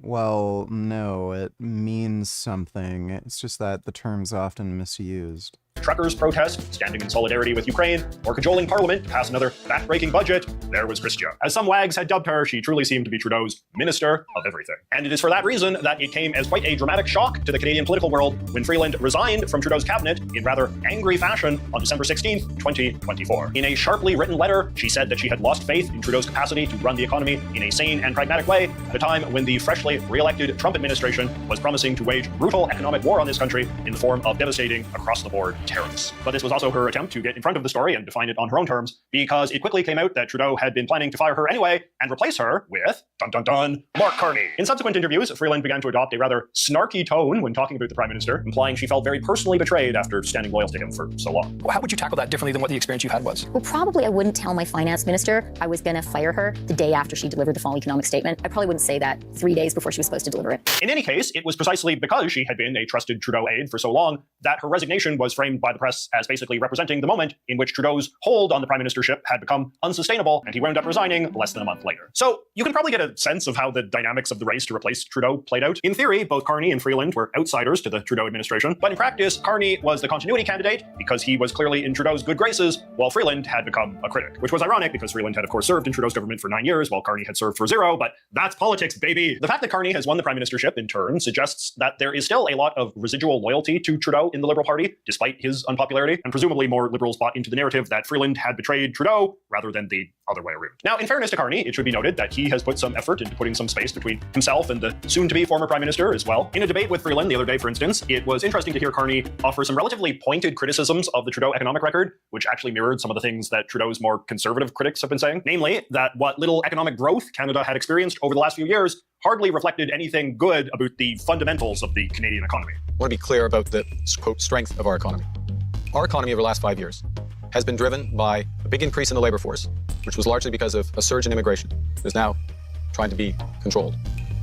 Well, no, it means something. It's just that the term's often misused. Truckers protest, standing in solidarity with Ukraine, or cajoling Parliament to pass another back-breaking budget, there was Chrystia. As some wags had dubbed her, she truly seemed to be Trudeau's minister of everything. And it is for that reason that it came as quite a dramatic shock to the Canadian political world when Freeland resigned from Trudeau's cabinet in rather angry fashion on December 16th, 2024. In a sharply written letter, she said that she had lost faith in Trudeau's capacity to run the economy in a sane and pragmatic way at a time when the freshly re-elected Trump administration was promising to wage brutal economic war on this country in the form of devastating, across-the-board tariffs. But this was also her attempt to get in front of the story and define it on her own terms, because it quickly came out that Trudeau had been planning to fire her anyway and replace her with, dun-dun-dun, Mark Carney. In subsequent interviews, Freeland began to adopt a rather snarky tone when talking about the Prime Minister, implying she felt very personally betrayed after standing loyal to him for so long. How would you tackle that differently than what the experience you had was? Well, probably I wouldn't tell my finance minister I was going to fire her the day after she delivered the fall economic statement. I probably wouldn't say that 3 days before she was supposed to deliver it. In any case, it was precisely because she had been a trusted Trudeau aide for so long that her resignation was framed by the press as basically representing the moment in which Trudeau's hold on the prime ministership had become unsustainable, and he wound up resigning less than a month later. So you can probably get a sense of how the dynamics of the race to replace Trudeau played out. In theory, both Carney and Freeland were outsiders to the Trudeau administration, but in practice, Carney was the continuity candidate because he was clearly in Trudeau's good graces, while Freeland had become a critic, which was ironic because Freeland had, of course, served in Trudeau's government for 9 years, while Carney had served for 0, but that's politics, baby. The fact that Carney has won the prime ministership, in turn, suggests that there is still a lot of residual loyalty to Trudeau in the Liberal Party, despite his unpopularity, and presumably more Liberals bought into the narrative that Freeland had betrayed Trudeau rather than the other way around. Now, in fairness to Carney, it should be noted that he has put some effort into putting some space between himself and the soon-to-be former prime minister as well. In a debate with Freeland the other day, for instance, it was interesting to hear Carney offer some relatively pointed criticisms of the Trudeau economic record, which actually mirrored some of the things that Trudeau's more conservative critics have been saying. Namely, that what little economic growth Canada had experienced over the last few years hardly reflected anything good about the fundamentals of the Canadian economy. I want to be clear about the, quote, strength of our economy. Our economy over the last 5 years has been driven by a big increase in the labor force, which was largely because of a surge in immigration that is now trying to be controlled,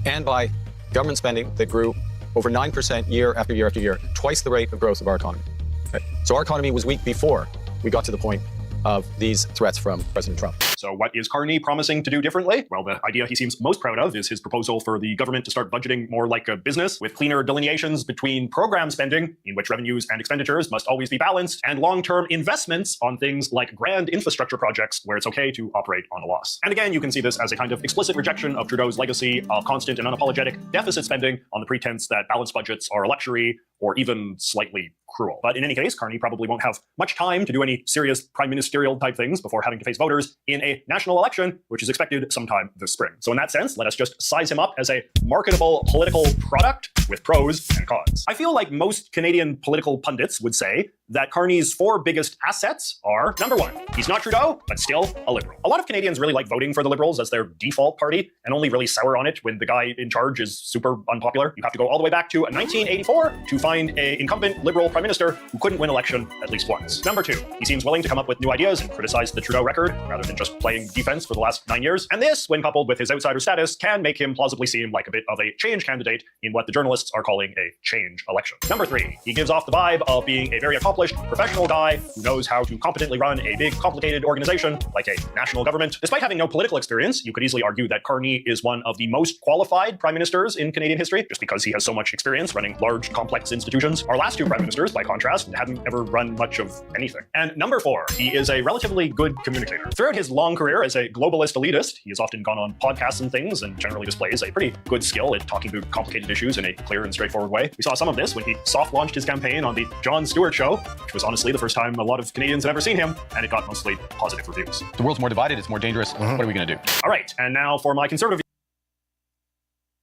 and by government spending that grew over 9% year after year after year, twice the rate of growth of our economy. Okay? So our economy was weak before we got to the point of these threats from President Trump. So what is Carney promising to do differently? Well, the idea he seems most proud of is his proposal for the government to start budgeting more like a business, with cleaner delineations between program spending, in which revenues and expenditures must always be balanced, and long-term investments on things like grand infrastructure projects where it's okay to operate on a loss. And again, you can see this as a kind of explicit rejection of Trudeau's legacy of constant and unapologetic deficit spending on the pretense that balanced budgets are a luxury or even slightly cruel. But in any case, Carney probably won't have much time to do any serious prime ministerial type things before having to face voters in a national election, which is expected sometime this spring. So in that sense, let us just size him up as a marketable political product with pros and cons. I feel like most Canadian political pundits would say that Carney's 4 biggest assets are, number 1, he's not Trudeau, but still a Liberal. A lot of Canadians really like voting for the Liberals as their default party, and only really sour on it when the guy in charge is super unpopular. You have to go all the way back to 1984 to find an incumbent Liberal Prime Minister who couldn't win election at least once. Number 2, he seems willing to come up with new ideas and criticize the Trudeau record, rather than just playing defense for the last 9 years. And this, when coupled with his outsider status, can make him plausibly seem like a bit of a change candidate in what the journalists are calling a change election. Number 3, he gives off the vibe of being a very accomplished professional guy who knows how to competently run a big, complicated organization like a national government. Despite having no political experience, you could easily argue that Carney is one of the most qualified prime ministers in Canadian history, just because he has so much experience running large, complex institutions. Our last 2 prime ministers, by contrast, hadn't ever run much of anything. And number 4, he is a relatively good communicator. Throughout his long career as a globalist elitist, he has often gone on podcasts and things and generally displays a pretty good skill at talking through complicated issues in a clear and straightforward way. We saw some of this when he soft-launched his campaign on the Jon Stewart Show, which was honestly the first time a lot of Canadians had ever seen him, and it got mostly positive reviews. The world's more divided, it's more dangerous. What are we going to do? All right, and now for my conservative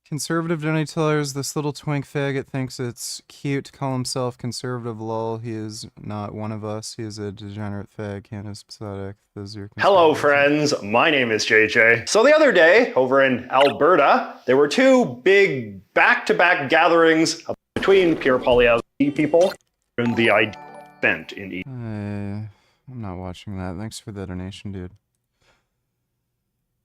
donators, this little twink faggot thinks it's cute to call himself conservative lol. He is not one of us. He is a degenerate fag. Candace pathetic. Those are your Hello, friends. My name is JJ. So the other day, over in Alberta, there were 2 big back-to-back gatherings between Pierre Poilievre people and the idea spent in each. I'm not watching that. Thanks for the donation, dude.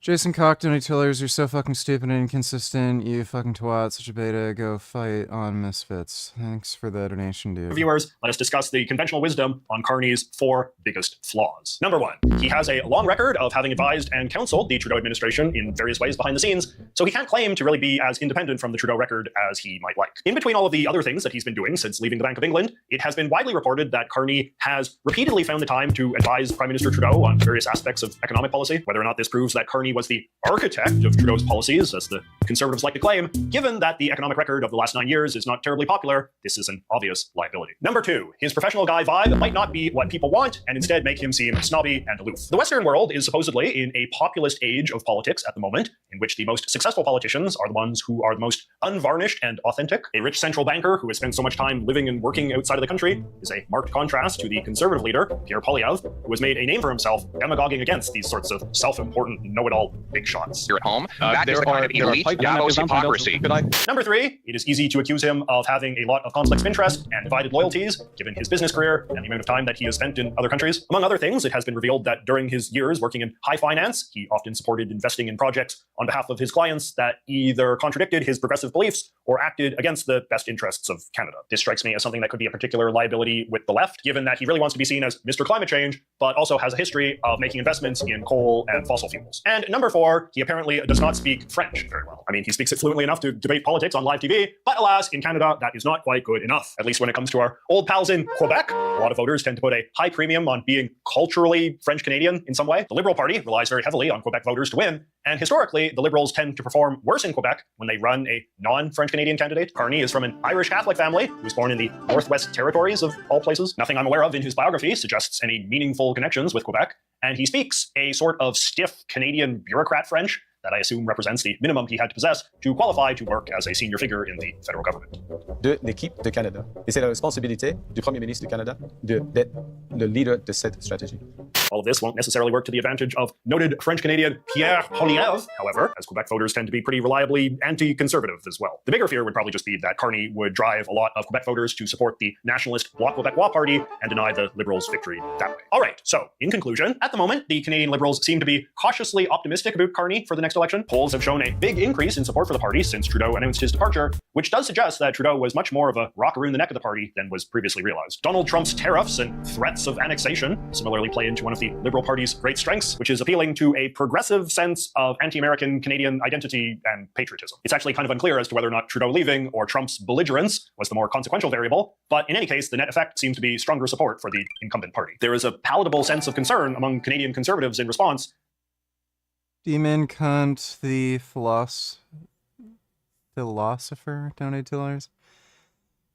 Jason Cock, donatillers, you're so fucking stupid and inconsistent. You fucking twat, such a beta. Go fight on Misfits. Thanks for the donation, dude. Viewers, let us discuss the conventional wisdom on Carney's 4 biggest flaws. Number 1, he has a long record of having advised and counseled the Trudeau administration in various ways behind the scenes, so he can't claim to really be as independent from the Trudeau record as he might like. In between all of the other things that he's been doing since leaving the Bank of England, it has been widely reported that Carney has repeatedly found the time to advise Prime Minister Trudeau on various aspects of economic policy. Whether or not this proves that Carney was the architect of Trudeau's policies, as the Conservatives like to claim, given that the economic record of the last 9 years is not terribly popular, this is an obvious liability. Number 2, his professional guy vibe might not be what people want, and instead make him seem snobby and aloof. The Western world is supposedly in a populist age of politics at the moment, in which the most successful politicians are the ones who are the most unvarnished and authentic. A rich central banker who has spent so much time living and working outside of the country is a marked contrast to the Conservative leader, Pierre Poilievre, who has made a name for himself demagoguing against these sorts of self-important, know-it-all big shots. Here at home, that is the kind of elite Davos hypocrisy. Number 3, it is easy to accuse him of having a lot of conflicts of interest and divided loyalties, given his business career and the amount of time that he has spent in other countries. Among other things, it has been revealed that during his years working in high finance, he often supported investing in projects on behalf of his clients that either contradicted his progressive beliefs or acted against the best interests of Canada. This strikes me as something that could be a particular liability with the left, given that he really wants to be seen as Mr. Climate Change, but also has a history of making investments in coal and fossil fuels. And number 4, he apparently does not speak French very well. I mean, he speaks it fluently enough to debate politics on live TV, but alas, in Canada, that is not quite good enough, at least when it comes to our old pals in Quebec. A lot of voters tend to put a high premium on being culturally French-Canadian in some way. The Liberal Party relies very heavily on Quebec voters to win, and historically, the Liberals tend to perform worse in Quebec when they run a non-French-Canadian candidate. Carney is from an Irish Catholic family who was born in the Northwest Territories of all places. Nothing I'm aware of in his biography suggests any meaningful connections with Quebec, and he speaks a sort of stiff Canadian bureaucrat French that I assume represents the minimum he had to possess to qualify to work as a senior figure in the federal government. De l'équipe de Canada. Et c'est la responsabilité du Premier ministre du Canada d'être le leader de cette stratégie. All of this won't necessarily work to the advantage of noted French-Canadian Pierre Poilievre, however, as Quebec voters tend to be pretty reliably anti-conservative as well. The bigger fear would probably just be that Carney would drive a lot of Quebec voters to support the nationalist Bloc Québécois party and deny the Liberals victory that way. All right, so in conclusion, at the moment, the Canadian Liberals seem to be cautiously optimistic about Carney for the next election. Polls have shown a big increase in support for the party since Trudeau announced his departure, which does suggest that Trudeau was much more of a rocker in the neck of the party than was previously realized. Donald Trump's tariffs and threats of annexation similarly play into one of the Liberal Party's great strengths, which is appealing to a progressive sense of anti-American Canadian identity and patriotism. It's actually kind of unclear as to whether or not Trudeau leaving or Trump's belligerence was the more consequential variable, but in any case, the net effect seems to be stronger support for the incumbent party. There is a palatable sense of concern among Canadian Conservatives in response. Demon Cunt, the philosopher, $2.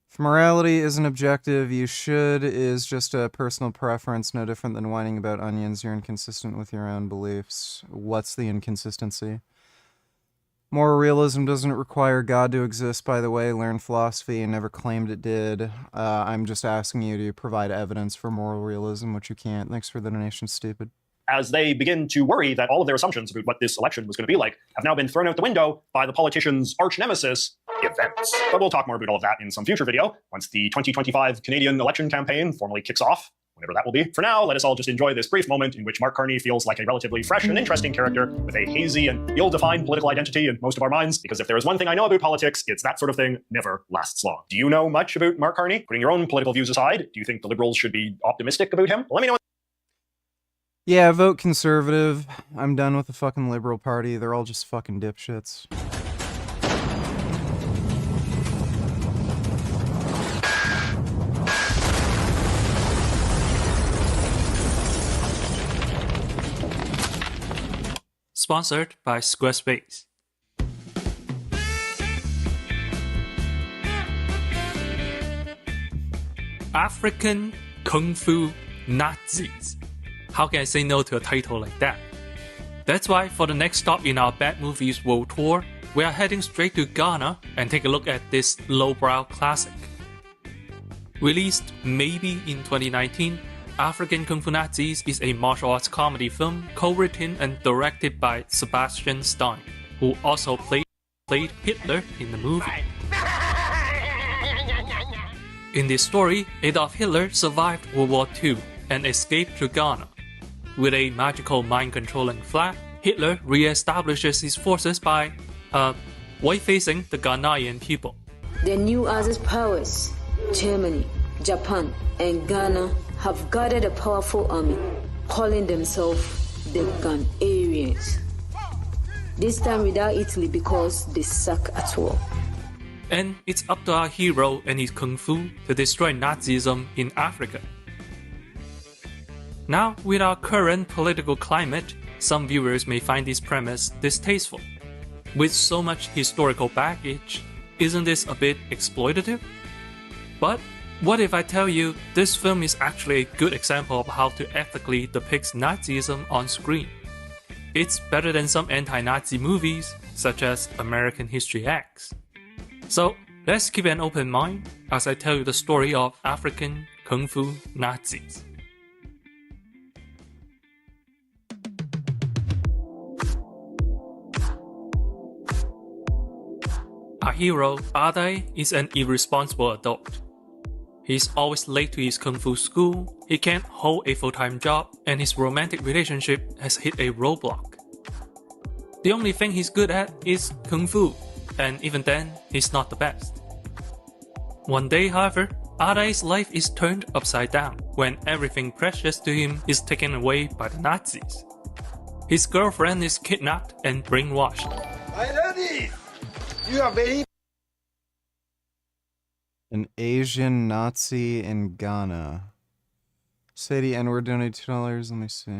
If morality isn't objective, you should is just a personal preference, no different than whining about onions. You're inconsistent with your own beliefs. What's the inconsistency? Moral realism doesn't require God to exist, by the way. Learned philosophy and never claimed it did. I'm just asking you to provide evidence for moral realism, which you can't. Thanks for the donation, stupid. As they begin to worry that all of their assumptions about what this election was going to be like have now been thrown out the window by the politician's arch nemesis, events. But we'll talk more about all of that in some future video, once the 2025 Canadian election campaign formally kicks off, whenever that will be. For now, let us all just enjoy this brief moment in which Mark Carney feels like a relatively fresh and interesting character with a hazy and ill-defined political identity in most of our minds, because if there is one thing I know about politics, it's that sort of thing never lasts long. Do you know much about Mark Carney? Putting your own political views aside, do you think the Liberals should be optimistic about him? Let me know. Yeah, vote conservative. I'm done with the fucking Liberal Party. They're all just fucking dipshits. Sponsored by Squarespace. African Kung Fu Nazis. How can I say no to a title like that? That's why for the next stop in our Bad Movies World Tour, we are heading straight to Ghana and take a look at this lowbrow classic. Released maybe in 2019, African Kung Fu Nazis is a martial arts comedy film co-written and directed by Sebastian Stein, who also played Hitler in the movie. In this story, Adolf Hitler survived World War II and escaped to Ghana. With a magical mind-controlling flag, Hitler re-establishes his forces by, white-facing the Ghanaian people. The new Axis powers, Germany, Japan, and Ghana, have gathered a powerful army, calling themselves the Ghanarians. This time without Italy because they suck at war. And it's up to our hero and his kung fu to destroy Nazism in Africa. Now, with our current political climate, some viewers may find this premise distasteful. With so much historical baggage, isn't this a bit exploitative? But what if I tell you this film is actually a good example of how to ethically depict Nazism on screen? It's better than some anti-Nazi movies, such as American History X. So, let's keep an open mind as I tell you the story of African Kung Fu Nazis. Our hero, Tate, is an irresponsible adult. He's always late to his kung fu school, he can't hold a full-time job, and his romantic relationship has hit a roadblock. The only thing he's good at is kung fu, and even then, he's not the best. One day, however, Tate's life is turned upside down when everything precious to him is taken away by the Nazis. His girlfriend is kidnapped and brainwashed. My lady, you are very... An Asian Nazi in Ghana. Sadie N-word donated $2. Let me see.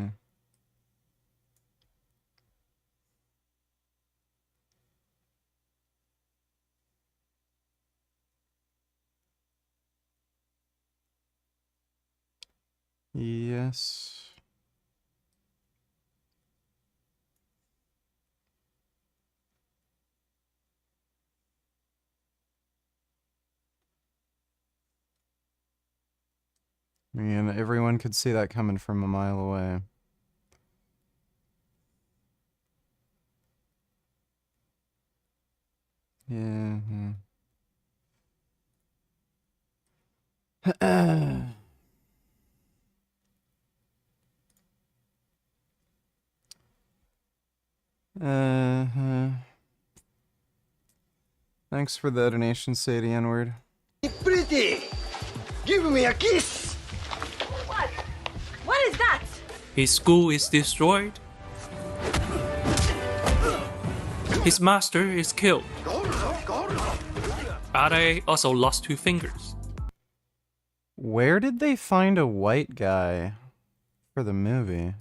Yes. Man, everyone could see that coming from a mile away. Yeah. Thanks for the donation, Sadie N-word. Pretty! Give me a kiss! What? What is that? His school is destroyed. His master is killed. Tate also lost 2 fingers. Where did they find a white guy for the movie?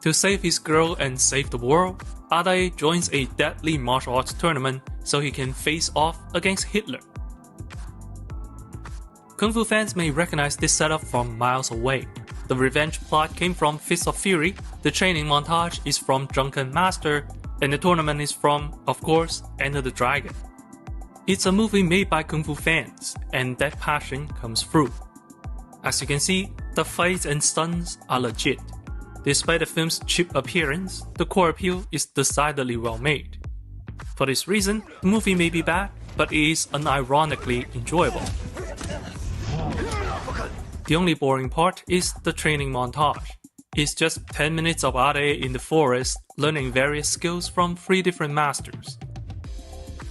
To save his girl and save the world, Tate joins a deadly martial arts tournament so he can face off against Hitler. Kung Fu fans may recognize this setup from miles away. The revenge plot came from Fist of Fury, the training montage is from Drunken Master, And the tournament is from, of course, Enter the Dragon. It's a movie made by Kung Fu fans, and that passion comes through. As you can see, the fights and stunts are legit. Despite the film's cheap appearance, the core appeal is decidedly well made. For this reason, the movie may be bad, but it is unironically enjoyable. The only boring part is the training montage. It's just 10 minutes of Tate in the forest learning various skills from 3 different masters.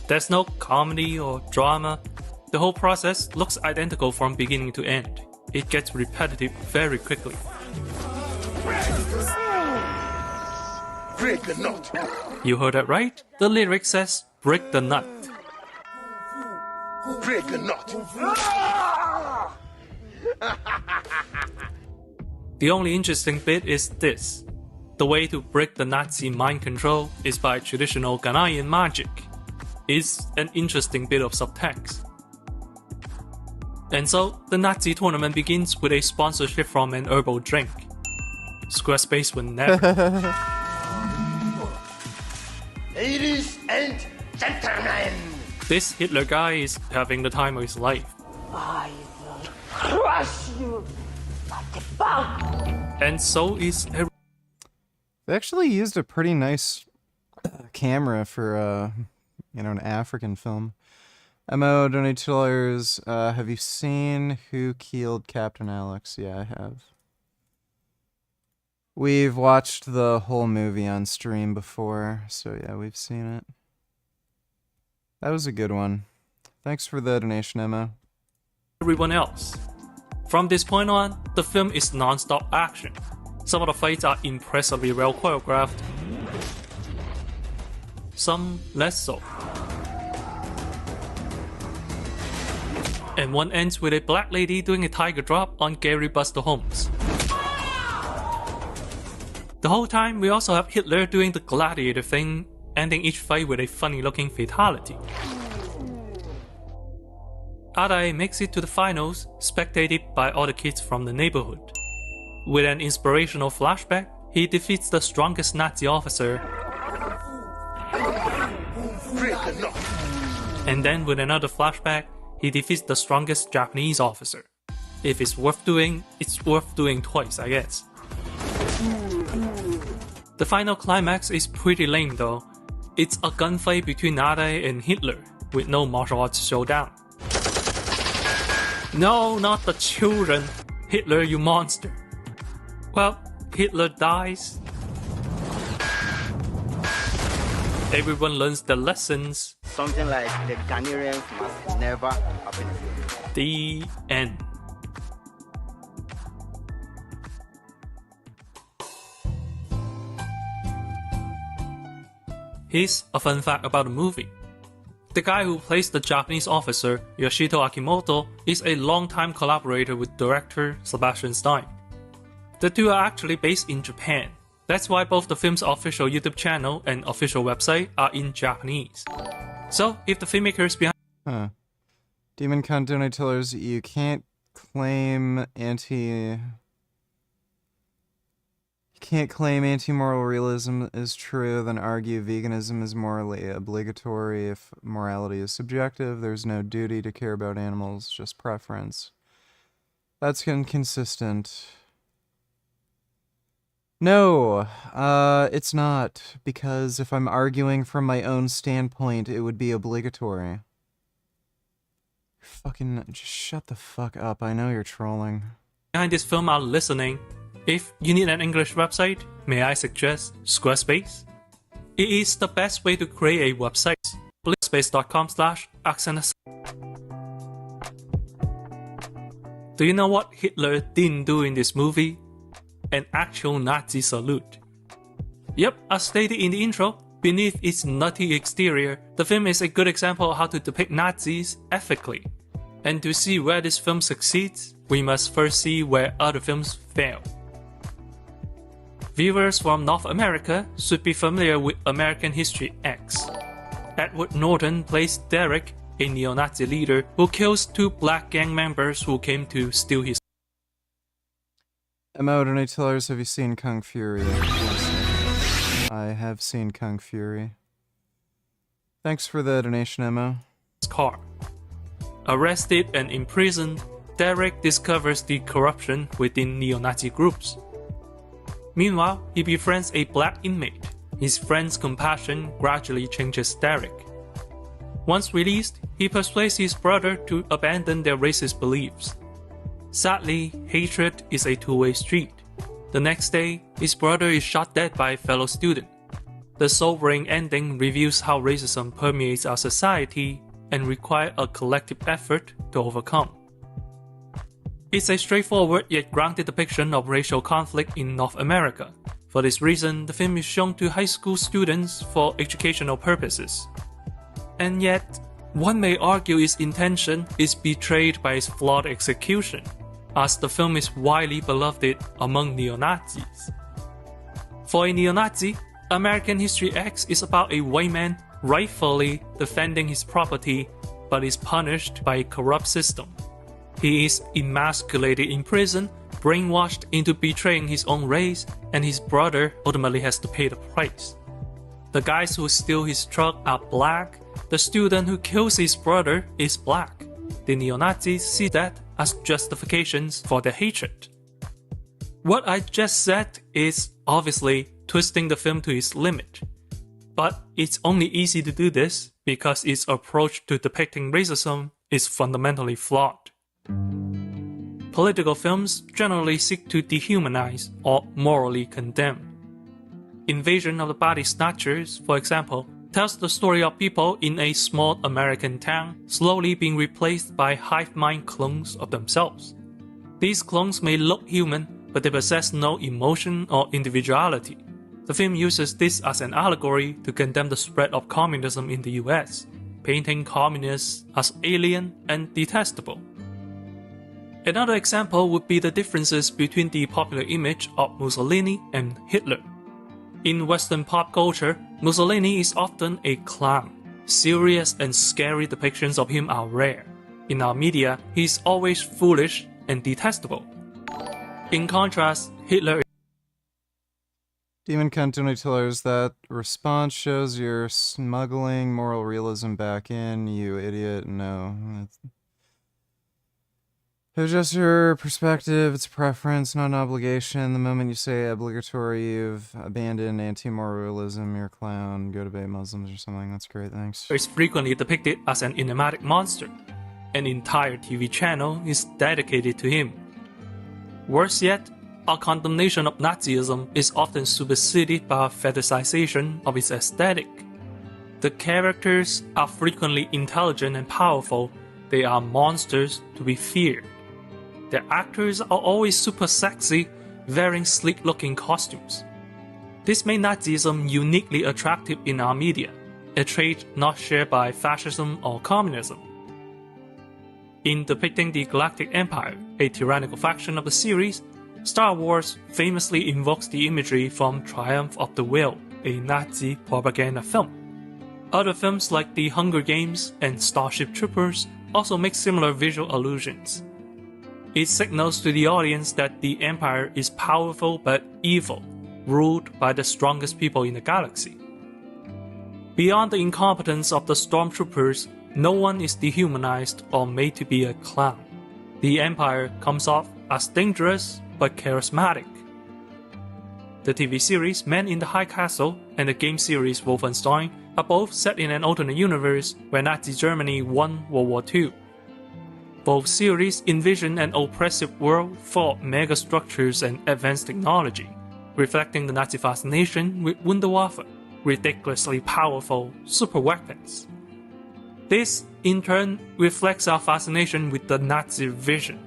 There's no comedy or drama. The whole process looks identical from beginning to end. It gets repetitive very quickly. Break the nut. You heard that right? The lyric says, break the nut. Break the nut. The only interesting bit is this. The way to break the Nazi mind control is by traditional Ghanaian magic. It's an interesting bit of subtext. And so, the Nazi tournament begins with a sponsorship from an herbal drink. Squarespace would never. Ladies and gentlemen, This Hitler guy is having the time of his life. I will crush you like a bug. And so is every. They actually used a pretty nice camera for, an African film. MO donators, have you seen Who Killed Captain Alex? Yeah, I have. We've watched the whole movie on stream before, so yeah, we've seen it. That was a good one. Thanks for the donation, Emma. Everyone else. From this point on, the film is non-stop action. Some of the fights are impressively well choreographed. Some less so. And one ends with a black lady doing a tiger drop on Gary Buster Holmes. The whole time, we also have Hitler doing the gladiator thing, ending each fight with a funny-looking fatality. Tate makes it to the finals, spectated by all the kids from the neighborhood. With an inspirational flashback, he defeats the strongest Nazi officer. And then with another flashback, he defeats the strongest Japanese officer. If it's worth doing twice, I guess. The final climax is pretty lame though. It's a gunfight between Tate and Hitler, with no martial arts showdown. No, not the children! Hitler, you monster! Well, Hitler dies. Everyone learns the lessons. Something like the Ghanaians must never happen. The end. Here's a fun fact about the movie. The guy who plays the Japanese officer, Yoshito Akimoto, is a longtime collaborator with director Sebastian Stein. The two are actually based in Japan. That's why both the film's official YouTube channel and official website are in Japanese. So, if the filmmakers behind... Demon Con donators, you can't claim anti-moral realism is true, then argue veganism is morally obligatory if morality is subjective. There's no duty to care about animals, just preference. That's inconsistent. No, it's not, because if I'm arguing from my own standpoint, it would be obligatory. Fucking, just shut the fuck up, I know you're trolling. Behind this film are listening. If you need an English website, may I suggest Squarespace? It is the best way to create a website. Squarespace.com/accent. Do you know what Hitler didn't do in this movie? An actual Nazi salute. Yep, as stated in the intro, beneath its nutty exterior, the film is a good example of how to depict Nazis ethically. And to see where this film succeeds, we must first see where other films fail. Viewers from North America should be familiar with American History X. Edward Norton plays Derek, a neo-Nazi leader who kills 2 black gang members who came to steal his... MO donators, have you seen Kung Fury? I have seen Kung Fury. Thanks for the donation, Emma. Car. Arrested and imprisoned, Derek discovers the corruption within neo-Nazi groups. Meanwhile, he befriends a black inmate. His friend's compassion gradually changes Derek. Once released, he persuades his brother to abandon their racist beliefs. Sadly, hatred is a two-way street. The next day, his brother is shot dead by a fellow student. The sobering ending reveals how racism permeates our society and requires a collective effort to overcome. It's a straightforward yet grounded depiction of racial conflict in North America. For this reason, the film is shown to high school students for educational purposes. And yet, one may argue its intention is betrayed by its flawed execution, as the film is widely beloved among neo-Nazis. For a neo-Nazi, American History X is about a white man rightfully defending his property but is punished by a corrupt system. He is emasculated in prison, brainwashed into betraying his own race, and his brother ultimately has to pay the price. The guys who steal his truck are black, the student who kills his brother is black. The neo-Nazis see that as justifications for their hatred. What I just said is obviously twisting the film to its limit. But it's only easy to do this because its approach to depicting racism is fundamentally flawed. Political films generally seek to dehumanize or morally condemn. Invasion of the Body Snatchers, for example, tells the story of people in a small American town slowly being replaced by hive mind clones of themselves. These clones may look human, but they possess no emotion or individuality. The film uses this as an allegory to condemn the spread of communism in the US, painting communists as alien and detestable. Another example would be the differences between the popular image of Mussolini and Hitler. In Western pop culture, Mussolini is often a clown. Serious and scary depictions of him are rare. In our media, he is always foolish and detestable. In contrast, Hitler. Demon Cunt only tells that response shows you're smuggling moral realism back in, you idiot. No. It's just your perspective, it's a preference, not an obligation. The moment you say obligatory, you've abandoned anti-moral realism, you're a clown, go debate Muslims or something. That's great, thanks. Is frequently depicted as an enigmatic monster. An entire TV channel is dedicated to him. Worse yet, our condemnation of Nazism is often superseded by a fetishization of its aesthetic. The characters are frequently intelligent and powerful. They are monsters to be feared. Their actors are always super sexy, wearing sleek-looking costumes. This made Nazism uniquely attractive in our media, a trait not shared by fascism or communism. In depicting the Galactic Empire, a tyrannical faction of the series, Star Wars famously invokes the imagery from Triumph of the Will, a Nazi propaganda film. Other films like The Hunger Games and Starship Troopers also make similar visual allusions. It signals to the audience that the Empire is powerful but evil, ruled by the strongest people in the galaxy. Beyond the incompetence of the stormtroopers, no one is dehumanized or made to be a clown. The Empire comes off as dangerous but charismatic. The TV series Men in the High Castle and the game series Wolfenstein are both set in an alternate universe where Nazi Germany won World War II. Both series envision an oppressive world full of megastructures and advanced technology, reflecting the Nazi fascination with Wunderwaffe, ridiculously powerful superweapons. This, in turn, reflects our fascination with the Nazi vision,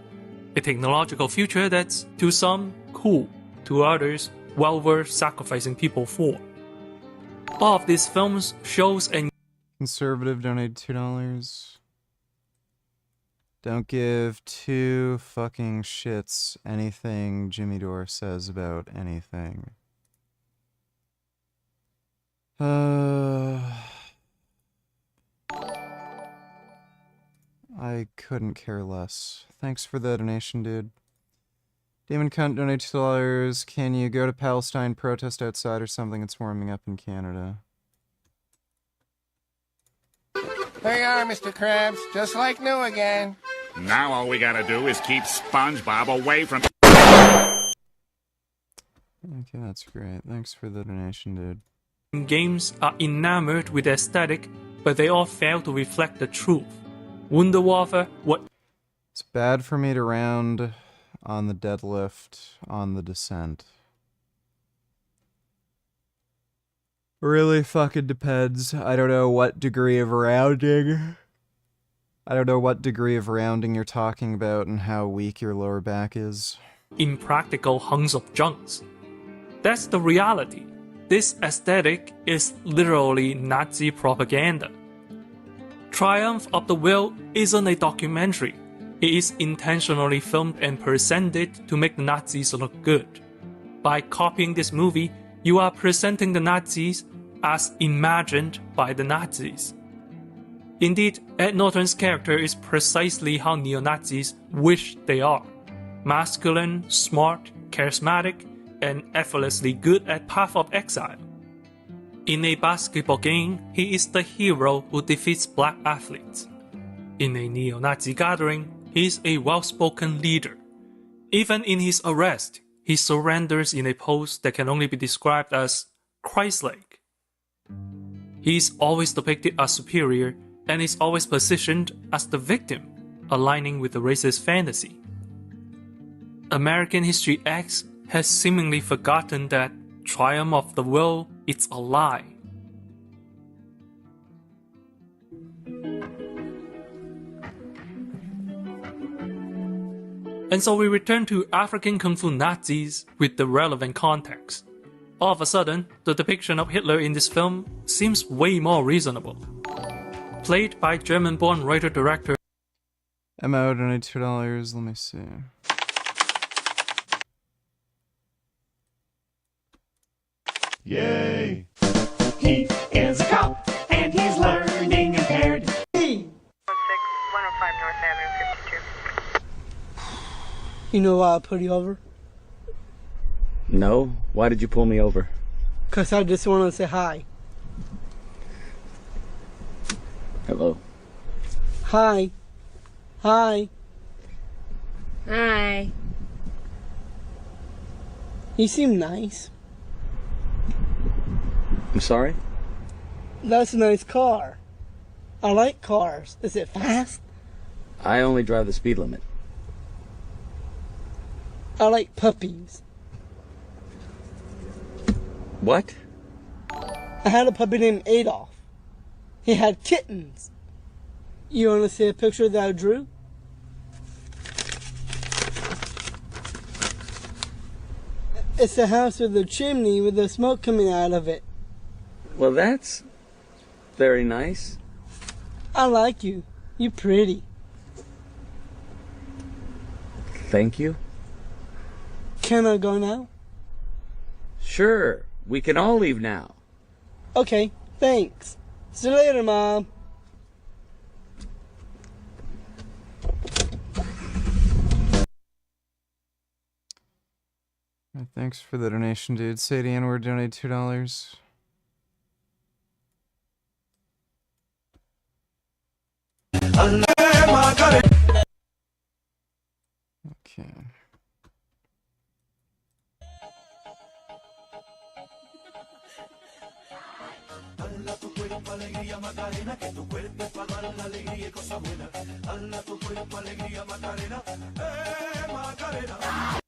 a technological future that's, to some, cool, to others, well worth sacrificing people for. All of these films shows and Conservative donated $2. Don't give two fucking shits anything Jimmy Dore says about anything. I couldn't care less. Thanks for the donation, dude. Demon Cunt donate $2. Can you go to Palestine, protest outside or something? It's warming up in Canada. There you are, Mr. Krabs. Just like new again. Now all we gotta do is keep SpongeBob away from... Okay, that's great. Thanks for the donation, dude. Games are enamored with aesthetic, but they all fail to reflect the truth. Wonder Wafer, what... It's bad for me to round on the deadlift on the descent. Really fucking depends. I don't know what degree of rounding. I don't know what degree of rounding you're talking about and how weak your lower back is. Impractical hunks of junks. That's the reality. This aesthetic is literally Nazi propaganda. Triumph of the Will isn't a documentary. It is intentionally filmed and presented to make the Nazis look good. By copying this movie, you are presenting the Nazis as imagined by the Nazis. Indeed, Ed Norton's character is precisely how neo-Nazis wish they are. Masculine, smart, charismatic, and effortlessly good at Path of Exile. In a basketball game, he is the hero who defeats black athletes. In a neo-Nazi gathering, he is a well-spoken leader. Even in his arrest, he surrenders in a pose that can only be described as Christ-like. He is always depicted as superior and is always positioned as the victim, aligning with the racist fantasy. American History X has seemingly forgotten that Triumph of the Will is a lie. And so we return to African Kung Fu Nazis with the relevant context. All of a sudden, the depiction of Hitler in this film seems way more reasonable. Played by German-born writer-director MO donate $2. Let me see. Yay! He is a cop, and he's learning impaired. You know why I put you over? No? Why did you pull me over? Because I just want to say hi. Hello. Hi. Hi. Hi. You seem nice. I'm sorry? That's a nice car. I like cars. Is it fast? I only drive the speed limit. I like puppies. What? I had a puppy named Adolf. He had kittens. You want to see a picture that I drew? It's a house with a chimney with the smoke coming out of it. Well, that's very nice. I like you. You're pretty. Thank you. Can I go now? Sure. We can all leave now. Okay, thanks. See you later, Mom. Thanks for the donation, dude. Sadie N-word donate $2. Okay. Dala tu cuerpo alegría Macarena, que tu cuerpo es para dar la alegría y cosas buenas. Dala tu cuerpo alegría Macarena, Macarena.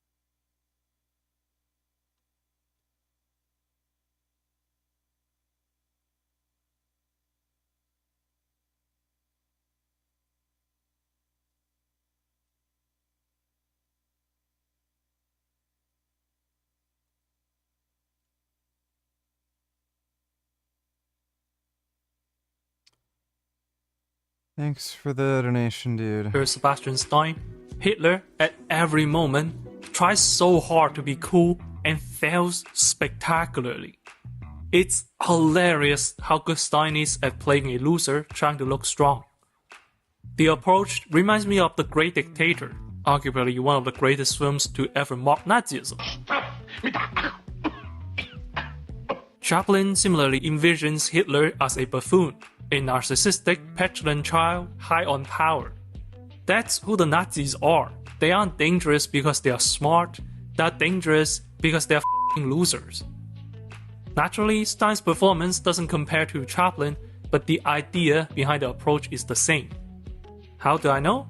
Thanks for the donation, dude. Sebastian Stein, Hitler at every moment tries so hard to be cool and fails spectacularly. It's hilarious how good Stein is at playing a loser trying to look strong. The approach reminds me of The Great Dictator, arguably one of the greatest films to ever mock Nazism. Chaplin similarly envisions Hitler as a buffoon, a narcissistic, petulant child high on power. That's who the Nazis are. They aren't dangerous because they are smart, they're dangerous because they're f***ing losers. Naturally, Stein's performance doesn't compare to Chaplin, but the idea behind the approach is the same. How do I know?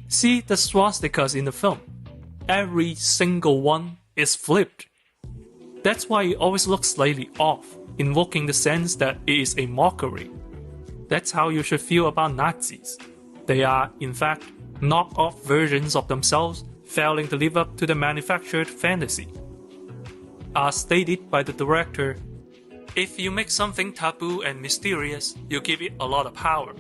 See the swastikas in the film. Every single one is flipped. That's why it always looks slightly off, invoking the sense that it is a mockery. That's how you should feel about Nazis. They are, in fact, knock-off versions of themselves, failing to live up to the manufactured fantasy. As stated by the director, if you make something taboo and mysterious, you give it a lot of power.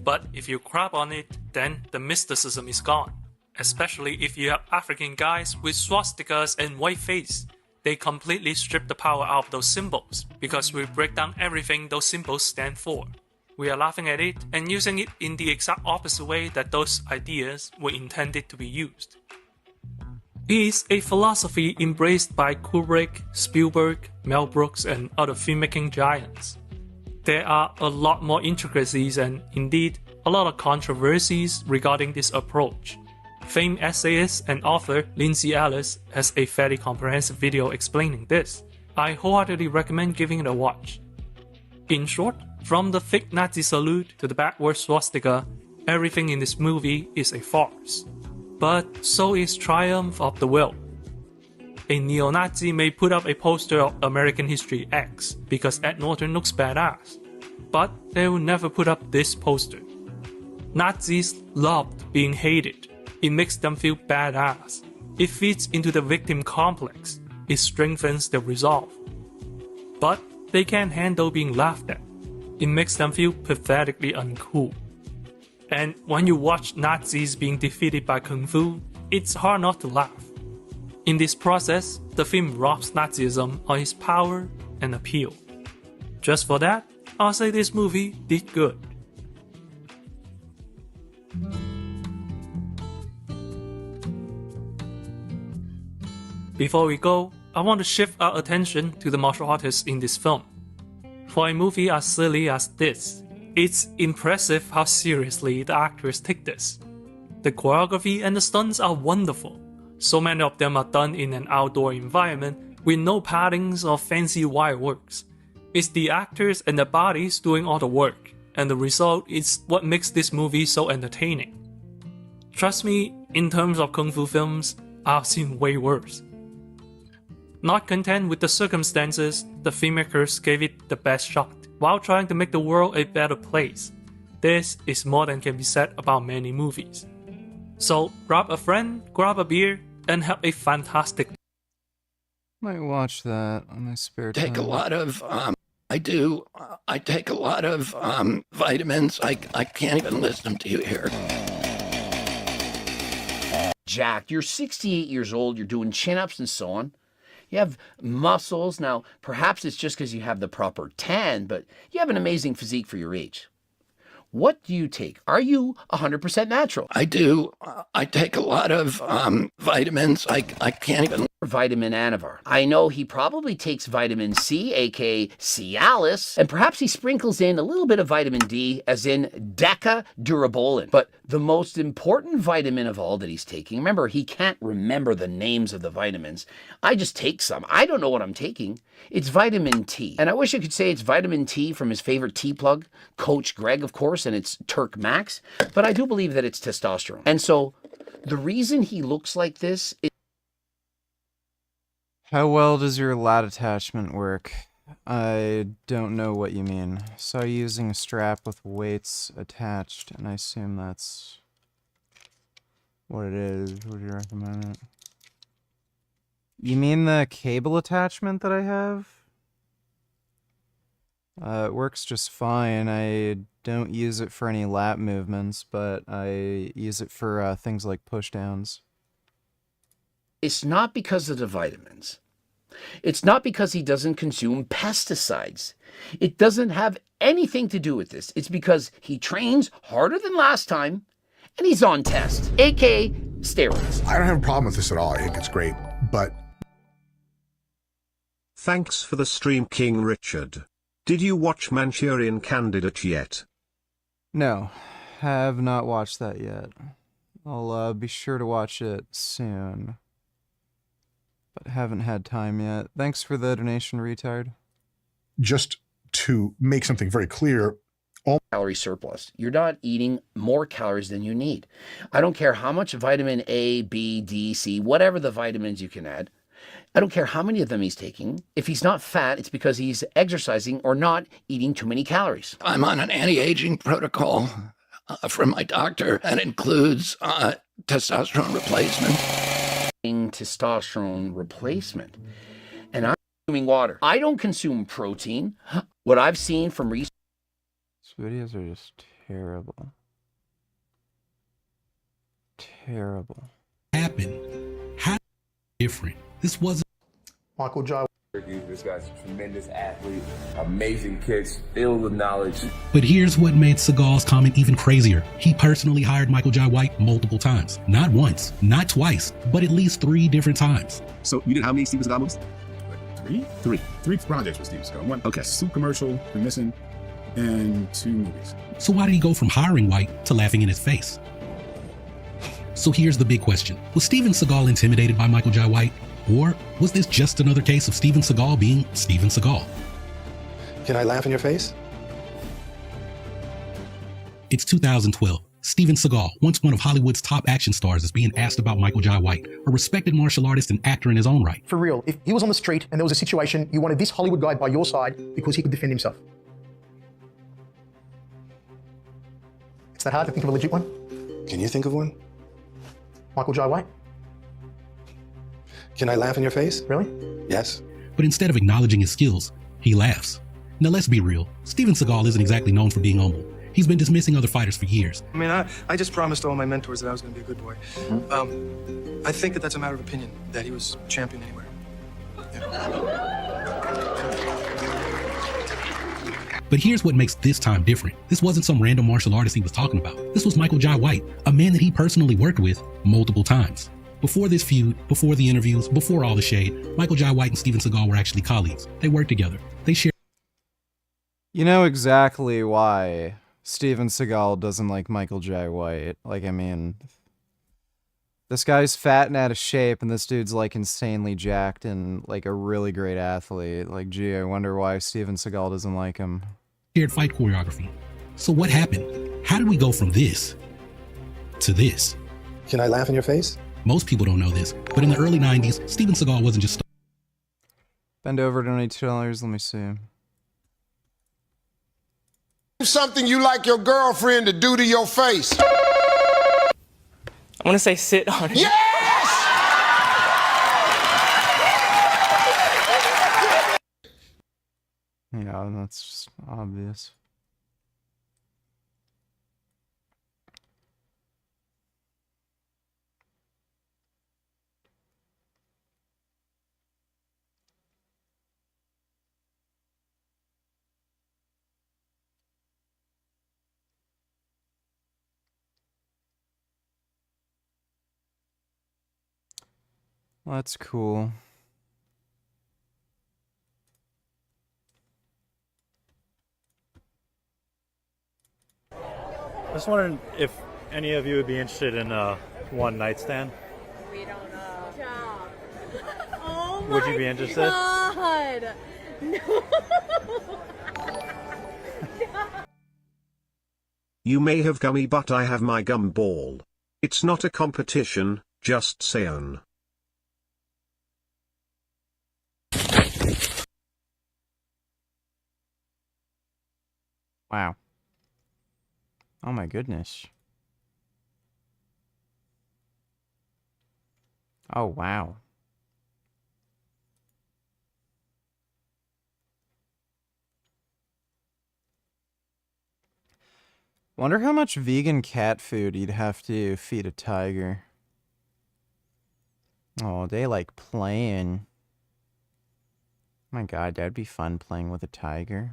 But if you crap on it, then the mysticism is gone. Especially if you have African guys with swastikas and white face. They completely strip the power out of those symbols, because we break down everything those symbols stand for. We are laughing at it and using it in the exact opposite way that those ideas were intended to be used. It is a philosophy embraced by Kubrick, Spielberg, Mel Brooks, and other filmmaking giants. There are a lot more intricacies and, indeed, a lot of controversies regarding this approach. Famed essayist and author Lindsay Ellis has a fairly comprehensive video explaining this. I wholeheartedly recommend giving it a watch. In short, from the fake Nazi salute to the backward swastika, everything in this movie is a farce. But so is Triumph of the Will. A neo-Nazi may put up a poster of American History X because Ed Norton looks badass, but they will never put up this poster. Nazis loved being hated. It makes them feel badass. It feeds into the victim complex. It strengthens their resolve. But they can't handle being laughed at. It makes them feel pathetically uncool. And when you watch Nazis being defeated by Kung Fu, it's hard not to laugh. In this process, the film robs Nazism of its power and appeal. Just for that, I'll say this movie did good. Before we go, I want to shift our attention to the martial artists in this film. For a movie as silly as this, it's impressive how seriously the actors take this. The choreography and the stunts are wonderful. So many of them are done in an outdoor environment with no paddings or fancy wire works. It's the actors and their bodies doing all the work, and the result is what makes this movie so entertaining. Trust me, in terms of kung fu films, I've seen way worse. Not content with the circumstances, the filmmakers gave it the best shot, while trying to make the world a better place. This is more than can be said about many movies. So grab a friend, grab a beer, and have a fantastic... Might watch that on my spare time. Take a lot of, I take a lot of vitamins. I can't even listen to you here. Jack, you're 68 years old, you're doing chin-ups and so on. You have muscles. Now, perhaps it's just because you have the proper tan, but you have an amazing physique for your age. What do you take? Are you 100% natural? I do. I take a lot of vitamins. I can't even... Vitamin Anavar. I know he probably takes vitamin C, aka Cialis, and perhaps he sprinkles in a little bit of vitamin D, as in Deca-Durabolin. But the most important vitamin of all that he's taking, remember, he can't remember the names of the vitamins. I just take some. I don't know what I'm taking. It's vitamin T. And I wish I could say it's vitamin T from his favorite tea plug, Coach Greg, of course, and it's Turk Max, but I do believe that it's testosterone. And so the reason he looks like this is... How well does your lat attachment work? I don't know what you mean. Saw you using a strap with weights attached, and I assume that's what it is. Would you recommend it? You mean the cable attachment that I have? It works just fine. I don't use it for any lat movements, but I use it for things like pushdowns. It's not because of the vitamins. It's not because he doesn't consume pesticides. It doesn't have anything to do with this. It's because he trains harder than last time and he's on test, aka steroids. I don't have a problem with this at all. I think it's great, but... Thanks for the stream, King Richard. Did you watch Manchurian Candidate yet? No, have not watched that yet. I'll be sure to watch it soon. But haven't had time yet. Thanks for the donation, retard. Just to make something very clear, all calorie surplus. You're not eating more calories than you need. I don't care how much vitamin A, B, D, C, whatever the vitamins you can add. I don't care how many of them he's taking. If he's not fat, it's because he's exercising or not eating too many calories. I'm on an anti-aging protocol from my doctor that includes testosterone replacement. Testosterone replacement. And I'm consuming water. I don't consume protein. What I've seen from research. These videos are just terrible. Terrible. Happened. How different? This wasn't Michael J. This guy's a tremendous athlete, amazing kicks, filled with knowledge. But here's what made Seagal's comment even crazier. He personally hired Michael J. White multiple times. Not once, not twice, but at least 3 different times. So you did how many Steven Seagal movies? Three projects with Steven Seagal. One, okay, soup commercial, The Missing, and 2 movies. So why did he go from hiring White to laughing in his face? So here's the big question. Was Steven Seagal intimidated by Michael J. White? Or was this just another case of Steven Seagal being Steven Seagal? Can I laugh in your face? It's 2012. Steven Seagal, once one of Hollywood's top action stars, is being asked about Michael J. White, a respected martial artist and actor in his own right. For real, if he was on the street and there was a situation, you wanted this Hollywood guy by your side because he could defend himself. It's that hard to think of a legit one? Can you think of one? Michael J. White? Can I laugh in your face? Really? Yes. But instead of acknowledging his skills, he laughs. Now let's be real, Steven Seagal isn't exactly known for being humble. He's been dismissing other fighters for years. I mean, I just promised all my mentors that I was going to be a good boy. I think that that's a matter of opinion, that he was champion anywhere. But here's what makes this time different. This wasn't some random martial artist he was talking about. This was Michael J. White, a man that he personally worked with multiple times. Before this feud, before the interviews, before all the shade, Michael J. White and Steven Seagal were actually colleagues. They worked together. They shared. You know exactly why Steven Seagal doesn't like Michael J. White. Like, I mean, this guy's fat and out of shape, and this dude's like insanely jacked and like a really great athlete. Like, gee, I wonder why Steven Seagal doesn't like him. Shared fight choreography. So what happened? How did we go from this to this? Can I laugh in your face? Most people don't know this, but in the early 90s, Steven Seagal wasn't just... Bend over, donate $2, let me see. Something you like your girlfriend to do to your face. I want to say sit on it. Yes! Yeah, that's just obvious. Well, that's cool. I was wondering if any of you would be interested in a one night stand. We don't know. Oh Would you be interested? God. No. You may have gummy, but I have my gum ball. It's not a competition, just saying. Wow. Oh my goodness. Oh wow. Wonder how much vegan cat food you'd have to feed a tiger. Oh, they like playing. My God, that'd be fun playing with a tiger.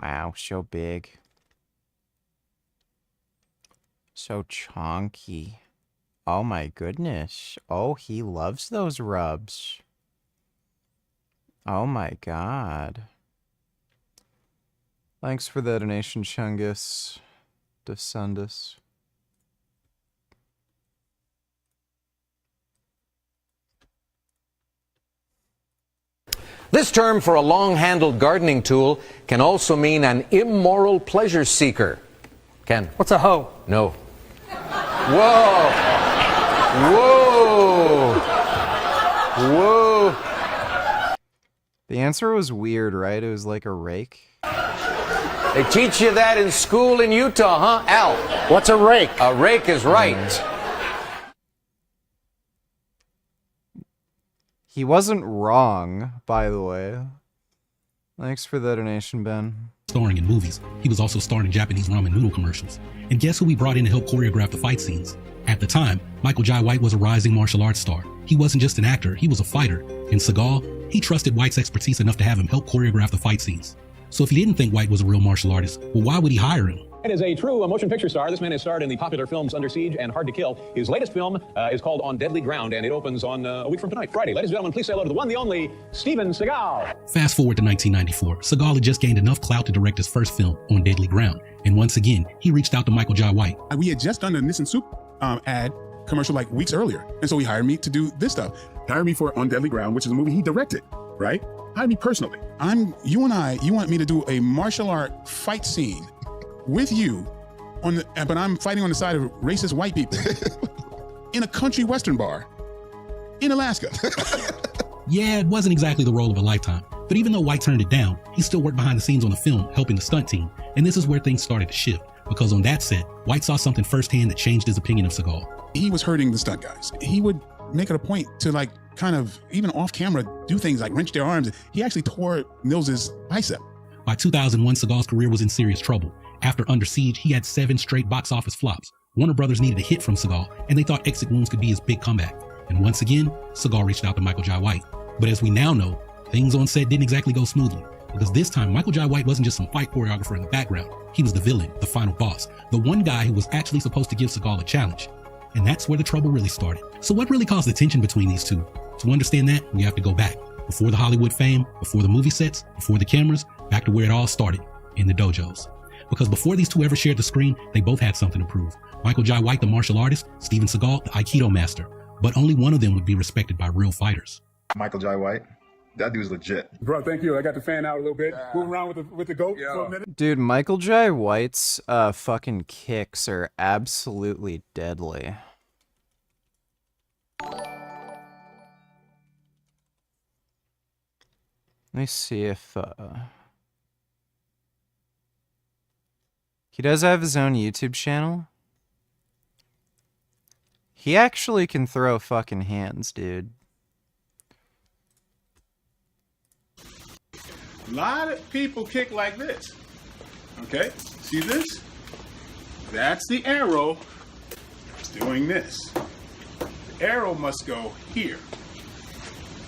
Wow, so big. So chonky. Oh my goodness. Oh, he loves those rubs. Oh my god. Thanks for the donation, Chungus. Descendus. This term for a long-handled gardening tool can also mean an immoral pleasure seeker. Ken. What's a hoe? No. Whoa! Whoa! Whoa! The answer was weird, right? It was like a rake. They teach you that in school in Utah, huh? Al, what's a rake? A rake is right. He wasn't wrong, by the way. Thanks for the donation, Ben. Starring in movies, he was also starring in Japanese ramen noodle commercials. And guess who we brought in to help choreograph the fight scenes? At the time, Michael Jai White was a rising martial arts star. He wasn't just an actor, he was a fighter. And Seagal, he trusted White's expertise enough to have him help choreograph the fight scenes. So if he didn't think White was a real martial artist, well, why would he hire him? And as a true motion picture star, this man has starred in the popular films Under Siege and Hard to Kill. His latest film is called On Deadly Ground, and it opens on a week from tonight, Friday. Ladies and gentlemen, please say hello to the one, the only, Steven Seagal. Fast forward to 1994, Seagal had just gained enough clout to direct his first film, On Deadly Ground. And once again, he reached out to Michael Jai White. We had just done the Nissan Soup ad commercial like weeks earlier. And so he hired me to do this stuff. He hired me for On Deadly Ground, which is a movie he directed, right? Hired me personally. You want me to do a martial art fight scene with you but I'm fighting on the side of racist white people in a country western bar in Alaska. Yeah, it wasn't exactly the role of a lifetime. But even though White turned it down, he still worked behind the scenes on the film, helping the stunt team. And this is where things started to shift. Because on that set, White saw something firsthand that changed his opinion of Seagal. He was hurting the stunt guys. He would make it a point to kind of, even off camera, do things like wrench their arms. He actually tore Mills's bicep. By 2001, Seagal's career was in serious trouble. After Under Siege, he had 7 straight box office flops. Warner Brothers needed a hit from Seagal, and they thought Exit Wounds could be his big comeback. And once again, Seagal reached out to Michael Jai White. But as we now know, things on set didn't exactly go smoothly. Because this time, Michael Jai White wasn't just some fight choreographer in the background. He was the villain, the final boss, the one guy who was actually supposed to give Seagal a challenge. And that's where the trouble really started. So what really caused the tension between these two? To understand that, we have to go back. Before the Hollywood fame, before the movie sets, before the cameras, back to where it all started, in the dojos. Because before these two ever shared the screen, they both had something to prove. Michael Jai White, the martial artist, Steven Seagal, the Aikido master. But only one of them would be respected by real fighters. Michael Jai White, that dude's legit. Bro, thank you. I got to fan out a little bit. Move around with the goat for a minute. Dude, Michael Jai White's fucking kicks are absolutely deadly. Let me see if he does have his own YouTube channel. He actually can throw fucking hands, dude. A lot of people kick like this. Okay, see this? That's the arrow. It's doing this. The arrow must go here.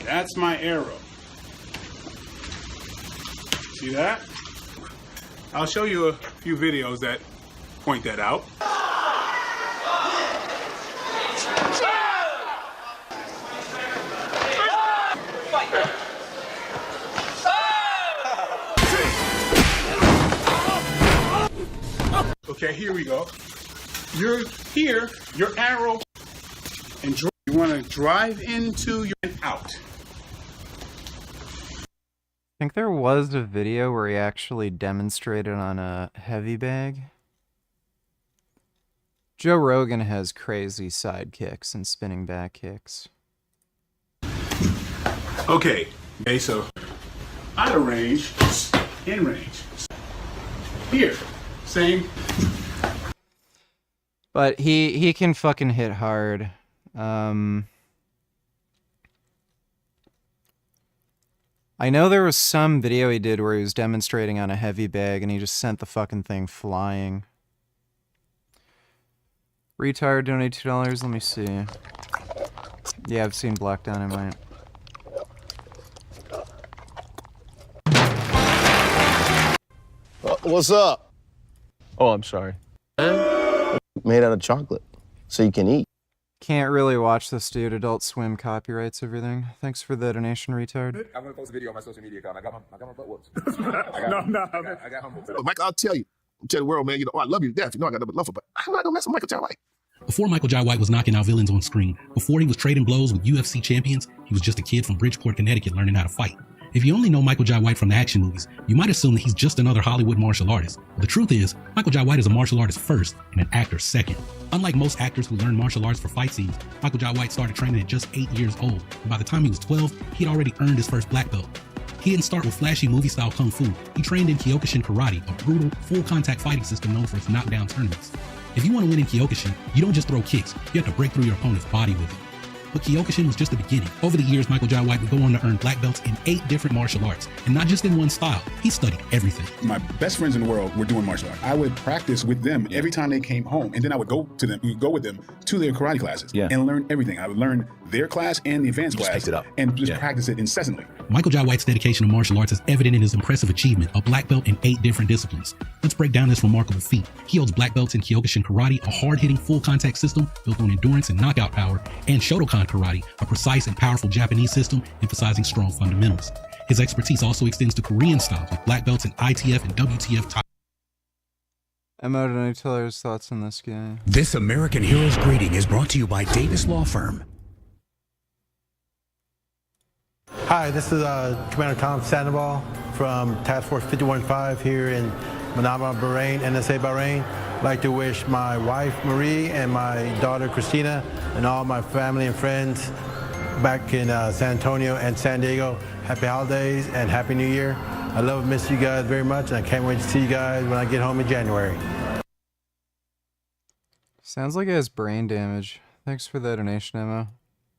That's my arrow. See that? I'll show you a few videos that point that out. Okay, here we go. You're here, your arrow, and you want to drive into your out. I think there was a video where he actually demonstrated on a heavy bag. Joe Rogan has crazy side kicks and spinning back kicks. Okay, so out of range, in range. Here, same. But he can fucking hit hard. I know there was some video he did where he was demonstrating on a heavy bag and he just sent the fucking thing flying. Retard, donate $2. Let me see. Yeah, I've seen Black Dynamite. What's up? Oh, I'm sorry. made out of chocolate, so you can eat. Can't really watch this dude. Adult Swim copyrights everything. Thanks for the donation, retard. I'm gonna post a video on my social media account. I got my butt whoops. I got humbled. Mike, I'll tell the world, man, I love you to death. I got nothing but love for, but I'm not gonna mess with Michael Jai White. Before Michael Jai White was knocking out villains on screen, before he was trading blows with UFC champions, he was just a kid from Bridgeport, Connecticut learning how to fight. If you only know Michael Jai White from the action movies, you might assume that he's just another Hollywood martial artist. But the truth is, Michael Jai White is a martial artist first and an actor second. Unlike most actors who learn martial arts for fight scenes, Michael Jai White started training at just 8 years old, and by the time he was 12, he had already earned his first black belt. He didn't start with flashy movie-style kung fu. He trained in Kyokushin karate, a brutal, full-contact fighting system known for its knockdown tournaments. If you want to win in Kyokushin, you don't just throw kicks, you have to break through your opponent's body with it. But Kyokushin was just the beginning. Over the years, Michael Jai White would go on to earn black belts in 8 different martial arts, and not just in one style. He studied everything. My best friends in the world were doing martial arts. I would practice with them every time they came home, and then I would go with them to their karate classes and learn everything. I would learn their class and the advanced class and just practice it incessantly. Michael Jai White's dedication to martial arts is evident in his impressive achievement, a black belt in 8 different disciplines. Let's break down this remarkable feat. He holds black belts in Kyokushin karate, a hard-hitting full-contact system built on endurance and knockout power, and Shotokan karate, a precise and powerful Japanese system emphasizing strong fundamentals. His expertise also extends to Korean styles with black belts in ITF and WTF titles. Emma, did I tell her his thoughts on this guy? This American Hero's Greeting is brought to you by Davis Law Firm. Hi, this is Commander Tom Sandoval from Task Force 51-5 here in Manama, Bahrain, NSA Bahrain. I'd like to wish my wife Marie and my daughter Christina and all my family and friends back in San Antonio and San Diego happy holidays and happy new year. I love and miss you guys very much, and I can't wait to see you guys when I get home in January. Sounds like he has brain damage. Thanks for the donation, Emma.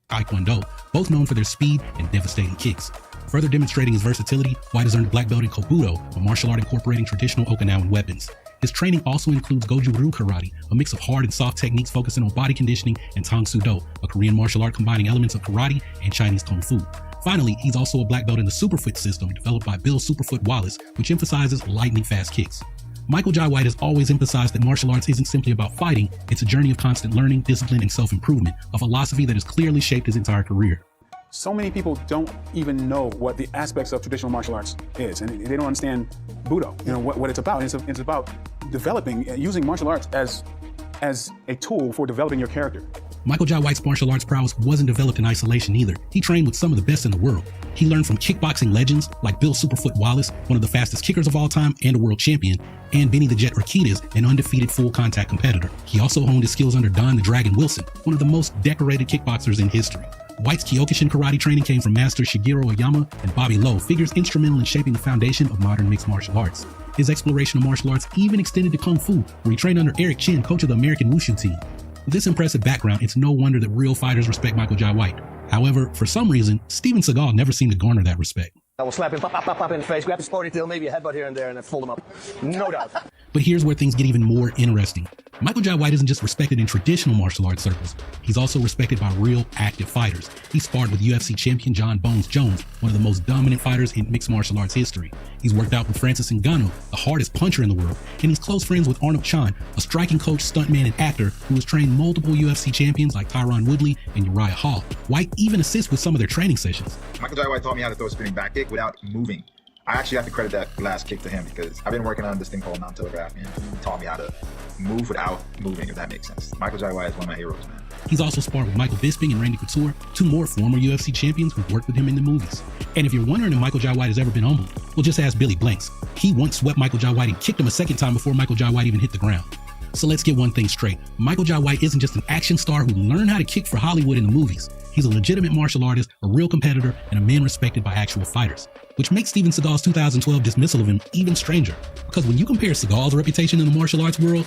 Taekwondo, both known for their speed and devastating kicks. Further demonstrating his versatility, White has earned a black belt in Kobudo, a martial art incorporating traditional Okinawan weapons. His training also includes Goju-Ryu karate, a mix of hard and soft techniques focusing on body conditioning, and Tang Soo Do, a Korean martial art combining elements of karate and Chinese kung fu. Finally, he's also a black belt in the Superfoot system developed by Bill Superfoot Wallace, which emphasizes lightning-fast kicks. Michael Jai White has always emphasized that martial arts isn't simply about fighting, it's a journey of constant learning, discipline, and self-improvement, a philosophy that has clearly shaped his entire career. So many people don't even know what the aspects of traditional martial arts is, and they don't understand Budo, what it's about. It's about developing, using martial arts as a tool for developing your character. Michael Jai White's martial arts prowess wasn't developed in isolation either. He trained with some of the best in the world. He learned from kickboxing legends like Bill Superfoot Wallace, one of the fastest kickers of all time and a world champion, and Benny the Jet Urquidez, an undefeated full-contact competitor. He also honed his skills under Don the Dragon Wilson, one of the most decorated kickboxers in history. White's Kyokushin karate training came from Master Shigeru Oyama and Bobby Lowe, figures instrumental in shaping the foundation of modern mixed martial arts. His exploration of martial arts even extended to Kung Fu, where he trained under Eric Chin, coach of the American Wushu team. With this impressive background, it's no wonder that real fighters respect Michael Jai White. However, for some reason, Steven Seagal never seemed to garner that respect. I will slap him, pop in the face, grab his ponytail, maybe a headbutt here and there, and then fold him up. No doubt. But here's where things get even more interesting. Michael Jai White isn't just respected in traditional martial arts circles. He's also respected by real active fighters. He sparred with UFC champion John Bones Jones, one of the most dominant fighters in mixed martial arts history. He's worked out with Francis Ngannou, the hardest puncher in the world, and he's close friends with Arnold Chan, a striking coach, stuntman, and actor who has trained multiple UFC champions like Tyron Woodley and Uriah Hall. White even assists with some of their training sessions. Michael Jai White taught me how to throw a spinning back kick without moving. I actually have to credit that last kick to him because I've been working on this thing called non-telegraph, and he taught me how to move without moving, if that makes sense. Michael Jai White is one of my heroes, man. He's also sparred with Michael Bisping and Randy Couture, 2 more former UFC champions who've worked with him in the movies. And if you're wondering if Michael Jai White has ever been humbled, well, just ask Billy Blanks. He once swept Michael Jai White and kicked him a second time before Michael Jai White even hit the ground. So let's get one thing straight. Michael Jai White isn't just an action star who learned how to kick for Hollywood in the movies. He's a legitimate martial artist, a real competitor, and a man respected by actual fighters. Which makes Steven Seagal's 2012 dismissal of him even stranger. Because when you compare Seagal's reputation in the martial arts world,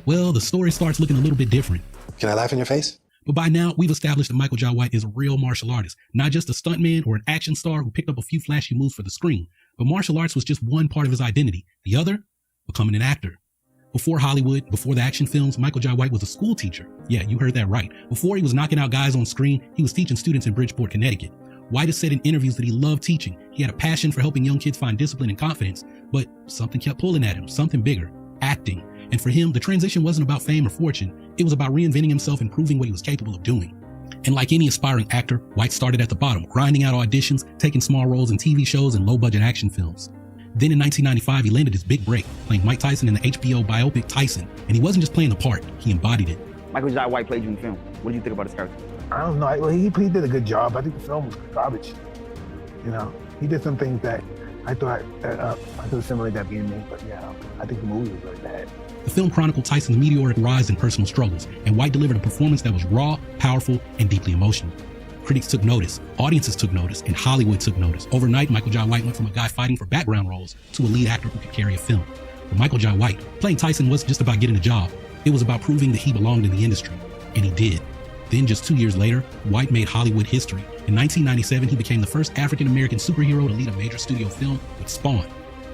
well, the story starts looking a little bit different. Can I laugh in your face? But by now, we've established that Michael Jai White is a real martial artist, not just a stuntman or an action star who picked up a few flashy moves for the screen. But martial arts was just one part of his identity. The other, becoming an actor. Before Hollywood, before the action films, Michael Jai White was a school teacher. Yeah, you heard that right. Before he was knocking out guys on screen, he was teaching students in Bridgeport, Connecticut. White has said in interviews that he loved teaching. He had a passion for helping young kids find discipline and confidence, but something kept pulling at him, something bigger, acting. And for him, the transition wasn't about fame or fortune. It was about reinventing himself and proving what he was capable of doing. And like any aspiring actor, White started at the bottom, grinding out auditions, taking small roles in TV shows and low-budget action films. Then in 1995, he landed his big break, playing Mike Tyson in the HBO biopic Tyson. And he wasn't just playing the part, he embodied it. Michael Jai White played you in the film. What did you think about his character? I don't know. Well, he did a good job. I think the film was garbage. You know, he did some things that I thought I could assimilate that being me, but yeah, I think the movie was really bad. The film chronicled Tyson's meteoric rise and personal struggles, and White delivered a performance that was raw, powerful, and deeply emotional. Critics took notice, audiences took notice, and Hollywood took notice. Overnight, Michael Jai White went from a guy fighting for background roles to a lead actor who could carry a film. For Michael Jai White, playing Tyson wasn't just about getting a job, it was about proving that he belonged in the industry, and he did. Then just 2 years later, White made Hollywood history. In 1997, he became the first African-American superhero to lead a major studio film with Spawn.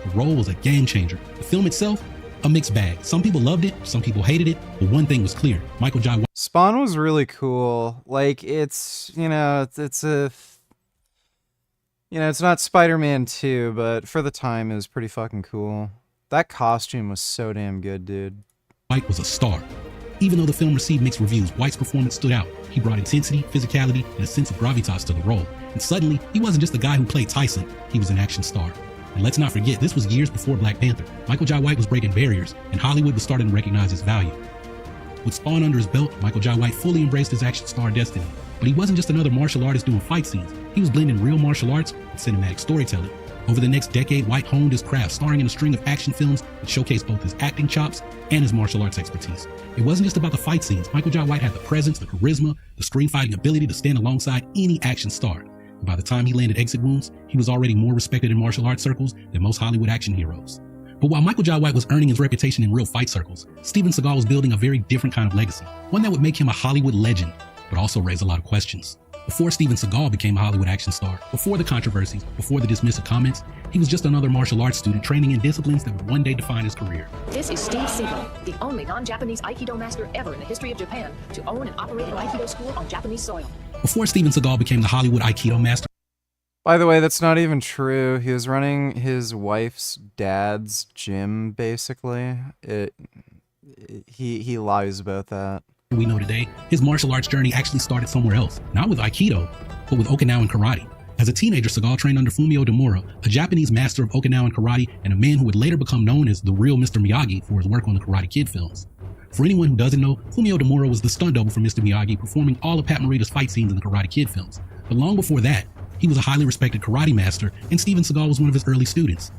The role was a game changer. The film itself, a mixed bag. Some people loved it, some people hated it, but one thing was clear. Michael Jai White... Spawn was really cool. Like, it's, you know, it's a... You know, it's not Spider-Man 2, but for the time, it was pretty fucking cool. That costume was so damn good, dude. White was a star. Even though the film received mixed reviews, White's performance stood out. He brought intensity, physicality, and a sense of gravitas to the role. And suddenly, he wasn't just the guy who played Tyson, he was an action star. And let's not forget, this was years before Black Panther. Michael Jai White was breaking barriers, and Hollywood was starting to recognize his value. With Spawn under his belt, Michael Jai White fully embraced his action star destiny. But he wasn't just another martial artist doing fight scenes. He was blending real martial arts with cinematic storytelling. Over the next decade, White honed his craft, starring in a string of action films that showcased both his acting chops and his martial arts expertise. It wasn't just about the fight scenes. Michael Jai White had the presence, the charisma, the screen fighting ability to stand alongside any action star. And by the time he landed Exit Wounds, he was already more respected in martial arts circles than most Hollywood action heroes. But while Michael Jai White was earning his reputation in real fight circles, Steven Seagal was building a very different kind of legacy, one that would make him a Hollywood legend, but also raise a lot of questions. Before Steven Seagal became a Hollywood action star, before the controversies, before the dismissive comments, he was just another martial arts student training in disciplines that would one day define his career. This is Steve Seagal, the only non-Japanese Aikido master ever in the history of Japan to own and operate an Aikido school on Japanese soil. Before Steven Seagal became the Hollywood Aikido master... By the way, that's not even true. He was running his wife's dad's gym, basically. He lies about that. We know today, his martial arts journey actually started somewhere else, not with Aikido, but with Okinawan karate. As a teenager, Seagal trained under Fumio Demura, a Japanese master of Okinawan karate and a man who would later become known as the real Mr. Miyagi for his work on the Karate Kid films. For anyone who doesn't know, Fumio Demura was the stunt double for Mr. Miyagi, performing all of Pat Morita's fight scenes in the Karate Kid films. But long before that, he was a highly respected karate master, and Steven Seagal was one of his early students.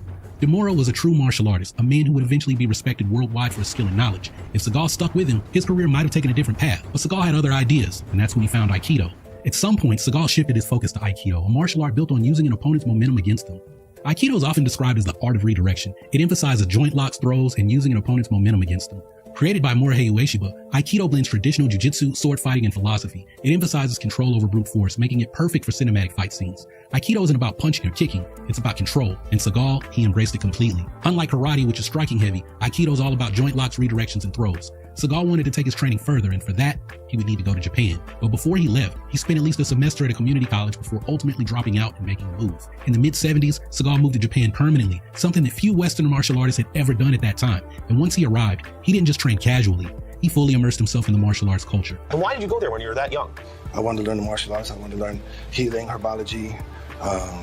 Demura was a true martial artist, a man who would eventually be respected worldwide for his skill and knowledge. If Seagal stuck with him, his career might have taken a different path, but Seagal had other ideas, and that's when he found Aikido. At some point, Seagal shifted his focus to Aikido, a martial art built on using an opponent's momentum against them. Aikido is often described as the art of redirection. It emphasizes joint locks, throws, and using an opponent's momentum against them. Created by Morihei Ueshiba, Aikido blends traditional jiu-jitsu, sword fighting, and philosophy. It emphasizes control over brute force, making it perfect for cinematic fight scenes. Aikido isn't about punching or kicking, it's about control, and Seagal, he embraced it completely. Unlike karate, which is striking heavy, Aikido is all about joint locks, redirections, and throws. Seagal wanted to take his training further, and for that, he would need to go to Japan. But before he left, he spent at least a semester at a community college before ultimately dropping out and making the move. In the mid-70s, Seagal moved to Japan permanently, something that few Western martial artists had ever done at that time. And once he arrived, he didn't just train casually, he fully immersed himself in the martial arts culture. And why did you go there when you were that young? I wanted to learn the martial arts. I wanted to learn healing, herbology.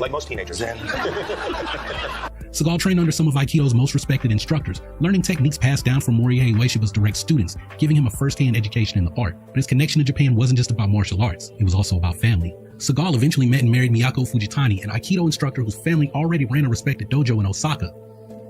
Like most teenagers. Zen. Seagal trained under some of Aikido's most respected instructors, learning techniques passed down from Morihei Ueshiba's direct students, giving him a first-hand education in the art. But his connection to Japan wasn't just about martial arts, it was also about family. Seagal eventually met and married Miyako Fujitani, an Aikido instructor whose family already ran a respected dojo in Osaka.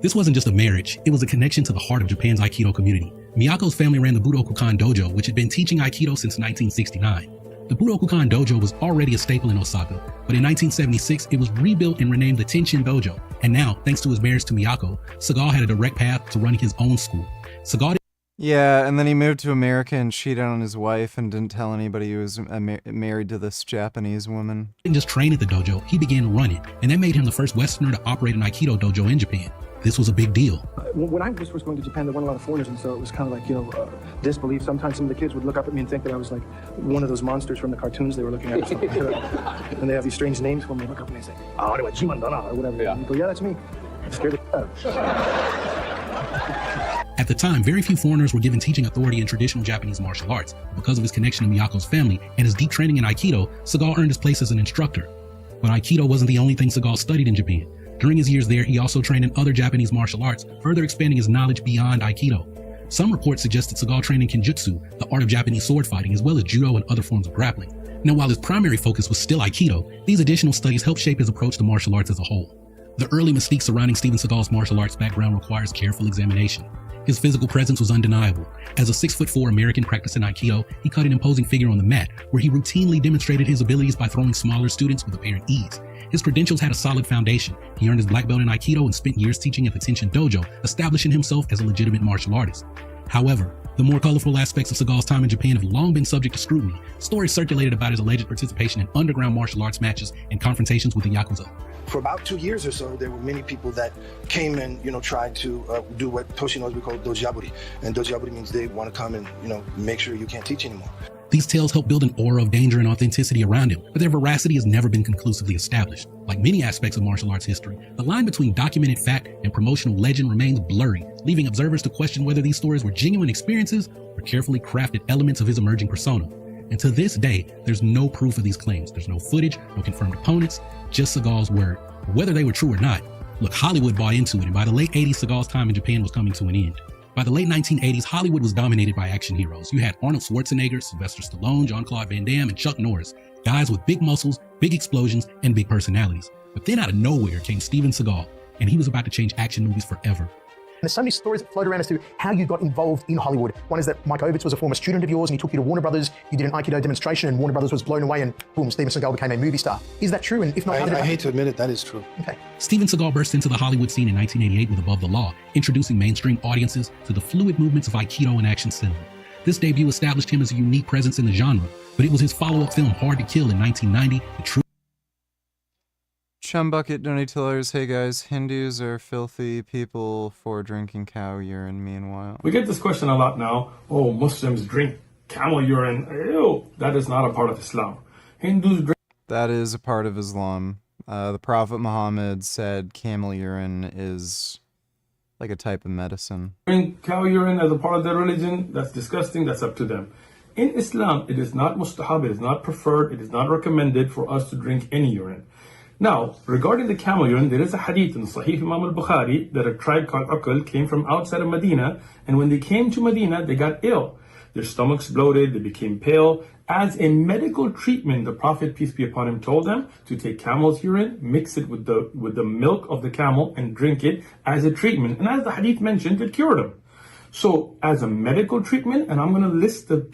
This wasn't just a marriage, it was a connection to the heart of Japan's Aikido community. Miyako's family ran the Budokukan Dojo, which had been teaching Aikido since 1969. The Budokukan Dojo was already a staple in Osaka, but in 1976, it was rebuilt and renamed the Tenshin Dojo. And now, thanks to his marriage to Miyako, Seagal had a direct path to running his own school. Seagal Yeah, and then he moved to America and cheated on his wife and didn't tell anybody he was married to this Japanese woman. He didn't just train at the dojo, he began to run it, and that made him the first Westerner to operate an Aikido dojo in Japan. This was a big deal. When I was first going to Japan, there weren't a lot of foreigners, and so it was kind of like, disbelief. Sometimes some of the kids would look up at me and think that I was like one of those monsters from the cartoons they were looking at or something. And they have these strange names for me. They look up and they say, or whatever. Yeah. And you go, yeah, that's me. I'm scared of At the time, very few foreigners were given teaching authority in traditional Japanese martial arts. Because of his connection to Miyako's family and his deep training in Aikido, Seagal earned his place as an instructor. But Aikido wasn't the only thing Seagal studied in Japan. During his years there, he also trained in other Japanese martial arts, further expanding his knowledge beyond Aikido. Some reports suggest that Seagal trained in Kenjutsu, the art of Japanese sword fighting, as well as Judo and other forms of grappling. Now, while his primary focus was still Aikido, these additional studies helped shape his approach to martial arts as a whole. The early mystique surrounding Steven Seagal's martial arts background requires careful examination. His physical presence was undeniable. As a 6'4" American practicing Aikido, he cut an imposing figure on the mat, where he routinely demonstrated his abilities by throwing smaller students with apparent ease. His credentials had a solid foundation. He earned his black belt in Aikido and spent years teaching at the Tenshin Dojo, establishing himself as a legitimate martial artist. However, the more colorful aspects of Seagal's time in Japan have long been subject to scrutiny. Stories circulated about his alleged participation in underground martial arts matches and confrontations with the Yakuza. For about 2 years or so, there were many people that came and, tried to do what Toshi knows we call dojaburi. And dojaburi means they want to come and, make sure you can't teach anymore. These tales help build an aura of danger and authenticity around him, but their veracity has never been conclusively established. Like many aspects of martial arts history, the line between documented fact and promotional legend remains blurry, leaving observers to question whether these stories were genuine experiences or carefully crafted elements of his emerging persona. And to this day, there's no proof of these claims. There's no footage, no confirmed opponents, just Seagal's word. Whether they were true or not, look, Hollywood bought into it, and by the late 80s, Seagal's time in Japan was coming to an end. By the late 1980s, Hollywood was dominated by action heroes. You had Arnold Schwarzenegger, Sylvester Stallone, Jean-Claude Van Damme, and Chuck Norris, guys with big muscles, big explosions, and big personalities. But then out of nowhere came Steven Seagal, and he was about to change action movies forever. There's so many stories that float around as to how you got involved in Hollywood. One is that Mike Ovitz was a former student of yours and he took you to Warner Brothers, you did an Aikido demonstration and Warner Brothers was blown away and boom, Steven Seagal became a movie star. Is that true? And if not, I hate to admit it, that is true. Okay. Steven Seagal burst into the Hollywood scene in 1988 with Above the Law, introducing mainstream audiences to the fluid movements of Aikido and action cinema. This debut established him as a unique presence in the genre, but it was his follow-up film Hard to Kill in 1990 that truly Chumbucket Donatillers, hey guys, Hindus are filthy people for drinking cow urine, meanwhile. We get this question a lot now. Oh, Muslims drink camel urine. Ew, that is not a part of Islam. Hindus drink... That is a part of Islam. The Prophet Muhammad said camel urine is like a type of medicine. Drink cow urine as a part of their religion, that's disgusting, that's up to them. In Islam, it is not mustahab, it is not preferred, it is not recommended for us to drink any urine. Now, regarding the camel urine, there is a hadith in Sahih Imam al-Bukhari that a tribe called Aql came from outside of Medina, and when they came to Medina, they got ill. Their stomachs bloated, they became pale. As a medical treatment, the Prophet, peace be upon him, told them to take camel's urine, mix it with the milk of the camel, and drink it as a treatment. And as the hadith mentioned, it cured them. So, as a medical treatment, and I'm going to list the...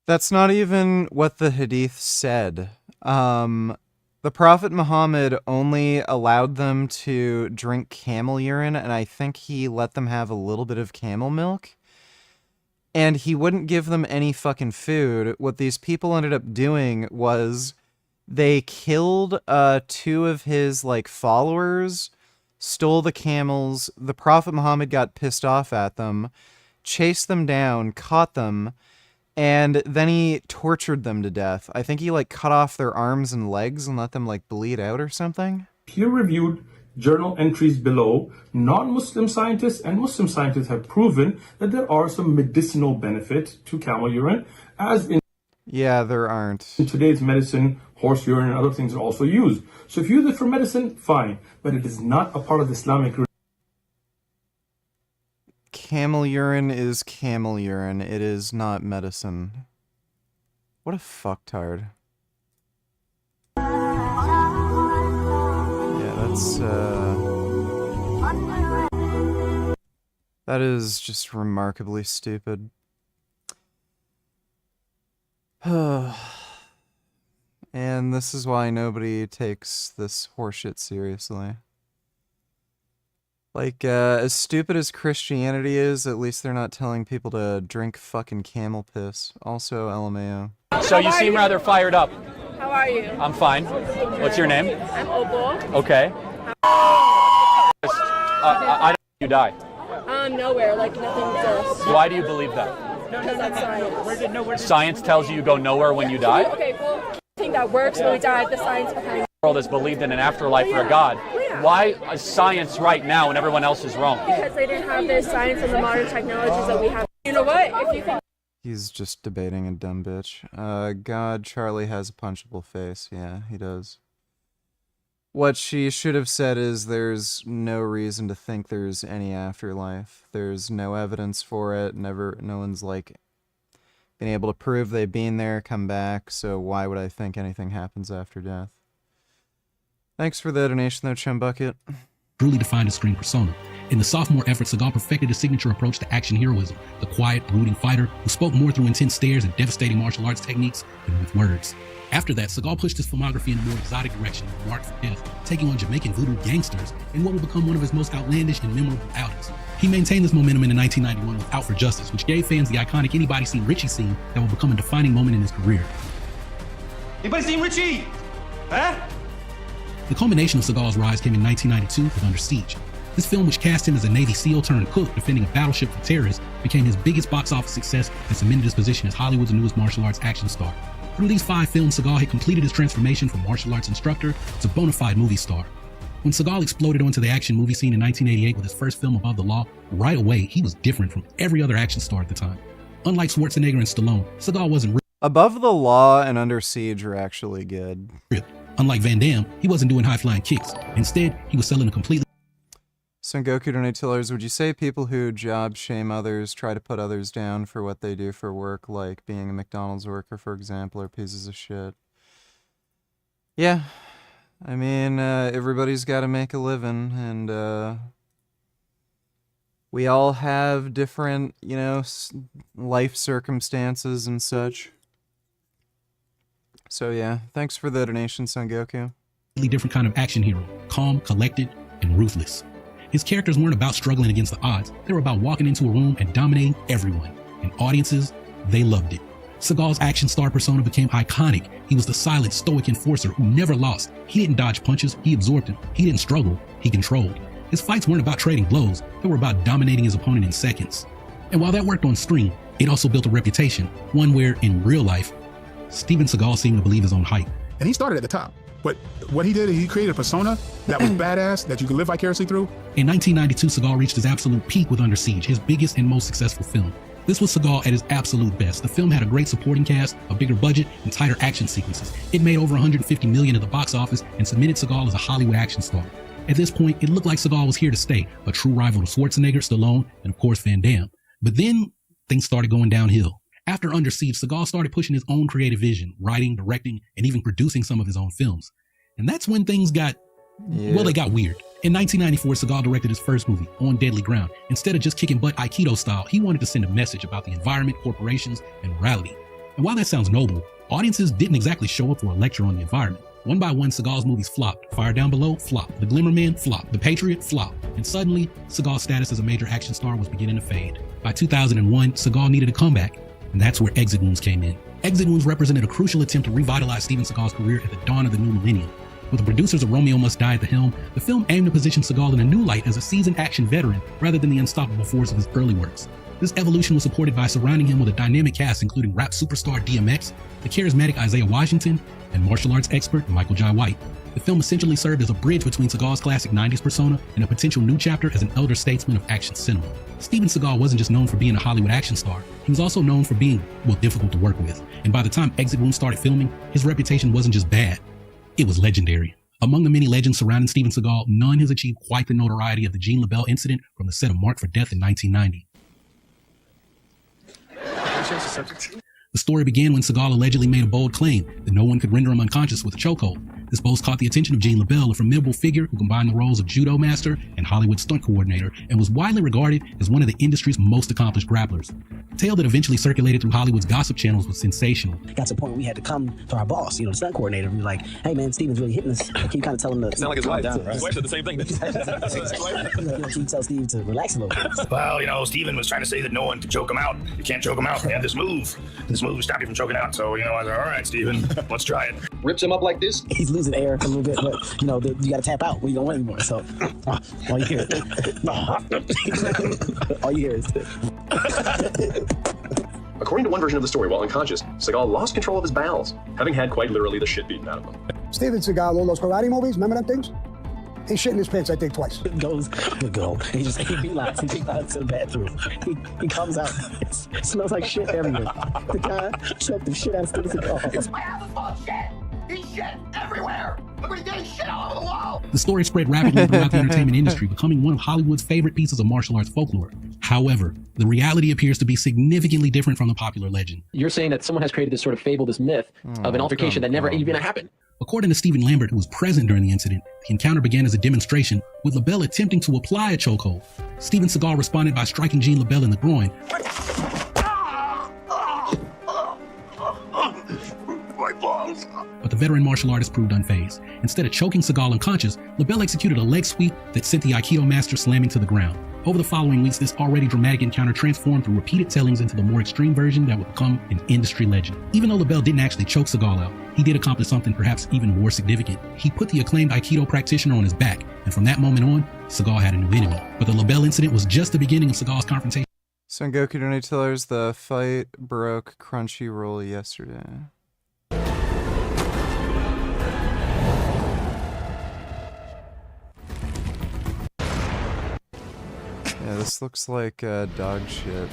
That's not even what the hadith said. The Prophet Muhammad only allowed them to drink camel urine, and I think he let them have a little bit of camel milk. And he wouldn't give them any fucking food. What these people ended up doing was they killed 2 of his followers, stole the camels. The Prophet Muhammad got pissed off at them, chased them down, caught them, and then he tortured them to death. I think he cut off their arms and legs and let them bleed out or something. Peer-reviewed journal entries below, non-Muslim scientists and Muslim scientists have proven that there are some medicinal benefits to camel urine, as in... Yeah, there aren't. In today's medicine, horse urine and other things are also used. So if you use it for medicine, fine, but it is not a part of the Islamic... Camel urine is camel urine. It is not medicine. What a fucktard. Yeah, that's, that is just remarkably stupid. And this is why nobody takes this horseshit seriously. As stupid as Christianity is, at least they're not telling people to drink fucking camel piss. Also, LMAO. So you seem rather fired up. How are you? I'm fine. What's your name? I'm Opal. Okay. I don't think you die. Nowhere, nothing exists. Why do you believe that? Because that's science. Science tells you go nowhere when you die? Okay, well, I think that works when we die. The science behind it. The world has believed in an afterlife for a God. Yeah. Why is science right now and everyone else is wrong? Because they didn't have the science and the modern technologies that we have. You know what? If you can. He's just debating a dumb bitch. God, Charlie has a punchable face. Yeah, he does. What she should have said is there's no reason to think there's any afterlife. There's no evidence for it. No one's like been able to prove they've been there, come back, so why would I think anything happens after death? Thanks for the donation though, Chumbucket. Truly defined his screen persona. In the sophomore effort, Seagal perfected his signature approach to action heroism, the quiet, brooding fighter who spoke more through intense stares and devastating martial arts techniques than with words. After that, Seagal pushed his filmography in a more exotic direction, marked for death, taking on Jamaican voodoo gangsters in what would become one of his most outlandish and memorable outings. He maintained this momentum into 1991 with Out for Justice, which gave fans the iconic Anybody Seen Richie scene that would become a defining moment in his career. Anybody seen Richie? Huh? The culmination of Seagal's rise came in 1992 with Under Siege. This film, which cast him as a Navy SEAL turned cook defending a battleship from terrorists, became his biggest box office success and cemented his position as Hollywood's newest martial arts action star. Through these 5 films, Seagal had completed his transformation from martial arts instructor to bona fide movie star. When Seagal exploded onto the action movie scene in 1988 with his first film Above the Law, right away he was different from every other action star at the time. Unlike Schwarzenegger and Stallone, Seagal wasn't Above the Law and Under Siege are actually good. Unlike Van Damme, he wasn't doing high-flying kicks. Instead, he was selling a completely Sengoku donate $2. Would you say people who job shame others, try to put others down for what they do for work, like being a McDonald's worker, for example, are pieces of shit? Yeah. I mean, everybody's got to make a living, and we all have different, you know, life circumstances and such. So yeah, thanks for the donation, Sengoku. different kind of action hero, calm, collected, and ruthless. His characters weren't about struggling against the odds. They were about walking into a room and dominating everyone. And audiences, they loved it. Seagal's action star persona became iconic. He was the silent, stoic enforcer who never lost. He didn't dodge punches, he absorbed them. He didn't struggle, he controlled. His fights weren't about trading blows, they were about dominating his opponent in seconds. And while that worked on screen, it also built a reputation, one where, in real life, Steven Seagal seemed to believe his own hype. And he started at the top. But what he did, he created a persona that was badass, that you could live vicariously through. In 1992, Seagal reached his absolute peak with Under Siege, his biggest and most successful film. This was Seagal at his absolute best. The film had a great supporting cast, a bigger budget, and tighter action sequences. It made over $150 million at the box office and cemented Seagal as a Hollywood action star. At this point, it looked like Seagal was here to stay, a true rival to Schwarzenegger, Stallone, and of course Van Damme. But then, things started going downhill. After Under Siege, Seagal started pushing his own creative vision, writing, directing, and even producing some of his own films. And that's when things got, well, they got weird. In 1994, Seagal directed his first movie, On Deadly Ground. Instead of just kicking butt Aikido style, he wanted to send a message about the environment, corporations, and morality. And while that sounds noble, audiences didn't exactly show up for a lecture on the environment. One by one, Seagal's movies flopped. Fire Down Below, flop. The Glimmer Man, flop. The Patriot, flop. And suddenly, Seagal's status as a major action star was beginning to fade. By 2001, Seagal needed a comeback, and that's where Exit Wounds came in. Exit Wounds represented a crucial attempt to revitalize Steven Seagal's career at the dawn of the new millennium. With the producers of Romeo Must Die at the helm, the film aimed to position Seagal in a new light as a seasoned action veteran rather than the unstoppable force of his early works. This evolution was supported by surrounding him with a dynamic cast including rap superstar DMX, the charismatic Isaiah Washington, and martial arts expert Michael Jai White. The film essentially served as a bridge between Seagal's classic 90s persona and a potential new chapter as an elder statesman of action cinema. Steven Seagal wasn't just known for being a Hollywood action star, he was also known for being, well, difficult to work with. And by the time Exit Wounds started filming, his reputation wasn't just bad, it was legendary. Among the many legends surrounding Steven Seagal, none has achieved quite the notoriety of the Gene LaBelle incident from the set of Marked for Death in 1990. The story began when Seagal allegedly made a bold claim that no one could render him unconscious with a chokehold. This boast caught the attention of Gene LaBelle, a formidable figure who combined the roles of judo master and Hollywood stunt coordinator and was widely regarded as one of the industry's most accomplished grapplers. The tale that eventually circulated through Hollywood's gossip channels was sensational. Got to the point where we had to come to our boss, the stunt coordinator, and be like, hey man, Steven's really hitting us. Can you kind of tell him to Sound like his wife. down, right? His wife said the same thing. Can you tell Steve to relax a little bit? Well, Steven was trying to say that no one could choke him out. You can't choke him out. They have this move. This move stopped you from choking out. So, I was like, all right, Steven, let's try it. Rips him up like this. He's losing air a little bit, but you got to tap out when you don't win anymore. So all you hear, all you hear is. According to one version of the story, while unconscious, Seagal lost control of his bowels, having had quite literally the shit beaten out of him. Steven Seagal, all those karate movies, remember them things? He shit in his pants, I think, twice. Goes, good old. He just he lies to the bathroom. He comes out. It smells like shit everywhere. The guy choked the shit out of Steven Seagal. My house is full of shit. He's shit everywhere. Every day, shit all over the wall. The story spread rapidly throughout the entertainment industry, becoming one of Hollywood's favorite pieces of martial arts folklore. However, the reality appears to be significantly different from the popular legend. You're saying that someone has created this sort of fable, this myth of an altercation that never even happened. According to Stephen Lambert, who was present during the incident, the encounter began as a demonstration, with LaBelle attempting to apply a chokehold. Steven Seagal responded by striking Jean LaBelle in the groin. My balls. But the veteran martial artist proved unfazed. Instead of choking Seagal unconscious, LaBelle executed a leg sweep that sent the Aikido master slamming to the ground. Over the following weeks, this already dramatic encounter transformed through repeated tellings into the more extreme version that would become an industry legend. Even though LaBelle didn't actually choke Seagal out, he did accomplish something perhaps even more significant. He put the acclaimed Aikido practitioner on his back, and from that moment on, Seagal had a new enemy. But the LaBelle incident was just the beginning of Seagal's confrontation. Sengoku Donatello's The fight broke Crunchyroll yesterday. Yeah, this looks like dog shit.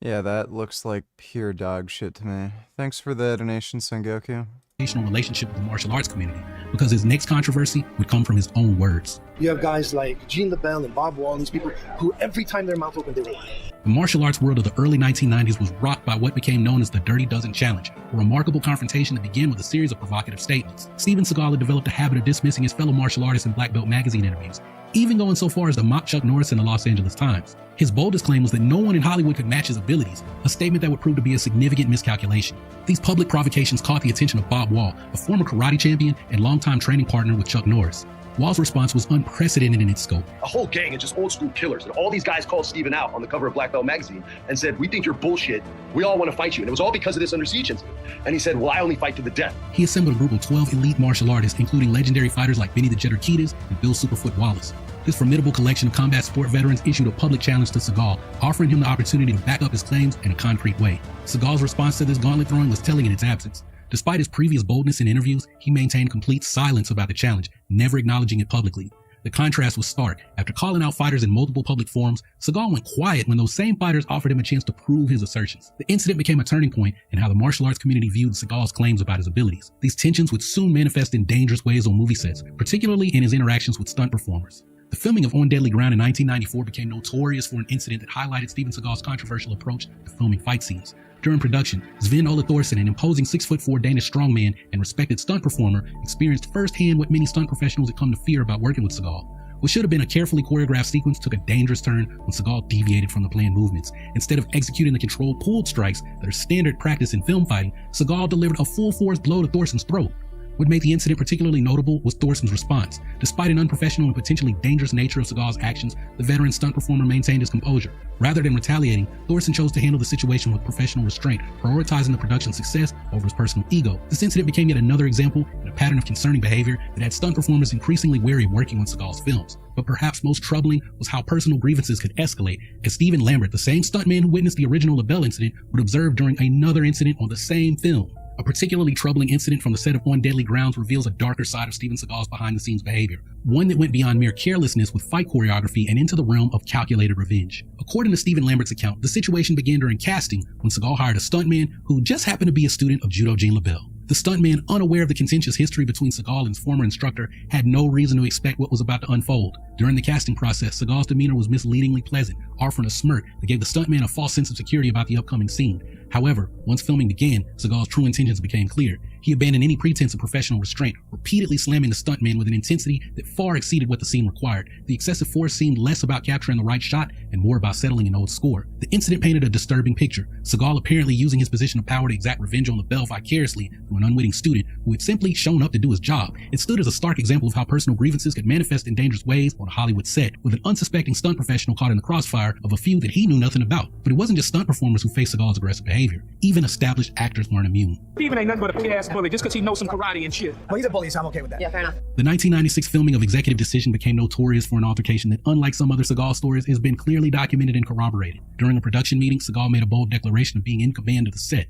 Yeah, that looks like pure dog shit to me. Thanks for the donation, Sengoku. Relationship with the martial arts community, because his next controversy would come from his own words. You have guys like Jean LaBelle and Bob Wall, these people who every time their mouth opened, they were lying. The martial arts world of the early 1990s was rocked by what became known as the Dirty Dozen Challenge, a remarkable confrontation that began with a series of provocative statements. Steven Seagal had developed a habit of dismissing his fellow martial artists in Black Belt magazine interviews, even going so far as to mock Chuck Norris in the Los Angeles Times. His boldest claim was that no one in Hollywood could match his abilities, a statement that would prove to be a significant miscalculation. These public provocations caught the attention of Bob Wall, a former karate champion and longtime training partner with Chuck Norris. Wall's response was unprecedented in its scope. A whole gang of just old school killers, and all these guys called Steven out on the cover of Black Belt magazine and said, "We think you're bullshit. We all want to fight you." And it was all because of this Under Siege incident. And he said, "Well, I only fight to the death." He assembled a group of 12 elite martial artists, including legendary fighters like Benny the Jet Urquidez and Bill Superfoot Wallace. This formidable collection of combat sport veterans issued a public challenge to Seagal, offering him the opportunity to back up his claims in a concrete way. Seagal's response to this gauntlet throwing was telling in its absence. Despite his previous boldness in interviews, he maintained complete silence about the challenge, never acknowledging it publicly. The contrast was stark. After calling out fighters in multiple public forums, Seagal went quiet when those same fighters offered him a chance to prove his assertions. The incident became a turning point in how the martial arts community viewed Seagal's claims about his abilities. These tensions would soon manifest in dangerous ways on movie sets, particularly in his interactions with stunt performers. The filming of On Deadly Ground in 1994 became notorious for an incident that highlighted Steven Seagal's controversial approach to filming fight scenes. During production, Sven Ole Thorsen, an imposing 6'4" Danish strongman and respected stunt performer, experienced firsthand what many stunt professionals had come to fear about working with Seagal. What should have been a carefully choreographed sequence took a dangerous turn when Seagal deviated from the planned movements. Instead of executing the controlled pulled strikes that are standard practice in film fighting, Seagal delivered a full-force blow to Thorsen's throat. What made the incident particularly notable was Thorsen's response. Despite an unprofessional and potentially dangerous nature of Seagal's actions, the veteran stunt performer maintained his composure. Rather than retaliating, Thorsen chose to handle the situation with professional restraint, prioritizing the production's success over his personal ego. This incident became yet another example in a pattern of concerning behavior that had stunt performers increasingly wary of working on Seagal's films. But perhaps most troubling was how personal grievances could escalate, as Stephen Lambert, the same stuntman who witnessed the original LaBelle incident, would observe during another incident on the same film. A particularly troubling incident from the set of On Deadly Grounds reveals a darker side of Steven Seagal's behind-the-scenes behavior, one that went beyond mere carelessness with fight choreography and into the realm of calculated revenge. According to Stephen Lambert's account, the situation began during casting when Seagal hired a stuntman who just happened to be a student of Judo Jean LaBelle. The stuntman, unaware of the contentious history between Seagal and his former instructor, had no reason to expect what was about to unfold. During the casting process, Seagal's demeanor was misleadingly pleasant, offering a smirk that gave the stuntman a false sense of security about the upcoming scene. However, once filming began, Seagal's true intentions became clear. He abandoned any pretense of professional restraint, repeatedly slamming the stuntman with an intensity that far exceeded what the scene required. The excessive force seemed less about capturing the right shot and more about settling an old score. The incident painted a disturbing picture. Seagal apparently using his position of power to exact revenge on LaBelle vicariously through an unwitting student who had simply shown up to do his job. It stood as a stark example of how personal grievances could manifest in dangerous ways on a Hollywood set, with an unsuspecting stunt professional caught in the crossfire of a feud that he knew nothing about. But it wasn't just stunt performers who faced Seagal's aggressive behavior. Even established actors weren't immune. Steven ain't nothing but a big-ass bully just because he knows some karate and shit. Well, he's a bully, so I'm okay with that. Yeah, fair enough. The 1996 filming of Executive Decision became notorious for an altercation that, unlike some other Seagal stories, has been clearly documented and corroborated. During a production meeting, Seagal made a bold declaration of being in command of the set.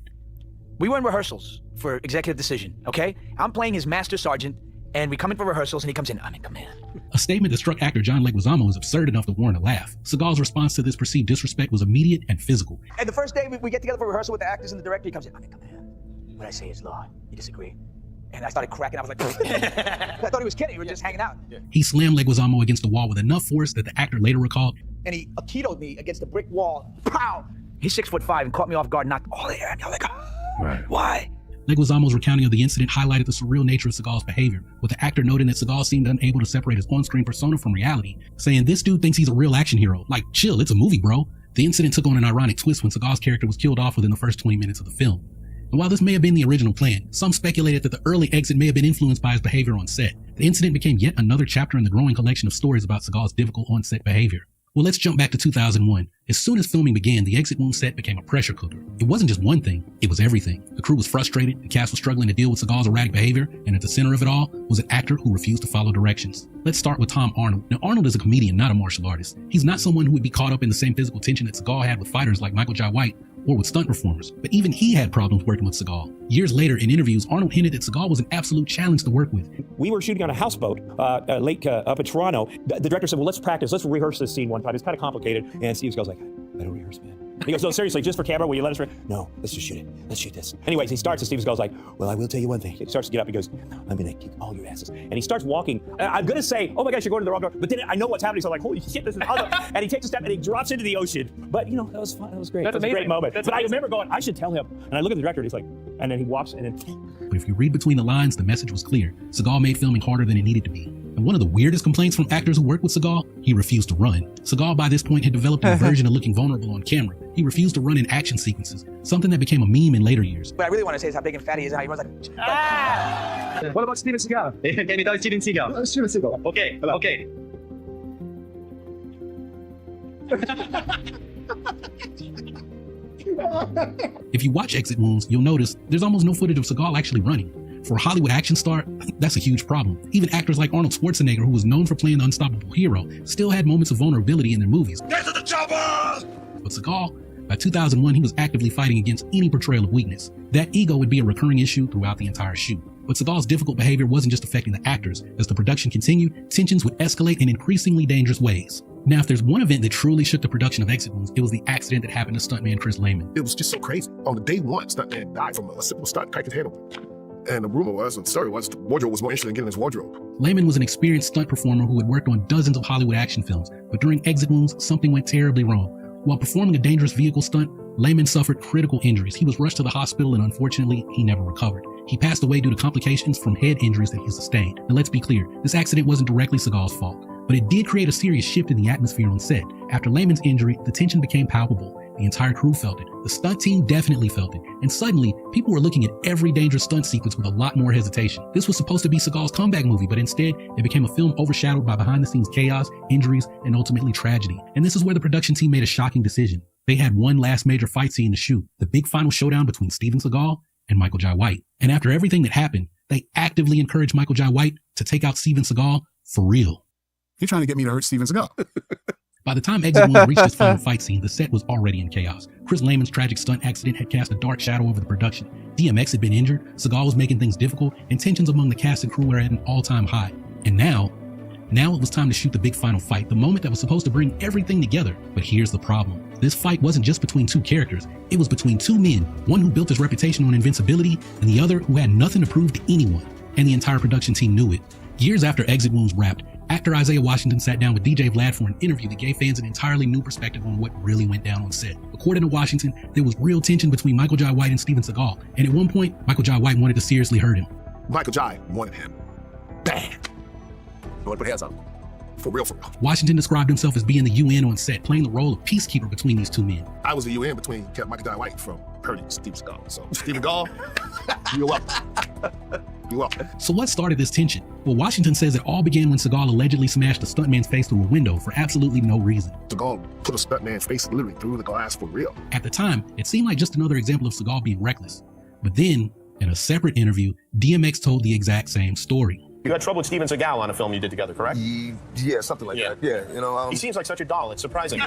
We were in rehearsals for Executive Decision, okay? I'm playing his master sergeant, and we come in for rehearsals, and he comes in, I'm in command. A statement that struck actor John Leguizamo as absurd enough to warrant a laugh. Seagal's response to this perceived disrespect was immediate and physical. And the first day we get together for rehearsal with the actors and the director, he comes in, I'm in command. What I say is law. You disagree? And I started cracking. I was like, I thought he was kidding. We were just hanging out. He slammed Leguizamo against the wall with enough force that the actor later recalled. And he Aikido'd me against the brick wall. Pow! He's 6'5" and caught me off guard, knocked all the air. And I'm like, why? Leguizamo's recounting of the incident highlighted the surreal nature of Seagal's behavior, with the actor noting that Seagal seemed unable to separate his on-screen persona from reality, saying, "This dude thinks he's a real action hero. Like, chill, it's a movie, bro." The incident took on an ironic twist when Seagal's character was killed off within the first 20 minutes of the film. And while this may have been the original plan, some speculated that the early exit may have been influenced by his behavior on set. The incident became yet another chapter in the growing collection of stories about Seagal's difficult on-set behavior. Well, let's jump back to 2001. As soon as filming began, the exit wound set became a pressure cooker. It wasn't just one thing, it was everything. The crew was frustrated, the cast was struggling to deal with Seagal's erratic behavior, and at the center of it all was an actor who refused to follow directions. Let's start with Tom Arnold. Now, Arnold is a comedian, not a martial artist. He's not someone who would be caught up in the same physical tension that Seagal had with fighters like Michael Jai White, or with stunt performers, but even he had problems working with Seagal. Years later, in interviews, Arnold hinted that Seagal was an absolute challenge to work with. We were shooting on a houseboat lake up at Toronto. The director said, well, let's practice. Let's rehearse this scene one time. It's kind of complicated. And Steve goes like, I don't rehearse, man. He goes, no, seriously, just for camera, will you let us No, let's just shoot it. Let's shoot this. Anyways, he starts, and Steve goes like, well, I will tell you one thing. He starts to get up, he goes, I'm gonna kick all your asses. And he starts walking. I'm gonna say, oh my gosh, you're going to the wrong door. But then I know what's happening, so I'm like, holy shit, this is awesome. And he takes a step and he drops into the ocean. But you know, that was fun, that was great. That's a great moment. But I remember going, I should tell him. And I look at the director and he's like, and then he walks and then. But if you read between the lines, the message was clear. Seagal made filming harder than it needed to be. And one of the weirdest complaints from actors who worked with Seagal, he refused to run. Seagal by this point had developed an aversion to looking vulnerable on camera. He refused to run in action sequences, something that became a meme in later years. What I really want to say is how big and fat he is and how he runs like, ah! What about Steven Seagal? Can you tell Steven Seagal? Steven Seagal. Okay, okay. If you watch Exit Wounds, you'll notice there's almost no footage of Seagal actually running. For a Hollywood action star, that's a huge problem. Even actors like Arnold Schwarzenegger, who was known for playing the unstoppable hero, still had moments of vulnerability in their movies. Get to the chopper! But Seagal, by 2001, he was actively fighting against any portrayal of weakness. That ego would be a recurring issue throughout the entire shoot. But Seagal's difficult behavior wasn't just affecting the actors. As the production continued, tensions would escalate in increasingly dangerous ways. Now, if there's one event that truly shook the production of Exit Wounds, it was the accident that happened to stuntman Chris Lehman. It was just so crazy. On the day one, stuntman died from a simple stunt, cracked his head open. And the rumor was, the story was, the wardrobe was more interested in getting his wardrobe. Lehman was an experienced stunt performer who had worked on dozens of Hollywood action films, but during Exit Wounds, something went terribly wrong. While performing a dangerous vehicle stunt, Lehman suffered critical injuries. He was rushed to the hospital and unfortunately, he never recovered. He passed away due to complications from head injuries that he sustained. And let's be clear, this accident wasn't directly Seagal's fault, but it did create a serious shift in the atmosphere on set. After Lehman's injury, the tension became palpable. The entire crew felt it. The stunt team definitely felt it. And suddenly, people were looking at every dangerous stunt sequence with a lot more hesitation. This was supposed to be Seagal's comeback movie, but instead, it became a film overshadowed by behind-the-scenes chaos, injuries, and ultimately tragedy. And this is where the production team made a shocking decision. They had one last major fight scene to shoot, the big final showdown between Steven Seagal and Michael Jai White. And after everything that happened, they actively encouraged Michael Jai White to take out Steven Seagal for real. You're trying to get me to hurt Steven Seagal. By the time Exit Wounds reached its final fight scene, the set was already in chaos. Chris Lehman's tragic stunt accident had cast a dark shadow over the production. DMX had been injured, Seagal was making things difficult, and tensions among the cast and crew were at an all-time high. And now it was time to shoot the big final fight, the moment that was supposed to bring everything together. But here's the problem. This fight wasn't just between two characters, it was between two men, one who built his reputation on invincibility, and the other who had nothing to prove to anyone. And the entire production team knew it. Years after Exit Wounds wrapped, actor Isaiah Washington sat down with DJ Vlad for an interview that gave fans an entirely new perspective on what really went down on set. According to Washington, there was real tension between Michael Jai White and Steven Seagal, and at one point, Michael Jai White wanted to seriously hurt him. Michael Jai wanted him. Bang! You want to put hands on him. For real, for real. Washington described himself as being the UN on set, playing the role of peacekeeper between these two men. I was the UN between Michael Jai White from hurting Steven Seagal. So, Steven Seagal, you're welcome. You're welcome. So what started this tension? Well, Washington says it all began when Seagal allegedly smashed a stuntman's face through a window for absolutely no reason. Seagal put a stuntman's face literally through the glass for real. At the time, it seemed like just another example of Seagal being reckless. But then, in a separate interview, DMX told the exact same story. You had trouble with Steven Seagal on a film you did together, correct? Yeah, something like that. Yeah, you know. He seems like such a doll. It's surprising.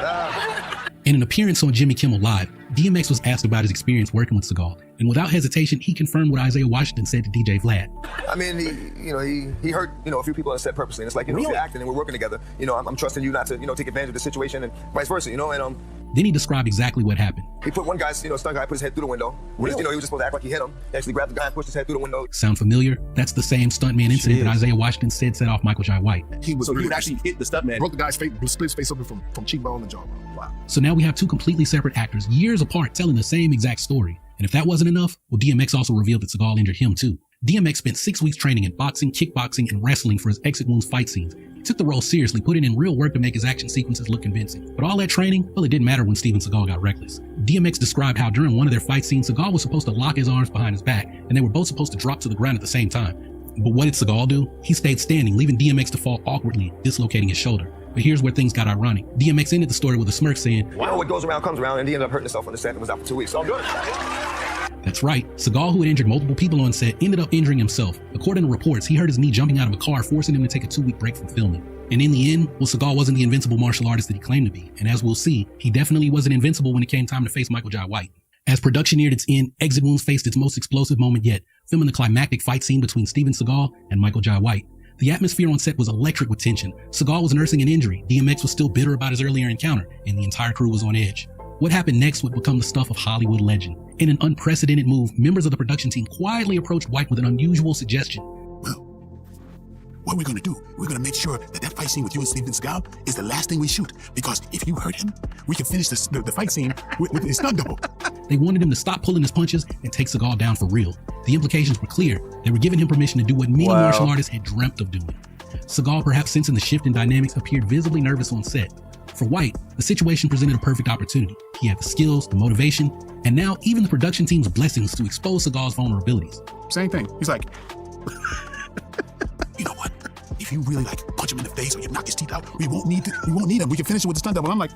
In an appearance on Jimmy Kimmel Live, DMX was asked about his experience working with Seagal, and without hesitation, he confirmed what Isaiah Washington said to DJ Vlad. I mean, he hurt, a few people on set purposely. And it's like, if you're acting and we're working together, I'm trusting you not to, take advantage of the situation and vice versa, and Then he described exactly what happened. he put one guy's, stunt guy put his head through the window. He was just supposed to act like he hit him. He actually grabbed the guy and pushed his head through the window. Sound familiar? That's the same stuntman incident that Isaiah Washington said set off Michael Jai White. He was So he would actually hit the stuntman. Broke the guy's face, split his face open from cheekbone to jawbone. Wow. So now we have two completely separate actors, years apart, telling the same exact story. And if that wasn't enough, well, DMX also revealed that Seagal injured him too. DMX spent 6 weeks training in boxing, kickboxing, and wrestling for his Exit Wounds fight scenes. He took the role seriously, putting in real work to make his action sequences look convincing. But all that training, well, it didn't matter when Steven Seagal got reckless. DMX described how during one of their fight scenes, Seagal was supposed to lock his arms behind his back, and they were both supposed to drop to the ground at the same time. But what did Seagal do? He stayed standing, leaving DMX to fall awkwardly, dislocating his shoulder. But here's where things got ironic. DMX ended the story with a smirk saying, What goes around comes around, and he ended up hurting himself on the set and was out for 2 weeks. So good. That's right, Seagal, who had injured multiple people on set, ended up injuring himself. According to reports, he hurt his knee jumping out of a car, forcing him to take a 2-week break from filming. And in the end, well, Seagal wasn't the invincible martial artist that he claimed to be. And as we'll see, he definitely wasn't invincible when it came time to face Michael Jai White. As production neared its end, Exit Wounds faced its most explosive moment yet, filming the climactic fight scene between Steven Seagal and Michael Jai White. The atmosphere on set was electric with tension. Seagal was nursing an injury, DMX was still bitter about his earlier encounter, and the entire crew was on edge. What happened next would become the stuff of Hollywood legend. In an unprecedented move, members of the production team quietly approached White with an unusual suggestion. What we're gonna do, we're gonna make sure that fight scene with you and Steven Seagal is the last thing we shoot. Because if you hurt him, we can finish the fight scene with his stunt double. They wanted him to stop pulling his punches and take Seagal down for real. The implications were clear. They were giving him permission to do what many martial artists had dreamt of doing. Seagal, perhaps sensing the shift in dynamics, appeared visibly nervous on set. For White, the situation presented a perfect opportunity. He had the skills, the motivation, and now even the production team's blessings to expose Seagal's vulnerabilities. Same thing. He's like, you know what? If you really punch him in the face or you knock his teeth out, we won't need him. We can finish it with the stunt double. I'm like,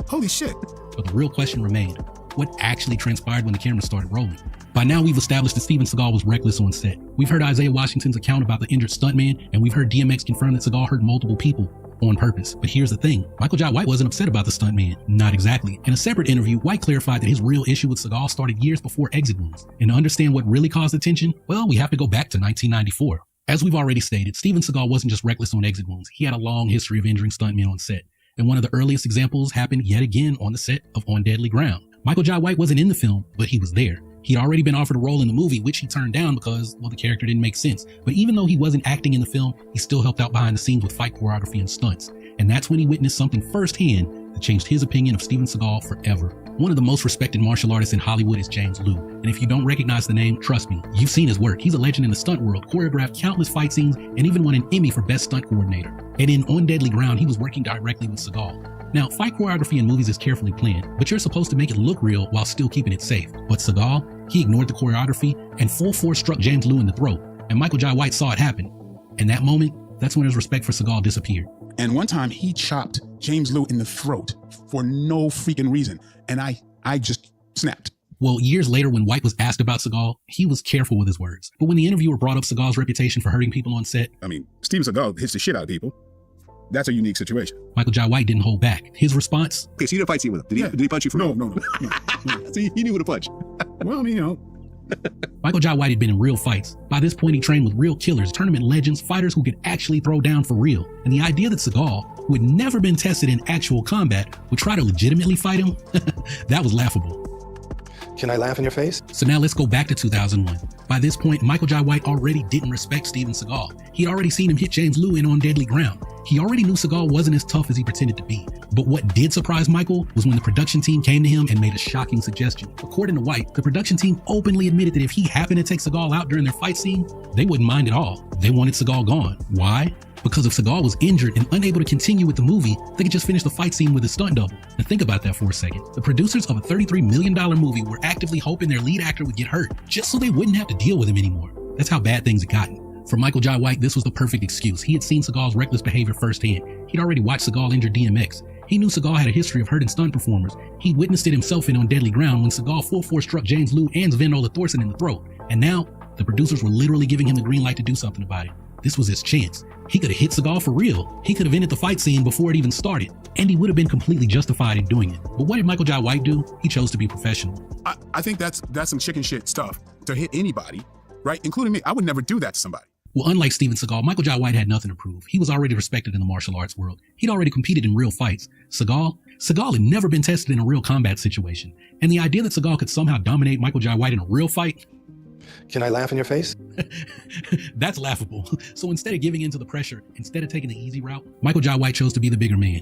holy shit. But the real question remained, what actually transpired when the camera started rolling? By now, we've established that Steven Seagal was reckless on set. We've heard Isaiah Washington's account about the injured stuntman, and we've heard DMX confirm that Seagal hurt multiple people on purpose. But here's the thing, Michael Jai White wasn't upset about the stuntman. Not exactly. In a separate interview, White clarified that his real issue with Seagal started years before Exit Wounds. And to understand what really caused the tension, well, we have to go back to 1994. As we've already stated, Steven Seagal wasn't just reckless on Exit Wounds. He had a long history of injuring stuntmen on set. And one of the earliest examples happened yet again on the set of On Deadly Ground. Michael Jai White wasn't in the film, but he was there. He'd already been offered a role in the movie, which he turned down because, well, the character didn't make sense. But even though he wasn't acting in the film, he still helped out behind the scenes with fight choreography and stunts. And that's when he witnessed something firsthand that changed his opinion of Steven Seagal forever. One of the most respected martial artists in Hollywood is James Liu. And if you don't recognize the name, trust me, you've seen his work. He's a legend in the stunt world, choreographed countless fight scenes, and even won an Emmy for Best Stunt Coordinator. And in On Deadly Ground, he was working directly with Seagal. Now, fight choreography in movies is carefully planned, but you're supposed to make it look real while still keeping it safe. But Seagal, he ignored the choreography and full force struck James Liu in the throat. And Michael Jai White saw it happen. In that moment, that's when his respect for Seagal disappeared. And one time he chopped James Liu in the throat for no freaking reason. And I just snapped. Well, years later, when White was asked about Seagal, he was careful with his words. But when the interviewer brought up Seagal's reputation for hurting people on set, I mean, Steven Seagal hits the shit out of people. That's a unique situation. Michael Jai White didn't hold back. His response? Okay, so you did a fight scene with him. Did he punch you for No. So he knew who to punch. Well, I mean, Michael Jai White had been in real fights. By this point, he trained with real killers, tournament legends, fighters who could actually throw down for real. And the idea that Seagal, who had never been tested in actual combat, would try to legitimately fight him, that was laughable. Can I laugh in your face? So now let's go back to 2001. By this point, Michael Jai White already didn't respect Steven Seagal. He'd already seen him hit James Liu in On Deadly Ground. He already knew Seagal wasn't as tough as he pretended to be. But what did surprise Michael was when the production team came to him and made a shocking suggestion. According to White, the production team openly admitted that if he happened to take Seagal out during their fight scene, they wouldn't mind at all. They wanted Seagal gone. Why? Because if Seagal was injured and unable to continue with the movie, they could just finish the fight scene with his stunt double. Now think about that for a second. The producers of a $33 million movie were actively hoping their lead actor would get hurt, just so they wouldn't have to deal with him anymore. That's how bad things had gotten. For Michael Jai White, this was the perfect excuse. He had seen Seagal's reckless behavior firsthand. He'd already watched Seagal injure DMX. He knew Seagal had a history of hurting stunt performers. He witnessed it himself On Deadly Ground when Seagal full force struck James Liu and Sven-Ola Thorsen in the throat. And now, the producers were literally giving him the green light to do something about it. This was his chance. He could have hit Seagal for real. He could have ended the fight scene before it even started. And he would have been completely justified in doing it. But what did Michael Jai White do? He chose to be professional. I think that's some chicken shit stuff to hit anybody, right? Including me. I would never do that to somebody. Well, unlike Steven Seagal, Michael Jai White had nothing to prove. He was already respected in the martial arts world. He'd already competed in real fights. Seagal had never been tested in a real combat situation. And the idea that Seagal could somehow dominate Michael Jai White in a real fight... Can I laugh in your face? That's laughable. So instead of giving in to the pressure, instead of taking the easy route, Michael Jai White chose to be the bigger man.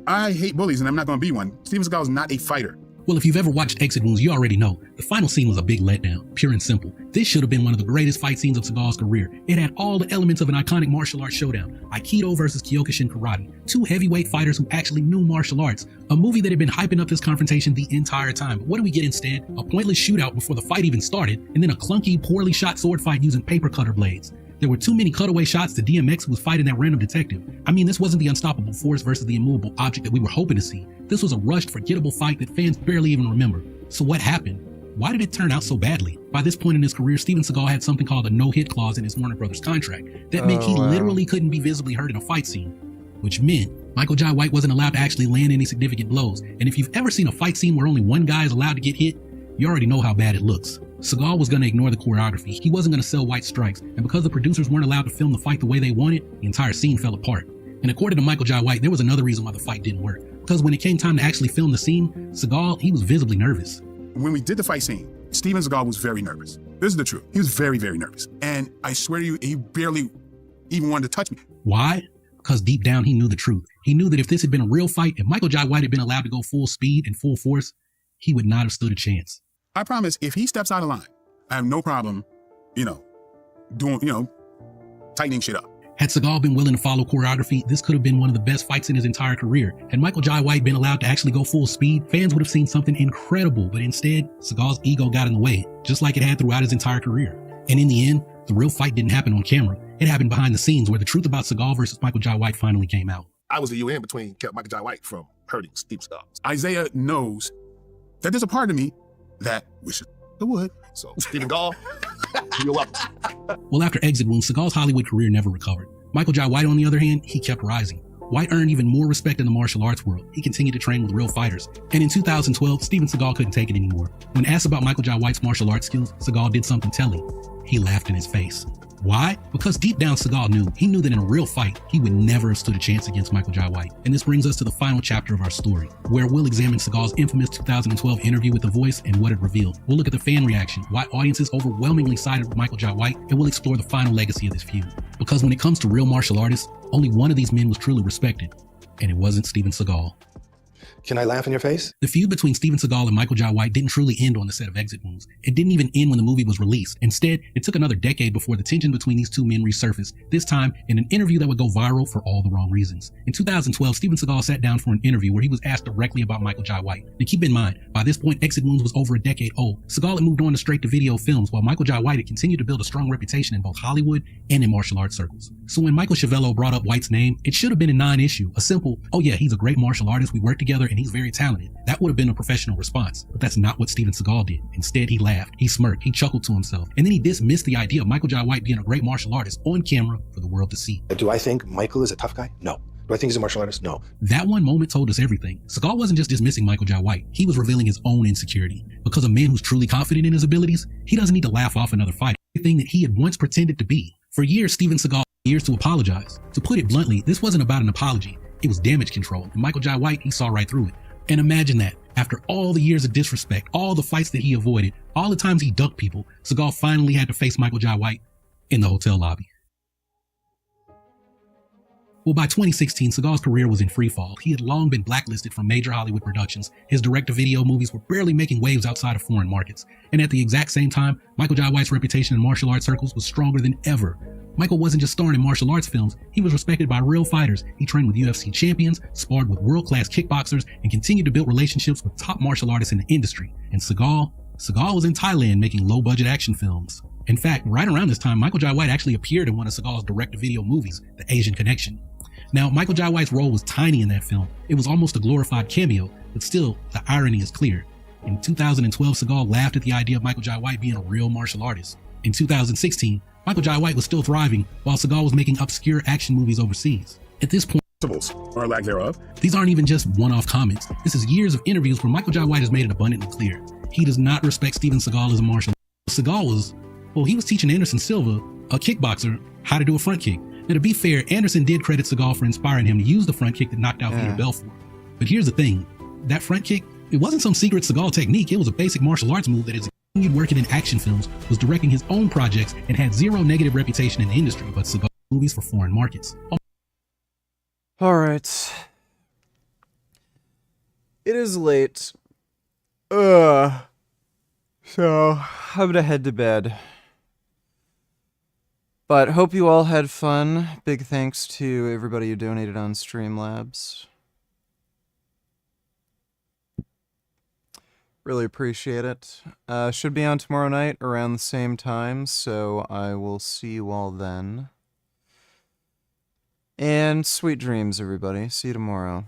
I hate bullies and I'm not going to be one. Steven Seagal is not a fighter. Well, if you've ever watched Exit Wounds, you already know. The final scene was a big letdown, pure and simple. This should have been one of the greatest fight scenes of Seagal's career. It had all the elements of an iconic martial arts showdown. Aikido versus Kyokushin karate. Two heavyweight fighters who actually knew martial arts. A movie that had been hyping up this confrontation the entire time. But what do we get instead? A pointless shootout before the fight even started, and then a clunky, poorly shot sword fight using paper cutter blades. There were too many cutaway shots to DMX who was fighting that random detective. I mean, this wasn't the unstoppable force versus the immovable object that we were hoping to see. This was a rushed, forgettable fight that fans barely even remember. So what happened? Why did it turn out so badly? By this point in his career, Steven Seagal had something called a no-hit clause in his Warner Brothers contract. That meant he literally couldn't be visibly hurt in a fight scene, which meant Michael Jai White wasn't allowed to actually land any significant blows. And if you've ever seen a fight scene where only one guy is allowed to get hit, you already know how bad it looks. Seagal was going to ignore the choreography. He wasn't going to sell White strikes. And because the producers weren't allowed to film the fight the way they wanted, the entire scene fell apart. And according to Michael Jai White, there was another reason why the fight didn't work. Because when it came time to actually film the scene, Seagal, he was visibly nervous. When we did the fight scene, Steven Seagal was very nervous. This is the truth. He was very, very nervous. And I swear to you, he barely even wanted to touch me. Why? Because deep down, he knew the truth. He knew that if this had been a real fight, if Michael Jai White had been allowed to go full speed and full force, he would not have stood a chance. I promise, if he steps out of line, I have no problem, tightening shit up. Had Seagal been willing to follow choreography, this could have been one of the best fights in his entire career. Had Michael Jai White been allowed to actually go full speed, fans would have seen something incredible, but instead, Seagal's ego got in the way, just like it had throughout his entire career. And in the end, the real fight didn't happen on camera. It happened behind the scenes where the truth about Seagal versus Michael Jai White finally came out. I was the UN between kept Michael Jai White from hurting Steven Seagal. Isaiah knows that there's a part of me that wishes it would. So, Steven Seagal, you're welcome. Well, after Exit Wounds, Seagal's Hollywood career never recovered. Michael Jai White, on the other hand, he kept rising. White earned even more respect in the martial arts world. He continued to train with real fighters. And in 2012, Steven Seagal couldn't take it anymore. When asked about Michael Jai White's martial arts skills, Seagal did something telling. He laughed in his face. Why? Because deep down, Seagal knew that in a real fight, he would never have stood a chance against Michael Jai White. And this brings us to the final chapter of our story, where we'll examine Seagal's infamous 2012 interview with The Voice and what it revealed. We'll look at the fan reaction, why audiences overwhelmingly sided with Michael Jai White, and we'll explore the final legacy of this feud. Because when it comes to real martial artists, only one of these men was truly respected, and it wasn't Steven Seagal. Can I laugh in your face? The feud between Steven Seagal and Michael Jai White didn't truly end on the set of Exit Wounds. It didn't even end when the movie was released. Instead, it took another decade before the tension between these two men resurfaced, this time in an interview that would go viral for all the wrong reasons. In 2012, Steven Seagal sat down for an interview where he was asked directly about Michael Jai White. Now keep in mind, by this point, Exit Wounds was over a decade old. Seagal had moved on to straight-to-video films, while Michael Jai White had continued to build a strong reputation in both Hollywood and in martial arts circles. So when Michael Chiavello brought up White's name, it should have been a non-issue, a simple, oh yeah, he's a great martial artist, we work together, and he's very talented. That would have been a professional response, but that's not what Steven Seagal did. Instead, he laughed, he smirked, he chuckled to himself, and then he dismissed the idea of Michael Jai White being a great martial artist on camera for the world to see. Do I think Michael is a tough guy? No. Do I think he's a martial artist? No. That one moment told us everything. Seagal wasn't just dismissing Michael Jai White, he was revealing his own insecurity. Because a man who's truly confident in his abilities, he doesn't need to laugh off another fighter, everything that he had once pretended to be. For years, Steven Seagal had years to apologize. To put it bluntly, this wasn't about an apology, it was damage control, and Michael Jai White, he saw right through it. And imagine that, after all the years of disrespect, all the fights that he avoided, all the times he ducked people, Seagal finally had to face Michael Jai White in the hotel lobby. Well, by 2016, Seagal's career was in freefall. He had long been blacklisted from major Hollywood productions. His direct-to-video movies were barely making waves outside of foreign markets. And at the exact same time, Michael Jai White's reputation in martial arts circles was stronger than ever. Michael wasn't just starring in martial arts films, he was respected by real fighters. He trained with UFC champions, sparred with world-class kickboxers, and continued to build relationships with top martial artists in the industry. And Seagal was in Thailand making low-budget action films. In fact, right around this time, Michael Jai White actually appeared in one of Seagal's direct-to-video movies, The Asian Connection. Now, Michael Jai White's role was tiny in that film. It was almost a glorified cameo, but still, the irony is clear. In 2012, Seagal laughed at the idea of Michael Jai White being a real martial artist. In 2016, Michael Jai White was still thriving while Seagal was making obscure action movies overseas. At this point, or lack thereof. These aren't even just one-off comments. This is years of interviews where Michael Jai White has made it abundantly clear. He does not respect Steven Seagal as a martial artist. Seagal was, well, he was teaching Anderson Silva, a kickboxer, how to do a front kick. Now, to be fair, Anderson did credit Seagal for inspiring him to use the front kick that knocked out Peter Belfort. But here's the thing. That front kick, it wasn't some secret Seagal technique. It was a basic martial arts move that has continued working in action films, was directing his own projects, and had zero negative reputation in the industry, but Seagal movies for foreign markets. All right. It is late. So I'm gonna head to bed. But hope you all had fun. Big thanks to everybody who donated on Streamlabs. Really appreciate it. Should be on tomorrow night around the same time, so I will see you all then. And sweet dreams, everybody. See you tomorrow.